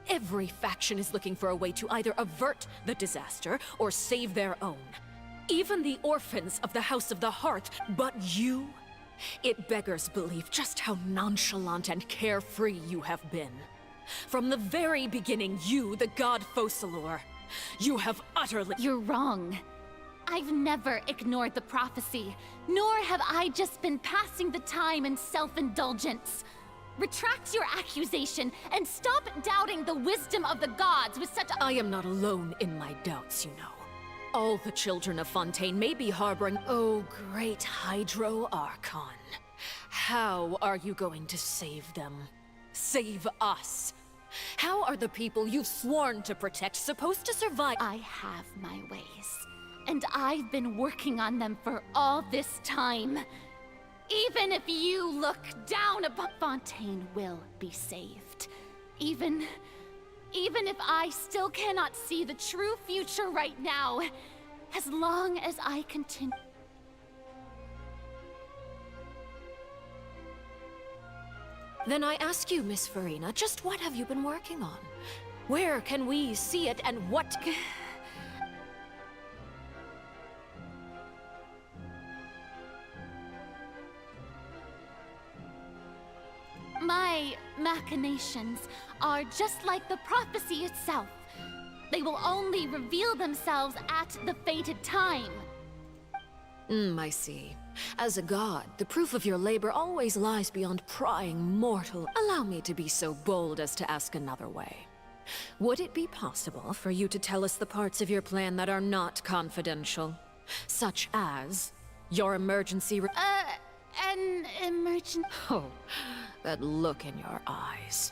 Every faction is looking for a way to either avert the disaster or save their own. Even the orphans of the House of the Hearth, but you? It beggars belief just how nonchalant and carefree you have been. From the very beginning, you, the god Focalor, you have utterly— You're wrong. I've never ignored the prophecy, nor have I just been passing the time in self-indulgence. Retract your accusation and stop doubting the wisdom of the gods with such— I am not alone in my doubts, you know. All the children of Fontaine may be harboring— Oh, great Hydro Archon. How are you going to save them? Save us? How are the people you've sworn to protect supposed to survive? I have my ways, and I've been working on them for all this time. Even if you look down upon— Fontaine will be saved. Even if I still cannot see the true future right now, as long as I continue— Then I ask you, Miss Furina, just what have you been working on? Where can we see it, and what— My machinations are just like the prophecy itself. They will only reveal themselves at the fated time. I see. As a god, the proof of your labor always lies beyond prying mortal. Allow me to be so bold as to ask another way. Would it be possible for you to tell us the parts of your plan that are not confidential? Such as your emergency An emergency... Oh, that look in your eyes.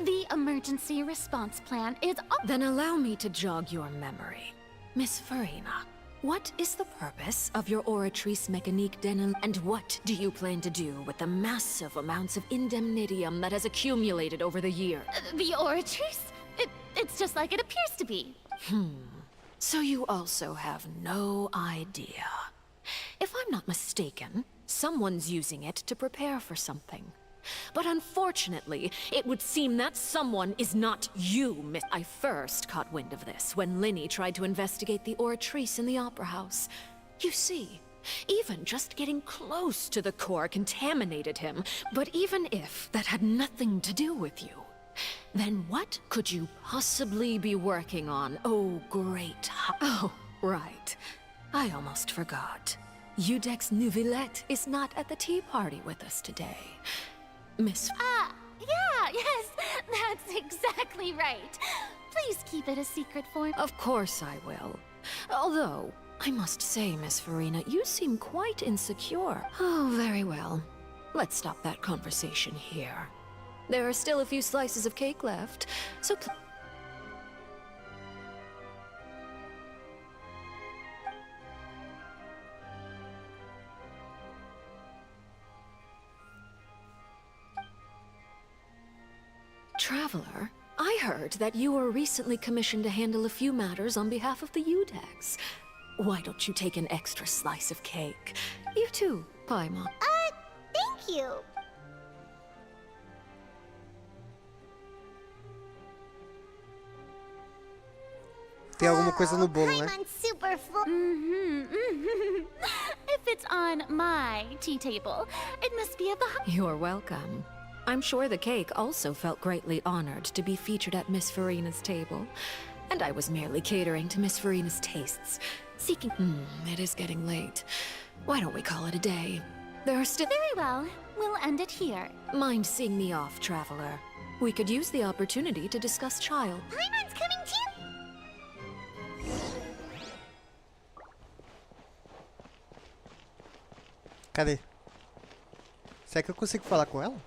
The emergency response plan is... Then allow me to jog your memory. Miss Furina, what is the purpose of your Oratrice Mécanique Denel, and what do you plan to do with the massive amounts of indemnitium that has accumulated over the year? The Oratrice? It's just like it appears to be. So you also have no idea. If I'm not mistaken, someone's using it to prepare for something. But unfortunately, it would seem that someone is not you, Miss. I first caught wind of this when Linny tried to investigate the Oratrice in the Opera House. You see, even just getting close to the core contaminated him. But even if that had nothing to do with you, then what could you possibly be working on? Oh, great. Oh, right. I almost forgot. Udex Nouvillette is not at the tea party with us today. Miss... Yeah, yes, that's exactly right. Please keep it a secret for me. Of course I will. Although, I must say, Miss Furina, you seem quite insecure. Oh, very well. Let's stop that conversation here. There are still a few slices of cake left, so Traveler, I heard that you were recently commissioned to handle a few matters on behalf of the Udex. Why don't you take an extra slice of cake? You too, Paimon. Thank you. Tem alguma coisa no bolo, né? I'm super full. If it's on my tea table, it must be at the... You're welcome. I'm sure the cake also felt greatly honored to be featured at Miss Furina's table. And I was merely catering to Miss Furina's tastes. Seeking... it is getting late. Why don't we call it a day? There are still... Very well. We'll end it here. Mind seeing me off, Traveler? We could use the opportunity to discuss Child. Paimon's coming too. Cadê? Será que eu consigo falar com ela?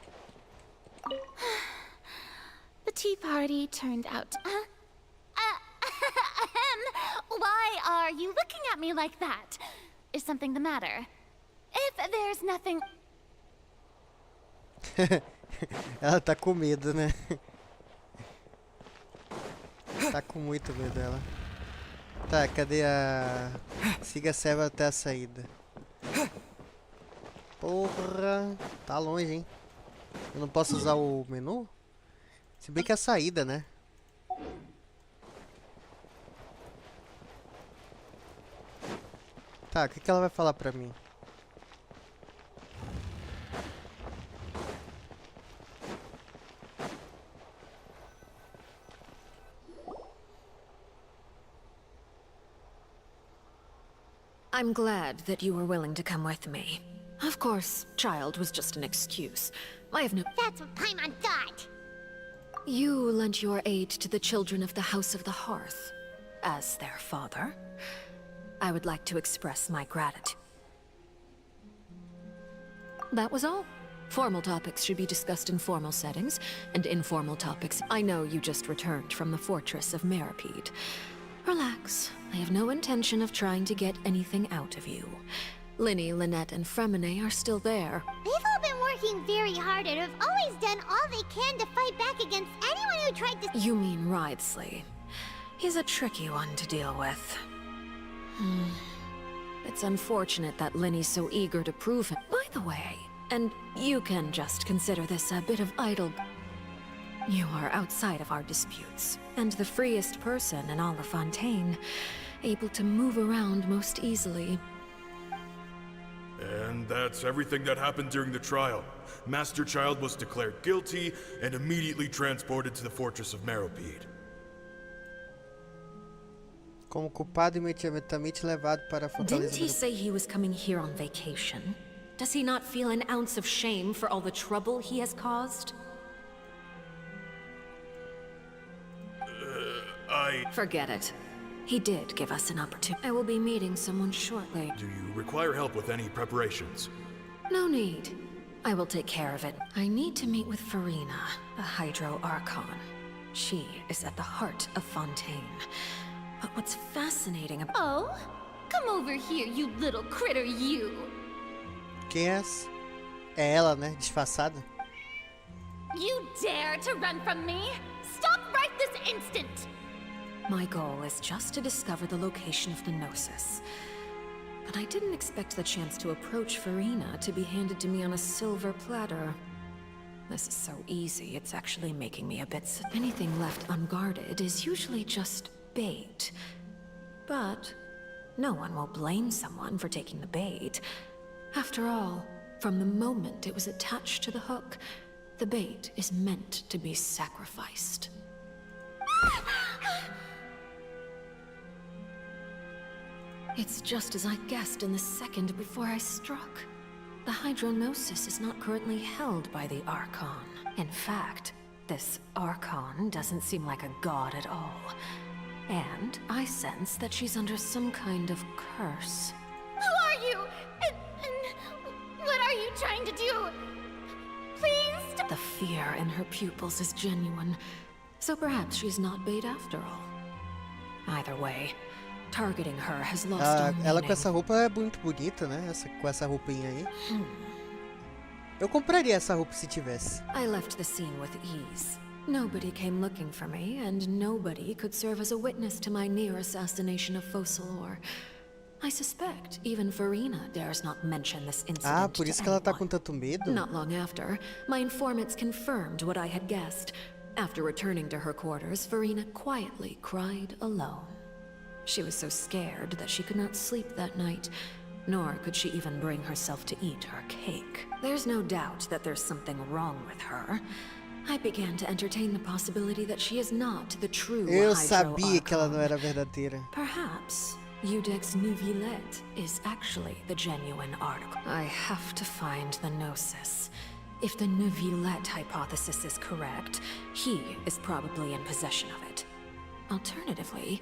The tea party turned out... Why are you looking at me like that? Is something the matter? If there's nothing... Ela tá com medo, né? Tá com muito medo dela. Tá, cadê a... Siga a serva até a saída. Porra, tá longe, hein? Eu não posso usar o menu? Se bem que é a saída, né? Tá, o que ela vai falar pra mim? I'm glad that you were willing to come with me. Of course, Child was just an excuse. I have no... That's what Paimon thought. You lent your aid to the children of the House of the Hearth. As their father, I would like to express my gratitude. That was all. Formal topics should be discussed in formal settings, and informal topics... I know you just returned from the fortress of Meripede. Relax. I have no intention of trying to get anything out of you. Linny, Lynette, and Fremine are still there. They've all been working very hard and have always done all they can to fight back against anyone who tried to... You mean Writhsley. He's a tricky one to deal with. It's unfortunate that Linny's so eager to prove him. By the way, and you can just consider this a bit of idle... You are outside of our disputes, and the freest person in all of Fontaine, able to move around most easily. And that's everything that happened during the trial. Master Child was declared guilty and immediately transported to the fortress of Meripede. Como culpado imediatamente levado para a fortaleza Didn't he do... say he was coming here on vacation? Does he not feel an ounce of shame for all the trouble he has caused? Forget it. He did give us an opportunity. I will be meeting someone shortly. Do you require help with any preparations? No need. I will take care of it. I need to meet with Furina, the Hydro Archon. She is at the heart of Fontaine. But what's fascinating about... Oh, come over here, you little critter, you. Quem é essa? É ela, né? Disfarçada. You dare to run from me? Stop right this instant! My goal is just to discover the location of the Gnosis. But I didn't expect the chance to approach Furina to be handed to me on a silver platter. This is so easy, it's actually making me a bit sick. Anything left unguarded is usually just bait. But no one will blame someone for taking the bait. After all, from the moment it was attached to the hook, the bait is meant to be sacrificed. It's just as I guessed in the second before I struck. The Hydronosis is not currently held by the Archon. In fact, this Archon doesn't seem like a god at all. And I sense that she's under some kind of curse. Who are you? And what are you trying to do? Please The fear in her pupils is genuine. So perhaps she's not bait after all. Either way, targeting her has lost all meaning. Ela com essa roupa é muito bonita, né? Com essa roupinha aí. Eu compraria essa roupa se tivesse. I left the scene with ease. Nobody came looking for me, and nobody could serve as a witness to my near assassination of Fossilor. I suspect even Furina dares not mention this incident Por isso que ela tá com tanto medo? Not long after, my informants confirmed what I had guessed. After returning to her quarters, Furina quietly cried alone. She was so scared that she could not sleep that night, nor could she even bring herself to eat her cake. There's no doubt that there's something wrong with her. I began to entertain the possibility that she is not the true Eu Hydro sabia que ela Archon. não era verdadeira. Perhaps Udex Nuvillet is actually the genuine article. I have to find the Gnosis. If the Nuvillet hypothesis is correct, he is probably in possession of it. Alternatively,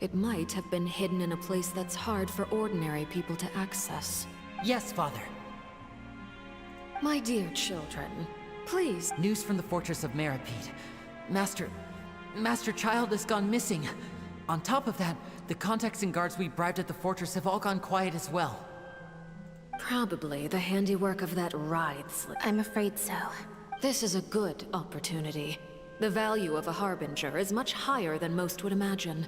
it might have been hidden in a place that's hard for ordinary people to access. Yes, Father. My dear children, please. News from the fortress of Meripede. Master Child has gone missing. On top of that, the contacts and guards we bribed at the fortress have all gone quiet as well. Probably the handiwork of that ride slip. I'm afraid so. This is a good opportunity. The value of a harbinger is much higher than most would imagine.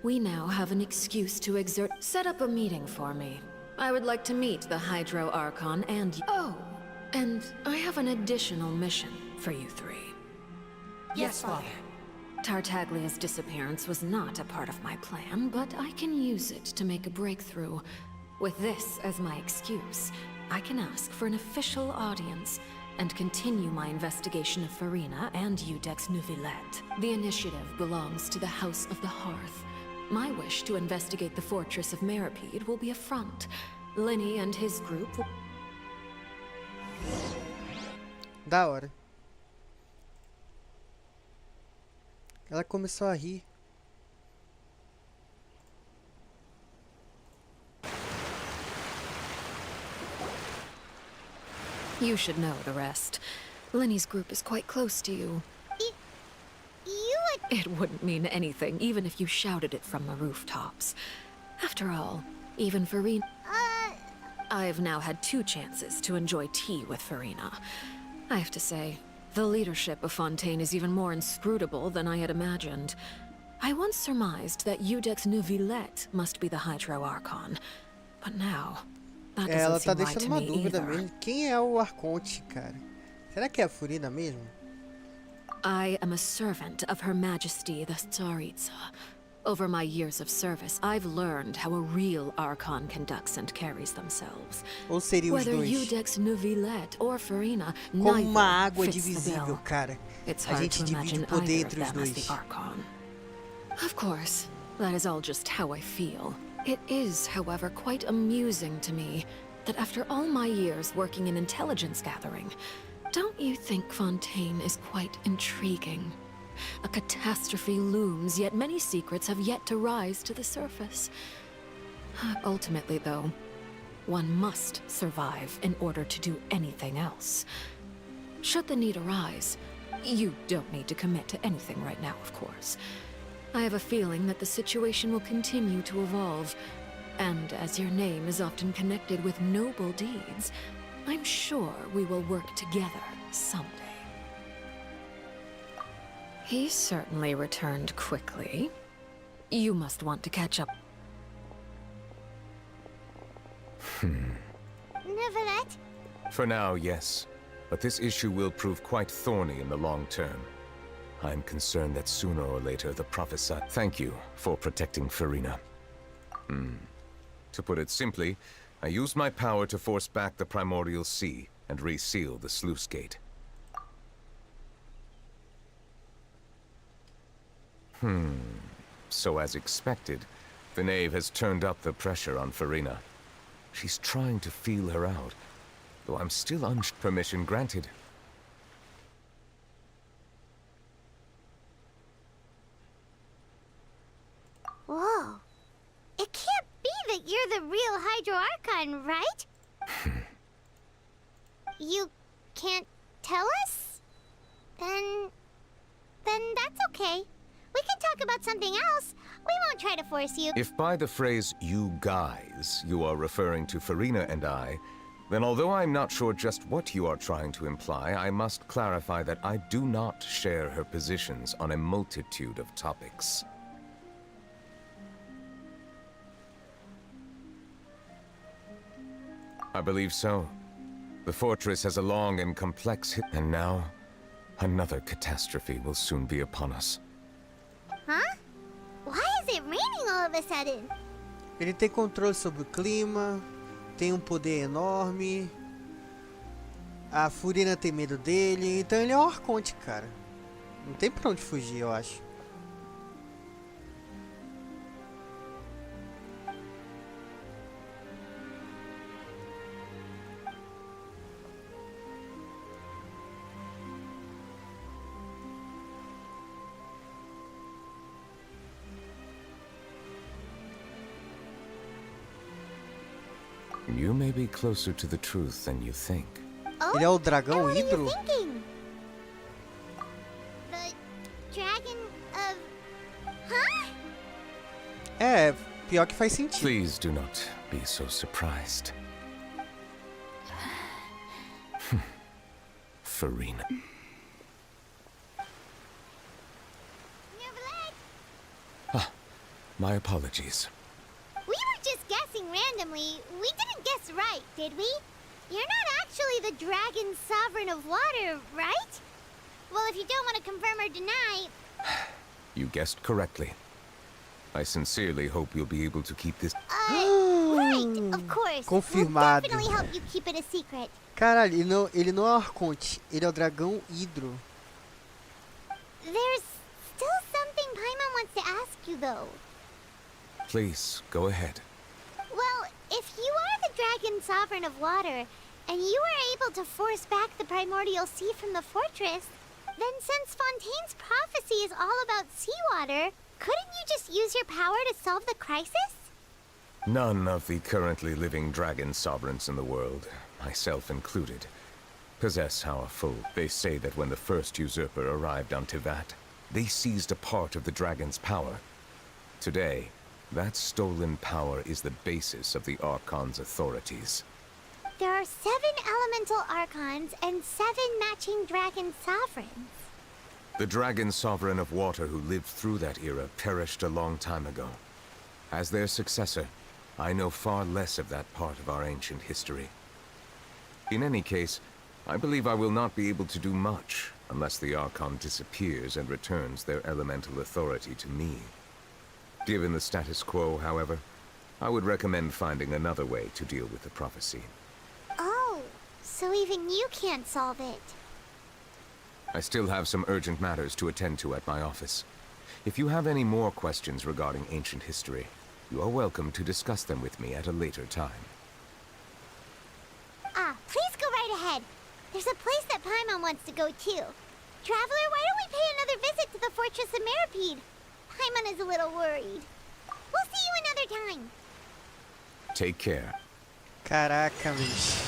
We now have an excuse to exert. Set up a meeting for me. I would like to meet the Hydro Archon and... Oh, and I have an additional mission for you three. Yes, Father. Tartaglia's disappearance was not a part of my plan, but I can use it to make a breakthrough. With this as my excuse, I can ask for an official audience and continue my investigation of Furina and Udex Nuvillet. The initiative belongs to the House of the Hearth. My wish to investigate the fortress of Meripede will be a front. Lenny and his group will... Da hora. Ela começou a rir. You should know the rest. Lenny's group is quite close to you. It wouldn't mean anything, even if you shouted it from the rooftops. After all, even Furina... I've now had 2 chances to enjoy tea with Furina. I have to say, the leadership of Fontaine is even more inscrutable than I had imagined. I once surmised that Udex Nuvillet must be the Hydro Archon, but now... That Ela doesn't tá seem right deixando to uma me dúvida either. mesmo. Quem é o Arconte, cara? Será que é a Furina mesmo? I am a servant of Her Majesty the Tsaritsa. Over my years of service, I've learned how a real Archon conducts and carries themselves. Ou seria os Whether dois? Udex Nuvillet or Furina, Como neither uma água fits the divisível, bill. cara. It's A hard gente to divide imagine o poder either entre of os them as dois. the Archon. Of course, That is all just how I feel. It is, however, quite amusing to me that after all my years working in intelligence gathering, don't you think Fontaine is quite intriguing? A catastrophe looms, yet many secrets have yet to rise to the surface. Ultimately, though, one must survive in order to do anything else. Should the need arise, you don't need to commit to anything right now, of course. I have a feeling that the situation will continue to evolve, and as your name is often connected with noble deeds, I'm sure we will work together someday. He certainly returned quickly. You must want to catch up. Neverett? For now, yes. But this issue will prove quite thorny in the long term. I'm concerned that sooner or later the prophesy. Thank you for protecting Furina. To put it simply, I used my power to force back the primordial sea and reseal the sluice gate. So as expected, the knave has turned up the pressure on Furina. She's trying to feel her out, though I'm still permission granted. Whoa. It can't be that you're the real Hydro Archon, right? You can't tell us? Then that's okay. We can talk about something else. We won't try to force you. If by the phrase, you guys, you are referring to Furina and I, then although I'm not sure just what you are trying to imply, I must clarify that I do not share her positions on a multitude of topics. I believe so. The fortress has a long and complex and now, another catastrophe will soon be upon us. Huh? Why is it raining all of a sudden? Ele tem controle sobre o clima, tem um poder enorme, a Furina tem medo dele, então ele é um arconte, cara. Não tem pra onde fugir, eu acho. You may be closer to the truth than you think. Ele é o dragão hidro? The dragon of... Huh? É, pior que faz sentido. Please do not be so surprised. Furina. My apologies. We were just guessing randomly. We didn't guess right, did we? You're not actually the dragon sovereign of water, right? Well, if you don't want to confirm or deny... You guessed correctly. I sincerely hope you'll be able to keep this... right, of course. Confirmado. We'll definitely help you keep it a secret. Caralho, ele não é o arconte, ele é o dragão hidro. There's still something Paimon wants to ask you, though. Please, go ahead. Well, if you are the dragon sovereign of water, and you were able to force back the primordial sea from the fortress, then since Fontaine's prophecy is all about seawater, couldn't you just use your power to solve the crisis? None of the currently living dragon sovereigns in the world, myself included, possess our full. They say that when the first usurper arrived on Teyvat, they seized a part of the dragon's power. Today, that stolen power is the basis of the Archon's authorities. There are 7 elemental Archons and 7 matching dragon sovereigns. The dragon sovereign of water who lived through that era perished a long time ago. As their successor, I know far less of that part of our ancient history. In any case, I believe I will not be able to do much unless the Archon disappears and returns their elemental authority to me. Given the status quo, however, I would recommend finding another way to deal with the prophecy. Oh, so even you can't solve it. I still have some urgent matters to attend to at my office. If you have any more questions regarding ancient history, you are welcome to discuss them with me at a later time. Please go right ahead. There's a place that Paimon wants to go too. Traveler, why don't we pay another visit to the Fortress of Meripede? Paimon is a little worried. We'll see you another time. Take care. Caraca, bicho.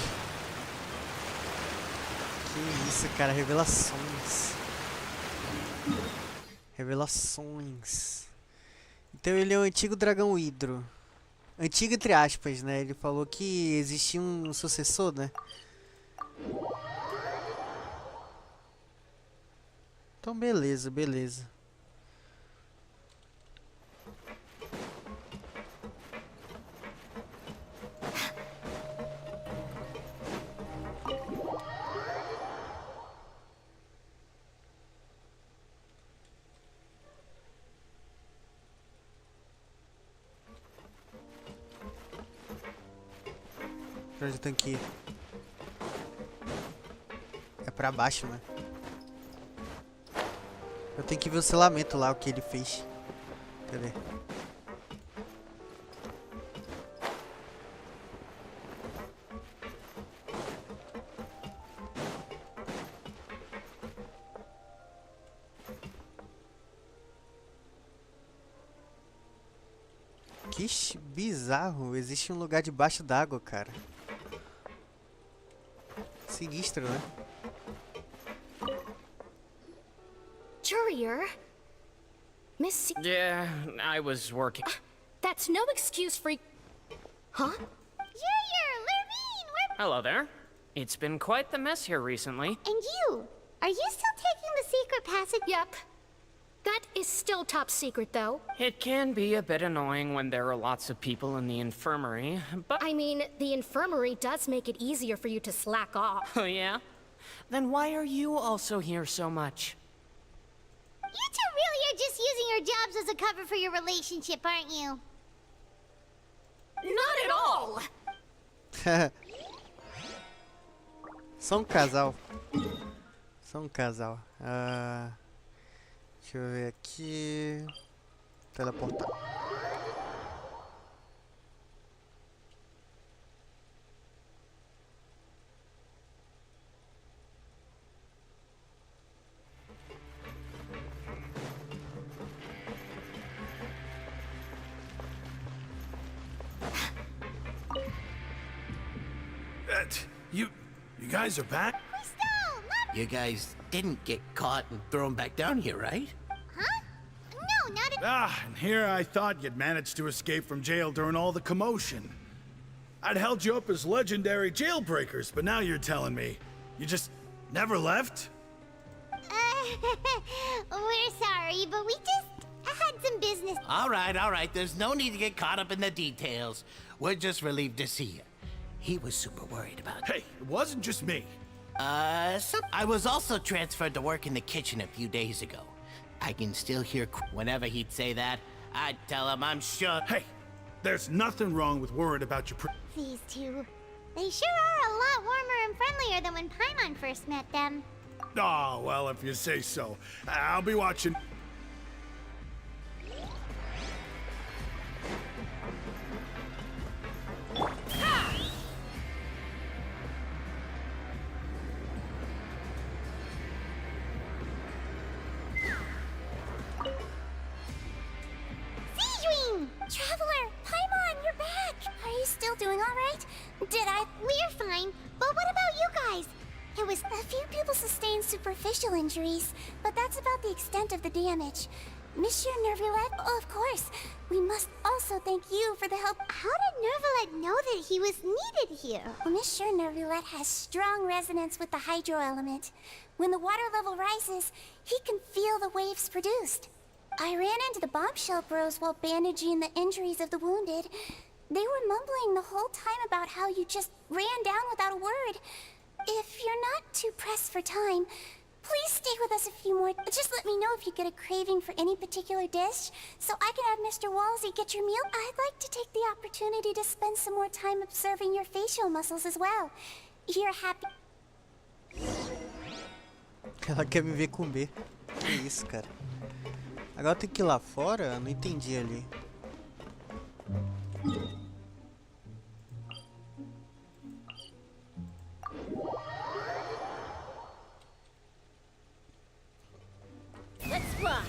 Que isso, cara, revelações. Revelações. Então ele é o antigo dragão hidro. Antigo entre aspas, né? Ele falou que existia um sucessor, né? Então beleza, beleza. Pra onde eu tenho que ir? É pra baixo, né? Eu tenho que ver o selamento lá, o que ele fez. Cadê? Que bizarro, existe um lugar debaixo d'água, cara. Sinistro, né? Courier? Miss... Yeah, I was working. That's no excuse for... Huh? Hello there. It's been quite the mess here recently. And you? Are you still taking the secret passage? Yep. That is still top secret, though. It can be a bit annoying when there are lots of people in the infirmary, but... I mean, the infirmary does make it easier for you to slack off. Oh, yeah? Then why are you also here so much? You two really are just using your jobs as a cover for your relationship, aren't you? Not at all! Só casal. Só casal. Deixa eu ver aqui. Teleportar. You guys are back? You guys didn't get caught and thrown back down here, right? Huh? No, not at... And here I thought you'd managed to escape from jail during all the commotion. I'd held you up as legendary jailbreakers, but now you're telling me you just never left? We're sorry, but we just had some business. All right. There's no need to get caught up in the details. We're just relieved to see you. He was super worried about you. Hey, it wasn't just me. I was also transferred to work in the kitchen a few days ago. I can still hear whenever he'd say that. I'd tell him I'm sure. Hey, there's nothing wrong with worried about your These two. They sure are a lot warmer and friendlier than when Paimon first met them. Oh, well, if you say so. I'll be watching. Traveler! Paimon, you're back! Are you still doing alright? We're fine, but what about you guys? A few people sustained superficial injuries, but that's about the extent of the damage. Monsieur Nervulet, of course. We must also thank you for the help. How did Nervulet know that he was needed here? Well, Monsieur Nervulet has strong resonance with the hydro element. When the water level rises, he can feel the waves produced. I ran into the bombshell bros while bandaging the injuries of the wounded. They were mumbling the whole time about how you just ran down without a word. If you're not too pressed for time, please stay with us a few more. Just let me know if you get a craving for any particular dish, so I can have Mr. Walsey get your meal. I'd like to take the opportunity to spend some more time observing your facial muscles as well. You're happy. Ela quer me ver comer. Que isso, cara. Agora tem que ir lá fora? Eu não entendi ali. Let's fly.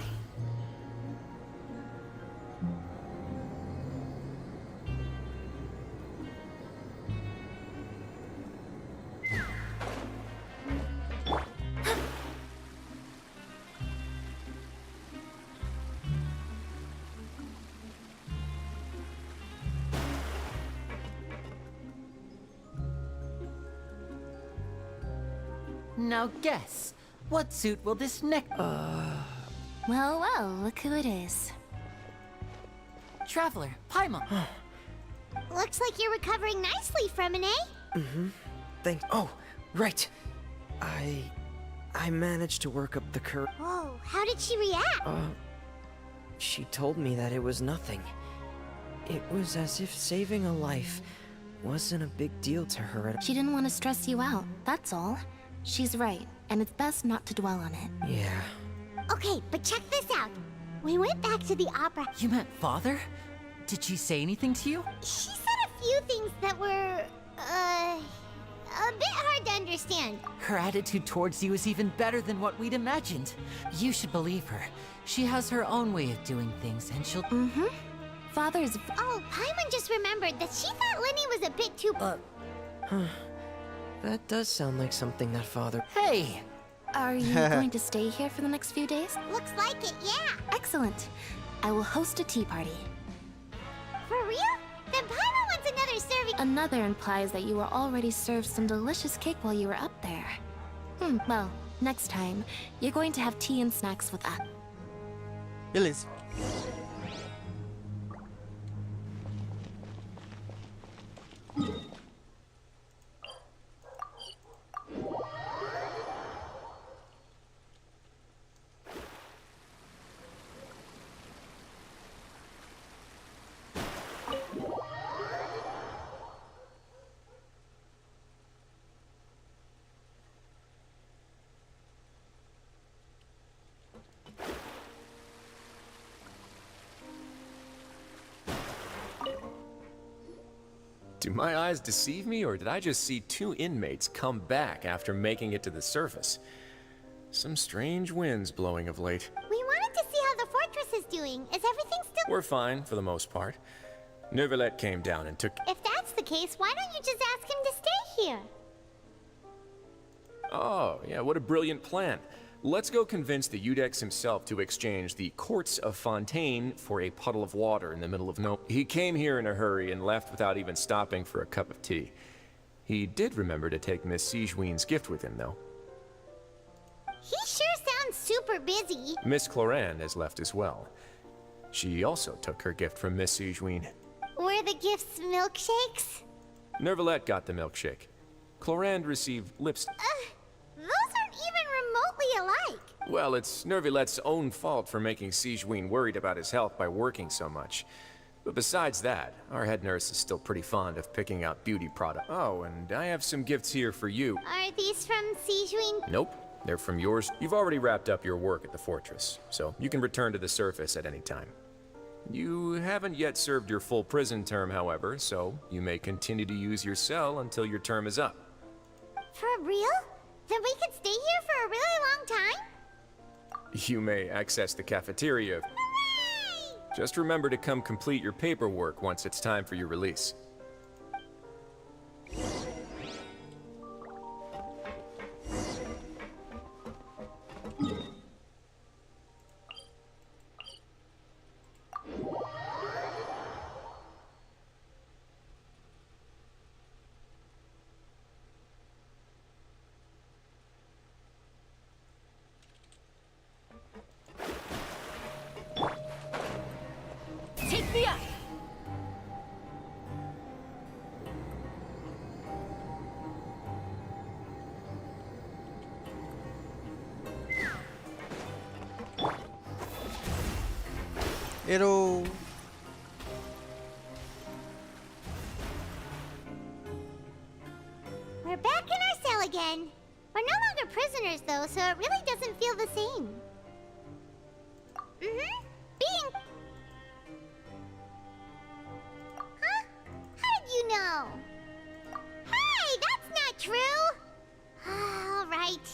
Now guess, what suit will this neck... Well, well, look who it is. Traveler, Paimon. Looks like you're recovering nicely from it, eh? Mm-hmm. Thanks. Oh, right. I managed to work up the courage. Whoa, how did she react? She told me that it was nothing. It was as if saving a life wasn't a big deal to her at all. She didn't want to stress you out, that's all. She's right, and it's best not to dwell on it. Yeah. Okay, but check this out. We went back to the opera. You meant father? Did she say anything to you? She said a few things that were, a bit hard to understand. Her attitude towards you is even better than what we'd imagined. You should believe her. She has her own way of doing things, and she'll... Mm-hmm. Father's... Oh, Paimon just remembered that she thought Lenny was a bit too... That does sound like something that father... Hey! Are you going to stay here for the next few days? Looks like it, yeah. Excellent. I will host a tea party. For real? Then Paimon wants another serving. Another implies that you were already served some delicious cake while you were up there. Well, next time, you're going to have tea and snacks with us. Beleza. Do my eyes deceive me, or did I just see two inmates come back after making it to the surface? Some strange winds blowing of late. We wanted to see how the fortress is doing. Is everything still... We're fine, for the most part. Neuvillette came down and took... If that's the case, why don't you just ask him to stay here? Oh, yeah, what a brilliant plan. Let's go convince the Udex himself to exchange the courts of Fontaine for a puddle of water in the middle of no... He came here in a hurry and left without even stopping for a cup of tea. He did remember to take Miss Sigewinne's gift with him, though. He sure sounds super busy. Miss Clorande has left as well. She also took her gift from Miss Sigewinne. Were the gifts milkshakes? Neuvillette got the milkshake. Clorande received lipstick. Those aren't even remotely alike. Well, it's Neuvillette's own fault for making Sigewinne worried about his health by working so much. But besides that, our head nurse is still pretty fond of picking out beauty products. Oh, and I have some gifts here for you. Are these from Sigewinne? Nope, they're from yours. You've already wrapped up your work at the fortress, so you can return to the surface at any time. You haven't yet served your full prison term, however, so you may continue to use your cell until your term is up. For real? Then we could stay here for a really long time? You may access the cafeteria. Hooray! Just remember to come complete your paperwork once it's time for your release. Take me up! Errou. We're back in our cell again. We're no longer prisoners, though, so it really doesn't feel the same. Being... Huh? How did you know? Hey, that's not true! Alright.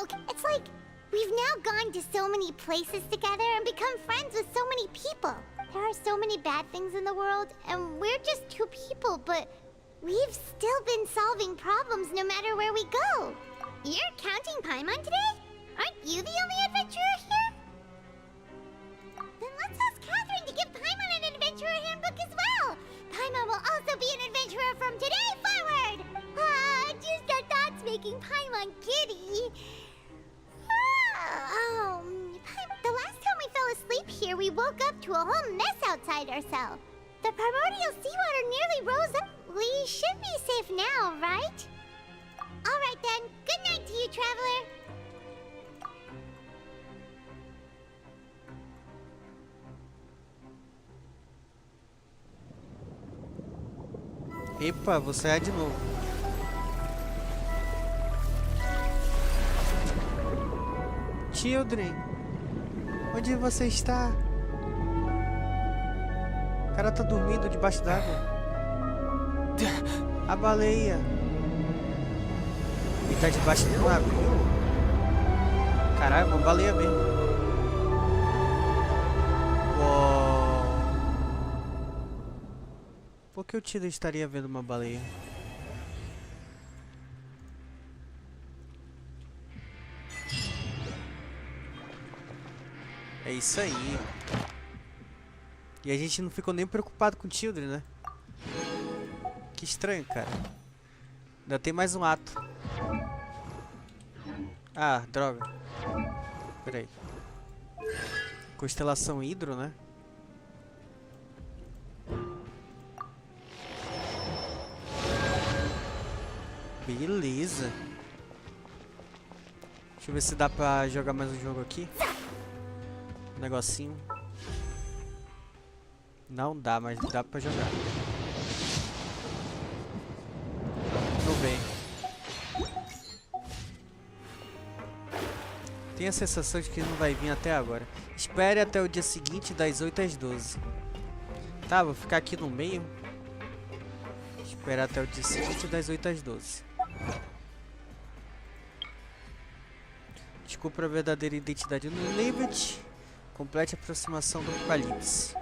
Okay, it's like we've now gone to so many places together and become friends with so many people. There are so many bad things in the world, and we're just two people, but we've still been solving problems no matter where we go. You're counting Paimon today? Aren't you the only adventurer here? Then let's ask Catherine to give Paimon an adventurer handbook as well. Paimon will also be an adventurer from today forward. Just our thoughts making Paimon giddy. The last time we fell asleep here, we woke up to a whole mess outside ourselves. The primordial seawater nearly rose up. We should be safe now, right? Alright then, good night to you, traveler. Epa, você é de novo. Children, onde você está? O cara tá dormindo debaixo d'água. A baleia. Ele tá debaixo do navio. Caralho, uma baleia mesmo. Uou. Por que o Tilo estaria vendo uma baleia? É isso aí. E a gente não ficou nem preocupado com o Children, né? Que estranho, cara. Ainda tem mais um ato. Ah, droga. Pera aí. Constelação Hidro, né? Beleza. Deixa eu ver se dá pra jogar mais um jogo aqui. Um negocinho. Não dá, mas dá pra jogar. Tudo bem. Tenho a sensação de que não vai vir até agora. Espere até o dia seguinte, das 8 às 12. Tá, vou ficar aqui no meio. Esperar até o dia seguinte, das 8 às 12. Desculpa a verdadeira identidade no Levet. Complete a aproximação do apocalipse.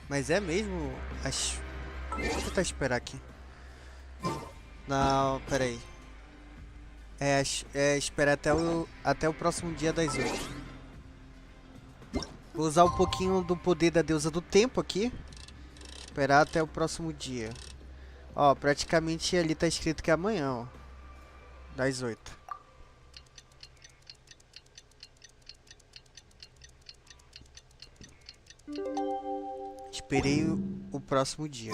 Mas é mesmo? Acho. Vou tentar esperar aqui. Não, pera aí. É esperar até o próximo dia das 8. Vou usar um pouquinho do poder da deusa do tempo aqui. Esperar até o próximo dia. Ó, praticamente ali tá escrito que é amanhã, ó. Das 8. Esperei o próximo dia.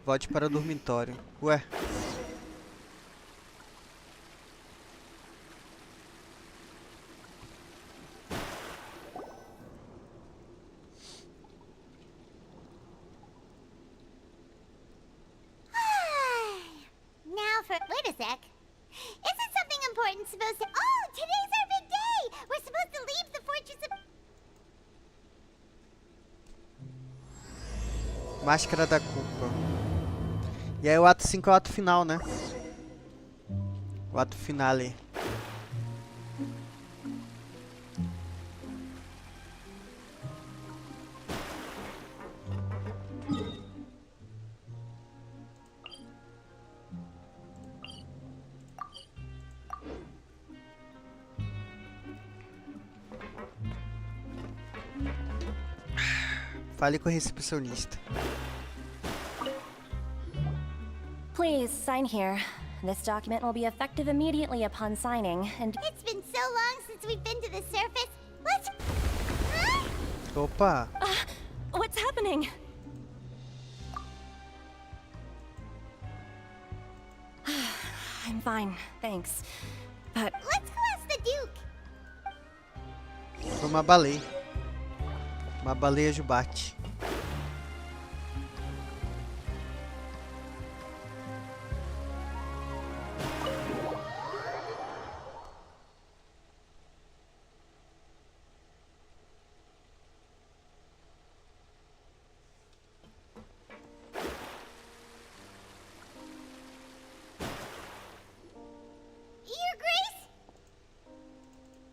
Volte para o dormitório. Ué. Now for... Wait a sec. Isn't something important supposed to... Oh, today's our big day! We're supposed to leave the fortress of... Máscara da culpa. E aí o ato 5 é o ato final, né? O ato finale. Fale com o recepcionista. Please, sign here. This document will be effective immediately upon signing, and... It's been so long since we've been to the surface. Let's... Huh? Opa! What's happening? I'm fine, thanks. But... Let's go ask the Duke. Foi uma baleia. Uma baleia jubarte.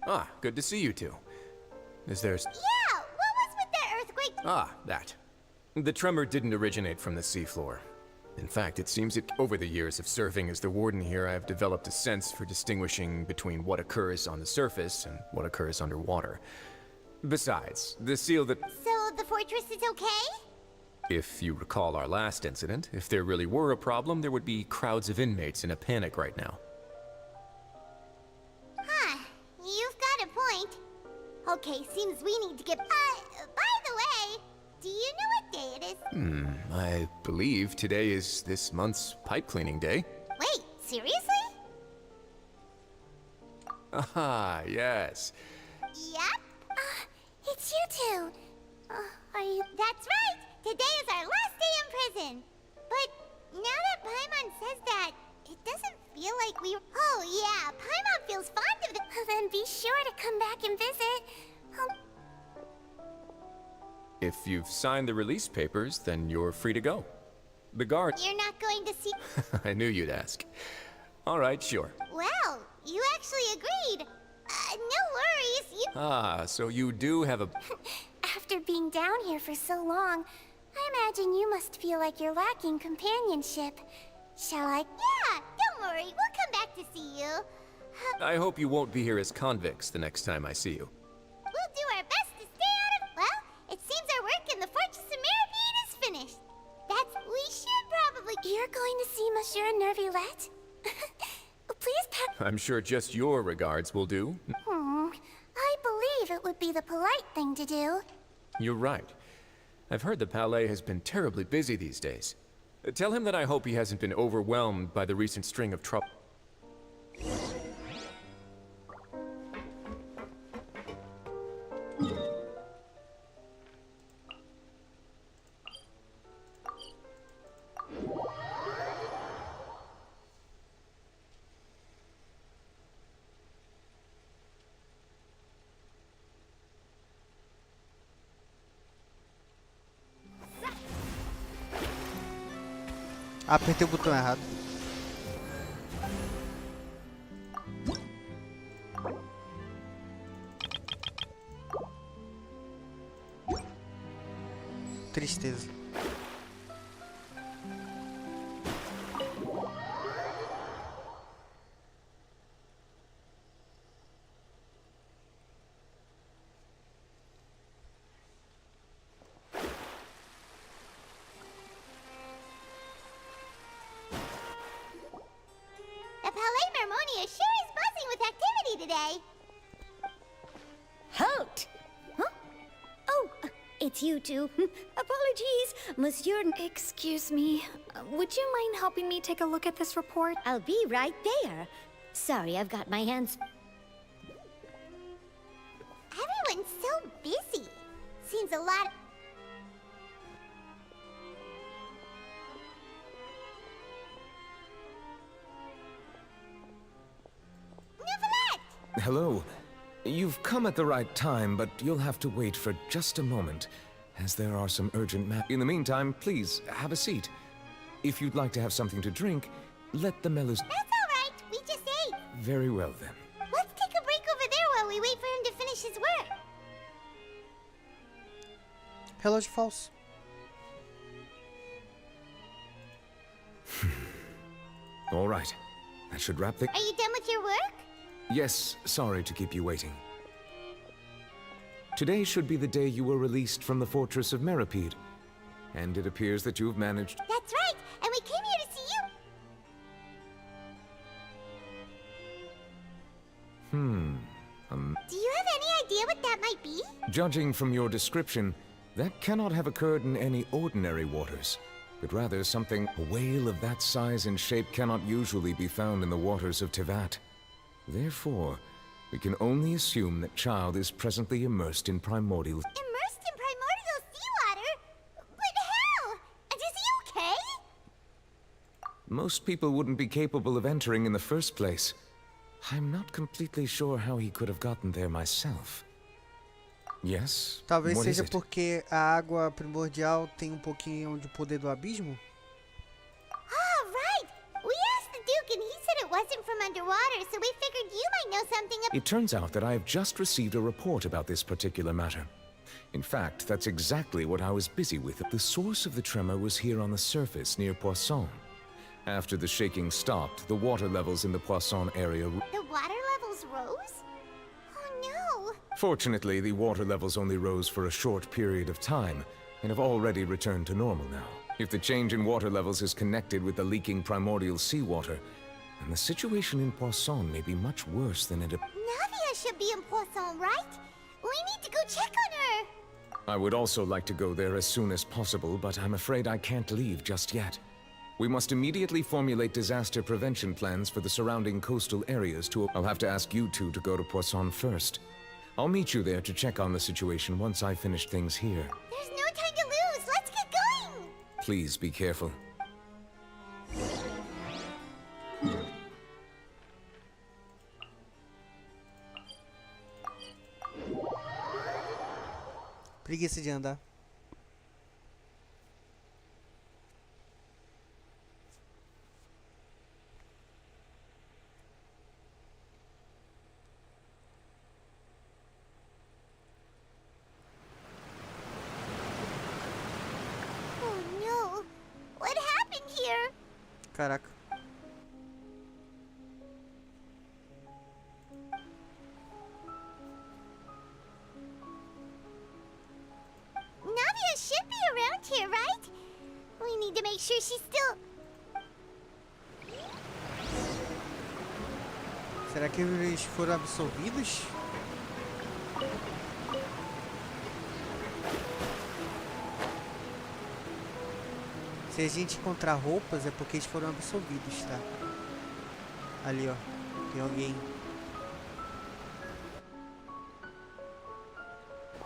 Ah, good to see you two. Is there... Yeah, what was with that earthquake? Ah, that. The tremor didn't originate from the seafloor. In fact, it seems that over the years of serving as the warden here, I have developed a sense for distinguishing between what occurs on the surface and what occurs underwater. Besides, the seal that... So the fortress is okay? If you recall our last incident, if there really were a problem, there would be crowds of inmates in a panic right now. Huh, you've got a point. Okay, seems we need to get... by the way, do you know what day it is? I believe today is this month's pipe cleaning day. Wait, seriously? Ah, yes. Yep. It's you two. Are you... That's right! Today is our last day in prison. But now that Paimon says that, it doesn't feel like we... Oh yeah, Paimon feels fond of the... Then be sure to come back and visit. If you've signed the release papers, then you're free to go. The guard... You're not going to see... I knew you'd ask. All right, sure. Well, you actually agreed. No worries, you... Ah, so you do have a... After being down here for so long, I imagine you must feel like you're lacking companionship. Shall I? Yeah, don't worry, we'll come back to see you. I hope you won't be here as convicts the next time I see you. We'll do our best to stay out of... Well, it seems our work in the Fortress of Mergulhar is finished. We should probably... You're going to see Monsieur Nervillette? Please pack... I'm sure just your regards will do. I believe it would be the polite thing to do. You're right. I've heard the Palais has been terribly busy these days. Tell him that I hope he hasn't been overwhelmed by the recent string of trouble. Apertei o botão errado. Tristeza. Halt! Huh? Oh, it's you two. Apologies, Monsieur... Excuse me. Would you mind helping me take a look at this report? I'll be right there. Sorry, I've got my hands... Everyone's so busy. Seems a lot... Hello. You've come at the right time, but you'll have to wait for just a moment, as there are some urgent In the meantime, please, have a seat. If you'd like to have something to drink, let the mellows... That's all right. We just ate. Very well, then. Let's take a break over there while we wait for him to finish his work. Relógio falso. All right. That should wrap the... Are you done with your work? Yes, sorry to keep you waiting. Today should be the day you were released from the Fortress of Meripede. And it appears that you've managed... That's right, and we came here to see you. Do you have any idea what that might be? Judging from your description, that cannot have occurred in any ordinary waters, but rather something... A whale of that size and shape cannot usually be found in the waters of Teyvat. Therefore, we can only assume that child is presently immersed in primordial... Immersed in primordial seawater? But how? And is he okay? Most people wouldn't be capable of entering in the first place. I'm not completely sure how he could have gotten there myself. Yes? Talvez What is seja it? porque a água primordial tem pouquinho de poder do abismo. Ah, right! We asked the Duke and he said it wasn't from underwater, so we figured you might know something about— It turns out that I have just received a report about this particular matter. In fact, that's exactly what I was busy with. The source of the tremor was here on the surface near Poisson. After the shaking stopped, the water levels in the Poisson area— The water levels rose? Oh no! Fortunately, the water levels only rose for a short period of time, and have already returned to normal now. If the change in water levels is connected with the leaking primordial seawater, then the situation in Poisson may be much worse than it— Navia should be in Poisson, right? We need to go check on her! I would also like to go there as soon as possible, but I'm afraid I can't leave just yet. We must immediately formulate disaster prevention plans for the surrounding coastal areas to— I'll have to ask you two to go to Poisson first. I'll meet you there to check on the situation once I finish things here. There's no time to lose! Let's get going! Please be careful. Preguiça de andar. Oh no! What happened here? Caraca. Navia should be around here, right? We need to make sure she's still— Será que eles foram absolvidos? Se a gente encontrar roupas é porque eles foram absolvidos, tá? Ali, ó. Tem alguém.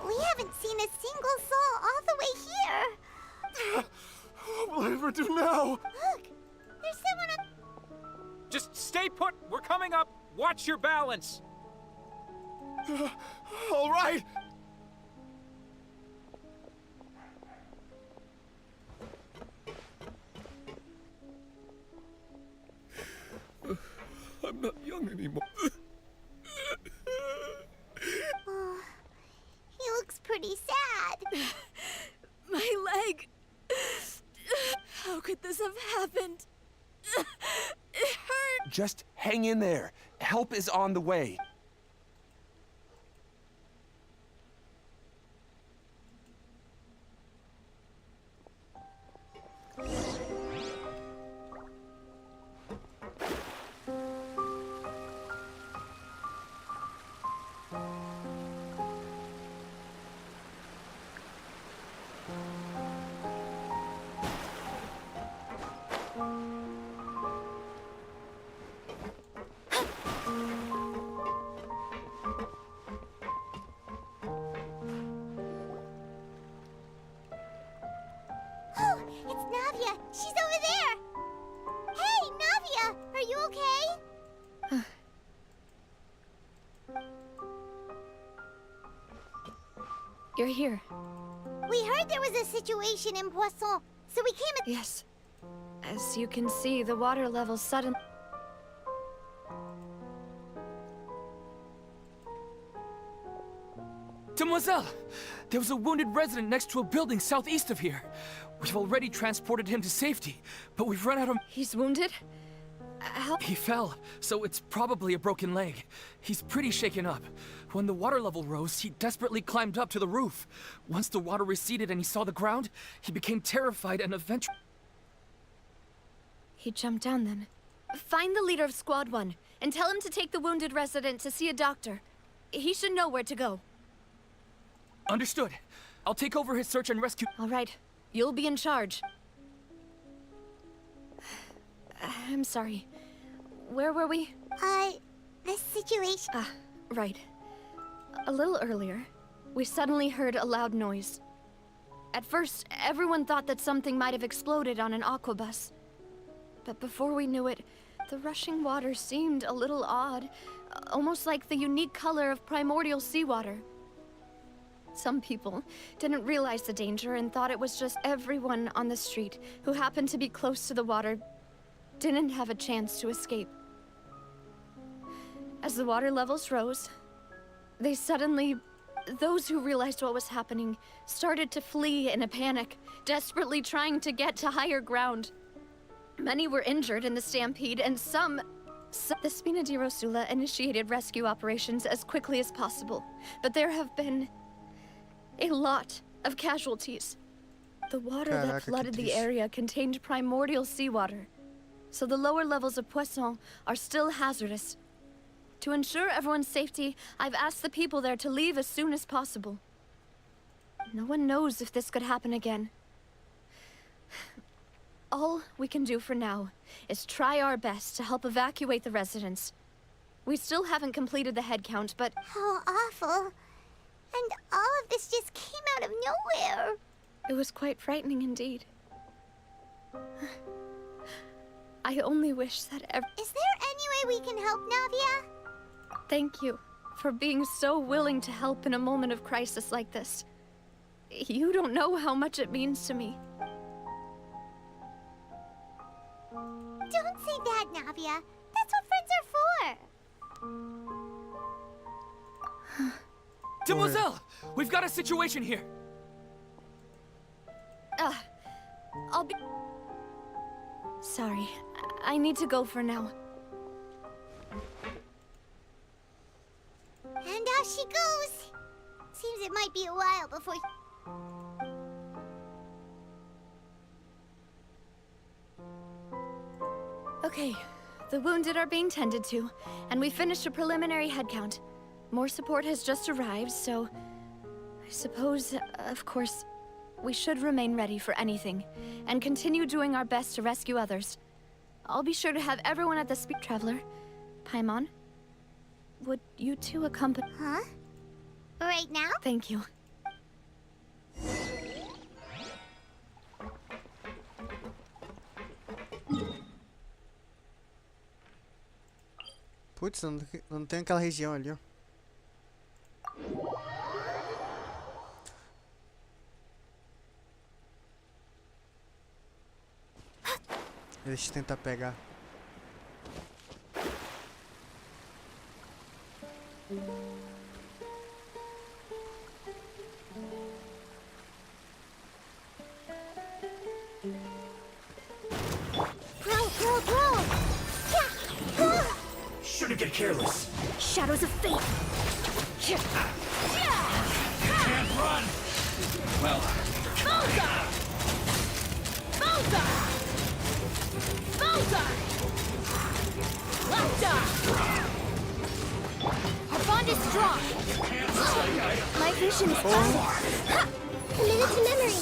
We haven't seen a single soul all the way here! What will I ever do now? Look! There's someone up— Just stay put! We're coming up! Watch your balance! All right! I'm not young anymore. Oh, he looks pretty sad. My leg. How could this have happened? It hurt. Just hang in there. Help is on the way. Oh, it's Navia! She's over there! Hey, Navia! Are you okay? You're here. We heard there was a situation in Poisson, so we came— Yes. As you can see, the water level suddenly— Demoiselle! There was a wounded resident next to a building southeast of here. We've already transported him to safety, but we've run out of— He's wounded? He fell, so it's probably a broken leg. He's pretty shaken up. When the water level rose, he desperately climbed up to the roof. Once the water receded and he saw the ground, he became terrified and eventually— He jumped down then. Find the leader of Squad 1, and tell him to take the wounded resident to see a doctor. He should know where to go. Understood. I'll take over his search and rescue— All right. You'll be in charge. I'm sorry. Where were we? The situation— Ah, right. A little earlier, we suddenly heard a loud noise. At first, everyone thought that something might have exploded on an aquabus. But before we knew it, the rushing water seemed a little odd, almost like the unique color of primordial seawater. Some people didn't realize the danger and thought it was just everyone on the street who happened to be close to the water didn't have a chance to escape. As the water levels rose, those who realized what was happening started to flee in a panic, desperately trying to get to higher ground. Many were injured in the stampede, and the Spina di Rosula initiated rescue operations as quickly as possible, but there have been a lot of casualties. The water that flooded the area contained primordial seawater, so the lower levels of Poisson are still hazardous. To ensure everyone's safety, I've asked the people there to leave as soon as possible. No one knows if this could happen again. All we can do for now is try our best to help evacuate the residents. We still haven't completed the head count, but... How awful. And all of this just came out of nowhere. It was quite frightening indeed. I only wish that Is there any way we can help, Navia? Thank you for being so willing to help in a moment of crisis like this. You don't know how much it means to me. Don't say that, Navia. That's what friends are for. Demoiselle! We've got a situation here! I'll be... Sorry, I need to go for now. And out she goes. Seems it might be a while before... Okay, the wounded are being tended to, and we finished a preliminary head count. More support has just arrived, so... I suppose, of course, we should remain ready for anything, and continue doing our best to rescue others. I'll be sure to have everyone at the Traveler. Paimon, would you two accompany... Huh? Right now? Thank you. Putz, não tem aquela região ali, ó. Deixa eu tentar pegar. Bro! Yeah! Shouldn't get careless. Shadows of fate. You can't run. Well, Our bond is strong. My vision is clear. Committed to memory.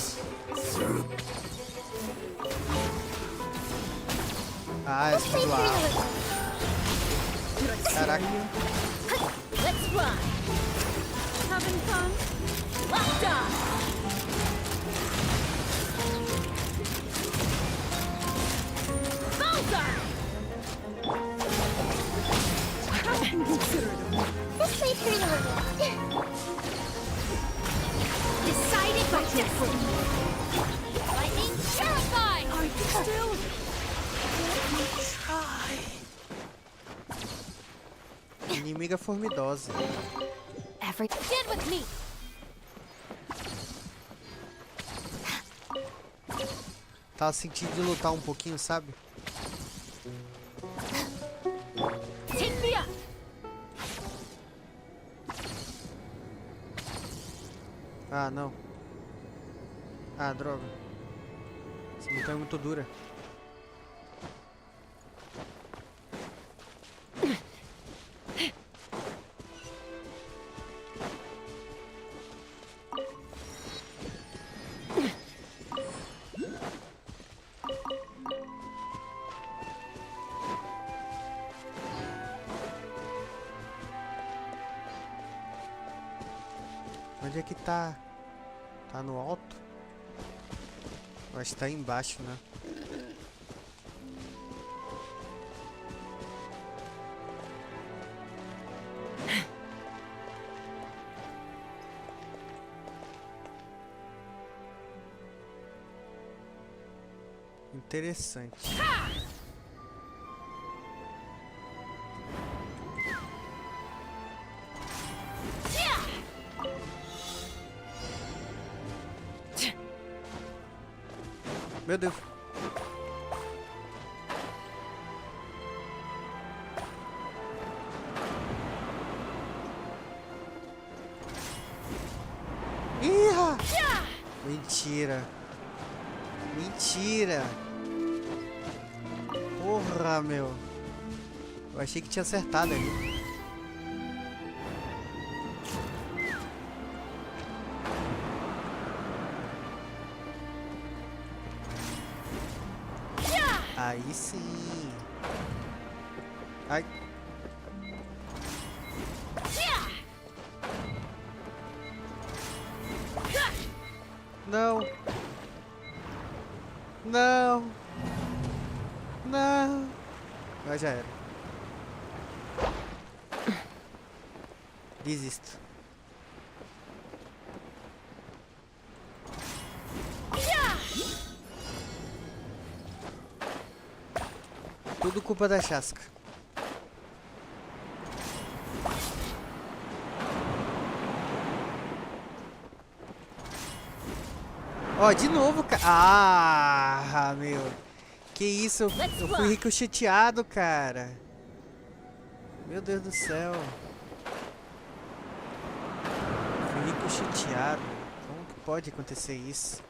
Ah, esse do ar. Caraca. Let's run. Having fun? Locked on. This might hurt a little. Decided by destiny. Lightning terrified. Are you still? Inimiga formidosa. Stand with me. Tava sentindo de lutar um pouquinho, sabe? Take me up. Ah, não. Ah, droga. Essa montanha é muito dura. Onde é que tá? Tá no alto? Eu acho que tá aí embaixo, né? Interessante. Meu Deus. Ih! Mentira. Mentira. Porra, meu. Eu achei que tinha acertado ali. Aí sim. Ai. Não. Não. Não. Mas já era. Desisto. Tudo culpa da Chasca. Ó, de novo, cara. Ah, meu. Que isso? Eu fui ricocheteado, cara. Meu Deus do céu. Fui ricocheteado. Como que pode acontecer isso?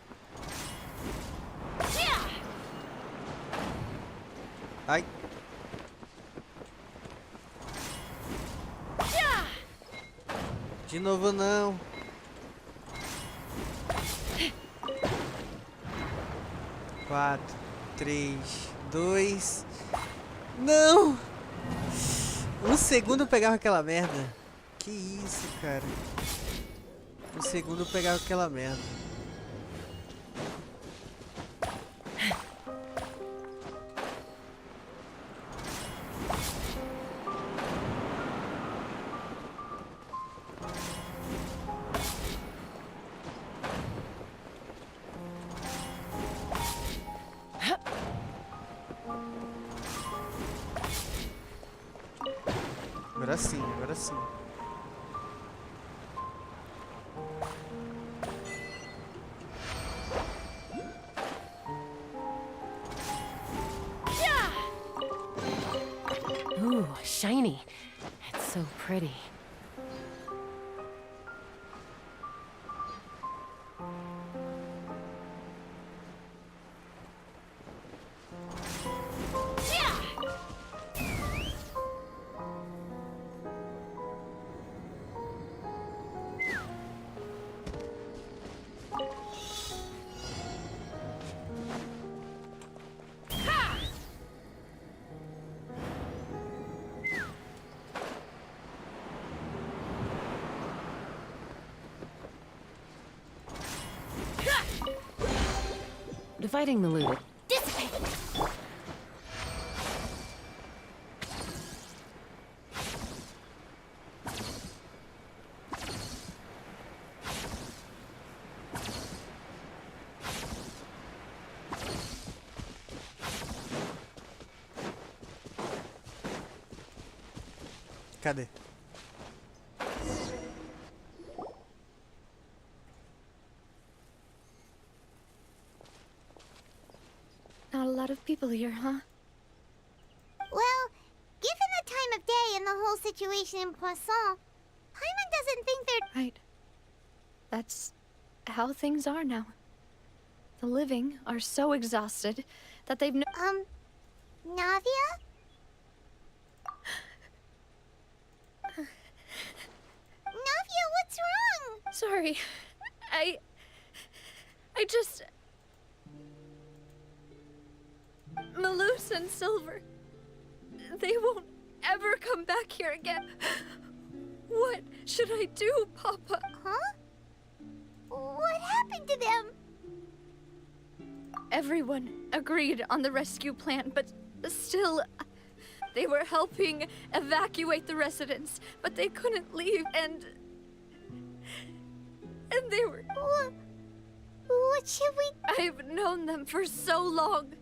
Ai. De novo não. Quatro, 3, 2. Não! Um segundo eu pegava aquela merda. Que isso, cara? Um segundo eu pegava aquela merda. Agora sim, agora sim. Ooh, shiny. It's so pretty. Dividing the loot. Cadê? Not a lot of people here, huh? Well, given the time of day and the whole situation in Poisson, Paimon doesn't think they're... Right. That's how things are now. The living are so exhausted that they've no... Navia? Navia, what's wrong? Sorry. I just... Malus and Silver. They won't ever come back here again. What should I do, Papa? Huh? What happened to them? Everyone agreed on the rescue plan, but still... They were helping evacuate the residents, but they couldn't leave, and they were... What should we... I've known them for so long.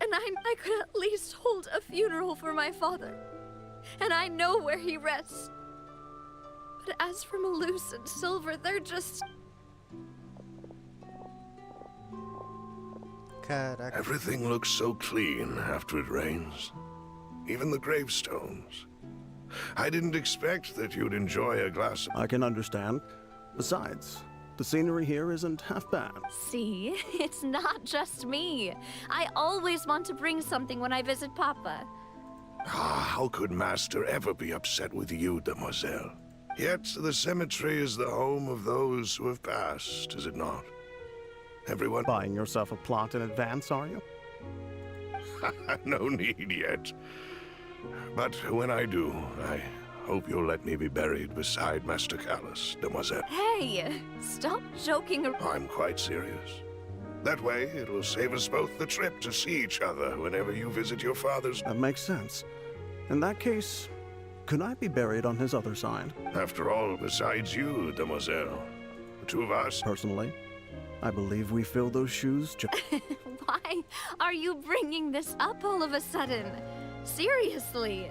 And I could at least hold a funeral for my father. And I know where he rests. But as for Malus and Silver, they're just... Caraca. Everything looks so clean after it rains. Even the gravestones. I didn't expect that you'd enjoy a glass of... I can understand. Besides, the scenery here isn't half bad. See? It's not just me. I always want to bring something when I visit Papa. How could Master ever be upset with you, Demoiselle? Yet the cemetery is the home of those who have passed, is it not? Everyone... Buying yourself a plot in advance, are you? No need yet. But when I do, I hope you'll let me be buried beside Master Callus, Demoiselle. Hey! Stop joking around. I'm quite serious. That way, it will save us both the trip to see each other whenever you visit your father's... That makes sense. In that case, could I be buried on his other side? After all, besides you, Demoiselle, the two of us... Personally, I believe we fill those shoes Why are you bringing this up all of a sudden? Seriously.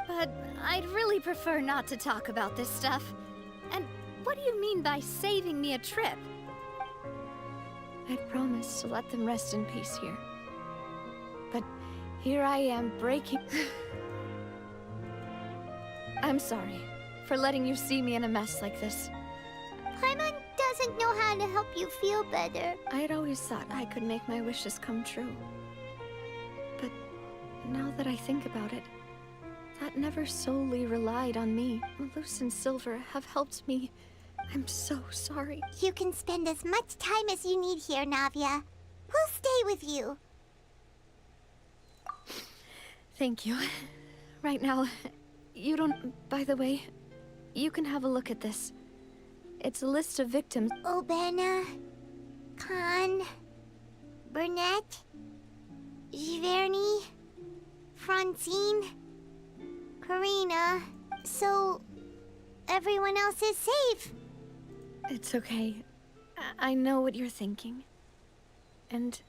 But I'd really prefer not to talk about this stuff. And what do you mean by saving me a trip? I'd promised to let them rest in peace here. But here I am breaking... I'm sorry for letting you see me in a mess like this. Paimon doesn't know how to help you feel better. I'd always thought I could make my wishes come true. But now that I think about it, that never solely relied on me. Malus and Silver have helped me. I'm so sorry. You can spend as much time as you need here, Navia. We'll stay with you. Thank you. Right now, you don't... By the way, you can have a look at this. It's a list of victims. Obena, Khan, Burnett, Giverny, Francine, Karina. So, everyone else is safe. It's okay. I know what you're thinking. And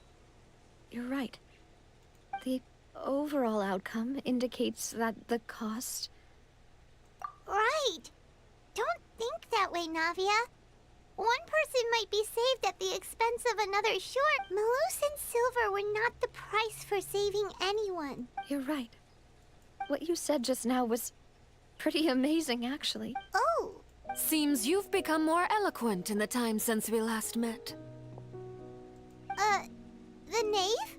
you're right. The overall outcome indicates that the cost... Right. Don't think that way, Navia. One person might be saved at the expense of another short. Malus and Silver were not the price for saving anyone. You're right. What you said just now was pretty amazing, actually. Oh! Seems you've become more eloquent in the time since we last met. The knave?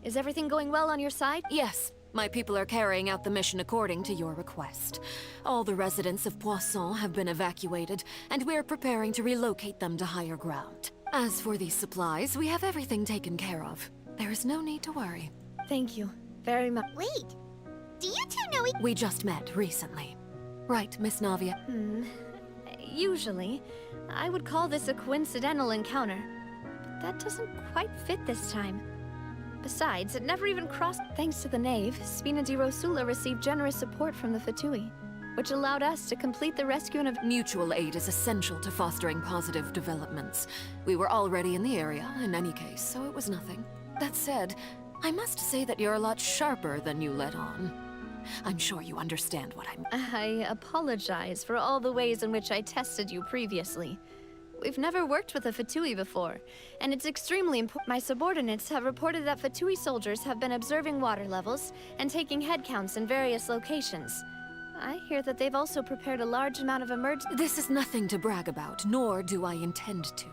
Is everything going well on your side? Yes. My people are carrying out the mission according to your request. All the residents of Poisson have been evacuated, and we're preparing to relocate them to higher ground. As for these supplies, we have everything taken care of. There is no need to worry. Thank you very much. Wait, do you two know We just met recently. Right, Miss Navia? Usually, I would call this a coincidental encounter. But that doesn't quite fit this time. Besides, it never even crossed. Thanks to the Knave, Spina di Rosula received generous support from the Fatui, which allowed us to complete the rescue of... Mutual aid is essential to fostering positive developments. We were already in the area, in any case, so it was nothing. That said, I must say that you're a lot sharper than you let on. I'm sure you understand what I apologize for all the ways in which I tested you previously. We've never worked with a Fatui before, and it's extremely important. My subordinates have reported that Fatui soldiers have been observing water levels and taking head counts in various locations. I hear that they've also prepared a large amount of emergency... This is nothing to brag about, nor do I intend to.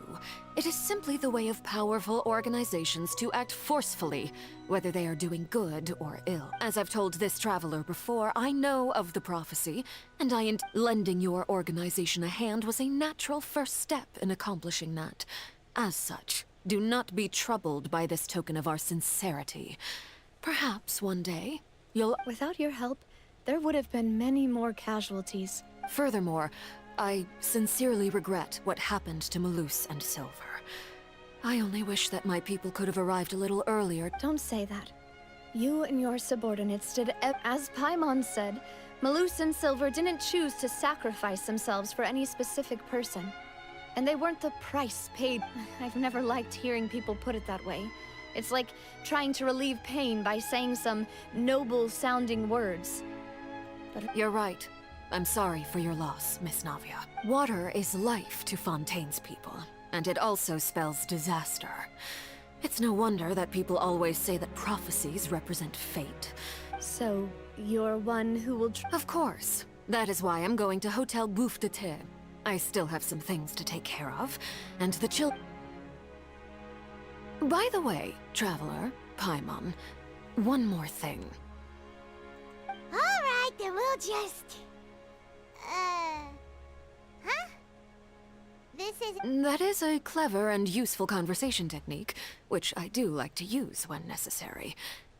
It is simply the way of powerful organizations to act forcefully, whether they are doing good or ill. As I've told this traveler before, I know of the prophecy, and lending your organization a hand was a natural first step in accomplishing that. As such, do not be troubled by this token of our sincerity. Perhaps one day, you'll... Without your help, there would have been many more casualties. Furthermore, I sincerely regret what happened to Malus and Silver. I only wish that my people could have arrived a little earlier. Don't say that. You and your subordinates did as Paimon said, Malus and Silver didn't choose to sacrifice themselves for any specific person. And they weren't the price paid. I've never liked hearing people put it that way. It's like trying to relieve pain by saying some noble-sounding words. But you're right. I'm sorry for your loss, Miss Navia. Water is life to Fontaine's people, and it also spells disaster. It's no wonder that people always say that prophecies represent fate. So, you're one who will Of course. That is why I'm going to Hotel Bouffe de Terre. I still have some things to take care of, and the By the way, Traveler, Paimon, one more thing. Alright, then we'll just... Huh? This is... That is a clever and useful conversation technique, which I do like to use when necessary.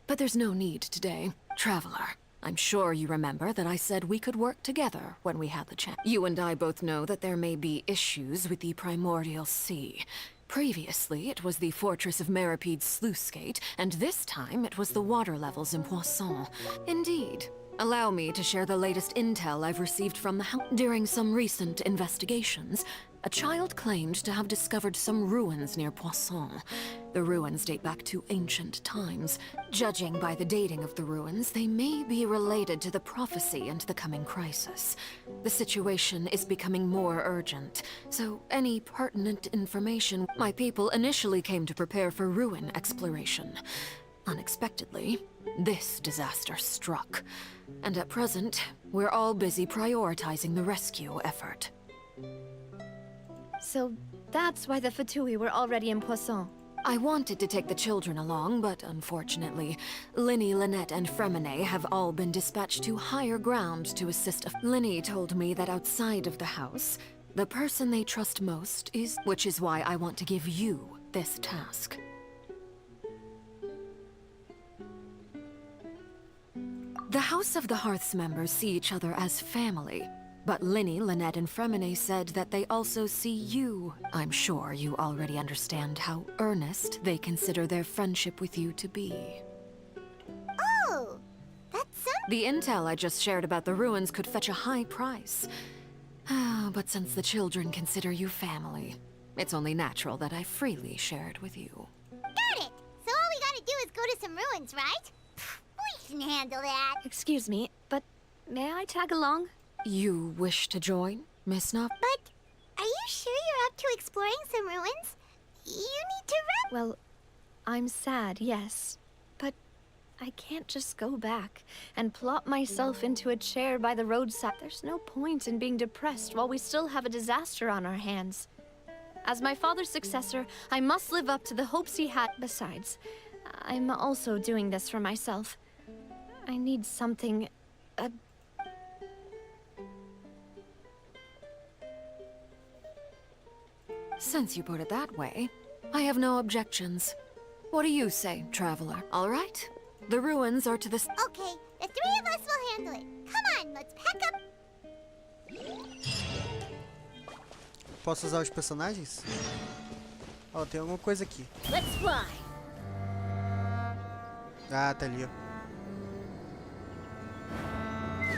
But there's no need today. Traveler, I'm sure you remember that I said we could work together when we had the chance. You and I both know that there may be issues with the Primordial Sea. Previously, it was the fortress of Meripede's sluice gate, and this time it was the water levels in Poisson. Indeed. Allow me to share the latest intel I've received from the house. During some recent investigations, a child claimed to have discovered some ruins near Poisson. The ruins date back to ancient times. Judging by the dating of the ruins, they may be related to the prophecy and the coming crisis. The situation is becoming more urgent, so any pertinent information... My people initially came to prepare for ruin exploration. Unexpectedly, this disaster struck. And at present, we're all busy prioritizing the rescue effort. So that's why the Fatui were already in Poisson. I wanted to take the children along, but unfortunately, Linny, Lynette, and Fremine have all been dispatched to higher ground to assist. Linny told me that outside of the house, the person they trust most is... Which is why I want to give you this task. The House of the Hearth's members see each other as family, but Linny, Lynette, and Fremine said that they also see you. I'm sure you already understand how earnest they consider their friendship with you to be. Oh, that's The intel I just shared about the ruins could fetch a high price. But since the children consider you family, it's only natural that I freely share it with you. Got it! So all we gotta do is go to some ruins, right? We can handle that. Excuse me, but may I tag along? You wish to join, Miss Nuff? But are you sure you're up to exploring some ruins? You need to rest. Well, I'm sad, yes. But I can't just go back and plop myself into a chair by the roadside. There's no point in being depressed while we still have a disaster on our hands. As my father's successor, I must live up to the hopes he had. Besides, I'm also doing this for myself. I need something... Since you put it that way, I have no objections. What do you say, Traveler? All right? The ruins are to the... Okay, the three of us will handle it. Come on, let's pack up. Posso usar os personagens? Ó, tem alguma coisa aqui. Let's fly. Ah, tá ali, ó.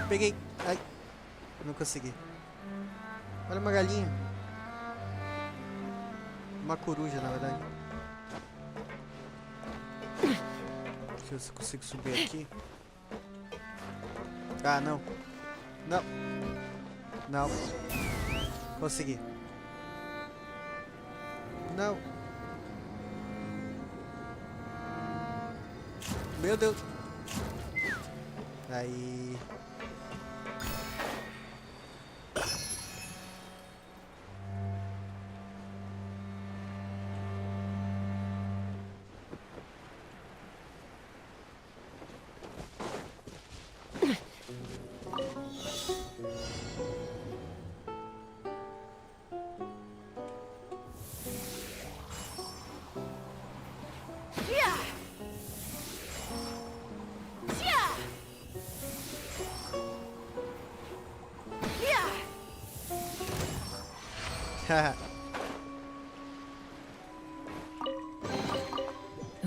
Peguei. Ai. Não consegui. Olha uma galinha. Uma coruja, na verdade. Deixa eu ver se eu consigo subir aqui. Ah, não. Não. Não. Consegui. Não. Meu Deus. Aí.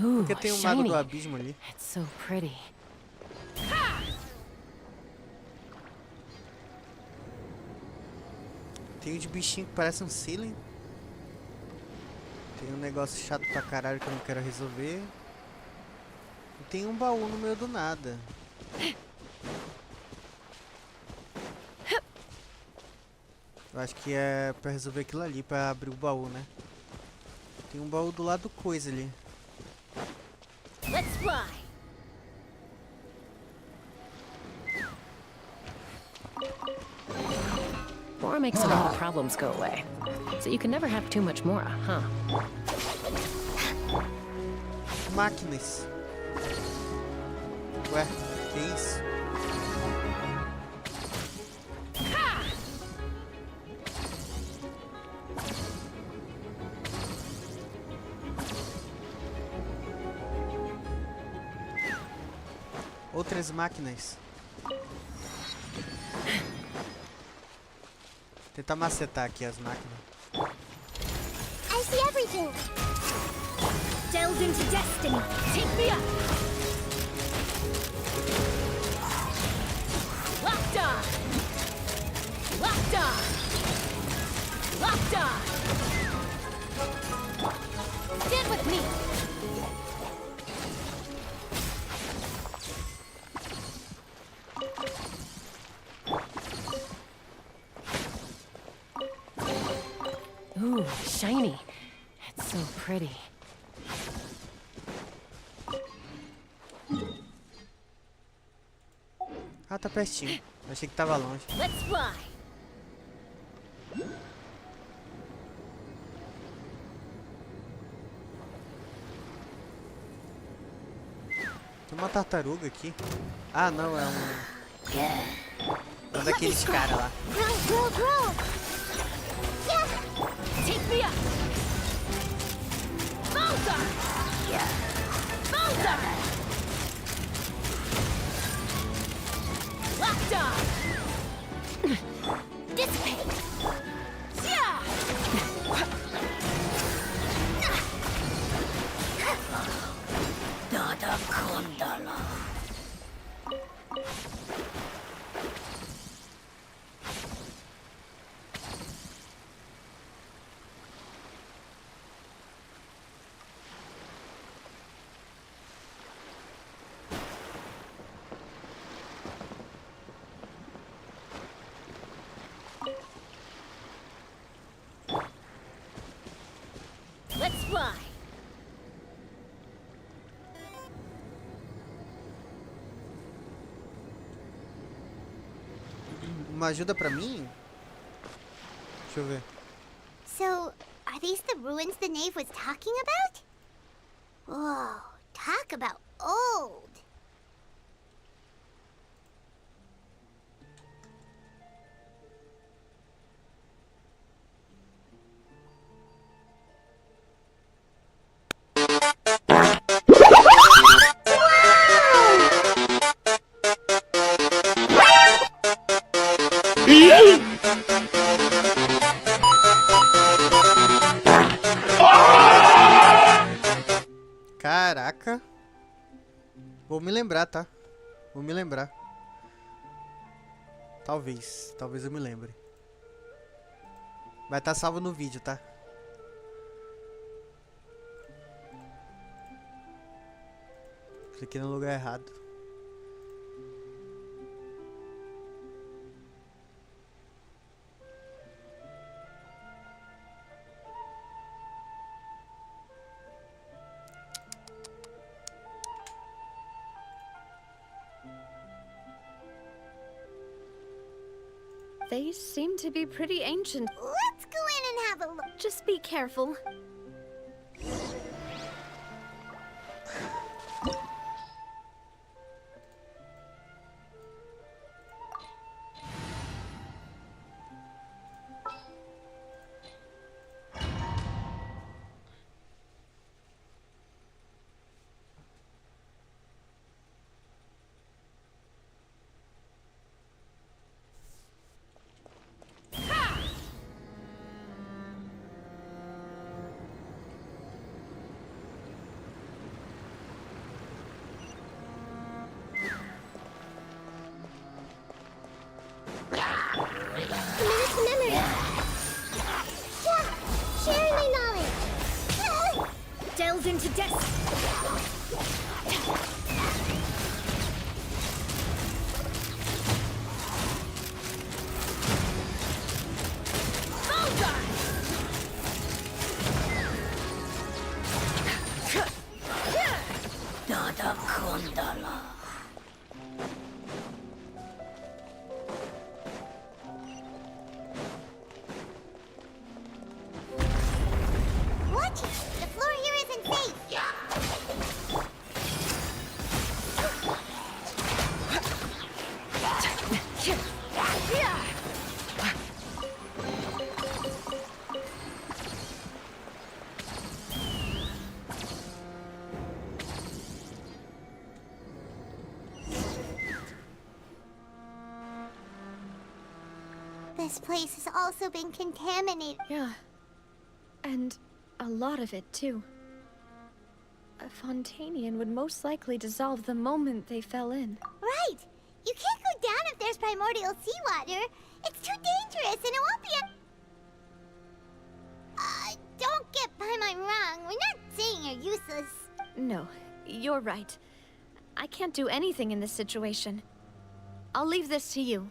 Ooh, Porque tem um mago shiny. do abismo ali. It's so pretty. Tem uns bichinhos que parecem um ceiling. Tem um negócio chato pra caralho que eu não quero resolver. E tem um baú no meio do nada. Eu acho que é pra resolver aquilo ali, pra abrir o baú, né? Tem um baú do lado do coisa ali. Let's fly. Mora makes a lot of problems go away. So you can never have too much Mora, huh? Máquinas. Ué, que isso? Outras máquinas. Tentar macetar aqui as máquinas. I see everything. Delve into destiny. Take me up. Locked on. Locked on. Locked on. Stand with me. Ooh, shiny. It's so pretty. Ah, tá pertinho. Eu achei que tava longe. Let's fly. Tem uma tartaruga aqui. Ah, não, é um daqueles caras lá. Grow, grow, grow. Yeah. Take me up. Boulder. Yeah. Boulder. Locked on. Dissipate. Yeah. Nada condala. Let's fly. Uma ajuda pra mim? Deixa eu ver. So, are these the ruins the knave was talking about? Whoa, talk about old. Caraca. Vou me lembrar, tá? Vou me lembrar. Talvez eu me lembre. Vai estar salvo no vídeo, tá? Cliquei no lugar errado. They seem to be pretty ancient. Let's go in and have a look. Just be careful. Watch it! The floor here isn't safe! This place has also been contaminated. Yeah. And a lot of it, too. A fontaine would most likely dissolve the moment they fell in. Right! You can't go down if there's primordial seawater. It's too dangerous and it won't be a... don't get by my wrong. We're not saying you're useless. No, you're right. I can't do anything in this situation. I'll leave this to you.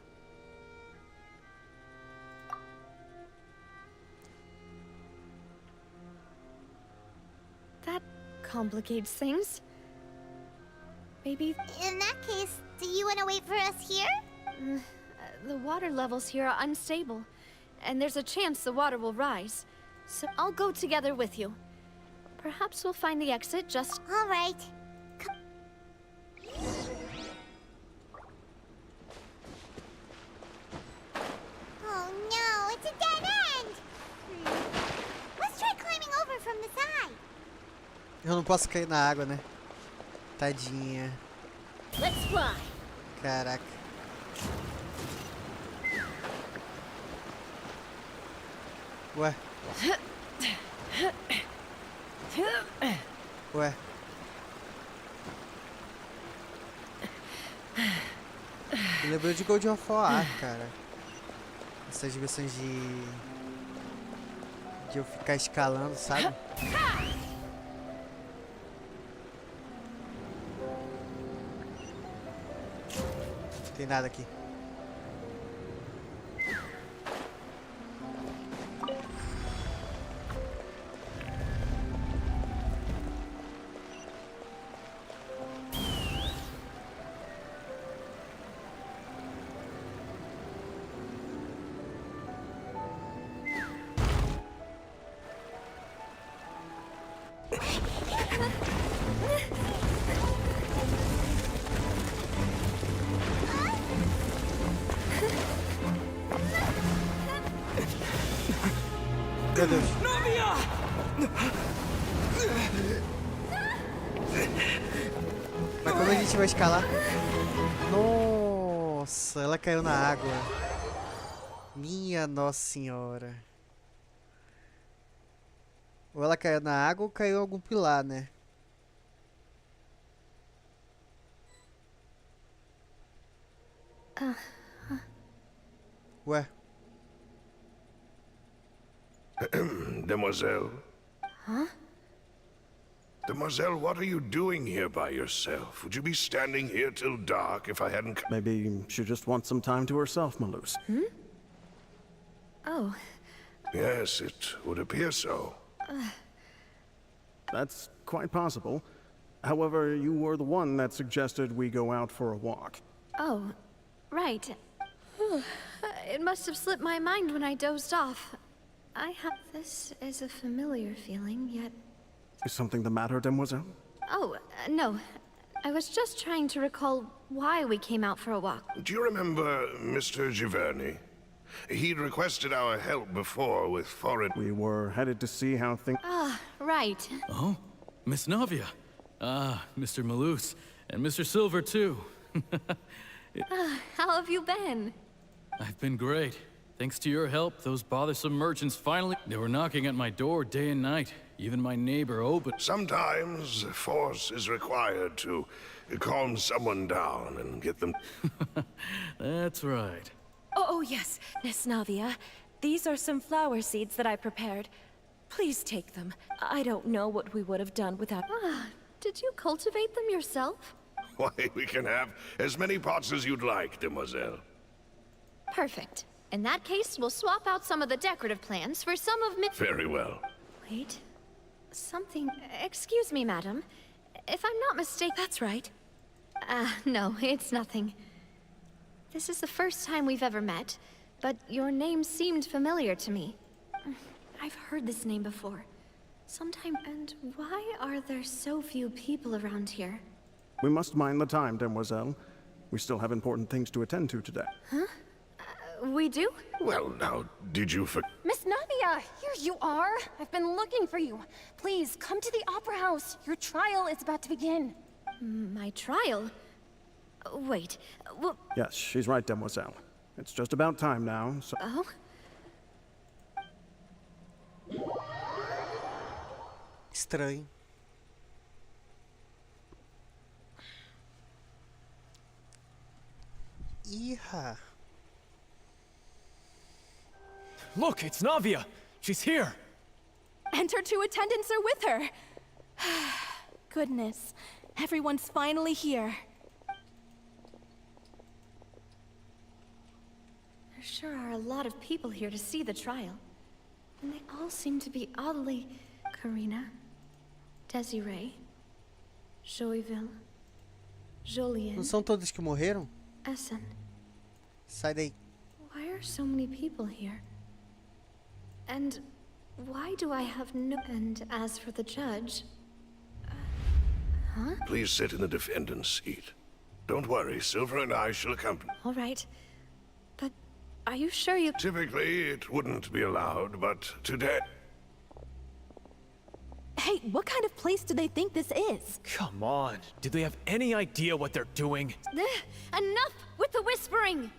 That complicates things. Maybe... In that case, do you want to wait for us here? The water levels here are unstable, and there's a chance the water will rise. So I'll go together with you. Perhaps we'll find the exit just... All right. Oh no, it's a dead end! Let's try climbing over from the side. Eu não posso cair na água, né? Tadinha. Let's fly. Caraca. Ué. Ué. Me lembrou de Gold of War, cara. Essas versões de eu ficar escalando, sabe? Não tem nada aqui. Meu Deus. Mas como a gente vai escalar? Nossa, ela caiu na água. Minha Nossa Senhora. Ou ela caiu na água ou caiu em algum pilar, né? Ué. Demoiselle? Huh? Demoiselle, what are you doing here by yourself? Would you be standing here till dark if I hadn't... Maybe she just wants some time to herself, Malus. Hmm? Oh. Yes, it would appear so. That's quite possible. However, you were the one that suggested we go out for a walk. Oh, right. It must have slipped my mind when I dozed off. This is a familiar feeling, yet... Is something the matter, Demoiselle? Oh, no. I was just trying to recall why we came out for a walk. Do you remember Mr. Giverny? He'd requested our help before with foreign... We were headed to see how things... Ah, right. Oh, Miss Navia. Ah, Mr. Malus. And Mr. Silver, too. How have you been? I've been great. Thanks to your help, those bothersome merchants finally... They were knocking at my door day and night. Even my neighbor opened... Sometimes force is required to calm someone down and get them... That's right. Oh, yes, Miss Navia. These are some flower seeds that I prepared. Please take them. I don't know what we would have done without... Did you cultivate them yourself? Why, we can have as many pots as you'd like, Demoiselle. Perfect. In that case, we'll swap out some of the decorative plants for some of Very well. Wait. Something... Excuse me, madam. If I'm not mistaken... That's right. No, it's nothing. This is the first time we've ever met, but your name seemed familiar to me. I've heard this name before. Sometime... And why are there so few people around here? We must mind the time, demoiselle. We still have important things to attend to today. Huh? We do? Well, now, did you Miss Navia, here you are. I've been looking for you. Please, come to the Opera House. Your trial is about to begin. My trial? Wait, Yes, she's right, demoiselle. It's just about time now, so... Oh? Estranho. Iha. Look, it's Navia. She's here. And her two attendants are with her. Goodness, everyone's finally here. There sure are a lot of people here to see the trial. And they all seem to be oddly... Karina, Desiree, Joyville, Jolien... Não são todos que morreram? Essen. Sai daí. Why are so many people here? And why do I have no... And as for the judge... huh? Please sit in the defendant's seat. Don't worry, Silver and I shall accompany. All right. But are you sure you... Typically, it wouldn't be allowed, but today... Hey, what kind of place do they think this is? Come on. Do they have any idea what they're doing? Enough with the whispering!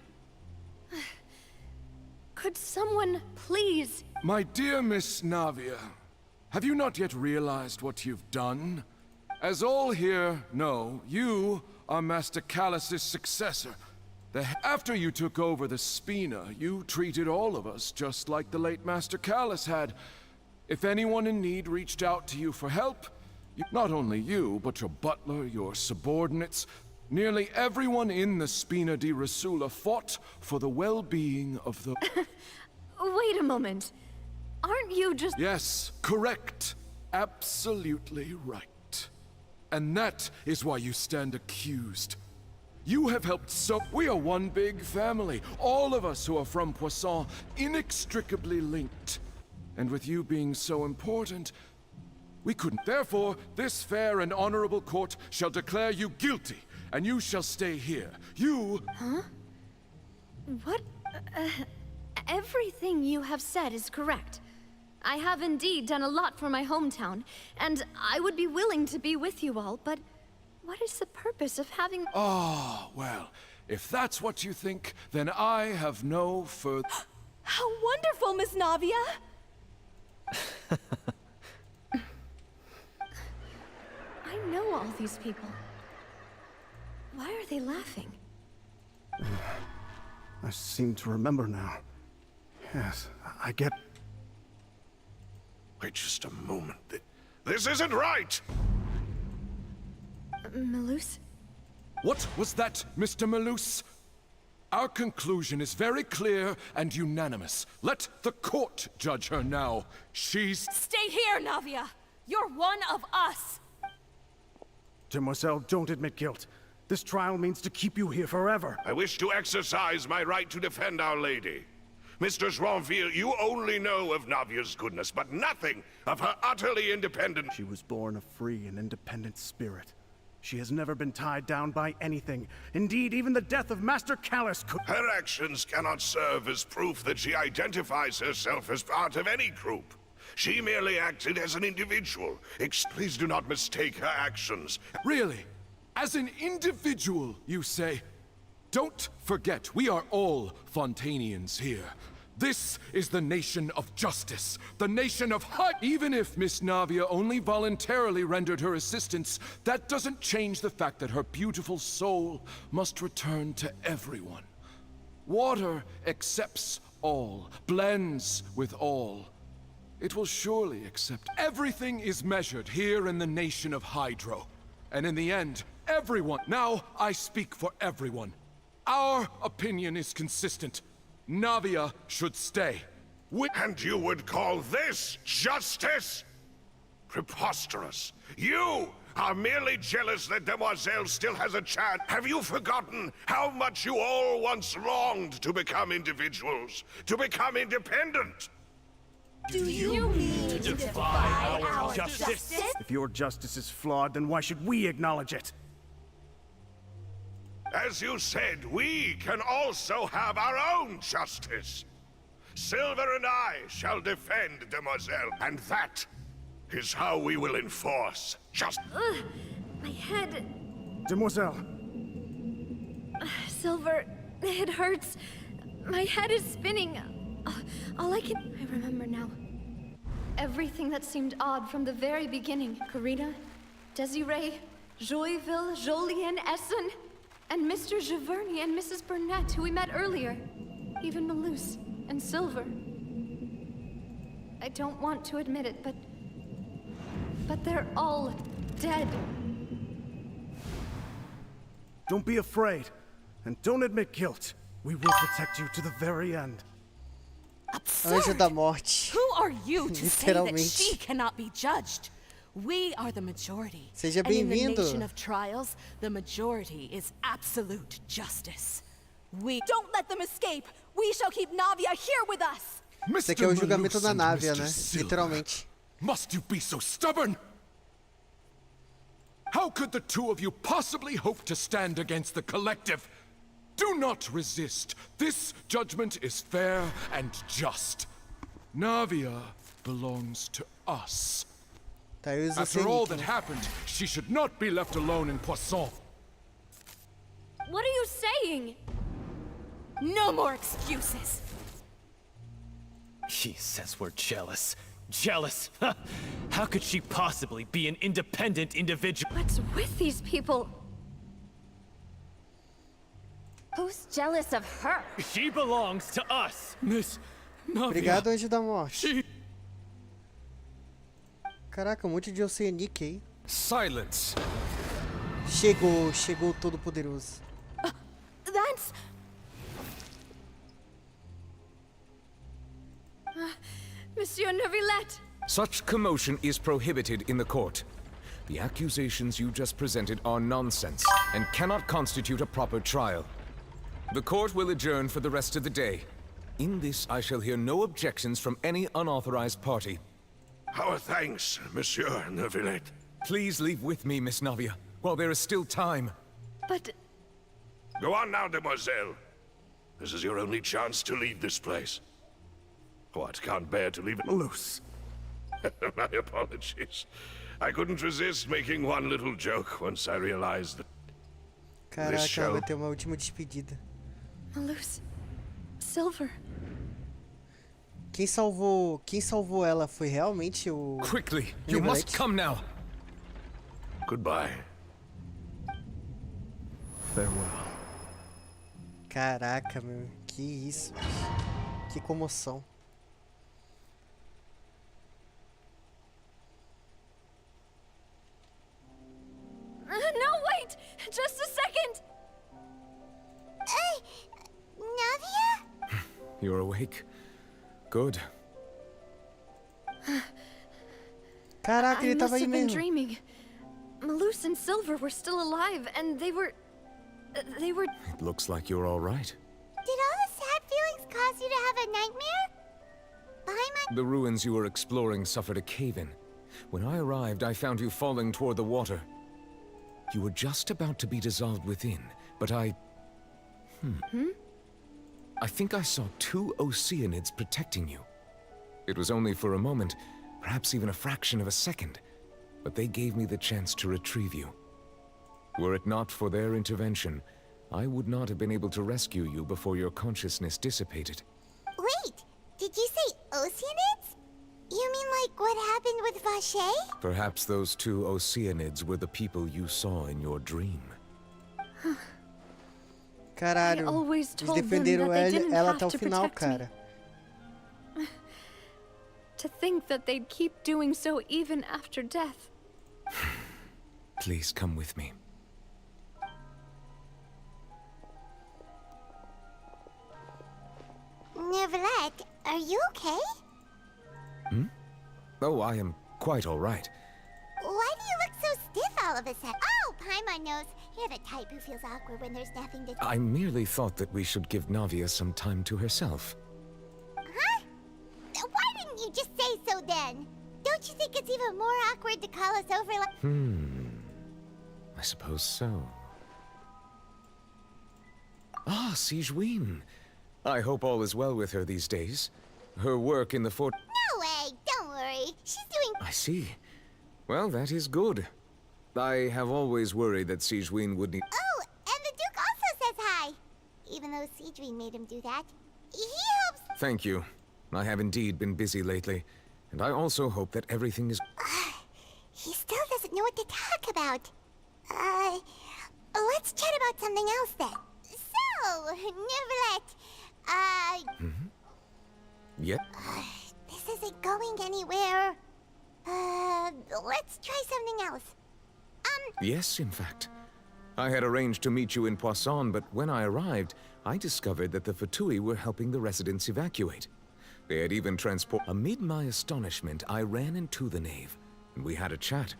Could someone please... My dear Miss Navia, have you not yet realized what you've done? As all here know, you are Master Callus's successor. After you took over the Spina, you treated all of us just like the late Master Callus had. If anyone in need reached out to you for help, not only you, but your butler, your subordinates, nearly everyone in the Spina di Rasula fought for the well-being of the... Wait a moment. Aren't you just... Yes, correct. Absolutely right. And that is why you stand accused. You have helped so... We are one big family. All of us who are from Poisson, inextricably linked. And with you being so important, we couldn't. Therefore, this fair and honorable court shall declare you guilty, and you shall stay here. You... Huh? What? Everything you have said is correct. I have indeed done a lot for my hometown, and I would be willing to be with you all, but what is the purpose of having... Ah, well, if that's what you think, then I have no further... How wonderful, Miss Navia! I know all these people. Why are they laughing? I seem to remember now. Yes, I get... Wait just a moment. This isn't right! Malus? What was that, Mr. Malus? Our conclusion is very clear and unanimous. Let the court judge her now. She's... Stay here, Navia! You're one of us! Demoiselle, don't admit guilt. This trial means to keep you here forever. I wish to exercise my right to defend Our Lady. Mr. Joinville, you only know of Navia's goodness, but nothing of her utterly independent... She was born a free and independent spirit. She has never been tied down by anything. Indeed, even the death of Master Callus could... Her actions cannot serve as proof that she identifies herself as part of any group. She merely acted as an individual. Please do not mistake her actions. Really? As an individual, you say? Don't forget, we are all Fontainians here. This is the nation of justice, the nation of hut. Even if Miss Navia only voluntarily rendered her assistance, that doesn't change the fact that her beautiful soul must return to everyone. Water accepts all, blends with all. It will surely accept. Everything is measured here in the nation of Hydro. And in the end, everyone, now I speak for everyone. Our opinion is consistent. Navia should stay. And you would call this justice? Preposterous. You, are merely jealous that Demoiselle still has a chance. Have you forgotten how much you all once longed to become individuals, to become independent? Do you mean to defy our justice? If your justice is flawed, then why should we acknowledge it? As you said, we can also have our own justice. Silver and I shall defend Demoiselle, and that is how we will enforce justice. My head... Demoiselle. Silver, it hurts. My head is spinning. All I remember now. Everything that seemed odd from the very beginning. Karina, Desiree, Joyville, Jolien, Essen, and Mr. Giverny and Mrs. Burnett, who we met earlier. Even Malus and Silver. I don't want to admit it, but they're all dead. Don't be afraid, and don't admit guilt. We will protect you to the very end. Anjo da Morte. Who are you to say that Literalmente. she cannot be judged? We are the majority. Seja And in the bem-vindo. nation of trials, the majority is absolute justice. We don't let them escape. We shall keep Navia here with us. Esse aqui é o julgamento da Malus Návia, and né? Mr. Silver. Literalmente. Must you be so stubborn? How could the two of you possibly hope to stand against the collective? Do not resist. This judgment is fair and just. Navia belongs to us. Tá, eu uso After all Sonic, that né? happened, she should not be left alone in Poisson. What are you saying? No more excuses. She says we're jealous. Jealous? How could she possibly be an independent individual? What's with these people? Who's jealous of her? She belongs to us. Miss Navia. Obrigado, Anjo da Morte. Caraca, um monte de Oceanic aí. Silence. Chegou o Todo-Poderoso. That's... Monsieur Neuvillette! Such commotion is prohibited in the court. The accusations you just presented are nonsense and cannot constitute a proper trial. The court will adjourn for the rest of the day. In this, I shall hear no objections from any unauthorized party. Our thanks, Monsieur Neuvillette. Please leave with me, Miss Navia, while there is still time. But... Go on now, Demoiselle. This is your only chance to leave this place. What, can't bear to leave it loose? My apologies. I couldn't resist making one little joke once I realized that this Caraca, show... vai ter uma última despedida. Malus... Silver... Quem salvou ela foi realmente o... Quickly, you must come now. Goodbye. Farewell. Caraca, meu. Que isso. Que comoção. No, wait! Just a second! Navia? You're awake. Good. Caraca, ele I tava must aí have been mesmo. dreaming. Malus and Silver were still alive, and they were... It looks like you're all right. Did all the sad feelings cause you to have a nightmare? Behind my... The ruins you were exploring suffered a cave-in. When I arrived, I found you falling toward the water. You were just about to be dissolved within, but I... I think I saw two Oceanids protecting you. It was only for a moment, perhaps even a fraction of a second, but they gave me the chance to retrieve you. Were it not for their intervention, I would not have been able to rescue you before your consciousness dissipated. Wait, did you say Oceanids? You mean like what happened with Vache? Perhaps those two Oceanids were the people you saw in your dream. Caralho, always eles told them defenderam that they didn't ela have até o to final, protect me. cara. To think that they'd keep doing so even after death. Please come with me. Neuvillette, are you okay? Oh, I am quite all right. Why do you look so stiff of a sudden. Oh, Paimon knows. You're the type who feels awkward when there's nothing to do. I merely thought that we should give Navia some time to herself. Huh? Why didn't you just say so then? Don't you think it's even more awkward to call us over like... I suppose so. Ah, Sigewin. I hope all is well with her these days. Her work in the fort... No way! Don't worry. She's doing... I see. Well, that is good. I have always worried that Sigewin would need... Oh, and the Duke also says hi. Even though Sigewin made him do that. He helps... Thank you. I have indeed been busy lately. And I also hope that everything is... He still doesn't know what to talk about. Let's chat about something else then. So, Neverlet, Yep. this isn't going anywhere. Let's try something else. Yes, in fact. I had arranged to meet you in Poisson, but when I arrived, I discovered that the Fatui were helping the residents evacuate. They had even Amid my astonishment, I ran into the knave, and we had a chat.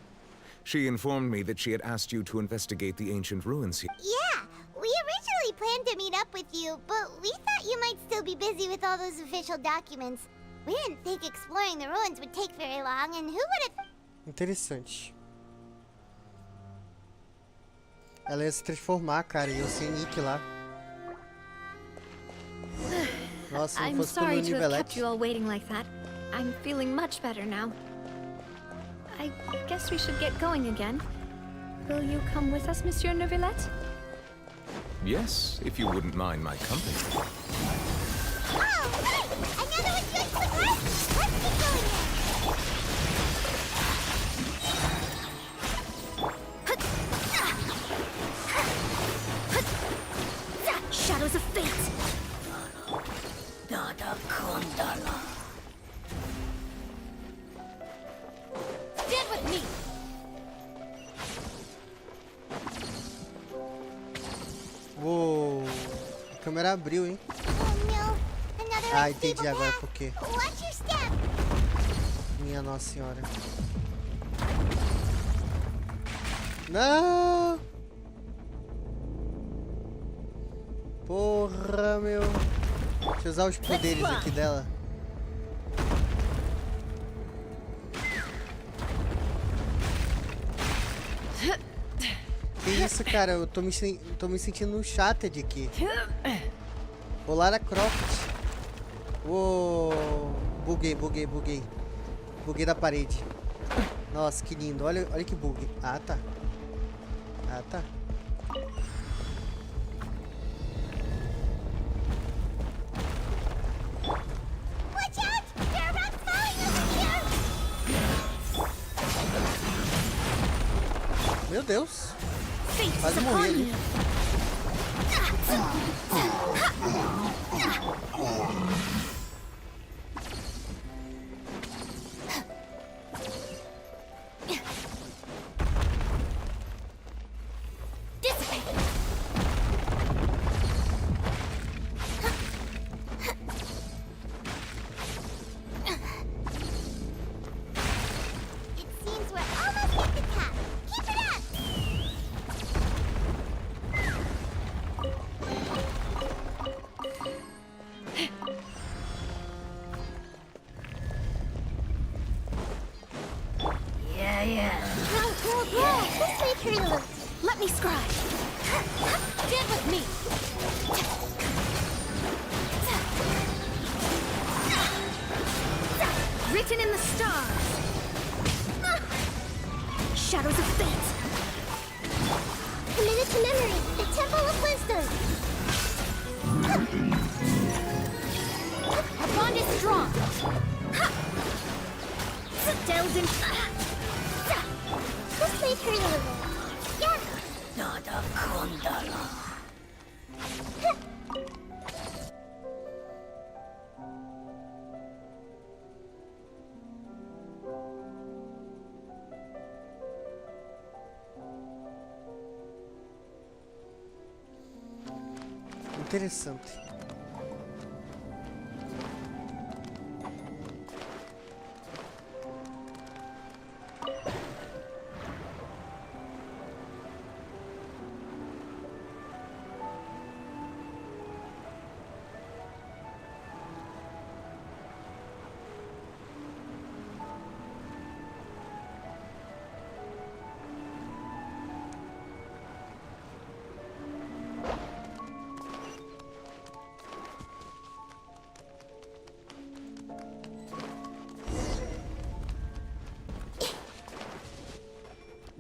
She informed me that she had asked you to investigate the ancient ruins here. Yeah, we originally planned to meet up with you, but we thought you might still be busy with all those official documents. We didn't think exploring the ruins would take very long, and who would have... Interessante. Ela ia se transformar, cara, e eu sem nick lá. Nossa, não I'm fosse pelo sorry to have nivelete. kept you all waiting like that. I'm feeling much better now. I guess we should get going again. Will you come with us, Monsieur Neuvillette? Yes, if you wouldn't mind my company. Oh, hey! Another one doing some work? Let's get going then. Shadows of fate. Stand with me. Uou, a câmera abriu, hein? Ah, entendi agora por quê. Watch your step. Minha Nossa Senhora. Não! Porra, meu. Deixa eu usar os poderes aqui dela. Que isso, cara? Eu tô me sentindo um Shattered aqui. O Lara Croft. Uou. Buguei. Buguei da parede. Nossa, que lindo. Olha que bug. Ah, tá. Watch out! There are rocks falling over here! Meu Deus. Quase morri ali. It seems we're almost at the top. Keep it up! Whoa! This way, True. Let me scribe. Stand with me. Written in the stars. Shadows of fate. Committed to memory. The Temple of Wisdom. Our bond is strong. Delves in. This way, True. Yeah. Interessante.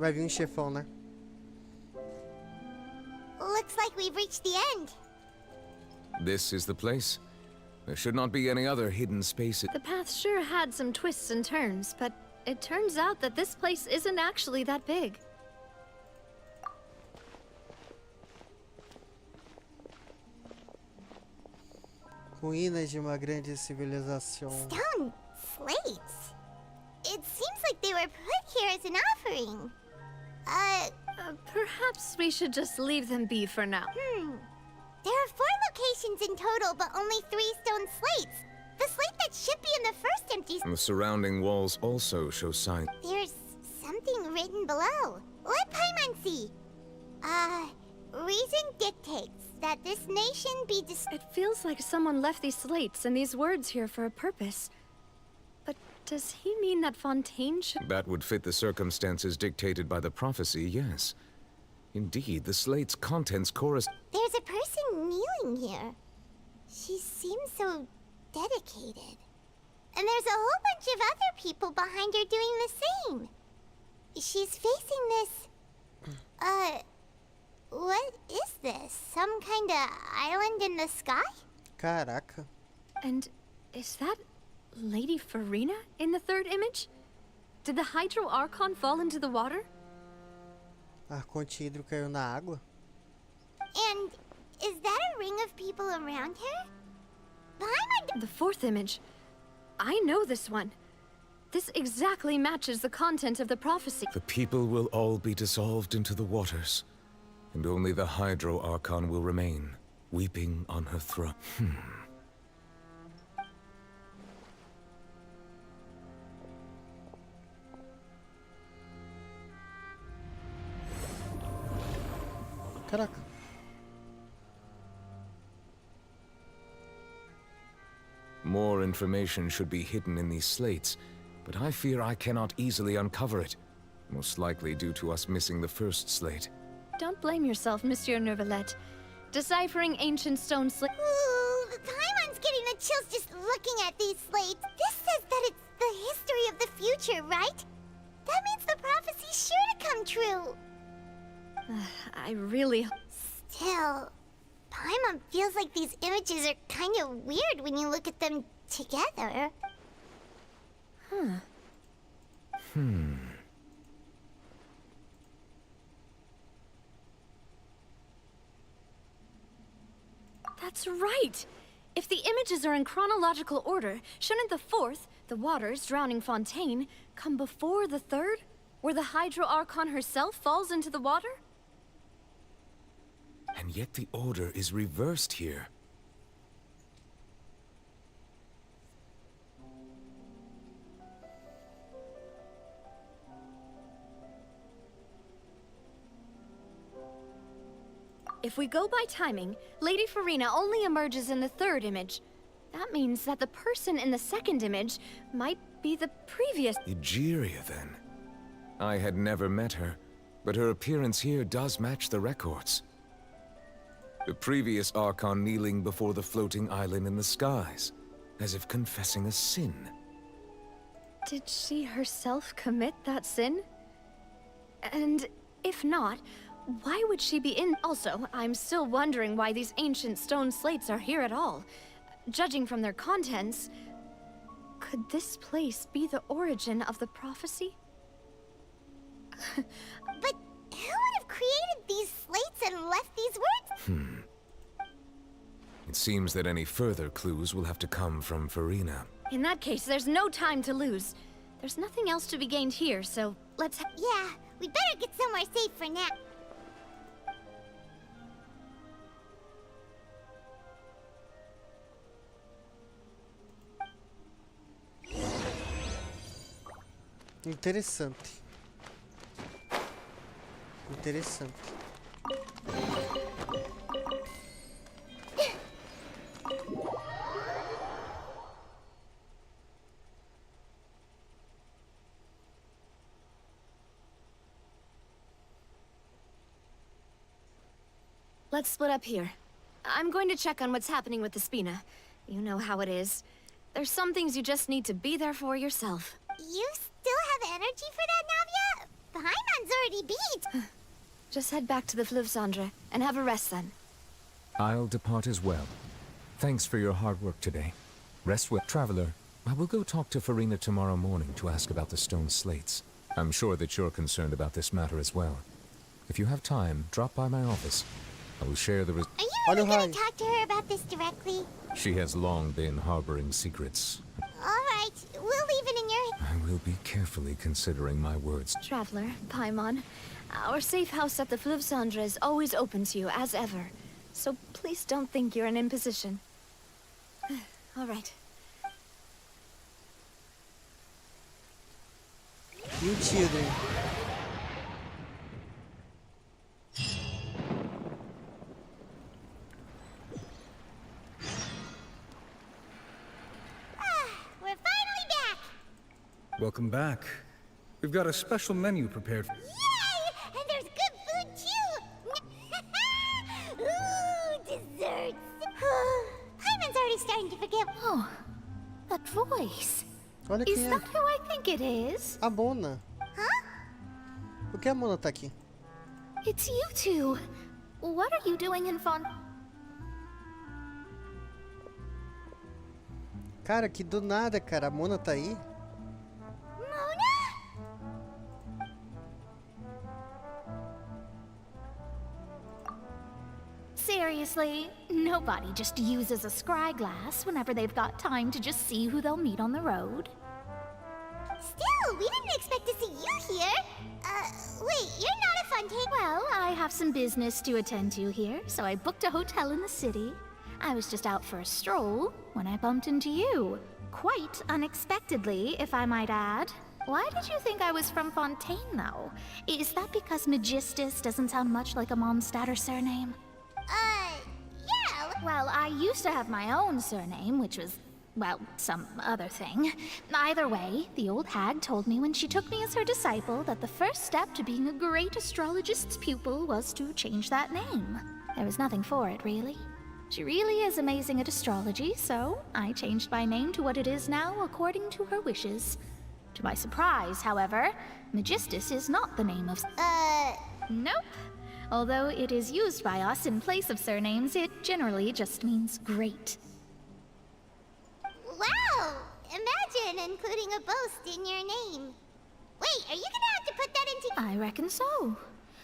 Vai vir um chefão, né? Looks like we've reached the end. This is the place. There should not be any other hidden spaces. The path sure had some twists and turns, but it turns out that this place isn't actually that big. Ruínas de uma grande civilização. Stone slates. It seems like they were put here as an offering. Perhaps we should just leave them be for now. There are 4 locations in total, but only 3 stone slates. The slate that should be in the first empty. The surrounding walls also show signs. There's something written below. Let Paimon see. Reason dictates that this nation be It feels like someone left these slates and these words here for a purpose. But does he mean that Fontaine should... That would fit the circumstances dictated by the prophecy, yes. Indeed, the slate's contents correspond. There's a person kneeling here. She seems so dedicated. And there's a whole bunch of other people behind her doing the same. She's facing this... what is this? Some kind of island in the sky? Caraca. And is that Lady Furina in the 3rd image? Did the Hydro Archon fall into the water? Arconte hidro caiu na água. And is that a ring of people around her? Behind the 4th image. I know this one. This exactly matches the content of the prophecy. The people will all be dissolved into the waters, and only the Hydro Archon will remain, weeping on her throne. Caraca. More information should be hidden in these slates, but I fear I cannot easily uncover it. Most likely due to us missing the first slate. Don't blame yourself, Monsieur Neuvillette. Deciphering ancient stone slates... Ooh, Paimon's getting the chills just looking at these slates. This says that it's the history of the future, right? That means the prophecy's sure to come true. I really... Still, Paimon feels like these images are kind of weird when you look at them together. That's right! If the images are in chronological order, shouldn't the 4th, the waters drowning Fontaine, come before the 3rd, where the Hydro Archon herself falls into the water? And yet the order is reversed here. If we go by timing, Lady Furina only emerges in the 3rd image. That means that the person in the 2nd image might be the previous... Egeria, then. I had never met her, but her appearance here does match the records. The previous Archon kneeling before the floating island in the skies, as if confessing a sin. Did she herself commit that sin? And if not, why would she be in? Also, I'm still wondering why these ancient stone slates are here at all. Judging from their contents, could this place be the origin of the prophecy? But who would have created these slates and left these words? It seems that any further clues will have to come from Furina. In that case, there's no time to lose. There's nothing else to be gained here, so let's... Yeah, we better get somewhere safe for now. Interessante. Interessante. Let's split up here. I'm going to check on what's happening with the Spina. You know how it is. There's some things you just need to be there for yourself. You still have energy for that, Navia? Paimon's already beat. Just head back to the Fluvsandre and have a rest then. I'll depart as well. Thanks for your hard work today. Rest well, traveler. I will go talk to Furina tomorrow morning to ask about the stone slates. I'm sure that you're concerned about this matter as well. If you have time, drop by my office. I will share the Are you really going to talk to her about this directly? She has long been harboring secrets. Alright, we'll leave it in your... I will be carefully considering my words. Traveler, Paimon, our safe house at the Fluvsandre is always open to you, as ever. So please don't think you're an imposition. Alright. You children. We're finally back! Welcome back. We've got a special menu prepared. Yay! And there's good food, too! Ooh, desserts! Paimon's already starting to forget... Oh, that voice. Olha Is quem é. that who I think it is? A Mona. Huh? Por que a Mona tá aqui? It's you two. What are you doing in Cara, que do nada, cara. A Mona tá aí. Seriously, nobody just uses a scry glass whenever they've got time to just see who they'll meet on the road. Still, we didn't expect to see you here. Wait, you're not a fontaine. Well, I have some business to attend to here, so I booked a hotel in the city. I was just out for a stroll when I bumped into you. Quite unexpectedly, if I might add. Why did you think I was from Fontaine, though? Is that because Magistus doesn't sound much like a Mondstadter surname? Yeah. Well, I used to have my own surname, which was, well, some other thing. Either way, the old hag told me when she took me as her disciple that the first step to being a great astrologist's pupil was to change that name. There was nothing for it, really. She really is amazing at astrology, so I changed my name to what it is now according to her wishes. To my surprise, however, Magistus is not the name of... Nope. Although it is used by us in place of surnames, it generally just means great. Wow! Imagine including a boast in your name. Wait, are you gonna have to put that into... I reckon so.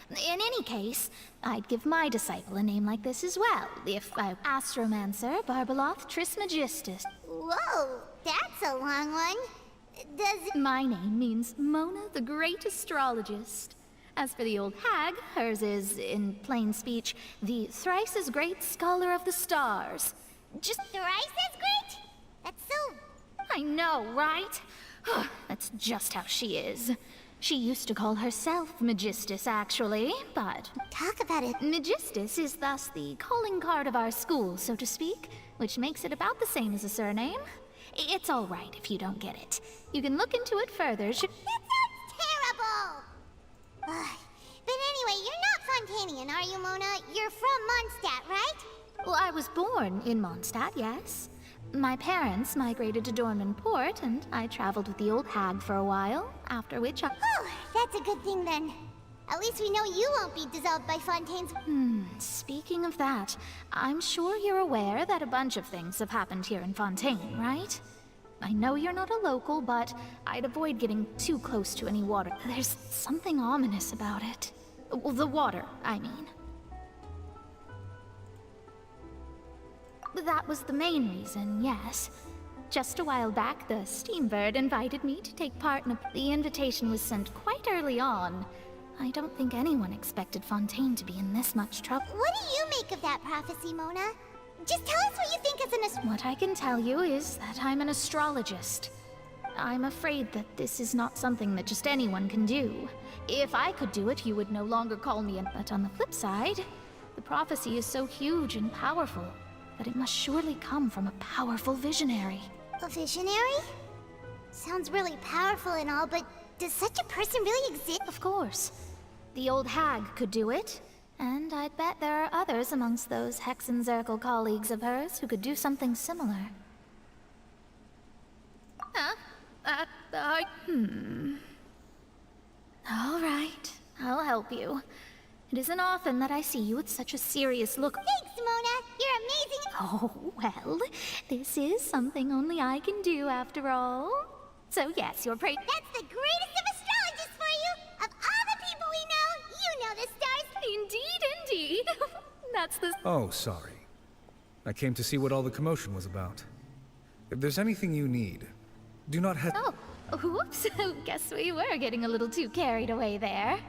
In any case, I'd give my disciple a name like this as well, if I... Astromancer Barbeloth Trismegistus. Whoa, that's a long one. Does... My name means Mona the Great Astrologist. As for the old hag, hers is, in plain speech, the thrice as great scholar of the stars. Just thrice as great? That's so... I know, right? That's just how she is. She used to call herself Magistus, actually, but... Talk about it. Magistus is thus the calling card of our school, so to speak, which makes it about the same as a surname. It's all right if you don't get it. You can look into it further. That sounds terrible! But anyway, you're not Fontanian, are you, Mona? You're from Mondstadt, right? Well, I was born in Mondstadt, yes. My parents migrated to Dorman Port, and I traveled with the old hag for a while, after which I... Oh, that's a good thing then. At least we know you won't be dissolved by Fontaine's... Speaking of that, I'm sure you're aware that a bunch of things have happened here in Fontaine, right? I know you're not a local, but I'd avoid getting too close to any water. There's something ominous about it. Well, the water, I mean. That was the main reason, yes. Just a while back, the Steambird invited me to take part in a... The invitation was sent quite early on. I don't think anyone expected Fontaine to be in this much trouble. What do you make of that prophecy, Mona? Just tell us what you think as an What I can tell you is that I'm an astrologist. I'm afraid that this is not something that just anyone can do. If I could do it, you would no longer call me an... But on the flip side, the prophecy is so huge and powerful that it must surely come from a powerful visionary. A visionary? Sounds really powerful and all, but does such a person really exist? Of course. The old hag could do it. And I'd bet there are others amongst those Hexenzirkel colleagues of hers who could do something similar. All right. help you. It isn't often that I see you with such a serious look. Thanks, Mona. You're amazing. Oh, well, this is something only I can do after all. So yes, you're That's the greatest of astrologists for you. Of all the people we know, you know the stars. Indeed, indeed. That's the... Oh, sorry. I came to see what all the commotion was about. If there's anything you need, do not hesitate. Oh, whoops. Guess we were getting a little too carried away there.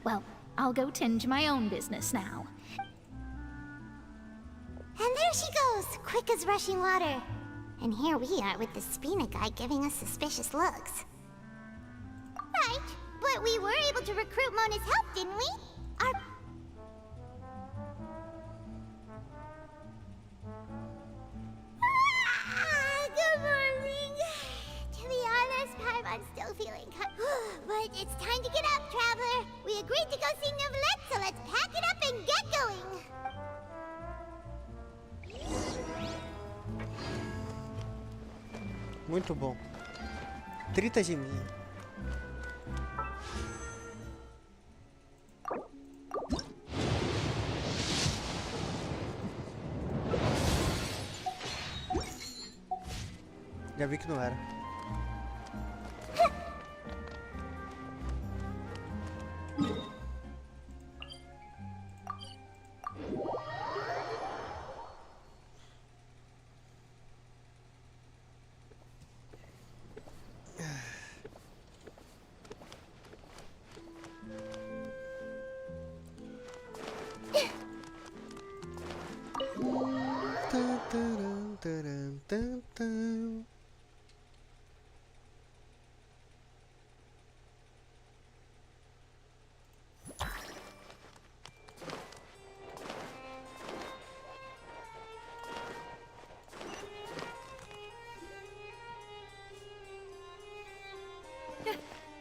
Well, I'll go tend to my own business now. And there she goes, quick as rushing water. And here we are with the Spina guy giving us suspicious looks. Right, but we were able to recruit Mona's help, didn't we? Good morning. To be honest, I'm still feeling but it's time to get up, traveler. We agreed to go see Neuvillette, so let's pack it up and get going. Muito bom. 30 geminhas. Já vi que não era.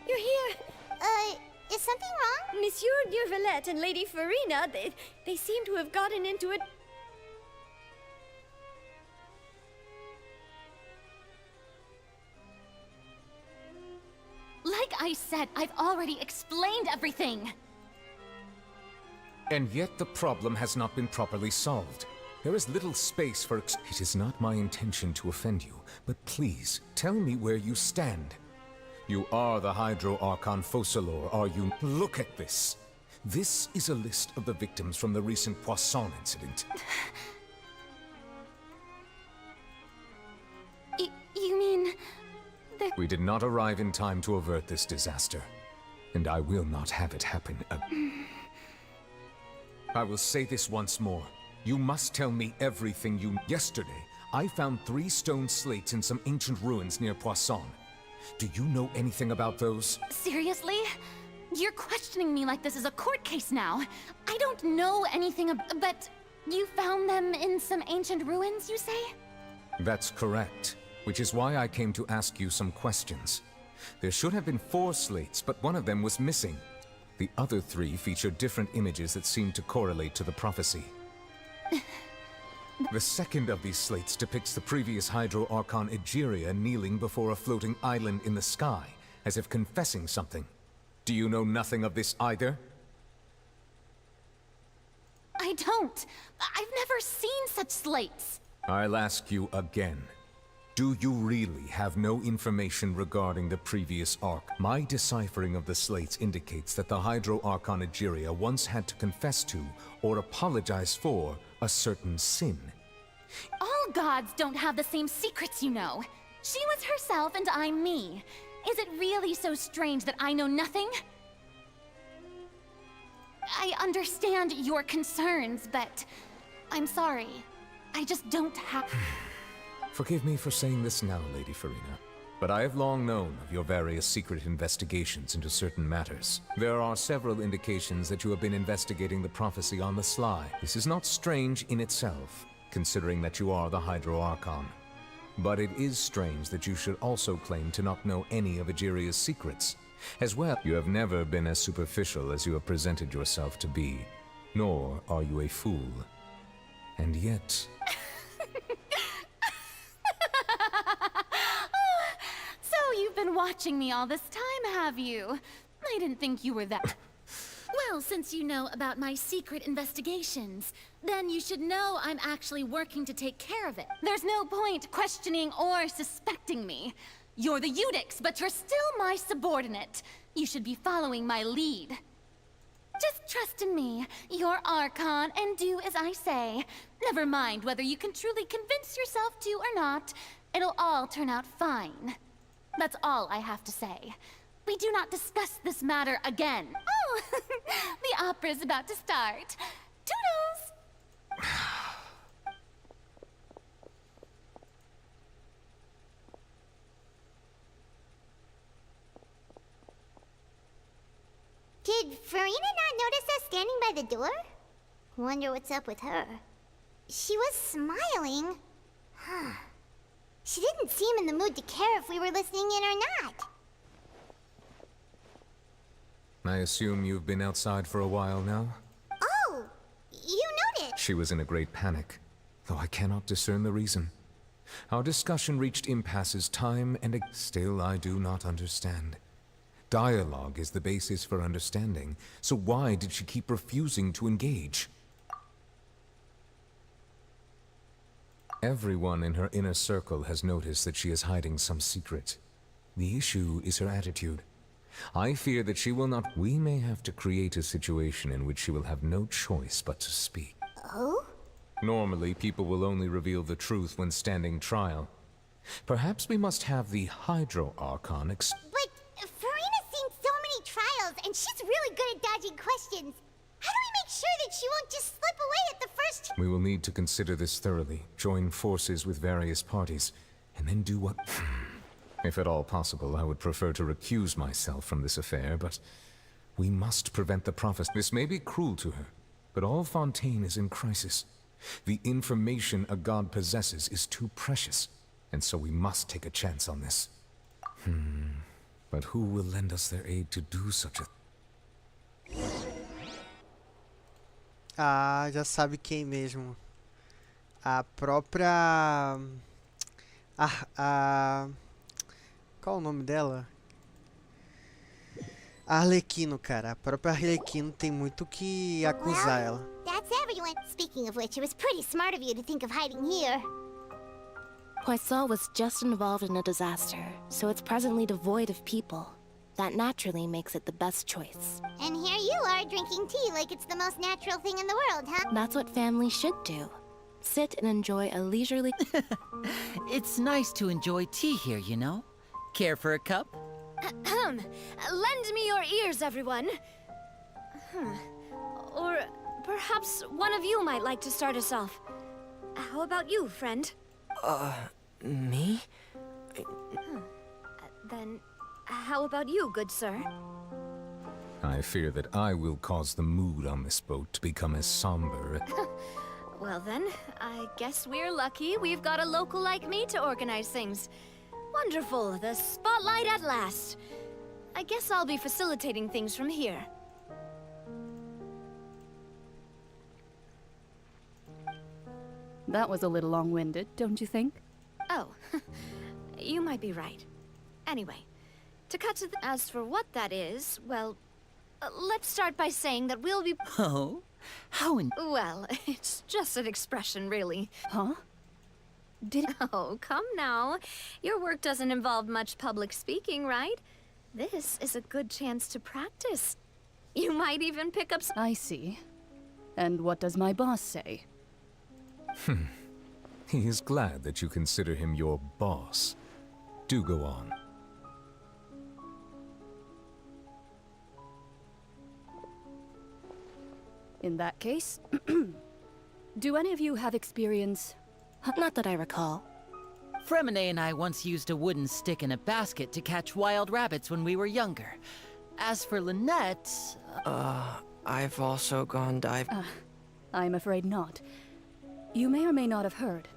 You're here! Is something wrong? Monsieur Neuvillette and Lady Furina, they seem to have gotten into it. Like I said, I've already explained everything. And yet the problem has not been properly solved. There is little space for It is not my intention to offend you, but please, tell me where you stand. You are the Hydro Archon Focalor, are you? Look at this. This is a list of the victims from the recent Poisson incident. You mean... We did not arrive in time to avert this disaster, and I will not have it happen again. I will say this once more. You must tell me everything you... Yesterday, I found 3 stone slates in some ancient ruins near Poisson. Do you know anything about those? Seriously? You're questioning me like this is a court case now. I don't know anything but you found them in some ancient ruins, you say? That's correct, which is why I came to ask you some questions. There should have been 4 slates, but one of them was missing. The other 3 feature different images that seem to correlate to the prophecy. The second of these slates depicts the previous Hydro Archon Egeria kneeling before a floating island in the sky, as if confessing something. Do you know nothing of this either? I don't. I've never seen such slates. I'll ask you again. Do you really have no information regarding the previous Arch? My deciphering of the slates indicates that the Hydro Archon Egeria once had to confess to, or apologize for, a certain sin. All gods don't have the same secrets, you know. She was herself and I'm me. Is it really so strange that I know nothing? I understand your concerns, but I'm sorry. I just don't have... Forgive me for saying this now, Lady Furina, but I have long known of your various secret investigations into certain matters. There are several indications that you have been investigating the prophecy on the sly. This is not strange in itself, considering that you are the Hydro Archon. But it is strange that you should also claim to not know any of Egeria's secrets. As well, you have never been as superficial as you have presented yourself to be, nor are you a fool. And yet... So you've been watching me all this time, have you? I didn't think you were that... Well, since you know about my secret investigations, then you should know I'm actually working to take care of it. There's no point questioning or suspecting me. You're the Eunuchs, but you're still my subordinate. You should be following my lead. Just trust in me, your Archon, and do as I say. Never mind whether you can truly convince yourself to or not. It'll all turn out fine. That's all I have to say. We do not discuss this matter again. Oh, the opera's about to start. Toodles! Did Furina not notice us standing by the door? Wonder what's up with her. She was smiling. Huh. She didn't seem in the mood to care if we were listening in or not. I assume you've been outside for a while now? Oh, you noticed. She was in a great panic, though I cannot discern the reason. Our discussion reached impasses time and still I do not understand. Dialogue is the basis for understanding, so why did she keep refusing to engage? Everyone in her inner circle has noticed that she is hiding some secret. The issue is her attitude. I fear that she will not. We may have to create a situation in which she will have no choice but to speak. Oh? Normally, people will only reveal the truth when standing trial. Perhaps we must have the Hydro Archon But Furina's seen so many trials, and she's really good at dodging questions. How do we make sure that she won't just slip away at the first... We will need to consider this thoroughly, join forces with various parties, and then do what... If at all possible, I would prefer to recuse myself from this affair, but we must prevent the prophecy. This may be cruel to her, but all Fontaine is in crisis. The information a god possesses is too precious, and so we must take a chance on this. But who will lend us their aid to do such a... Ah, já sabe quem mesmo. A própria... Qual o nome dela? A Arlequino, cara. A própria Arlequino tem muito que acusar ela. That's everyone. Speaking of which, it was pretty smart of you to think of hiding here. Poisson was just involved in a disaster, so it's presently devoid of people. That naturally makes it the best choice. And here you are drinking tea like it's the most natural thing in the world, huh? That's what families should do. Sit and enjoy a leisurely... It's nice to enjoy tea here, you know? Care for a cup? Lend me your ears, everyone. Or perhaps one of you might like to start us off. How about you, friend? Me? Then, how about you, good sir? I fear that I will cause the mood on this boat to become as somber. Well then, I guess we're lucky we've got a local like me to organize things. Wonderful, the spotlight at last. I guess I'll be facilitating things from here. That was a little long-winded, don't you think? Oh, you might be right. Anyway, to cut to the... As for what that is, well, let's start by saying that we'll be... Oh? How in... Well, it's just an expression, really. Huh? Oh, come now. Your work doesn't involve much public speaking, right? This is a good chance to practice. You might even pick up I see. And what does my boss say? He is glad that you consider him your boss. Do go on. In that case, do any of you have experience? Not that I recall. Fremine and I once used a wooden stick in a basket to catch wild rabbits when we were younger. As for Lynette... I've also gone diving. I'm afraid not. You may or may not have heard,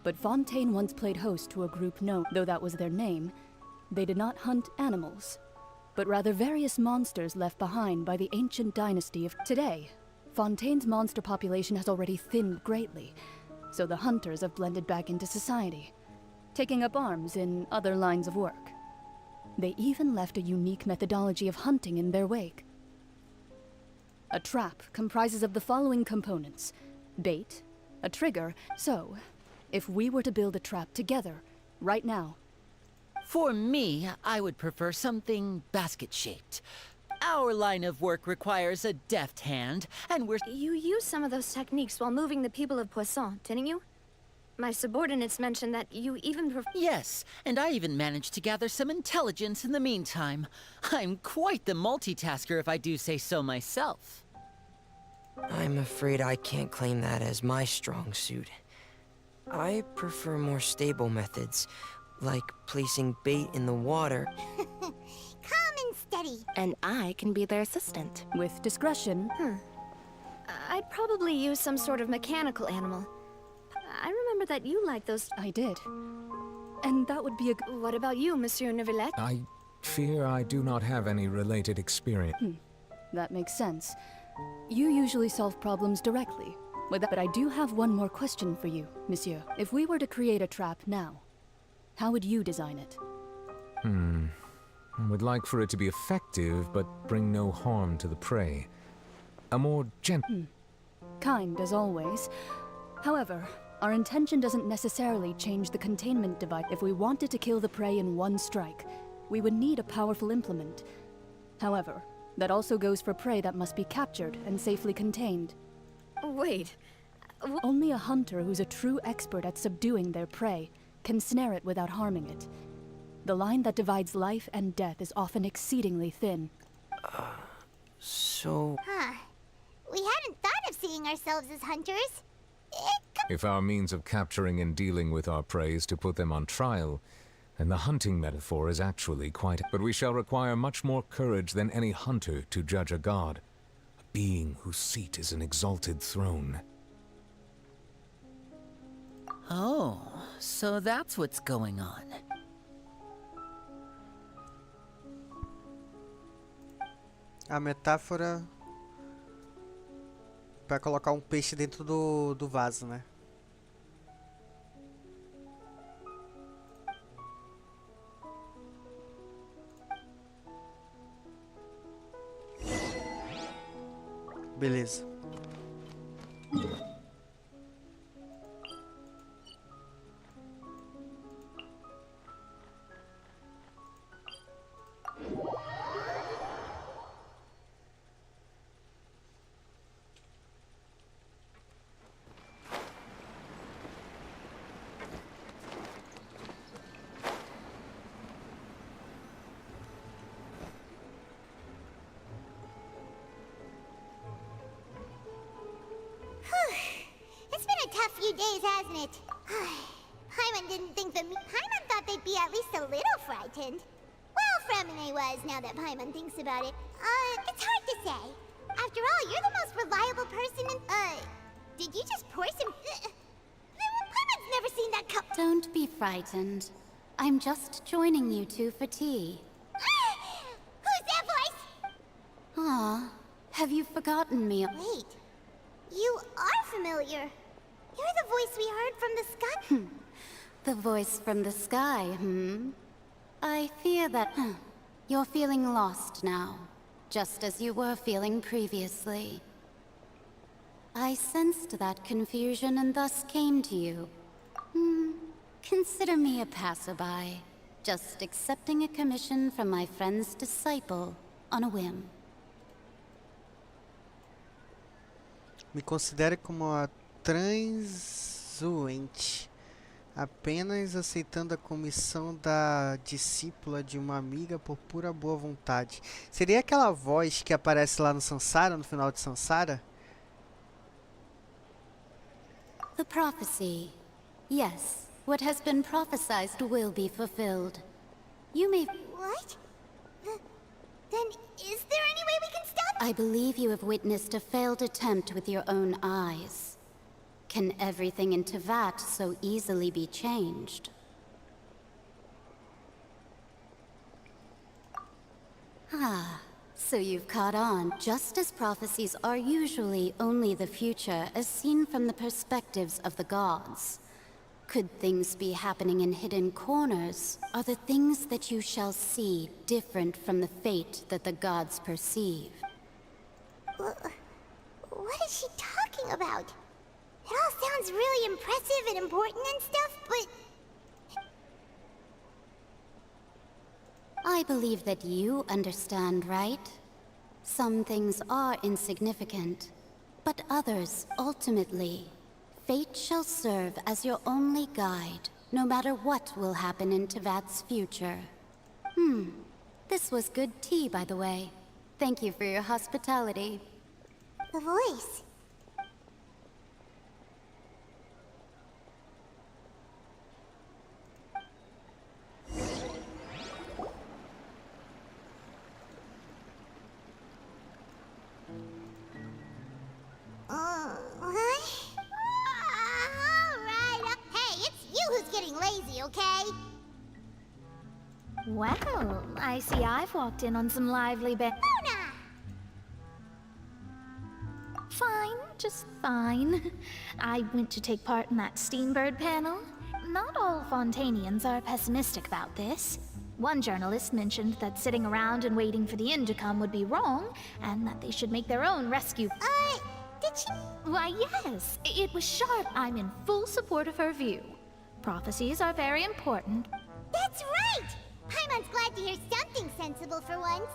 but Fontaine once played host to a group known, though that was their name, they did not hunt animals, but rather various monsters left behind by the ancient dynasty of... Today, Fontaine's monster population has already thinned greatly, so the hunters have blended back into society, taking up arms in other lines of work. They even left a unique methodology of hunting in their wake. A trap comprises of the following components: bait, a trigger. So, if we were to build a trap together, right now... For me, I would prefer something basket-shaped. Our line of work requires a deft hand, and we're... You used some of those techniques while moving the people of Poisson, didn't you? My subordinates mentioned that you even Yes, and I even managed to gather some intelligence in the meantime. I'm quite the multitasker, if I do say so myself. I'm afraid I can't claim that as my strong suit. I prefer more stable methods, like placing bait in the water. Calm and steady. And I can be their assistant. With discretion. I'd probably use some sort of mechanical animal. I remember that you liked those... I did. And that would be a... What about you, Monsieur Neuvillette? I fear I do not have any related experience. That makes sense. You usually solve problems directly. But I do have one more question for you, Monsieur. If we were to create a trap now, how would you design it? I would like for it to be effective, but bring no harm to the prey. A more gentle... Kind, as always. However, our intention doesn't necessarily change the containment device. If we wanted to kill the prey in one strike, we would need a powerful implement. However, that also goes for prey that must be captured and safely contained. Wait... Only a hunter who's a true expert at subduing their prey can snare it without harming it. The line that divides life and death is often exceedingly thin. So... We hadn't thought of seeing ourselves as hunters. If our means of capturing and dealing with our prey is to put them on trial, then the hunting metaphor is actually quite... But we shall require much more courage than any hunter to judge a god, a being whose seat is an exalted throne. Oh, so that's what's going on. A metáfora para colocar um peixe dentro do vaso, né? Beleza. It's been a tough few days, hasn't it? Paimon didn't think that Paimon thought they'd be at least a little frightened. Well, Fremine was, now that Paimon thinks about it. It's hard to say. After all, you're the most reliable person in... did you just pour some... Paimon's never seen that cup... Don't be frightened. I'm just joining you two for tea. Who's that voice? Aw, have you forgotten me? Wait, you are familiar. You're the voice we heard from the sky. The voice from the sky, I fear that you're feeling lost now, just as you were feeling previously. I sensed that confusion and thus came to you. Consider me a passerby, just accepting a commission from my friend's disciple on a whim. Me considere como a transuente, apenas aceitando a comissão da discípula de uma amiga por pura boa vontade. Seria aquela voz que aparece lá no Sansara, no final de Sansara? The prophecy. Yes, what has been prophesied will be fulfilled. You may... What? Then is there any way we can stop? I believe you have witnessed a failed attempt with your own eyes. Can everything in Teyvat so easily be changed? So you've caught on. Just as prophecies are usually only the future as seen from the perspectives of the gods. Could things be happening in hidden corners? Are the things that you shall see different from the fate that the gods perceive? What is she talking about? It all sounds really impressive and important and stuff, but... I believe that you understand, right? Some things are insignificant, but others, ultimately. Fate shall serve as your only guide, no matter what will happen in Teyvat's future. This was good tea, by the way. Thank you for your hospitality. The voice. Alright. Hey, it's you who's getting lazy, okay? Well, I see I've walked in on some lively Luna! Fine, just fine. I went to take part in that Steambird panel. Not all Fontainians are pessimistic about this. One journalist mentioned that sitting around and waiting for the end to come would be wrong, and that they should make their own rescue. Did she? Why, yes. It was sharp. I'm in full support of her view. Prophecies are very important. That's right! Paimon's glad to hear something sensible for once.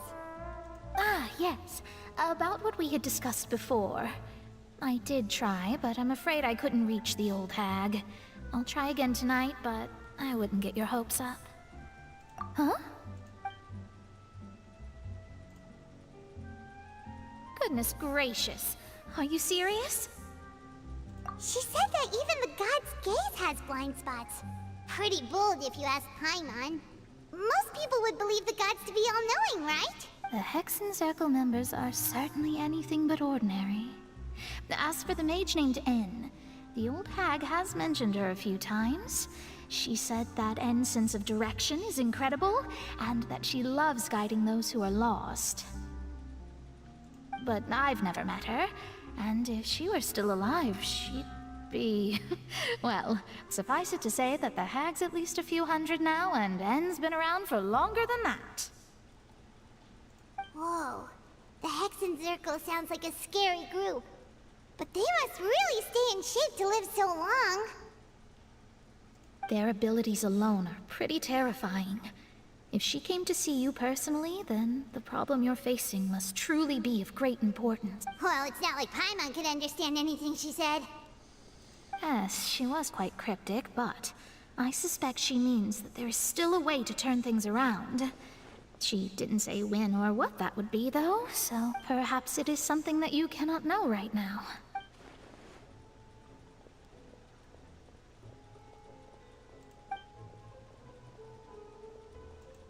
Ah, yes. About what we had discussed before. I did try, but I'm afraid I couldn't reach the old hag. I'll try again tonight, but I wouldn't get your hopes up. Huh? Goodness gracious. Are you serious? She said that even the god's gaze has blind spots. Pretty bold if you ask Paimon. Most people would believe the gods to be all-knowing, right? The Hexen Circle members are certainly anything but ordinary. As for the mage named N, the old hag has mentioned her a few times. She said that N's sense of direction is incredible, and that she loves guiding those who are lost. But I've never met her, and if she were still alive, she'd be... well, suffice it to say that the hag's at least a few hundred now, and N's been around for longer than that. Whoa. The Hexen Circle sounds like a scary group. But they must really stay in shape to live so long. Their abilities alone are pretty terrifying. If she came to see you personally, then the problem you're facing must truly be of great importance. Well, it's not like Paimon could understand anything she said. Yes, she was quite cryptic, but I suspect she means that there is still a way to turn things around. She didn't say when or what that would be, though, so perhaps it is something that you cannot know right now.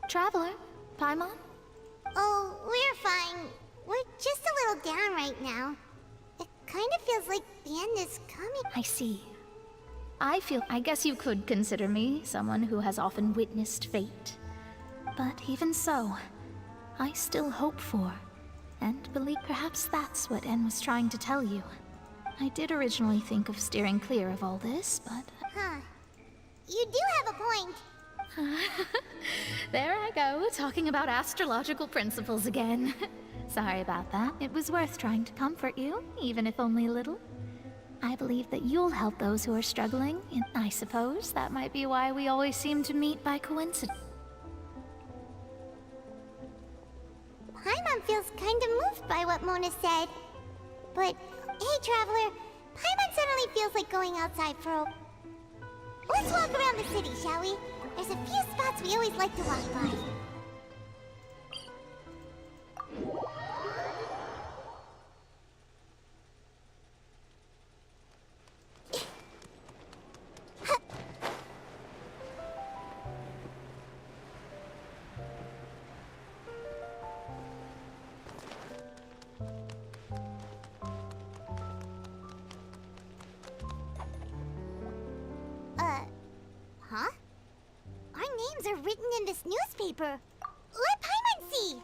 Traveler, Paimon? Oh, we're fine. We're just a little down right now. It kind of feels like the end is coming. I see. I guess you could consider me someone who has often witnessed fate. But even so, I still hope for, and believe perhaps that's what N was trying to tell you. I did originally think of steering clear of all this, but... Huh. You do have a point. There I go, talking about astrological principles again. Sorry about that. It was worth trying to comfort you, even if only a little. I believe that you'll help those who are struggling, and I suppose that might be why we always seem to meet by coincidence. Paimon feels kind of moved by what Mona said. But, hey Traveler, Paimon suddenly feels like going outside for a... Let's walk around the city, shall we? There's a few spots we always like to walk by. Huh? Our names are written in this newspaper. Let Paimon see!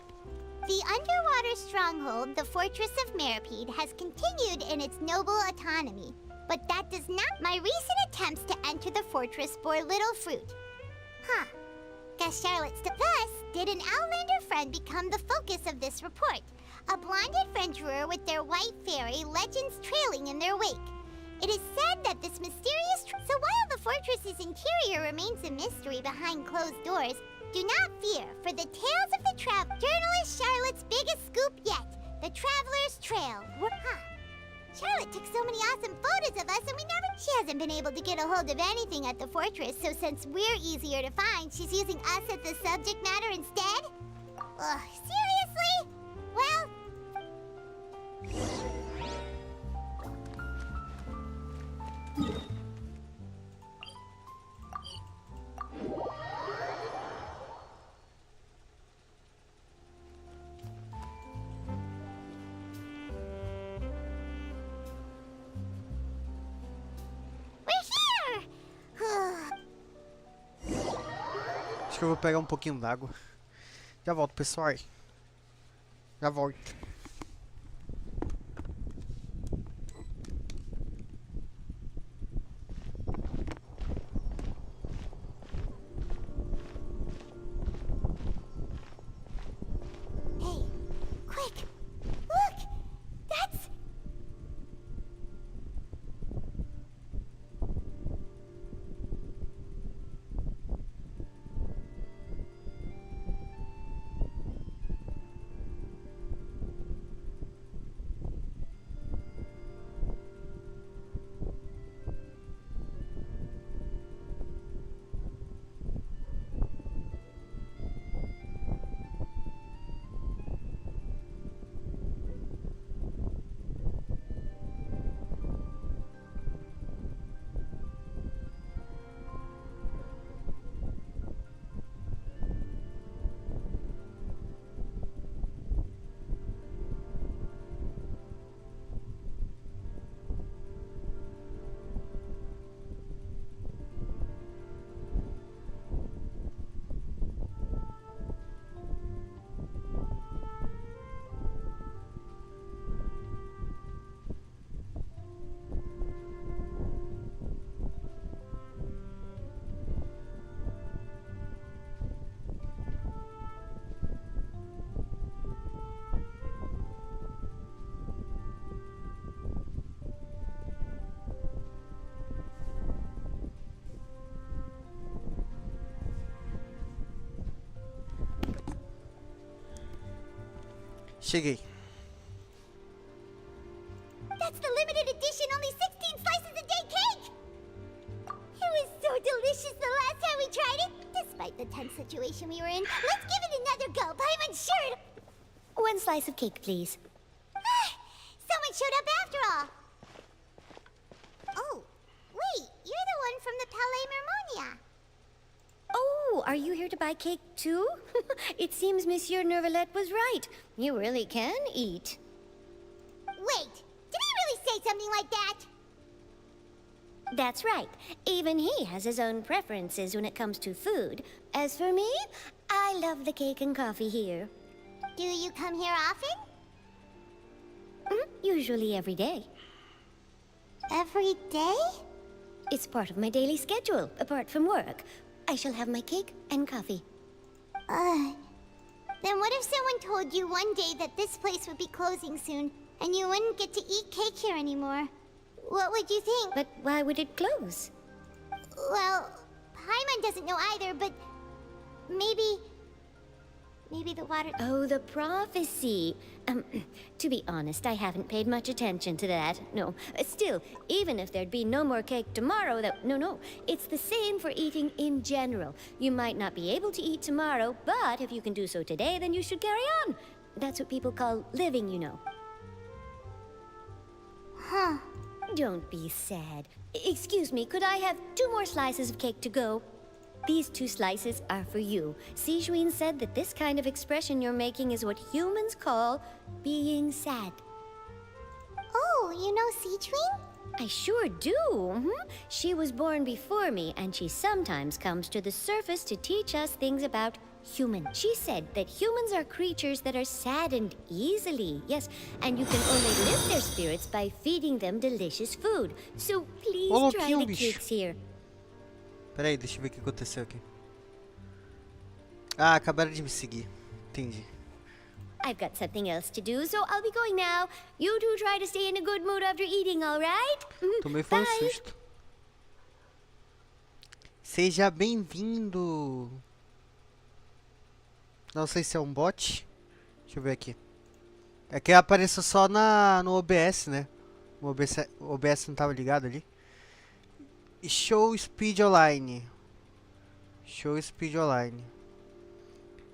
The underwater stronghold, the Fortress of Meripede, has continued in its noble autonomy. But that does not... My recent attempts to enter the fortress bore little fruit. Huh. Guess Charlotte still... Thus, did an Outlander friend become the focus of this report? a blonde adventurer with their white fairy, legends trailing in their wake. It is said that this mysterious so while the fortress's interior remains a mystery behind closed doors, do not fear, for the tales of the journalist Charlotte's biggest scoop yet, the Traveler's Trail. Charlotte took so many awesome photos of us and she hasn't been able to get a hold of anything at the fortress, so since we're easier to find, she's using us as the subject matter instead? Ugh, seriously? Well... Acho que eu vou pegar um pouquinho d'água. Já volto, pessoal. Já volto. Hey, quick! Look! That's... Cheguei. That's the limited edition, only 16 slices a day cake! It was so delicious the last time we tried it. Despite the tense situation we were in, let's give it another go. I'm unsure. 1 slice of cake, please. Someone showed up after all. Oh, wait, you're the one from the Palais Mermonia. Oh, are you here to buy cake too? It seems Monsieur Nervalette was right. You really can eat. Wait, did he really say something like that? That's right. Even he has his own preferences when it comes to food. As for me, I love the cake and coffee here. Do you come here often? Usually every day. Every day? It's part of my daily schedule, apart from work. I shall have my cake and coffee. Then what if someone told you one day that this place would be closing soon, and you wouldn't get to eat cake here anymore? What would you think? But why would it close? Well, Paimon doesn't know either, but maybe the water... Oh, the prophecy. To be honest, I haven't paid much attention to that. No. Still, even if there'd be no more cake tomorrow, No. It's the same for eating in general. You might not be able to eat tomorrow, but if you can do so today, then you should carry on. That's what people call living, you know. Huh. Don't be sad. Excuse me, could I have 2 more slices of cake to go? These 2 slices are for you. Sijuin said that this kind of expression you're making is what humans call being sad. Oh, you know Sijuin? I sure do. She was born before me, and she sometimes comes to the surface to teach us things about humans. She said that humans are creatures that are saddened easily. Yes, and you can only lift their spirits by feeding them delicious food. So please try the cakes here. Peraí, deixa eu ver o que aconteceu aqui. Ah, acabaram de me seguir. Entendi. I've got something else to do, so I'll be going now. You two try to stay in a good mood after eating, all right? Tomei foi um susto. Seja bem-vindo. Não sei se é um bot. Deixa eu ver aqui. É que apareceu só no OBS, né? O OBS não tava ligado ali. Show Speed Online. Show Speed Online.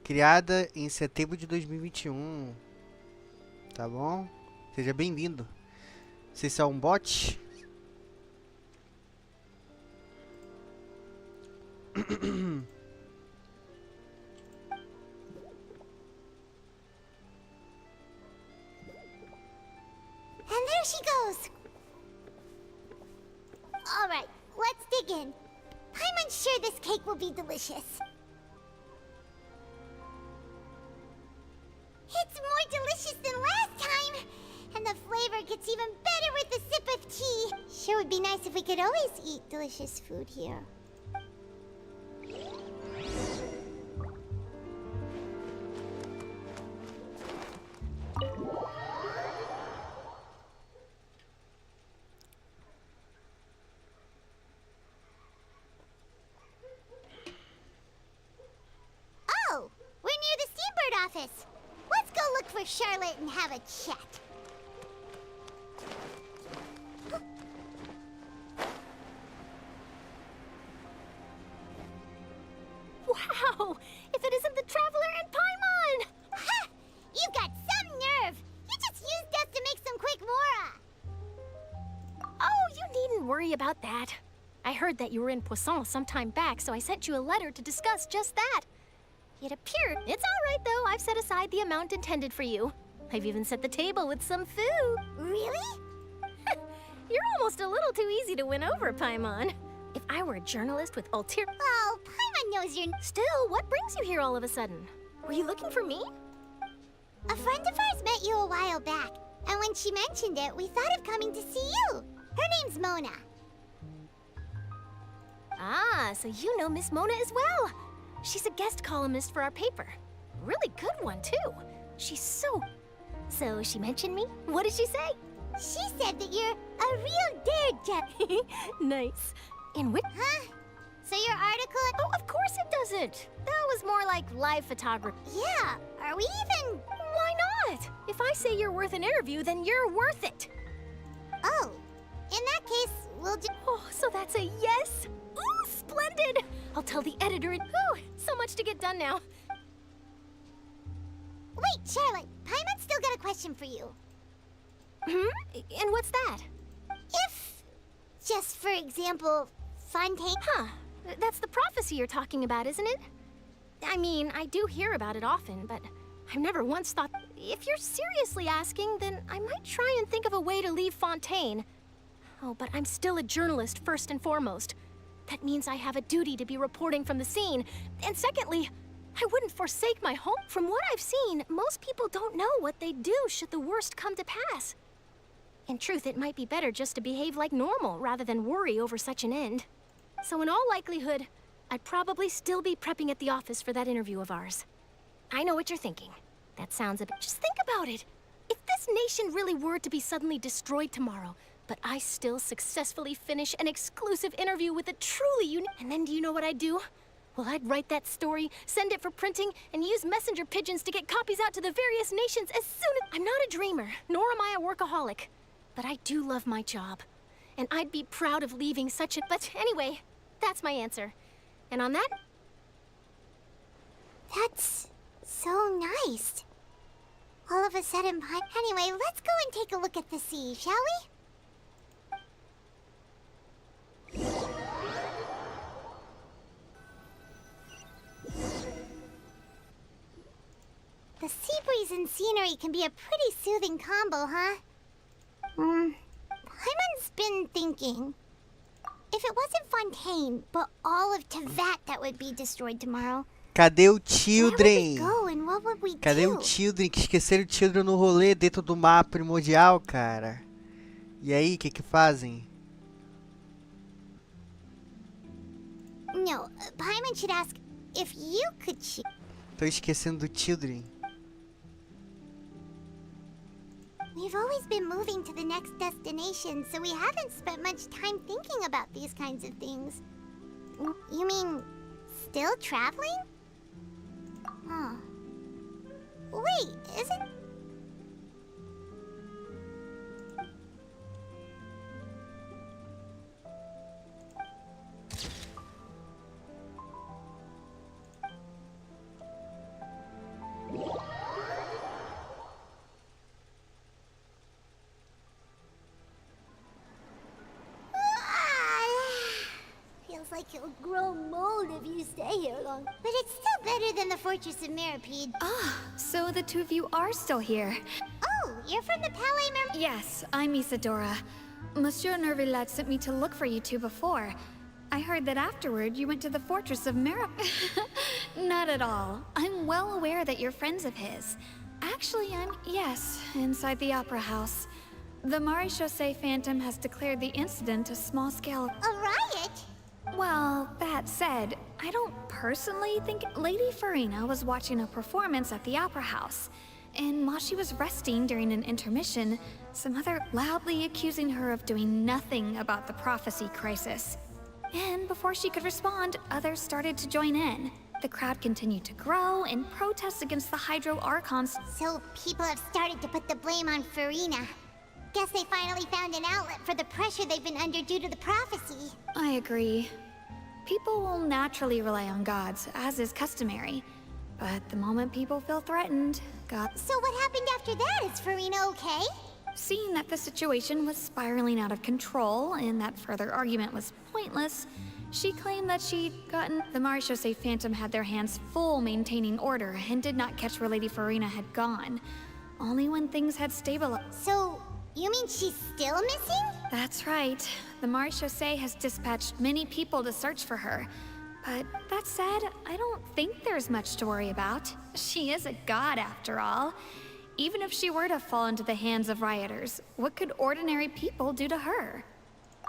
Criada em setembro de 2021. Tá bom? Seja bem-vindo. Não sei se é um bot. And there she goes! Alright, let's dig in. I'm unsure this cake will be delicious. It's more delicious than last time! And the flavor gets even better with a sip of tea. Sure would be nice if we could always eat delicious food here. Oh, we're near the Seabird office. Let's go look for Charlotte and have a chat. Wow! If it isn't the Traveler and Paimon! Ha! You got some nerve! You just used us to make some quick mora! Oh, you needn't worry about that. I heard that you were in Poisson some time back, so I sent you a letter to discuss just that. It appeared. It's all right, though. I've set aside the amount intended for you. I've even set the table with some food. Really? You're almost a little too easy to win over, Paimon. If I were a journalist with ulterior... Oh, Paimon knows you're... Still, what brings you here all of a sudden? Were you looking for me? A friend of ours met you a while back, and when she mentioned it, we thought of coming to see you. Her name's Mona. Ah, so you know Miss Mona as well. She's a guest columnist for our paper. Really good one, too. She's so... So she mentioned me? What did she say? She said that you're a real daredevil. Nice. In which... Huh? So your article... Oh, of course it doesn't. That was more like live photography. Yeah, are we even... Why not? If I say you're worth an interview, then you're worth it. Oh, in that case, we'll do... Oh, so that's a yes? Ooh, splendid! I'll tell the editor and... Ooh, so much to get done now. Wait, Charlotte, Paimon's still got a question for you. And what's that? If, just for example, Fontaine... Huh, that's the prophecy you're talking about, isn't it? I mean, I do hear about it often, but I've never once thought... If you're seriously asking, then I might try and think of a way to leave Fontaine. Oh, but I'm still a journalist, first and foremost. That means I have a duty to be reporting from the scene. And secondly, I wouldn't forsake my home. From what I've seen, most people don't know what they'd do should the worst come to pass. In truth, it might be better just to behave like normal rather than worry over such an end. So in all likelihood, I'd probably still be prepping at the office for that interview of ours. I know what you're thinking. That sounds a bit... Just think about it. If this nation really were to be suddenly destroyed tomorrow, but I still successfully finish an exclusive interview with a truly unique... And then do you know what I'd do? Well, I'd write that story, send it for printing, and use messenger pigeons to get copies out to the various nations as soon as... I'm not a dreamer, nor am I a workaholic. But I do love my job. And I'd be proud of leaving such a... But anyway, that's my answer. And on that... That's so nice. All of a sudden, anyway, let's go and take a look at the sea, shall we? The sea breeze and scenery can be a pretty soothing combo, huh? Paimon's been thinking. If it wasn't Fontaine, but all of Teyvat that would be destroyed tomorrow... Cadê o Children? Where would we go and what would we Cadê do? o Children? Que esqueceram o Children no rolê dentro do mapa primordial, cara. E aí, o que fazem? No, Paimon should ask if you could choose. Tô esquecendo do Children. We've always been moving to the next destination, so we haven't spent much time thinking about these kinds of things. You mean, still traveling? Huh. Wait, isn't... Feels like you'll grow mold if you stay here long. But it's still better than the Fortress of Meripede. Ah, so the two of you are still here. Oh, you're from the Palais Mermaid? Yes, I'm Isadora. Monsieur Nervillet sent me to look for you two before. I heard that afterward you went to the Fortress of Not at all. I'm well aware that you're friends of his. Actually, yes, inside the Opera House. The Maréchaussée Phantom has declared the incident a small-scale... A riot? Well, that said, I don't personally think Lady Furina was watching a performance at the Opera House. And while she was resting during an intermission, some other loudly accusing her of doing nothing about the prophecy crisis. And before she could respond, others started to join in. The crowd continued to grow and protest against the Hydro Archons. So people have started to put the blame on Furina. Guess they finally found an outlet for the pressure they've been under due to the prophecy. I agree. People will naturally rely on gods, as is customary. But the moment people feel threatened, gods... So what happened after that? Is Furina okay? Seeing that the situation was spiraling out of control and that further argument was pointless, she claimed that she'd gotten... The Maréchaussée Phantom had their hands full maintaining order and did not catch where Lady Furina had gone. Only when things had stabilized. So, you mean she's still missing? That's right. The Maréchaussée has dispatched many people to search for her. But that said, I don't think there's much to worry about. She is a god after all. Even if she were to fall into the hands of rioters, what could ordinary people do to her?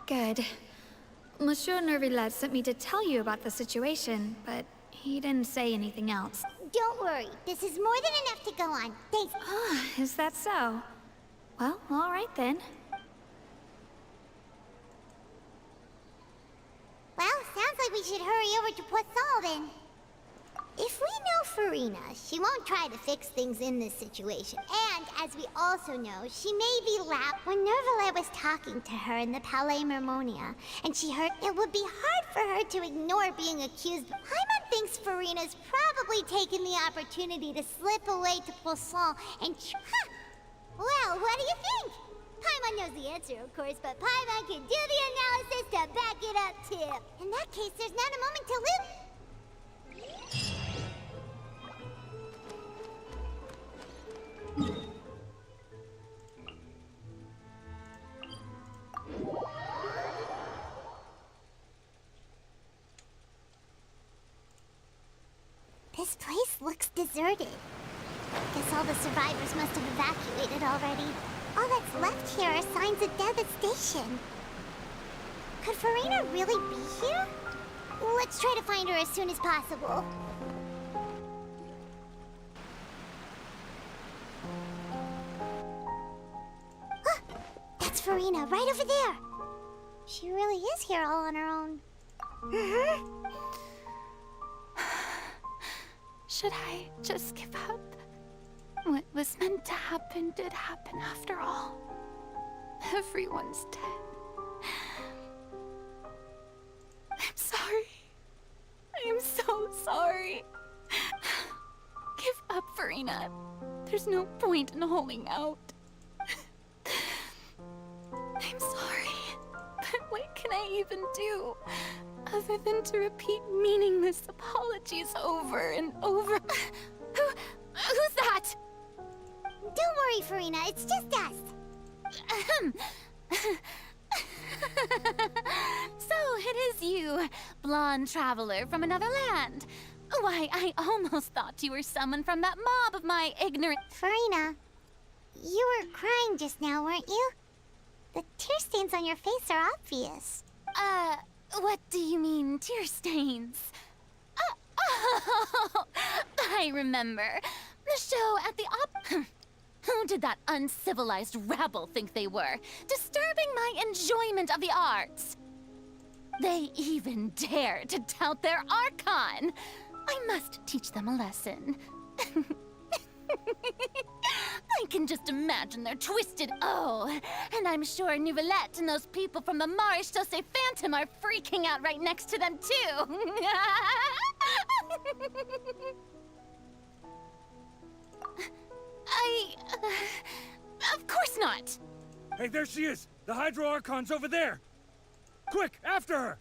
Good. Monsieur Nervillet sent me to tell you about the situation, but he didn't say anything else. Don't worry, this is more than enough to go on. Thanks. Ah, is that so? Well, all right then. Well, sounds like we should hurry over to Poisson then. If we know Furina, she won't try to fix things in this situation. And, as we also know, she may be When Nervillet was talking to her in the Palais Mermonia, and she heard it would be hard for her to ignore being accused. Paimon thinks Furina's probably taken the opportunity to slip away to Poisson and Well, what do you think? Paimon knows the answer, of course, but Paimon can do the analysis to back it up, too. In that case, there's not a moment to live. This place looks deserted. Guess all the survivors must have evacuated already. All that's left here are signs of devastation. Could Furina really be here? Let's try to find her as soon as possible. That's Furina, right over there. She really is here all on her own. Should I just give up? What was meant to happen did happen after all. Everyone's dead. I'm sorry. I am so sorry. Give up, Furina. There's no point in holding out. I'm sorry, but what can I even do other than to repeat meaningless apologies over and over? Who's that? Don't worry, Furina, it's just us. So it is you, blonde traveler from another land. Why, I almost thought you were someone from that mob of my ignorant... Furina, you were crying just now, weren't you? The tear stains on your face are obvious. What do you mean, tear stains? Oh, I remember. The show at the Who did that uncivilized rabble think they were, disturbing my enjoyment of the arts? They even dare to tout their Archon! I must teach them a lesson. I can just imagine their twisted O. And I'm sure Nouvellette and those people from the Marsh Sauce Phantom are freaking out right next to them, too. Of course not. Hey, there she is! The Hydro Archon's over there! Quick, after her!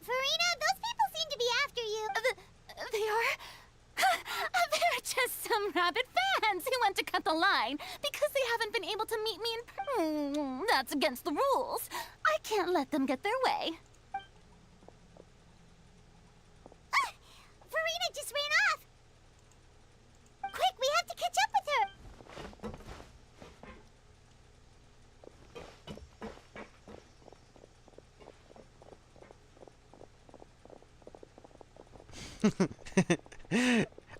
Furina, those people seem to be after you. They are? They're just some rabid fans who want to cut the line because they haven't been able to meet me in That's against the rules. I can't let them get their way. Furina just ran off! Quick, we have to catch up with her!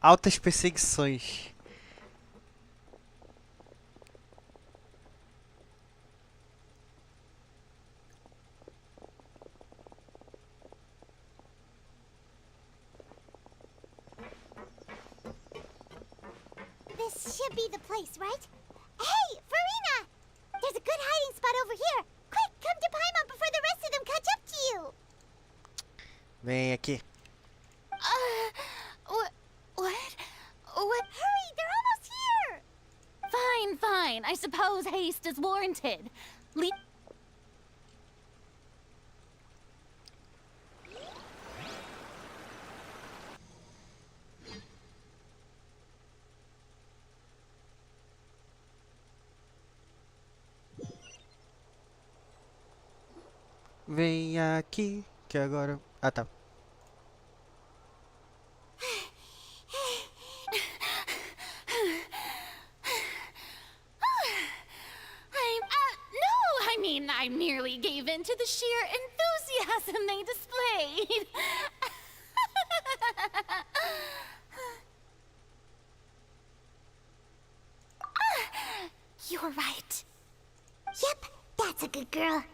Altas perseguições. This should be the place, right? Hey, Furina! There's a good hiding spot over here. Quick, come to Paimon before the rest of them catch up to you. Vem aqui. What? Hurry, they're almost here! Fine. I suppose haste is warranted. Vem aqui, que agora... Ah, tá. I merely gave in to the sheer enthusiasm they displayed. You're right. Yep, that's a good girl.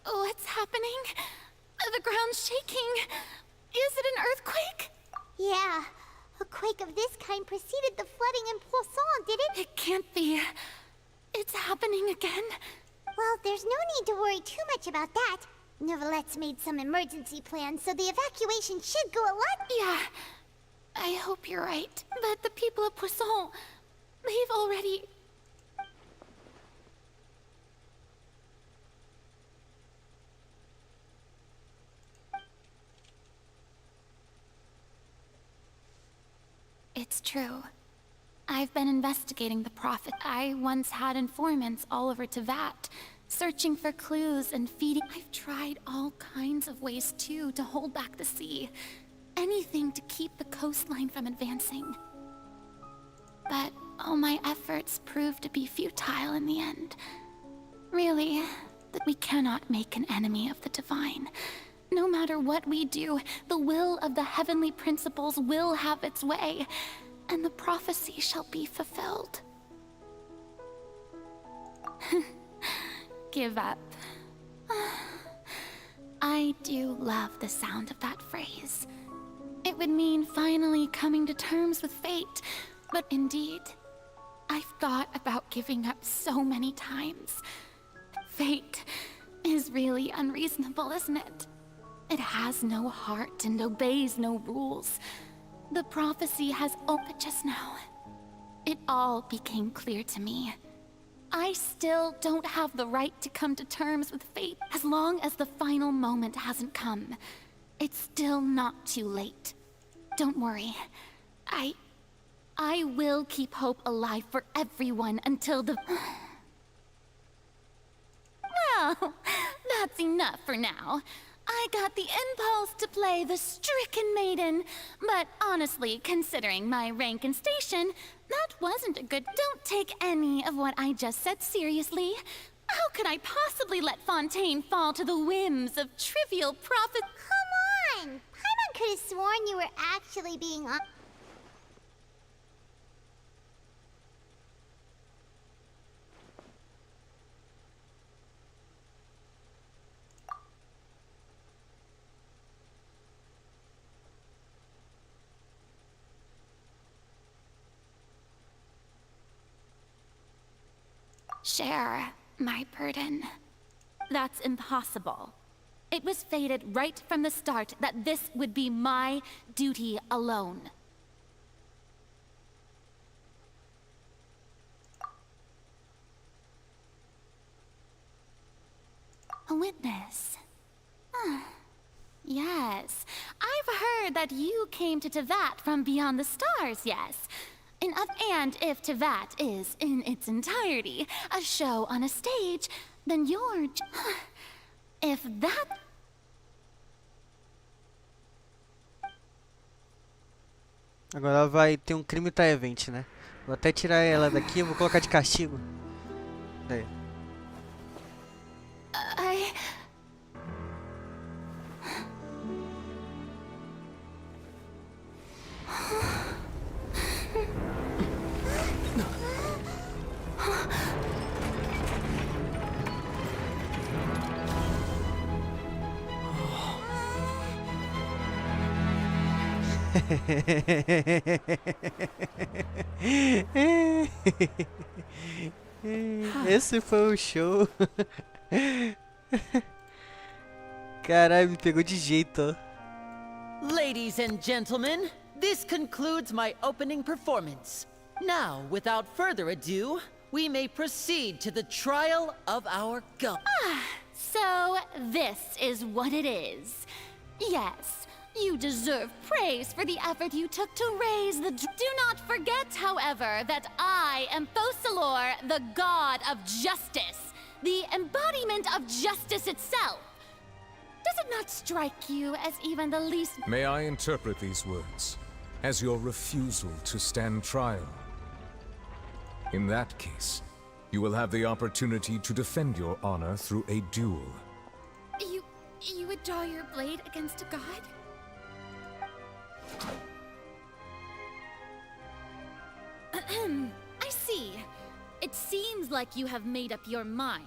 What's happening? The ground's shaking. Is it an earthquake? Yeah. A quake of this kind preceded the flooding in Poisson, did it? It can't be. It's happening again. Well, there's no need to worry too much about that. Nouvellette's made some emergency plans, so the evacuation should go a lot... Yeah, I hope you're right. But the people of Poisson, they've already... It's true. I've been investigating the Prophet. I once had informants all over Teyvat, searching for clues and feeding. I've tried all kinds of ways, too, to hold back the sea. Anything to keep the coastline from advancing. But all my efforts proved to be futile in the end. Really, that we cannot make an enemy of the divine. No matter what we do, the will of the heavenly principles will have its way, and the prophecy shall be fulfilled. Give up. I do love the sound of that phrase. It would mean finally coming to terms with fate, but indeed, I've thought about giving up so many times. Fate is really unreasonable, isn't it? It has no heart and obeys no rules. The prophecy has opened just now. It all became clear to me. I still don't have the right to come to terms with fate. As long as the final moment hasn't come, it's still not too late. Don't worry. I will keep hope alive for everyone until the... Well, that's enough for now. I got the impulse to play the stricken maiden, but honestly, considering my rank and station, that wasn't a good... Don't take any of what I just said seriously. How could I possibly let Fontaine fall to the whims of trivial profit? Come on! Paimon could have sworn you were actually being on. Share my burden. That's impossible. It was fated right from the start that this would be my duty alone. A witness. Yes, I've heard that you came to Teyvat from beyond the stars, yes. And if Teyvat is, in its entirety, a show on a stage, then you're... If that... Agora ela vai ter um crime Teyvat, né? Vou até tirar ela daqui e vou colocar de castigo. Daí. Esse foi o show. Caralho, me pegou de jeito, ó. Ladies and gentlemen, this concludes my opening performance. Now, without further ado, we may proceed to the trial of our god. So, this is what it is. Yes, you deserve praise for the effort you took to raise the... Do not forget, however, that I am Fosalor, the god of justice. The embodiment of justice itself. Does it not strike you as even the least... May I interpret these words as your refusal to stand trial? In that case, you will have the opportunity to defend your honor through a duel. You would draw your blade against a god? I see. It seems like you have made up your mind.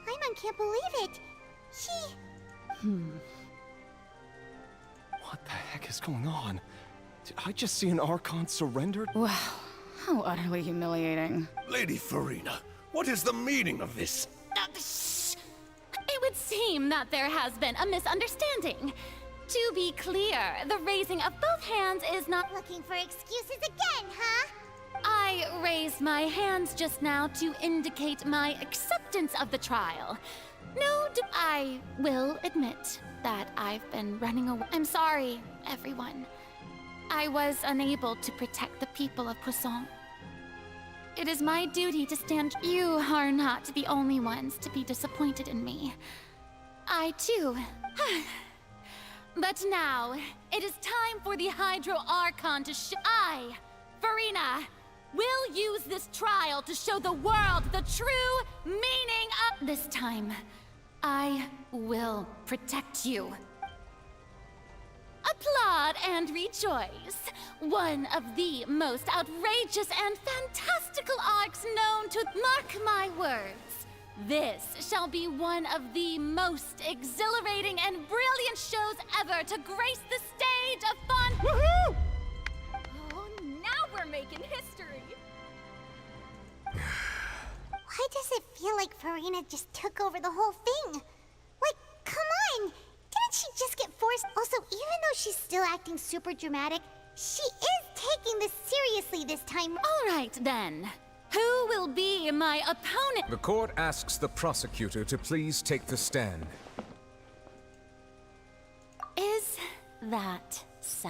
Paimon can't believe it. She... What the heck is going on? Did I just see an Archon surrendered? Wow, how utterly humiliating. Lady Furina, what is the meaning of this? Shh! It would seem that there has been a misunderstanding. To be clear, the raising of both hands is not... Looking for excuses again, huh? I raised my hands just now to indicate my acceptance of the trial. I will admit that I've been running away. I'm sorry, everyone. I was unable to protect the people of Poisson. It is my duty to stand. You are not the only ones to be disappointed in me. I too. But now, it is time for the Hydro Archon to I, Furina, will use this trial to show the world the true meaning of... This time, I will protect you. Applaud and rejoice. One of the most outrageous and fantastical arcs known to... Mark my words. This shall be one of the most exhilarating and brilliant shows ever to grace the stage of fun. Woohoo! Oh, now we're making history. Why does it feel like Furina just took over the whole thing? Like, come on! Didn't she just get forced? Also, even though she's still acting super dramatic, she is taking this seriously this time. All right, then. Who will be my opponent? The court asks the prosecutor to please take the stand. Is that so?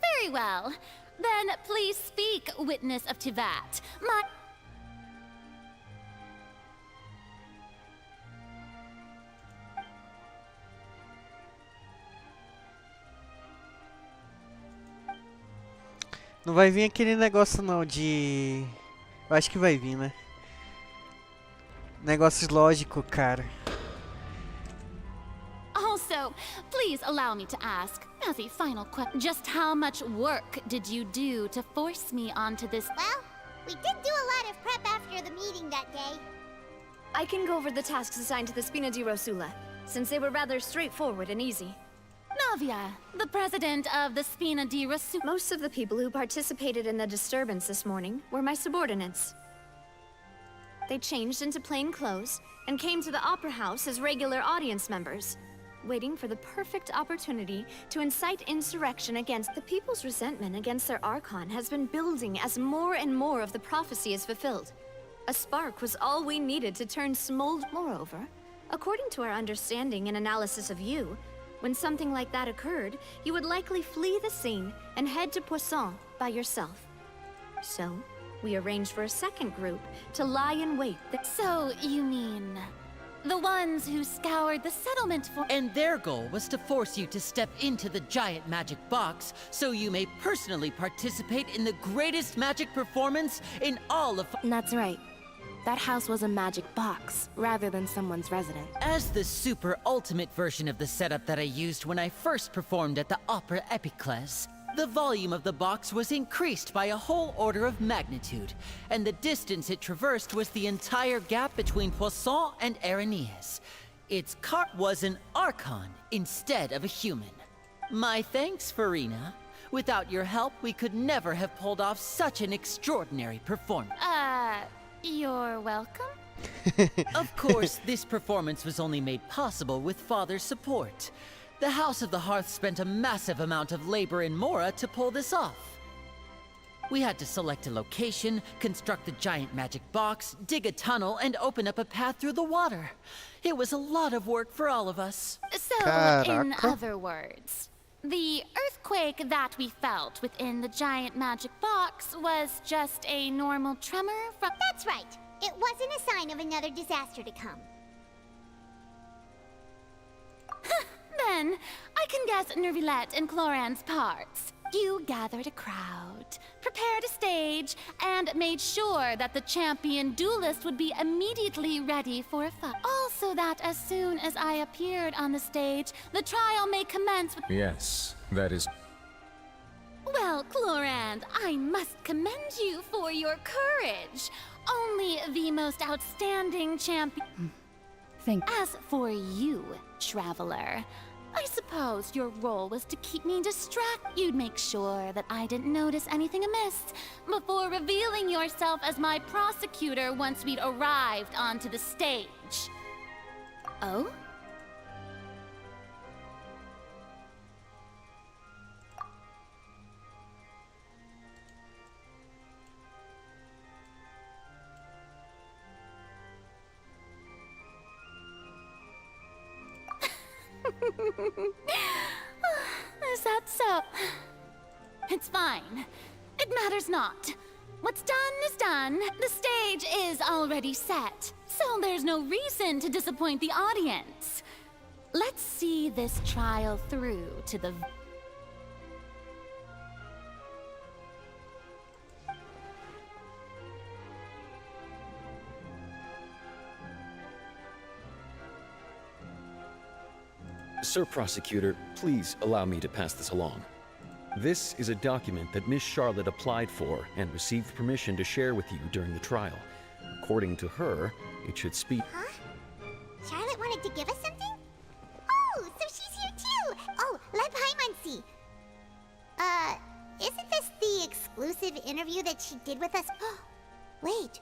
Very well. Then please speak, witness of Teyvat. Não vai vir aquele negócio não de... Eu acho que vai vir, né? Negócios lógicos, cara. Also, please allow me to ask, as a final question, just how much work did you do to force me onto this? Well, we did do a lot of prep after the meeting that day. I can go over the tasks assigned to the Spina di Rosula, since they were rather straightforward and easy. Navia, the president of the Spina di Rosula. Most of the people who participated in the disturbance this morning were my subordinates. They changed into plain clothes and came to the Opera House as regular audience members, waiting for the perfect opportunity to incite insurrection against the people's resentment against their Archon has been building as more and more of the prophecy is fulfilled. A spark was all we needed to turn smold. Moreover, according to our understanding and analysis of you, when something like that occurred, you would likely flee the scene and head to Poisson by yourself. So, we arranged for a second group to lie in wait. So, you mean... the ones who scoured the settlement for... And their goal was to force you to step into the giant magic box so you may personally participate in the greatest magic performance in all of... That's right. That house was a magic box, rather than someone's residence. As the super ultimate version of the setup that I used when I first performed at the Opera Epiclese, the volume of the box was increased by a whole order of magnitude, and the distance it traversed was the entire gap between Poisson and Aranias. Its cart was an Archon instead of a human. My thanks, Furina. Without your help, we could never have pulled off such an extraordinary performance. You're welcome? Of course, this performance was only made possible with Father's support. The House of the Hearth spent a massive amount of labor in Mora to pull this off. We had to select a location, construct the giant magic box, dig a tunnel, and open up a path through the water. It was a lot of work for all of us. So, in other words, the earthquake that we felt within the giant magic box was just a normal tremor from... That's right. It wasn't a sign of another disaster to come. Then, I can guess Nervilette and Cloran's parts. You gathered a crowd, prepared a stage, and made sure that the champion duelist would be immediately ready for a fight. Also that as soon as I appeared on the stage, the trial may commence with... Yes, that is... Well, Cloran, I must commend you for your courage. Only the most outstanding champion... As for you, Traveler, I suppose your role was to keep me distracted. You'd make sure that I didn't notice anything amiss before revealing yourself as my prosecutor once we'd arrived onto the stage. Oh? Is that so? It's fine. It matters not. What's done is done. The stage is already set, so there's no reason to disappoint the audience. Let's see this trial through to the... Sir Prosecutor, please allow me to pass this along. This is a document that Miss Charlotte applied for and received permission to share with you during the trial. According to her, it should speak... Huh? Charlotte wanted to give us something? Oh, so she's here too! Oh, let Paimon see. Isn't this the exclusive interview that she did with us? Wait,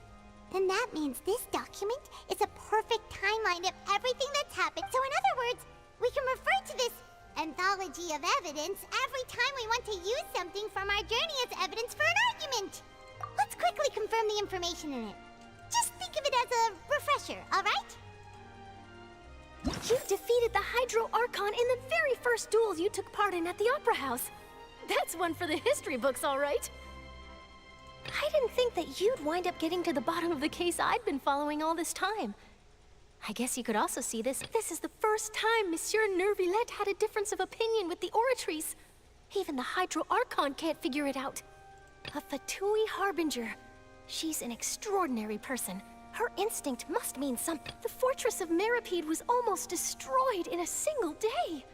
then that means this document is a perfect timeline of everything that's happened. So in other words, we can refer to this anthology of evidence every time we want to use something from our journey as evidence for an argument. Let's quickly confirm the information in it. Just think of it as a refresher, all right? You defeated the Hydro Archon in the very first duel you took part in at the Opera House. That's one for the history books, all right. I didn't think that you'd wind up getting to the bottom of the case I'd been following all this time. I guess you could also see this. This is the first time Monsieur Nervilette had a difference of opinion with the Oratrice. Even the Hydro Archon can't figure it out. A Fatui Harbinger. She's an extraordinary person. Her instinct must mean something. The fortress of Meripede was almost destroyed in a single day.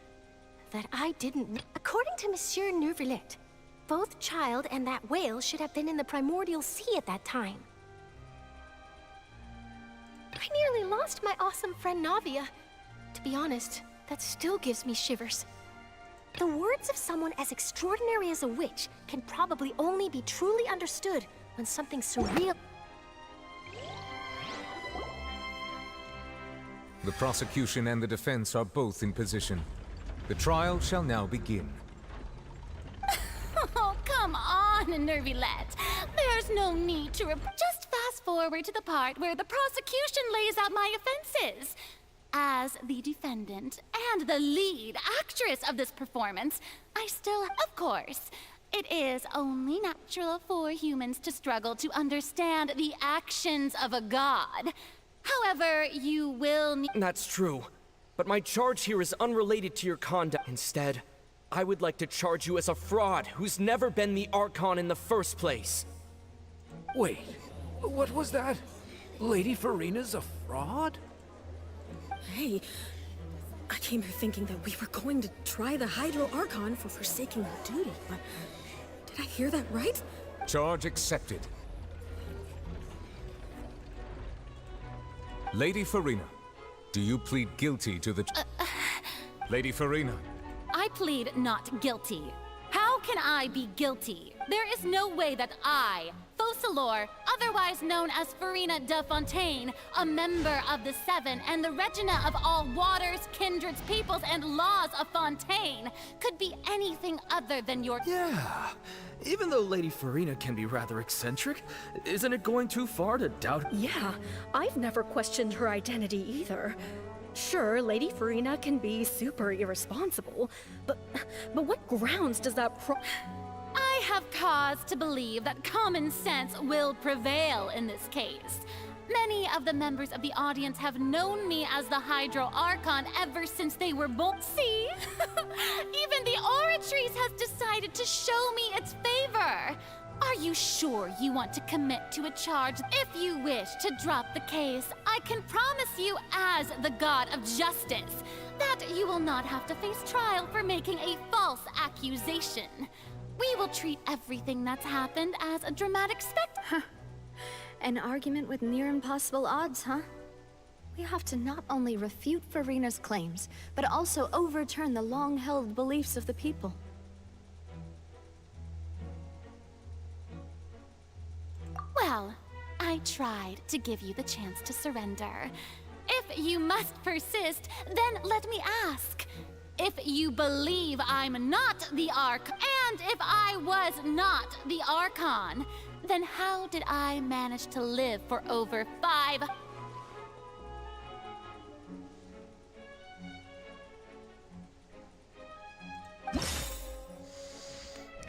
That I didn't... According to Monsieur Neuvillette, both Child and that whale should have been in the primordial sea at that time. I nearly lost my awesome friend Navia. To be honest, that still gives me shivers. The words of someone as extraordinary as a witch can probably only be truly understood when something surreal... The prosecution and the defense are both in position. The trial shall now begin. Oh, come on, Neuvillette. There's no need to just fast forward to the part where the prosecution lays out my offenses. As the defendant and the lead actress of this performance, I still, of course, it is only natural for humans to struggle to understand the actions of a god. However, you will need... That's true. But my charge here is unrelated to your conduct. Instead, I would like to charge you as a fraud who's never been the Archon in the first place. Wait, what was that? Lady Furina's a fraud? Hey, I came here thinking that we were going to try the Hydro Archon for forsaking her duty, but did I hear that right? Charge accepted. Lady Furina, do you plead guilty to the... Lady Furina. I plead not guilty. How can I be guilty? There is no way that I, Focalor, otherwise known as Furina de Fontaine, a member of the Seven and the Regina of all waters, kindreds, peoples, and laws of Fontaine, could be anything other than your... Yeah, even though Lady Furina can be rather eccentric, isn't it going too far to doubt... Yeah, I've never questioned her identity either. Sure, Lady Furina can be super irresponsible, but what grounds does that I have cause to believe that common sense will prevail in this case. Many of the members of the audience have known me as the Hydro Archon ever since they were born. See? Even the Oratrice has decided to show me its favor. Are you sure you want to commit to a charge? If you wish to drop the case, I can promise you as the God of Justice that you will not have to face trial for making a false accusation. We will treat everything that's happened as a dramatic spectacle. An argument with near impossible odds, huh? We have to not only refute Furina's claims, but also overturn the long-held beliefs of the people. Well, I tried to give you the chance to surrender. If you must persist, then let me ask. If you believe I'm not the and if I was not the Archon, then how did I manage to live for over 5...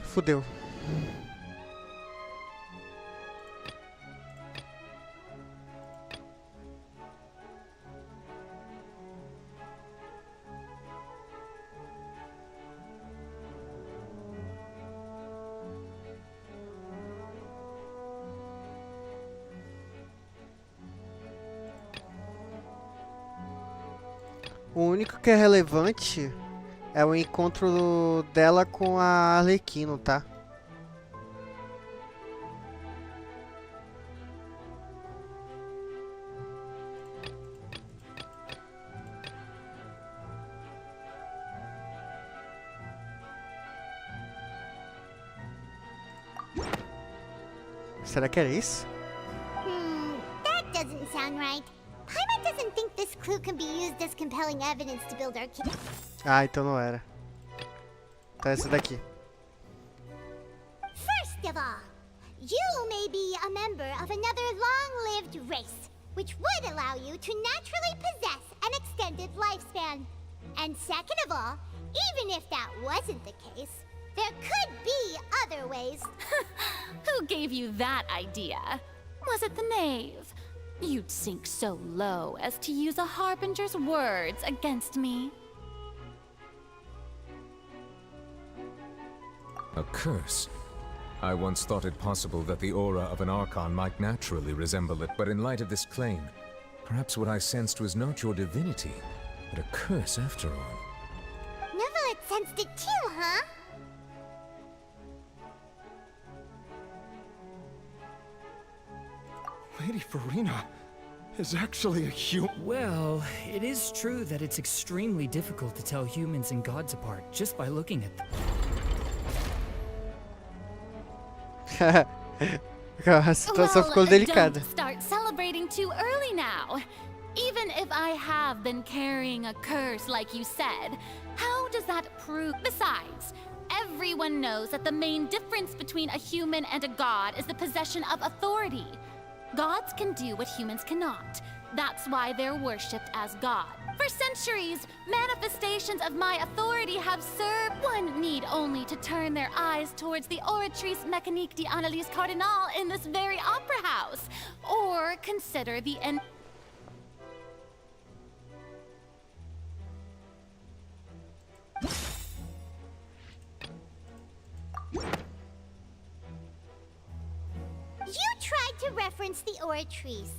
Fudeu. O único que é relevante é o encontro dela com a Arlequino, tá? Será que era isso? That doesn't sound right. Paimon doesn't think this clue can be used as compelling evidence to build our case. Ah, então não era. Então essa daqui. First of all, you may be a member of another long-lived race, which would allow you to naturally possess an extended lifespan. And second of all, even if that wasn't the case, there could be other ways. Who gave you that idea? Was it the knave? You'd sink so low as to use a harbinger's words against me. A curse. I once thought it possible that the aura of an Archon might naturally resemble it, but in light of this claim, perhaps what I sensed was not your divinity, but a curse after all. Neverlet sensed it too, huh? Lady Furina is actually a human. Well, it is true that it's extremely difficult to tell humans and gods apart just by looking at them. A situação ficou delicada. Don't start celebrating too early now. Even if I have been carrying a curse like you said, how does that prove? Besides, everyone knows that the main difference between a human and a god is the possession of authority. Gods can do what humans cannot. That's why they're worshipped as God. For centuries, manifestations of my authority have served. One need only to turn their eyes towards the Oratrice Mécanique d'Analyse Cardinal in this very opera house, or consider the You tried to reference the Oratrice.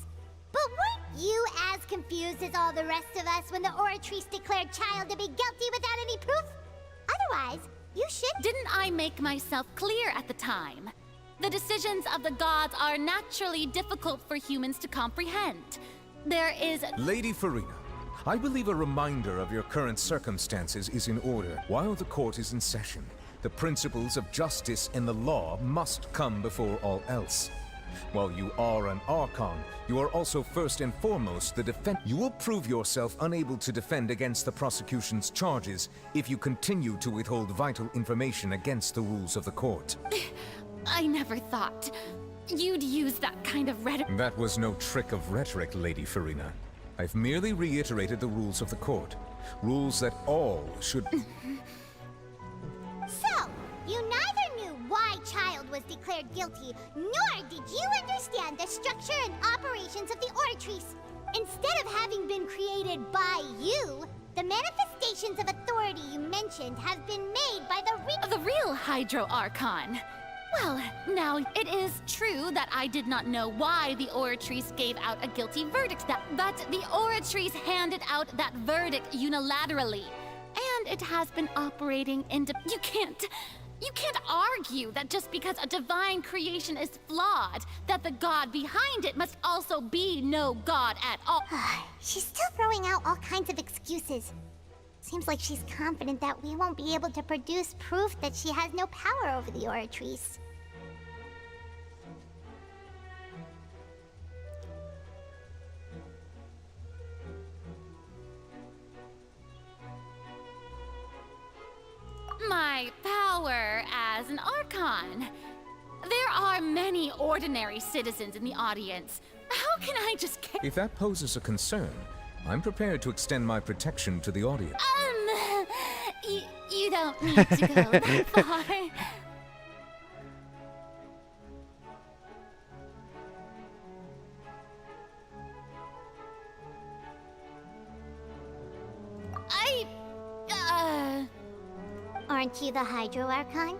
But weren't you as confused as all the rest of us when the Oratrice declared Child to be guilty without any proof? Otherwise, you should— Didn't I make myself clear at the time? The decisions of the gods are naturally difficult for humans to comprehend. There is— Lady Furina, I believe a reminder of your current circumstances is in order. While the court is in session, the principles of justice and the law must come before all else. While you are an Archon, you are also first and foremost the defense. You will prove yourself unable to defend against the prosecution's charges if you continue to withhold vital information against the rules of the court. I never thought you'd use that kind of rhetoric. That was no trick of rhetoric, Lady Furina. I've merely reiterated the rules of the court. Rules that all should— So, you neither knew why Child was declared guilty, nor did you understand the structure and operations of the Oratrice. Instead of having been created by you, the manifestations of authority you mentioned have been made by the real Hydro Archon. Well, now, it is true that I did not know why the Oratrice gave out a guilty verdict, but the Oratrice handed out that verdict unilaterally. And it has been operating You can't argue that just because a divine creation is flawed, that the god behind it must also be no god at all. She's still throwing out all kinds of excuses. Seems like she's confident that we won't be able to produce proof that she has no power over the Oratrice. My power as an Archon. There are many ordinary citizens in the audience. How can I just get— If that poses a concern, I'm prepared to extend my protection to the audience. You don't need to go that far. Aren't you the Hydro Archon?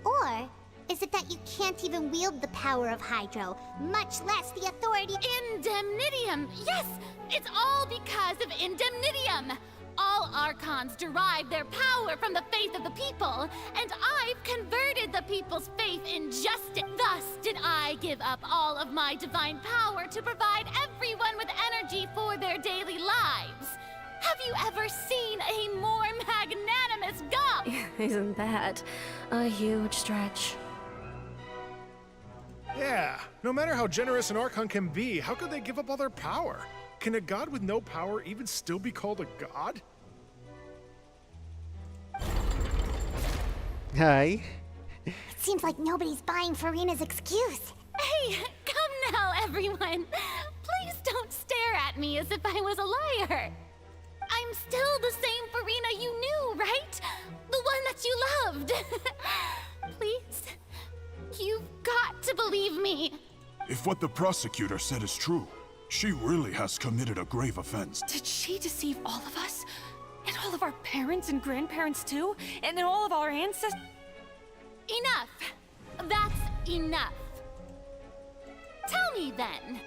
Or is it that you can't even wield the power of Hydro, much less the authority— Indemnitium! Yes! It's all because of Indemnitium! All Archons derive their power from the faith of the people, and I've converted the people's faith in justice. Thus did I give up all of my divine power to provide everyone with energy for their daily lives. Have you ever seen a more magnanimous god? Isn't that a huge stretch? Yeah, no matter how generous an Archon can be, how could they give up all their power? Can a god with no power even still be called a god? Hi. It seems like nobody's buying Furina's excuse. Hey, come now, everyone. Please don't stare at me as if I was a liar. I'm still the same Furina you knew, right? The one that you loved. Please, you've got to believe me. If what the prosecutor said is true, she really has committed a grave offense. Did she deceive all of us? And all of our parents and grandparents too? And then all of our ancestors? Enough! That's enough. Tell me then,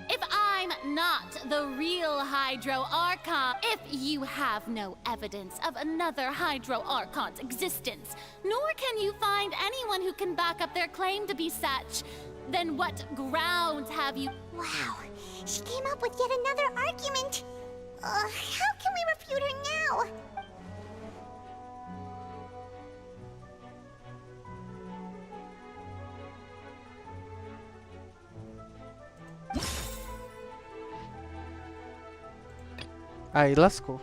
if I'm not the real Hydro Archon, if you have no evidence of another Hydro Archon's existence, nor can you find anyone who can back up their claim to be such, then what grounds have you— Wow, she came up with yet another argument. How can we refute her now? Aí lascou.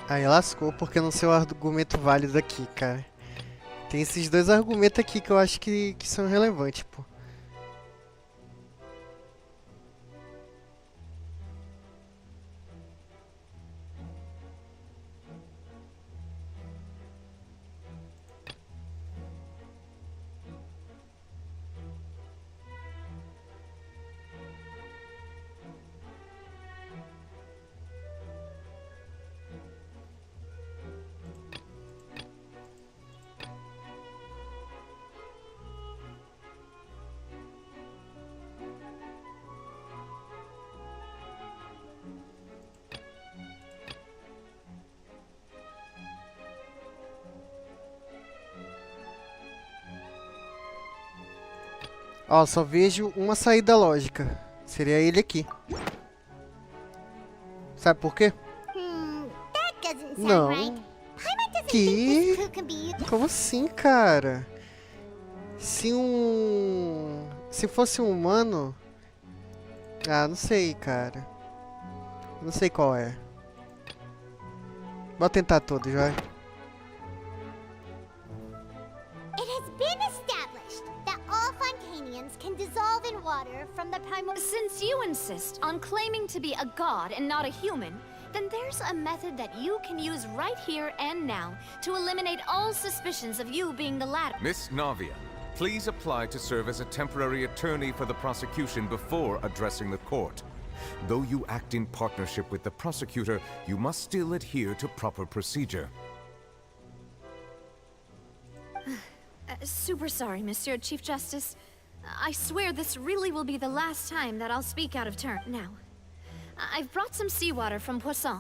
Aí lascou porque não sei o argumento válido aqui, cara. Tem esses dois argumentos aqui que eu acho que são relevantes, pô. Ó, só vejo uma saída lógica. Seria ele aqui. Sabe por quê? That doesn't sound Não. right. Paimon doesn't Que? think this coup can be used. Como assim, cara? Se fosse um humano... Ah, não sei, cara. Não sei qual é. Vou tentar todos, vai. It has been established that all Fontainians can dissolve in water from the primordial. Since you insist on claiming to be a god and not a human, then there's a method that you can use right here and now to eliminate all suspicions of you being the latter. Miss Navia, please apply to serve as a temporary attorney for the prosecution before addressing the court. Though you act in partnership with the prosecutor, you must still adhere to proper procedure. Super sorry, Monsieur Chief Justice. I swear this really will be the last time that I'll speak out of turn. Now, I've brought some seawater from Poisson.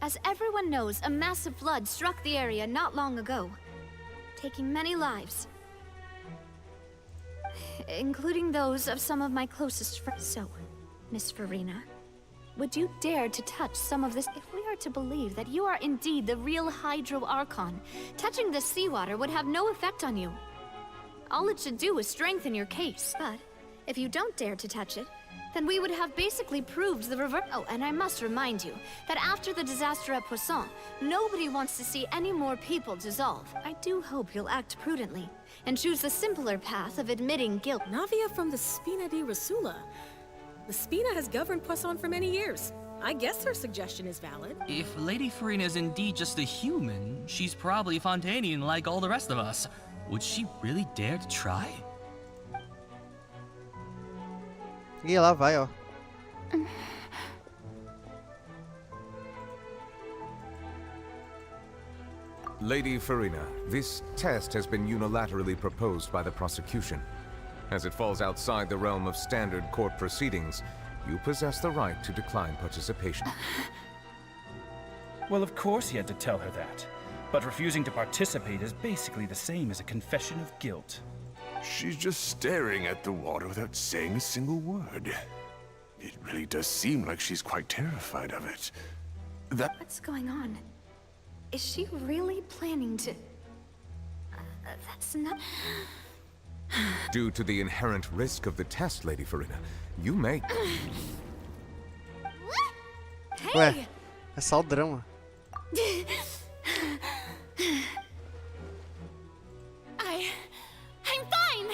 As everyone knows, a massive flood struck the area not long ago, taking many lives, including those of some of my closest friends. So, Miss Furina, would you dare to touch some of this? If we are to believe that you are indeed the real Hydro Archon, touching this seawater would have no effect on you. All it should do is strengthen your case. But if you don't dare to touch it, then we would have basically proved the reverse. Oh, and I must remind you that after the disaster at Poisson, nobody wants to see any more people dissolve. I do hope you'll act prudently and choose the simpler path of admitting guilt. Navia from the Spina di Rasula. The Spina has governed Poisson for many years. I guess her suggestion is valid. If Lady Furina is indeed just a human, she's probably Fontainian like all the rest of us. Would she really dare to try? E lá vai, ó. Lady Furina, this test has been unilaterally proposed by the prosecution. As it falls outside the realm of standard court proceedings, you possess the right to decline participation. Well, of course he had to tell her that. But refusing to participate is basically the same as a confession of guilt. She's just staring at the water without saying a single word. It really does seem like she's quite terrified of it. What's going on? Is she really planning to... that's not... Due to the inherent risk of the test, Lady Furina, you may... Ué, é só o drama. I'm fine!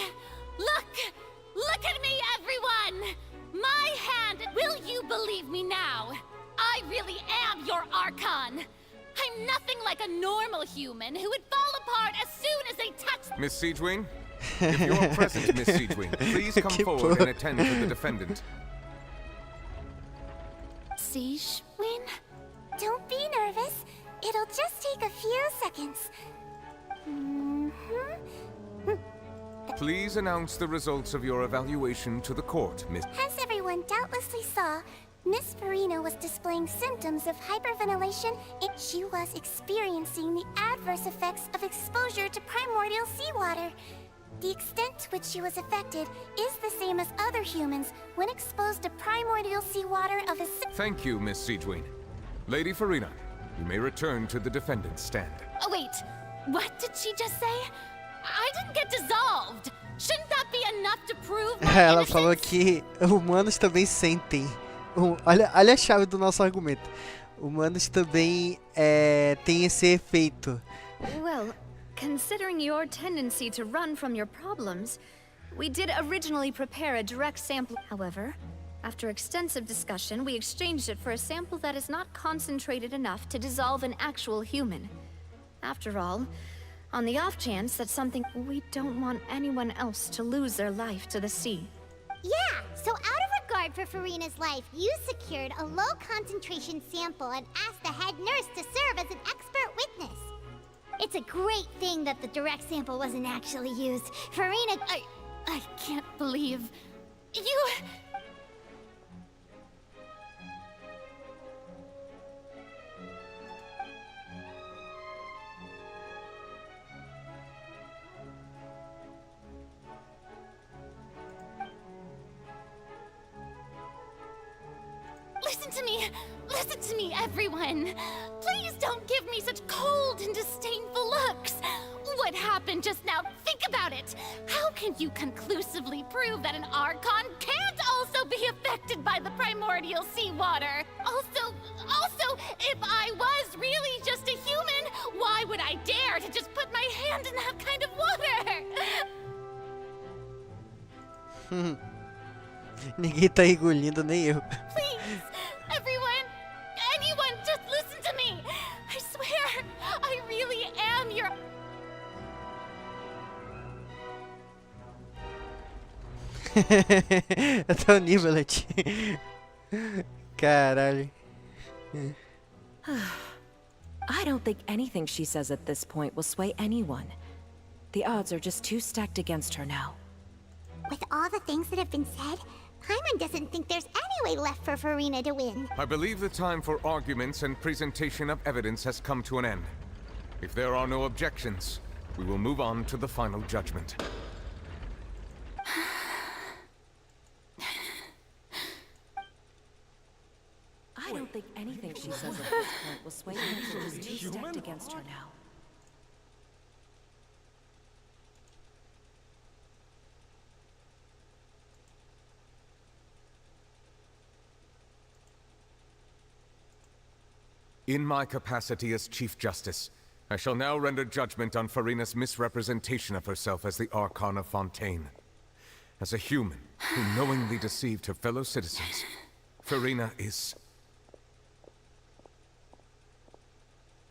Look at me, everyone! My hand, will you believe me now? I really am your Archon! I'm nothing like a normal human who would fall apart as soon as they touch— Miss Siegewing, If you're present, Miss Siegewin, please come forward and attend to the defendant. Siegewin? Don't be nervous. It'll just take a few seconds. Please announce the results of your evaluation to the court, Miss. As everyone doubtlessly saw, Miss Furina was displaying symptoms of hyperventilation. She was experiencing the adverse effects of exposure to primordial seawater. The extent to which she was affected is the same as other humans when exposed to primordial seawater of a... Thank you, Miss Siegewin. Lady Furina, you may return to the defendant's stand. Oh, wait. What did she just say? I didn't get dissolved. Shouldn't that be enough to prove my Ela innocence? falou que humanos também sentem. Olha a chave do nosso argumento. Humanos também têm esse efeito. Well, considering your tendency to run from your problems, we did originally prepare a direct sample. However, after extensive discussion, we exchanged it for a sample that is not concentrated enough to dissolve an actual human. After all, on the off chance that something... We don't want anyone else to lose their life to the sea. Yeah, so out of regard for Furina's life, you secured a low-concentration sample and asked the head nurse to serve as an expert witness. It's a great thing that the direct sample wasn't actually used. Furina... I can't believe... You... Listen to me, everyone. Please don't give me such cold and disdainful looks. What happened just now? Think about it. How can you conclusively prove that an Archon can't also be affected by the primordial seawater? Also, if I was really just a human, why would I dare to just put my hand in that kind of water? Ninguém tá engolindo, nem eu. Please, everyone, anyone, just listen to me. I swear, I really am your... Até o nível, Leti. Caralho. I don't think anything she says at this point will sway anyone. The odds are just too stacked against her now. With all the things that have been said, Paimon doesn't think there's any way left for Furina to win. I believe the time for arguments and presentation of evidence has come to an end. If there are no objections, we will move on to the final judgment. I don't think anything she says at this point will sway anyone. She's too stacked against her now. In my capacity as Chief Justice, I shall now render judgment on Furina's misrepresentation of herself as the Archon of Fontaine. As a human who knowingly deceived her fellow citizens, Furina is...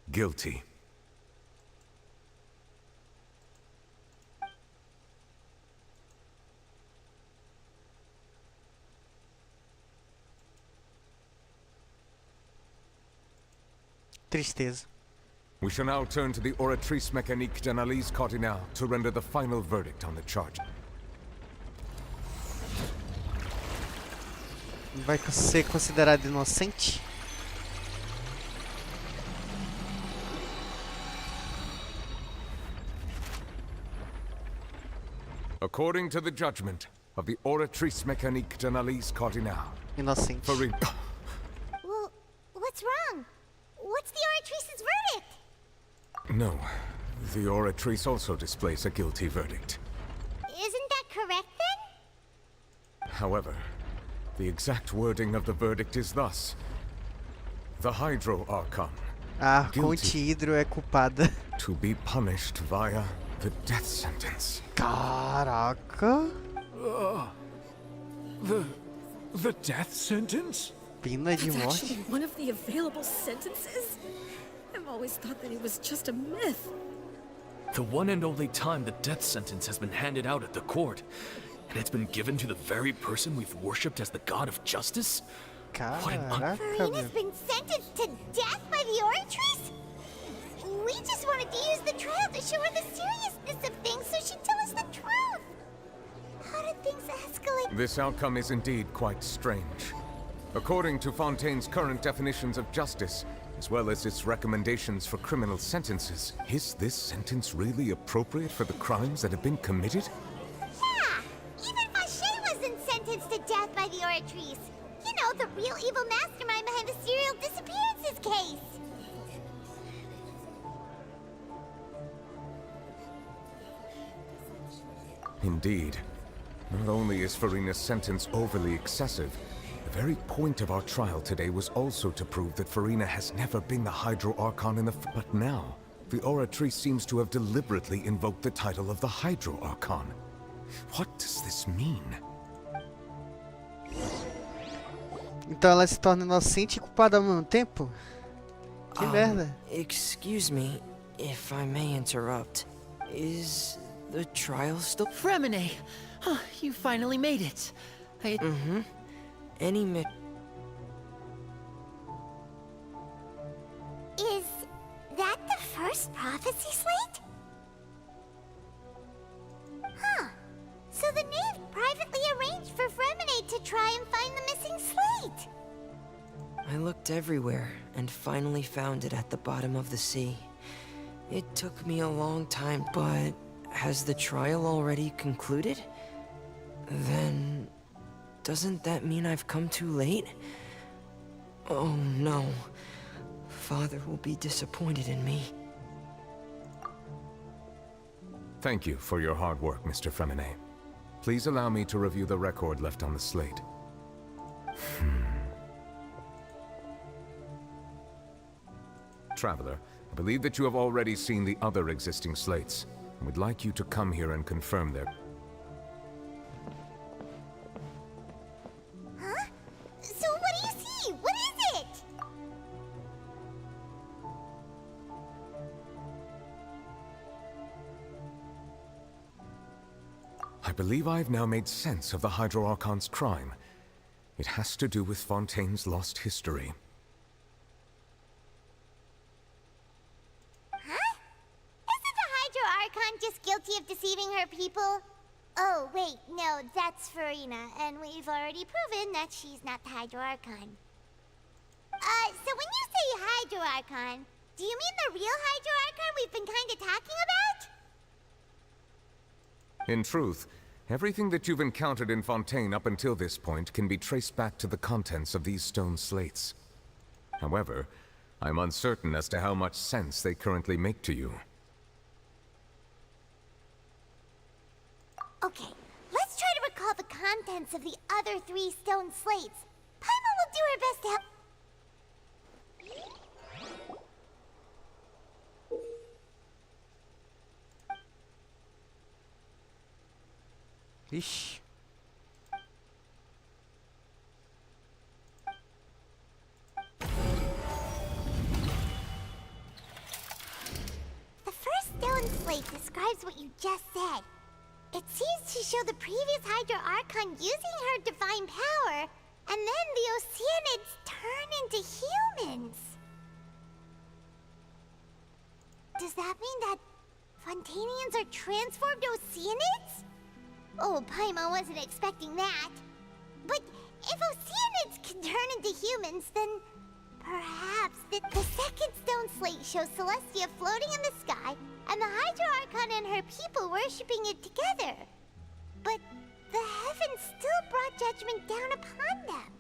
guilty. Tristeza. We shall now turn to the Oratrice Mécanique d'Analyse Cardinale to render the final verdict on the charge. Vai ser considerado inocente? According to the judgment of the Oratrice Mécanique d'Analyse Cardinale, inocente. Furina... Well, what's wrong? What's the Oratrice's verdict? No, the Oratrice also displays a guilty verdict. Isn't that correct then? However, the exact wording of the verdict is thus. The Hydro Archon, A Fonte Hidro é culpada. to be punished via the death sentence. Caraca. The death sentence? Pena de That's morte. actually one of the available sentences? I've always thought that it was just a myth. The one and only time the death sentence has been handed out at the court. And it's been given to the very person we've worshipped as the god of justice? What an Furina's been sentenced to death by the Oratrice? We just wanted to use the trial to show her the seriousness of things so she'd tell us the truth. How did things escalate? This outcome is indeed quite strange. According to Fontaine's current definitions of justice, as well as its recommendations for criminal sentences, is this sentence really appropriate for the crimes that have been committed? Yeah! Even Vache wasn't sentenced to death by the Oratrice. You know, the real evil mastermind behind the serial disappearances case. Indeed. Not only is Furina's sentence overly excessive, the very point of our trial today was also to prove that Furina has never been the Hydro Archon in the But now, the Oratrice seems to have deliberately invoked the title of the Hydro Archon. What does this mean? Então ela se torna inocente e culpada ao mesmo tempo? Que merda. Excuse me, if I may interrupt. Is the trial still... Fremine! Oh, you finally made it. Any Is that the first prophecy slate? Huh. So the knave privately arranged for Fremine to try and find the missing slate. I looked everywhere and finally found it at the bottom of the sea. It took me a long time, but has the trial already concluded? Then... doesn't that mean I've come too late? Oh no. Father will be disappointed in me. Thank you for your hard work, Mr. Fremine. Please allow me to review the record left on the slate. Traveler, I believe that you have already seen the other existing slates. I would like you to come here and confirm their... Huh? So what do you see? What is it? I believe I've now made sense of the Hydro Archon's crime. It has to do with Fontaine's lost history. Just guilty of deceiving her people? Oh, wait, no, that's Furina, and we've already proven that she's not the Hydro Archon. So when you say Hydro Archon, do you mean the real Hydro Archon we've been kinda talking about? In truth, everything that you've encountered in Fontaine up until this point can be traced back to the contents of these stone slates. However, I'm uncertain as to how much sense they currently make to you. Okay, let's try to recall the contents of the other 3 stone slates. Paimon will do her best to help. Ixi. The first stone slate describes what you just said. It seems to show the previous Hydro Archon using her divine power, and then the Oceanids turn into humans. Does that mean that Fontainians are transformed Oceanids? Oh, Paimon wasn't expecting that. But if Oceanids can turn into humans, then perhaps the second stone slate shows Celestia floating in the sky, and the Hydro Archon and her people worshipping it together. But the heavens still brought judgment down upon them.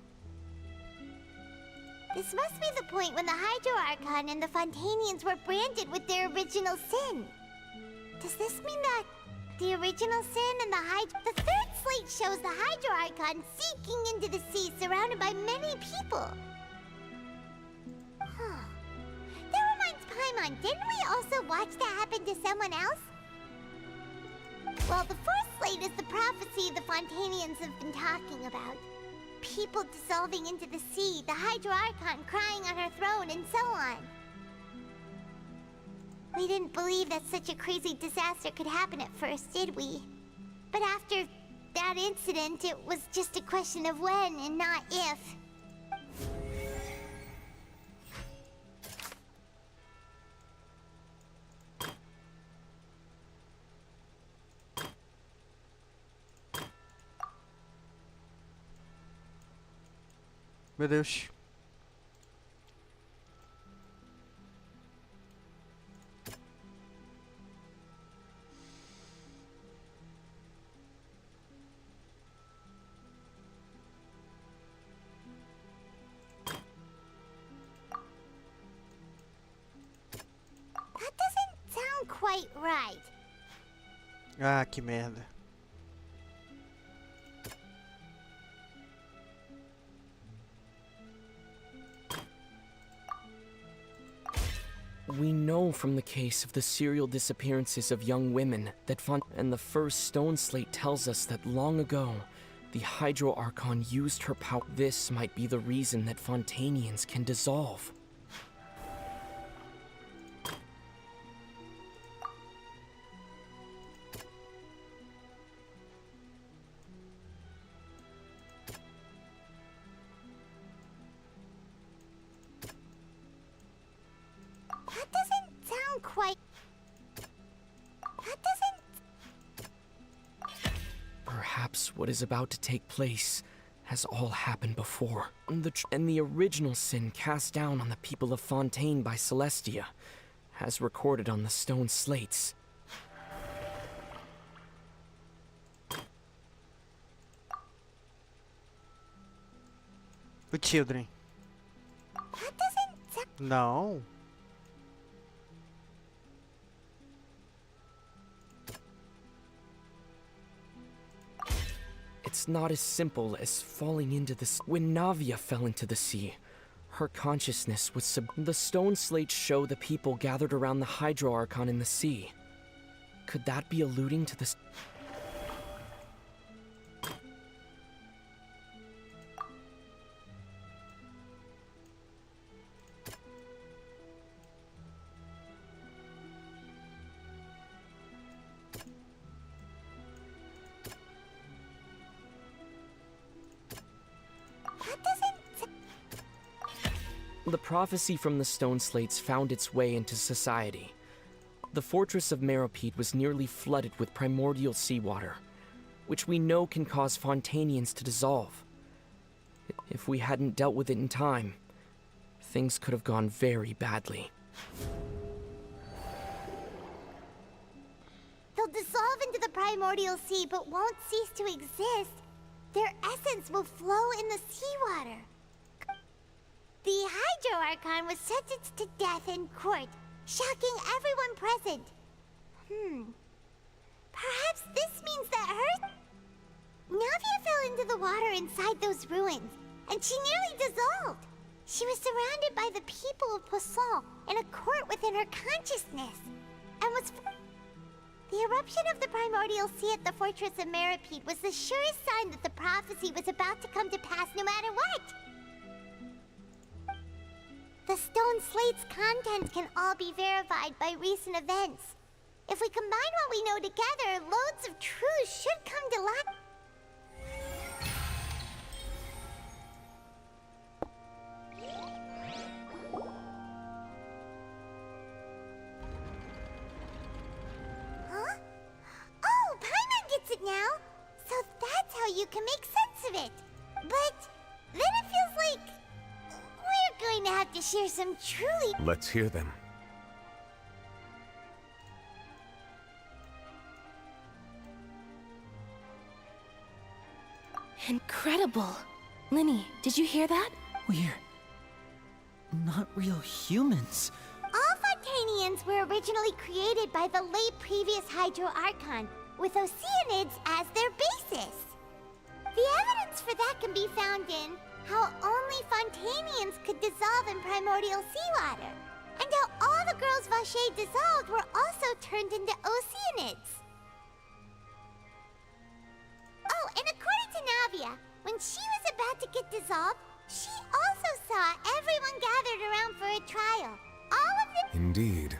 This must be the point when the Hydro Archon and the Fontainians were branded with their original sin. Does this mean that the original sin and the third slate shows the Hydro Archon seeking into the sea surrounded by many people? Huh. That reminds Paimon, didn't we also watch that happen to someone else? Well, the fourth slate is the prophecy the Fontainians have been talking about. People dissolving into the sea, the Hydro Archon crying on her throne, and so on. We didn't believe that such a crazy disaster could happen at first, did we? But after that incident, it was just a question of when and not if. Meu Deus. That doesn't sound quite right. Ah, que merda. We know from the case of the serial disappearances of young women that and the first stone slate tells us that long ago, the Hydro Archon used her power. This might be the reason that Fontainians can dissolve. That doesn't sound quite... That doesn't... Perhaps what is about to take place has all happened before. And the original sin cast down on the people of Fontaine by Celestia, as recorded on the stone slates. The children. That doesn't sound... No. It's not as simple as falling into the sea. When Navia fell into the sea, her consciousness was The stone slates show the people gathered around the Hydro Archon in the sea. Could that be alluding to the... The prophecy from the stone slates found its way into society. The fortress of Meropide was nearly flooded with primordial seawater, which we know can cause Fontainians to dissolve. If we hadn't dealt with it in time, things could have gone very badly. They'll dissolve into the primordial sea but won't cease to exist. Their essence will flow in the seawater. The Hydro Archon was sentenced to death in court, shocking everyone present. Perhaps this means that her... Navia fell into the water inside those ruins, and she nearly dissolved. She was surrounded by the people of Poisson in a court within her consciousness, and was... The eruption of the primordial sea at the fortress of Meropide was the surest sign that the prophecy was about to come to pass no matter what. The stone slate's contents can all be verified by recent events. If we combine what we know together, loads of truths should come to light. Huh? Oh, Paimon gets it now! So that's how you can make sense of it. But then it feels like... we're going to have to share some truly... Let's hear them. Incredible. Linny, did you hear that? We're not real humans. All Fontainians were originally created by the late previous Hydro Archon, with Oceanids as their basis. The evidence for that can be found in how only Fontainians could dissolve in primordial seawater, and how all the girls Vacher dissolved were also turned into Oceanids. Oh, and according to Navia, when she was about to get dissolved, she also saw everyone gathered around for a trial. All of them... Indeed.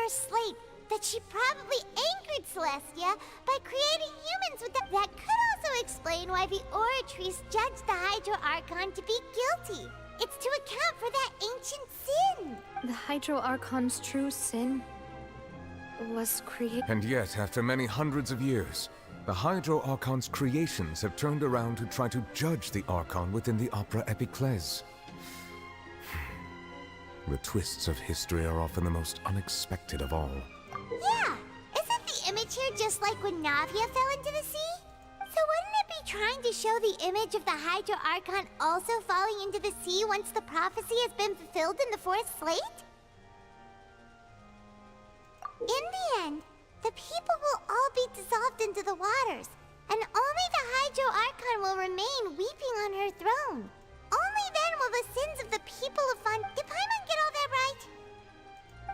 first slate that she probably angered Celestia by creating humans with that. That could also explain why the Oratrice judged the Hydro Archon to be guilty. It's to account for that ancient sin. The Hydro Archon's true sin was created. And yet, after many hundreds of years, the Hydro Archon's creations have turned around to try to judge the Archon within the Opera Epiclese. The twists of history are often the most unexpected of all. Yeah, isn't the image here just like when Navia fell into the sea? So wouldn't it be trying to show the image of the Hydro Archon also falling into the sea once the prophecy has been fulfilled in the fourth slate? In the end, the people will all be dissolved into the waters, and only the Hydro Archon will remain weeping on her throne. Only then will the sins of the people of Did Paimon get all that right?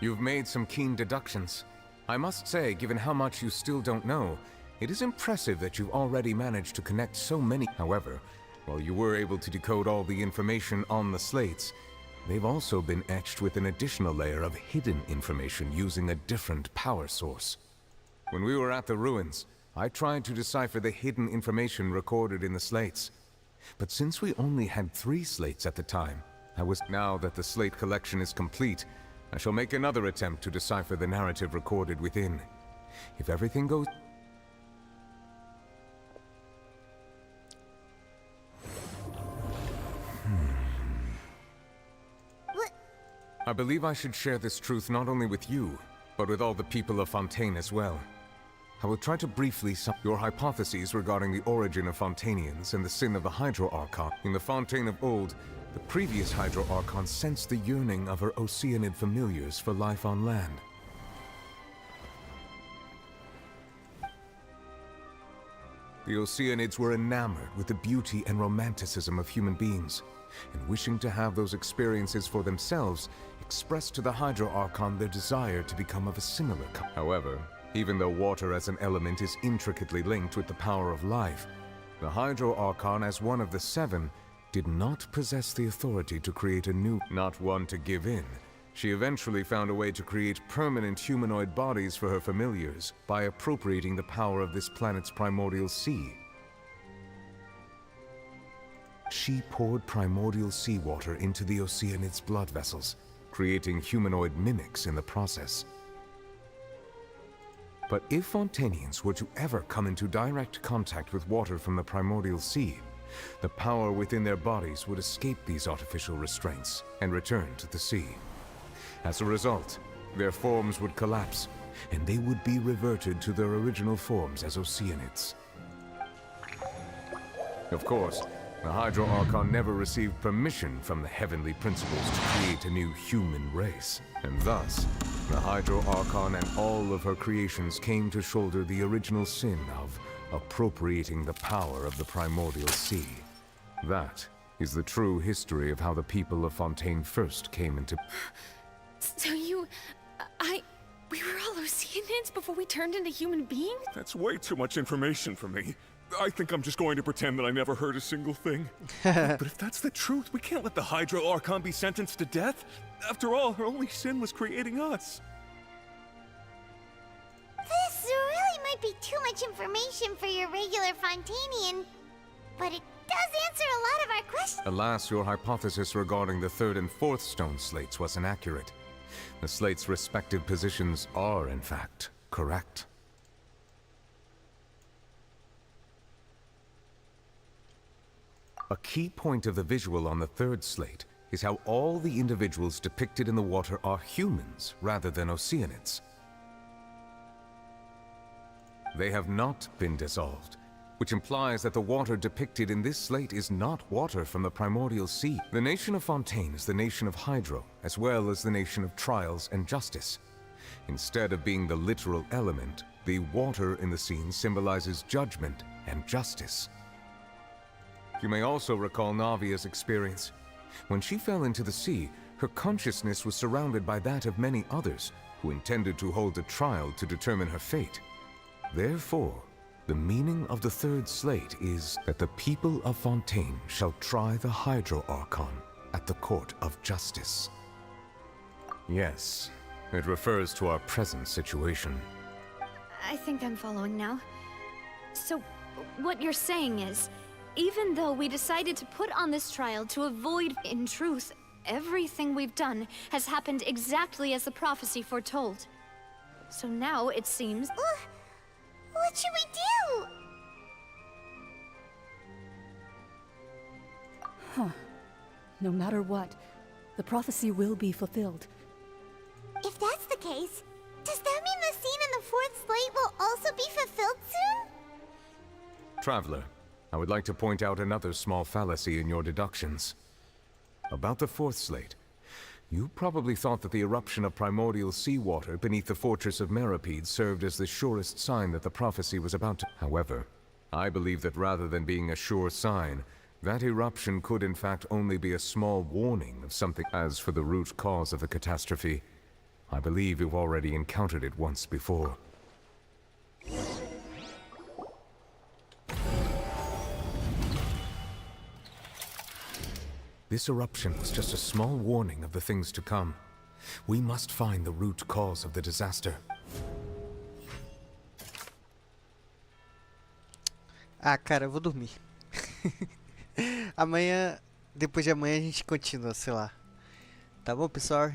You've made some keen deductions. I must say, given how much you still don't know, it is impressive that you've already managed to connect so many. However, while you were able to decode all the information on the slates, they've also been etched with an additional layer of hidden information using a different power source. When we were at the ruins, I tried to decipher the hidden information recorded in the slates. But since we only had 3 slates at the time, now that the slate collection is complete, I shall make another attempt to decipher the narrative recorded within. If everything goes... I believe I should share this truth not only with you, but with all the people of Fontaine as well. I will try to briefly sum your hypotheses regarding the origin of Fontainians and the sin of the Hydro Archon. In the Fontaine of old, the previous Hydro Archon sensed the yearning of her Oceanid familiars for life on land. The Oceanids were enamored with the beauty and romanticism of human beings, and wishing to have those experiences for themselves, expressed to the Hydro Archon their desire to become of a similar kind. However, even though water as an element is intricately linked with the power of life, the Hydro Archon, as one of the 7, did not possess the authority to create a new, not one to give in. She eventually found a way to create permanent humanoid bodies for her familiars by appropriating the power of this planet's primordial sea. She poured primordial seawater into the Oceanids' blood vessels, creating humanoid mimics in the process. But if Fontainians were to ever come into direct contact with water from the primordial sea, the power within their bodies would escape these artificial restraints and return to the sea. As a result, their forms would collapse, and they would be reverted to their original forms as Oceanids. Of course, the Hydro Archon never received permission from the heavenly principles to create a new human race, and thus, the Hydro Archon and all of her creations came to shoulder the original sin of appropriating the power of the primordial sea. That is the true history of how the people of Fontaine first came into... So we were all Oceanids before we turned into human beings? That's way too much information for me. I think I'm just going to pretend that I never heard a single thing. But if that's the truth, we can't let the Hydro Archon be sentenced to death. After all, her only sin was creating us. This really might be too much information for your regular Fontainian, but it does answer a lot of our questions. Alas, your hypothesis regarding the 3rd and 4th stone slates was inaccurate. The slates' respective positions are, in fact, correct. A key point of the visual on the 3rd slate is how all the individuals depicted in the water are humans rather than Oceanids. They have not been dissolved, which implies that the water depicted in this slate is not water from the primordial sea. The nation of Fontaine is the nation of Hydro, as well as the nation of trials and justice. Instead of being the literal element, the water in the scene symbolizes judgment and justice. You may also recall Navia's experience. When she fell into the sea, her consciousness was surrounded by that of many others who intended to hold a trial to determine her fate. Therefore, the meaning of the 3rd slate is that the people of Fontaine shall try the Hydro Archon at the court of justice. Yes, It refers to our present situation. I think I'm following now. So, what you're saying is, even though we decided to put on this trial to avoid, in truth, everything we've done has happened exactly as the prophecy foretold. So now, it seems... What should we do? Huh. No matter what, the prophecy will be fulfilled. If that's the case, does that mean the scene in the fourth slate will also be fulfilled soon? Traveler, I would like to point out another small fallacy in your deductions. About the fourth slate, you probably thought that the eruption of primordial seawater beneath the fortress of Meripede served as the surest sign that the prophecy was about to... However, I believe that rather than being a sure sign, that eruption could in fact only be a small warning of something. As for the root cause of the catastrophe, I believe you've already encountered it once before. This eruption was just a small warning of the things to come. We must find the root cause of the disaster. Ah, cara, eu vou dormir. Amanhã, depois de amanhã a gente continua, sei lá. Tá bom, pessoal?